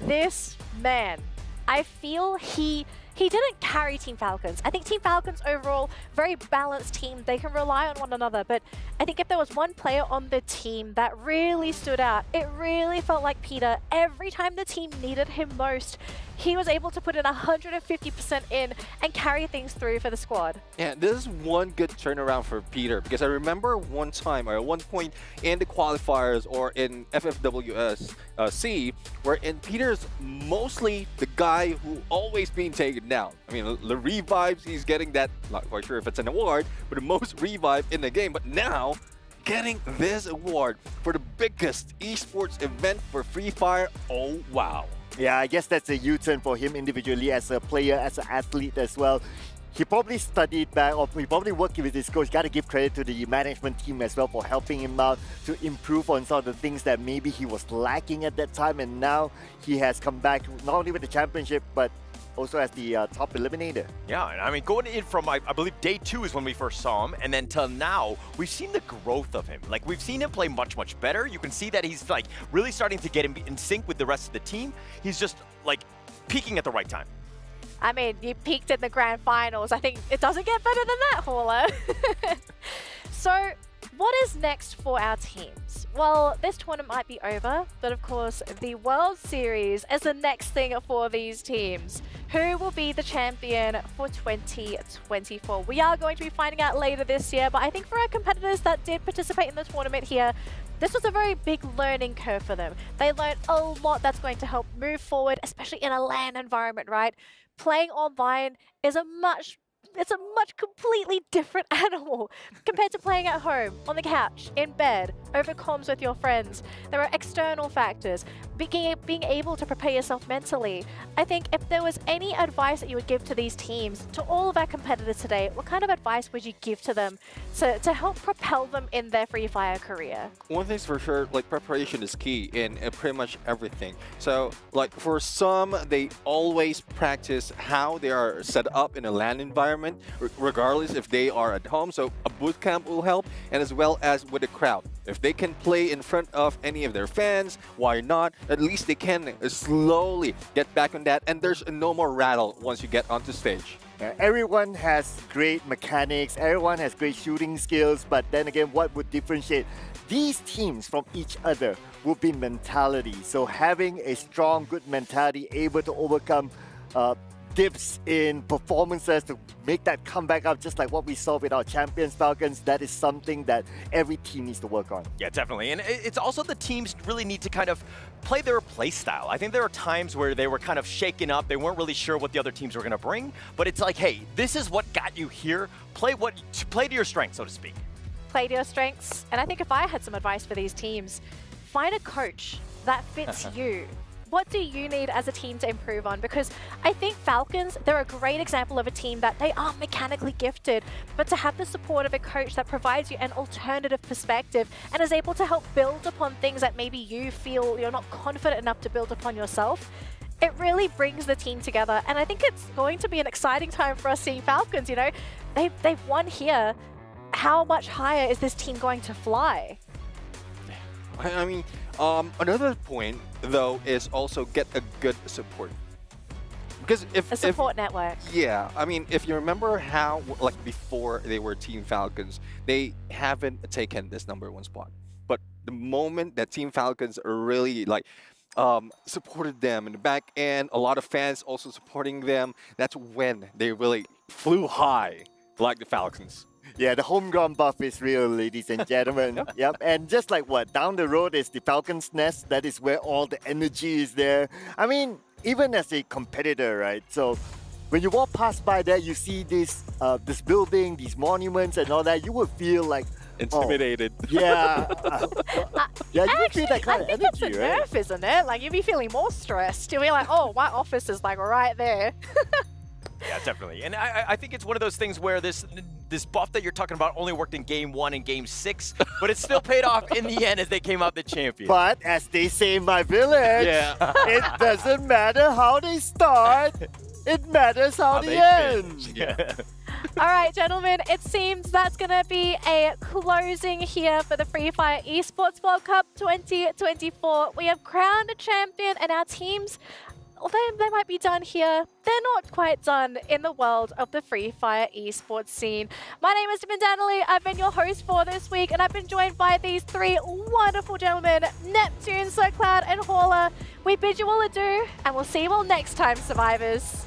this man, I feel he didn't carry Team Falcons. I think Team Falcons overall, very balanced team. They can rely on one another. But I think if there was one player on the team that really stood out, it really felt like Peter. Every time the team needed him most, he was able to put in 150% in and carry things through for the squad. Yeah, this is one good turnaround for Peter, because I remember one time or at one point in the qualifiers or in FFWSC, wherein Peter's mostly the guy who always being taken down. I mean, the revives, he's getting that, not quite sure if it's an award, but the most revive in the game. But now, getting this award for the biggest esports event for Free Fire, oh wow. Yeah, I guess that's a U-turn for him individually as a player, as an athlete as well. He probably studied back, or he probably worked with his coach. Got to give credit to the management team as well for helping him out to improve on some of the things that maybe he was lacking at that time. And now he has come back not only with the championship, but also as the top eliminator. Yeah, and I mean, going in from, I believe, day 2 is when we first saw him, and then till now, we've seen the growth of him. Like, we've seen him play much, much better. You can see that he's, like, really starting to get in sync with the rest of the team. He's just, like, peaking at the right time. I mean, you peaked in the grand finals. I think it doesn't get better than that, Hauler. So, what is next for our teams? Well, this tournament might be over, but of course, the World Series is the next thing for these teams. Who will be the champion for 2024? We are going to be finding out later this year, but I think for our competitors that did participate in the tournament here, this was a very big learning curve for them. They learned a lot that's going to help move forward, especially in a LAN environment, right? Playing online is a much completely different animal compared to playing at home, on the couch, in bed, over comms with your friends. There are external factors. Being able to prepare yourself mentally. I think if there was any advice that you would give to these teams, to all of our competitors today, what kind of advice would you give to them to help propel them in their Free Fire career? One thing's for sure, like, preparation is key in pretty much everything. So, like, for some, they always practice how they are set up in a LAN environment, regardless if they are at home. So a boot camp will help, and as well as with the crowd. If they can play in front of any of their fans, why not? At least they can slowly get back on that, and there's no more rattle once you get onto stage. Everyone has great mechanics, everyone has great shooting skills, but then again, what would differentiate these teams from each other would be mentality. So having a strong, good mentality, able to overcome dips in performances to make that comeback up, just like what we saw with our champions Falcons, that is something that every team needs to work on. Yeah, definitely. And it's also the teams really need to kind of play their play style. I think there are times where they were kind of shaken up. They weren't really sure what the other teams were going to bring. But it's like, hey, this is what got you here. Play to your strengths, so to speak. Play to your strengths. And I think if I had some advice for these teams, find a coach that fits you. What do you need as a team to improve on? Because I think Falcons, they're a great example of a team that they are mechanically gifted, but to have the support of a coach that provides you an alternative perspective and is able to help build upon things that maybe you feel you're not confident enough to build upon yourself, it really brings the team together. And I think it's going to be an exciting time for us seeing Falcons, you know. They've won here. How much higher is this team going to fly? I mean, another point, though, is also get a good support. Because if a support network. Yeah, I mean, if you remember how, like, before they were Team Falcons, they haven't taken this #1 spot. But the moment that Team Falcons are really, like, supported them in the back end, a lot of fans also supporting them, that's when they really flew high, like the Falcons. Yeah, the home ground buff is real, ladies and gentlemen. Yep, and just like what, down the road is the Falcons' Nest. That is where all the energy is there. I mean, even as a competitor, right? So when you walk past by there, you see this building, these monuments and all that, you would feel like, intimidated. Oh, yeah. Yeah, you feel that kind of I think energy, that's a right? nerf, isn't it? Like, you'd be feeling more stressed. You'll be like, oh, my office is like right there. Yeah, definitely. And I think it's one of those things where this buff that you're talking about only worked in Game 1 and Game 6, but it still paid off in the end as they came out the champion. But as they say in my village, Yeah. it doesn't matter how they start, it matters how they end. Yeah. All right, gentlemen, it seems that's going to be a closing here for the Free Fire Esports World Cup 2024. We have crowned a champion, and our teams, they might be done here. They're not quite done in the world of the Free Fire esports scene. My name is Danley. I've been your host for this week, and I've been joined by these three wonderful gentlemen, Neptune, SoCloud, and Hauler. We bid you all adieu, and we'll see you all next time, survivors.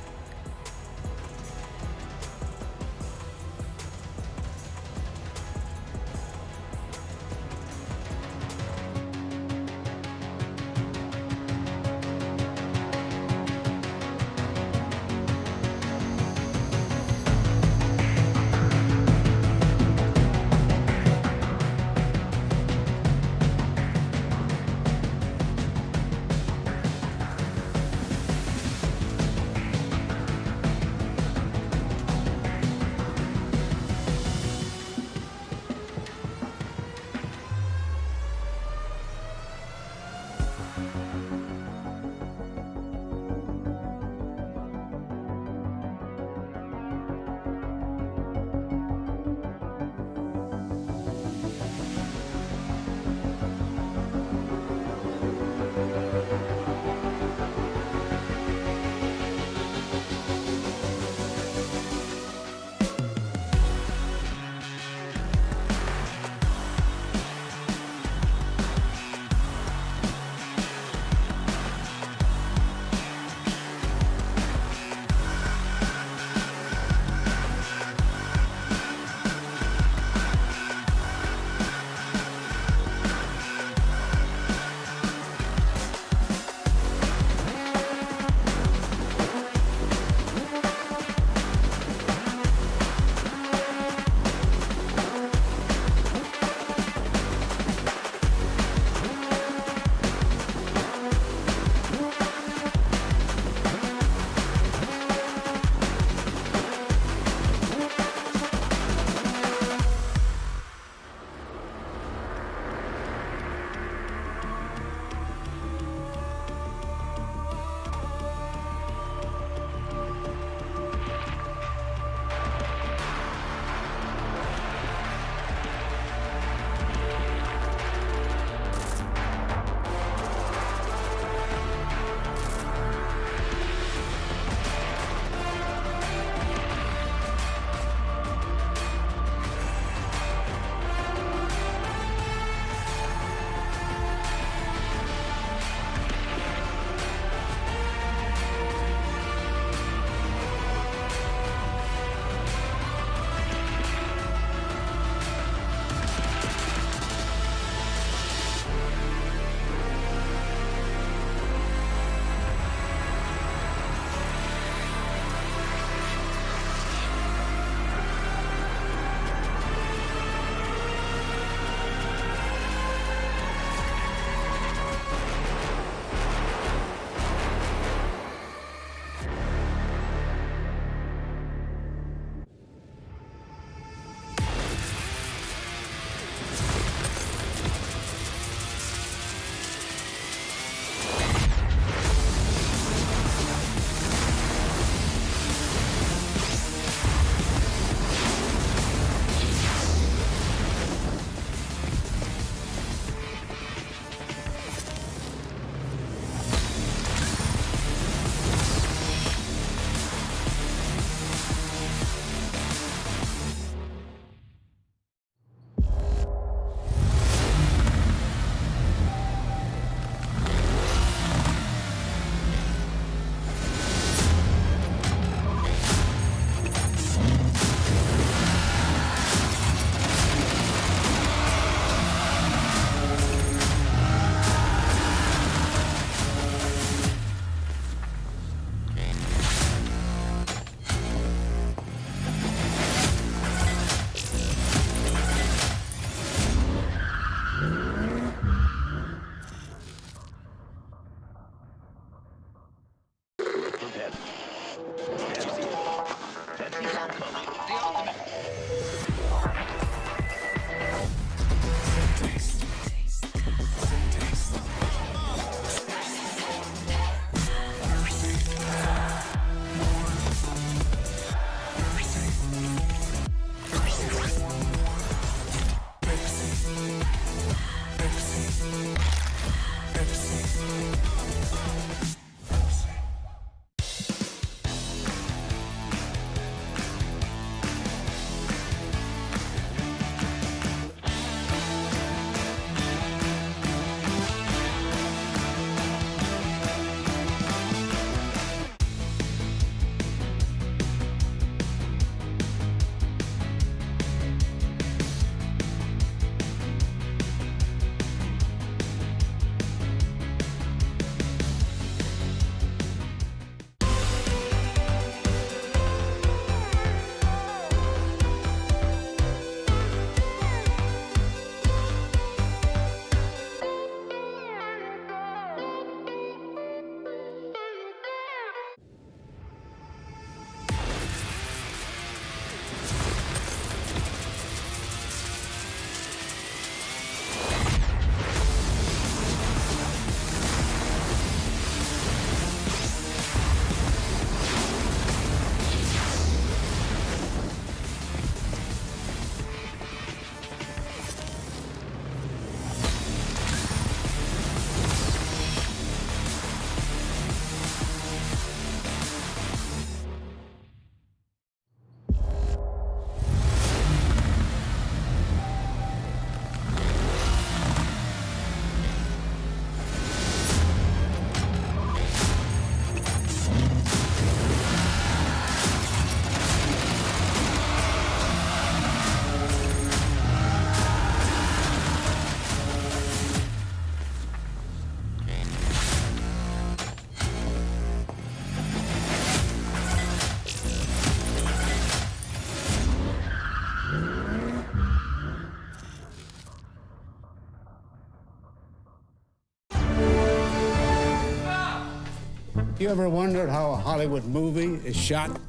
You ever wondered how a Hollywood movie is shot?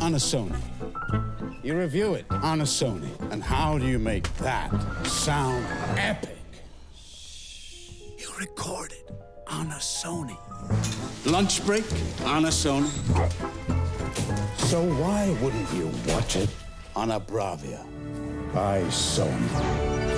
On a Sony. You review it on a Sony. And how do you make that sound epic? You record it on a Sony. Lunch break on a Sony. So why wouldn't you watch it on a Bravia by Sony?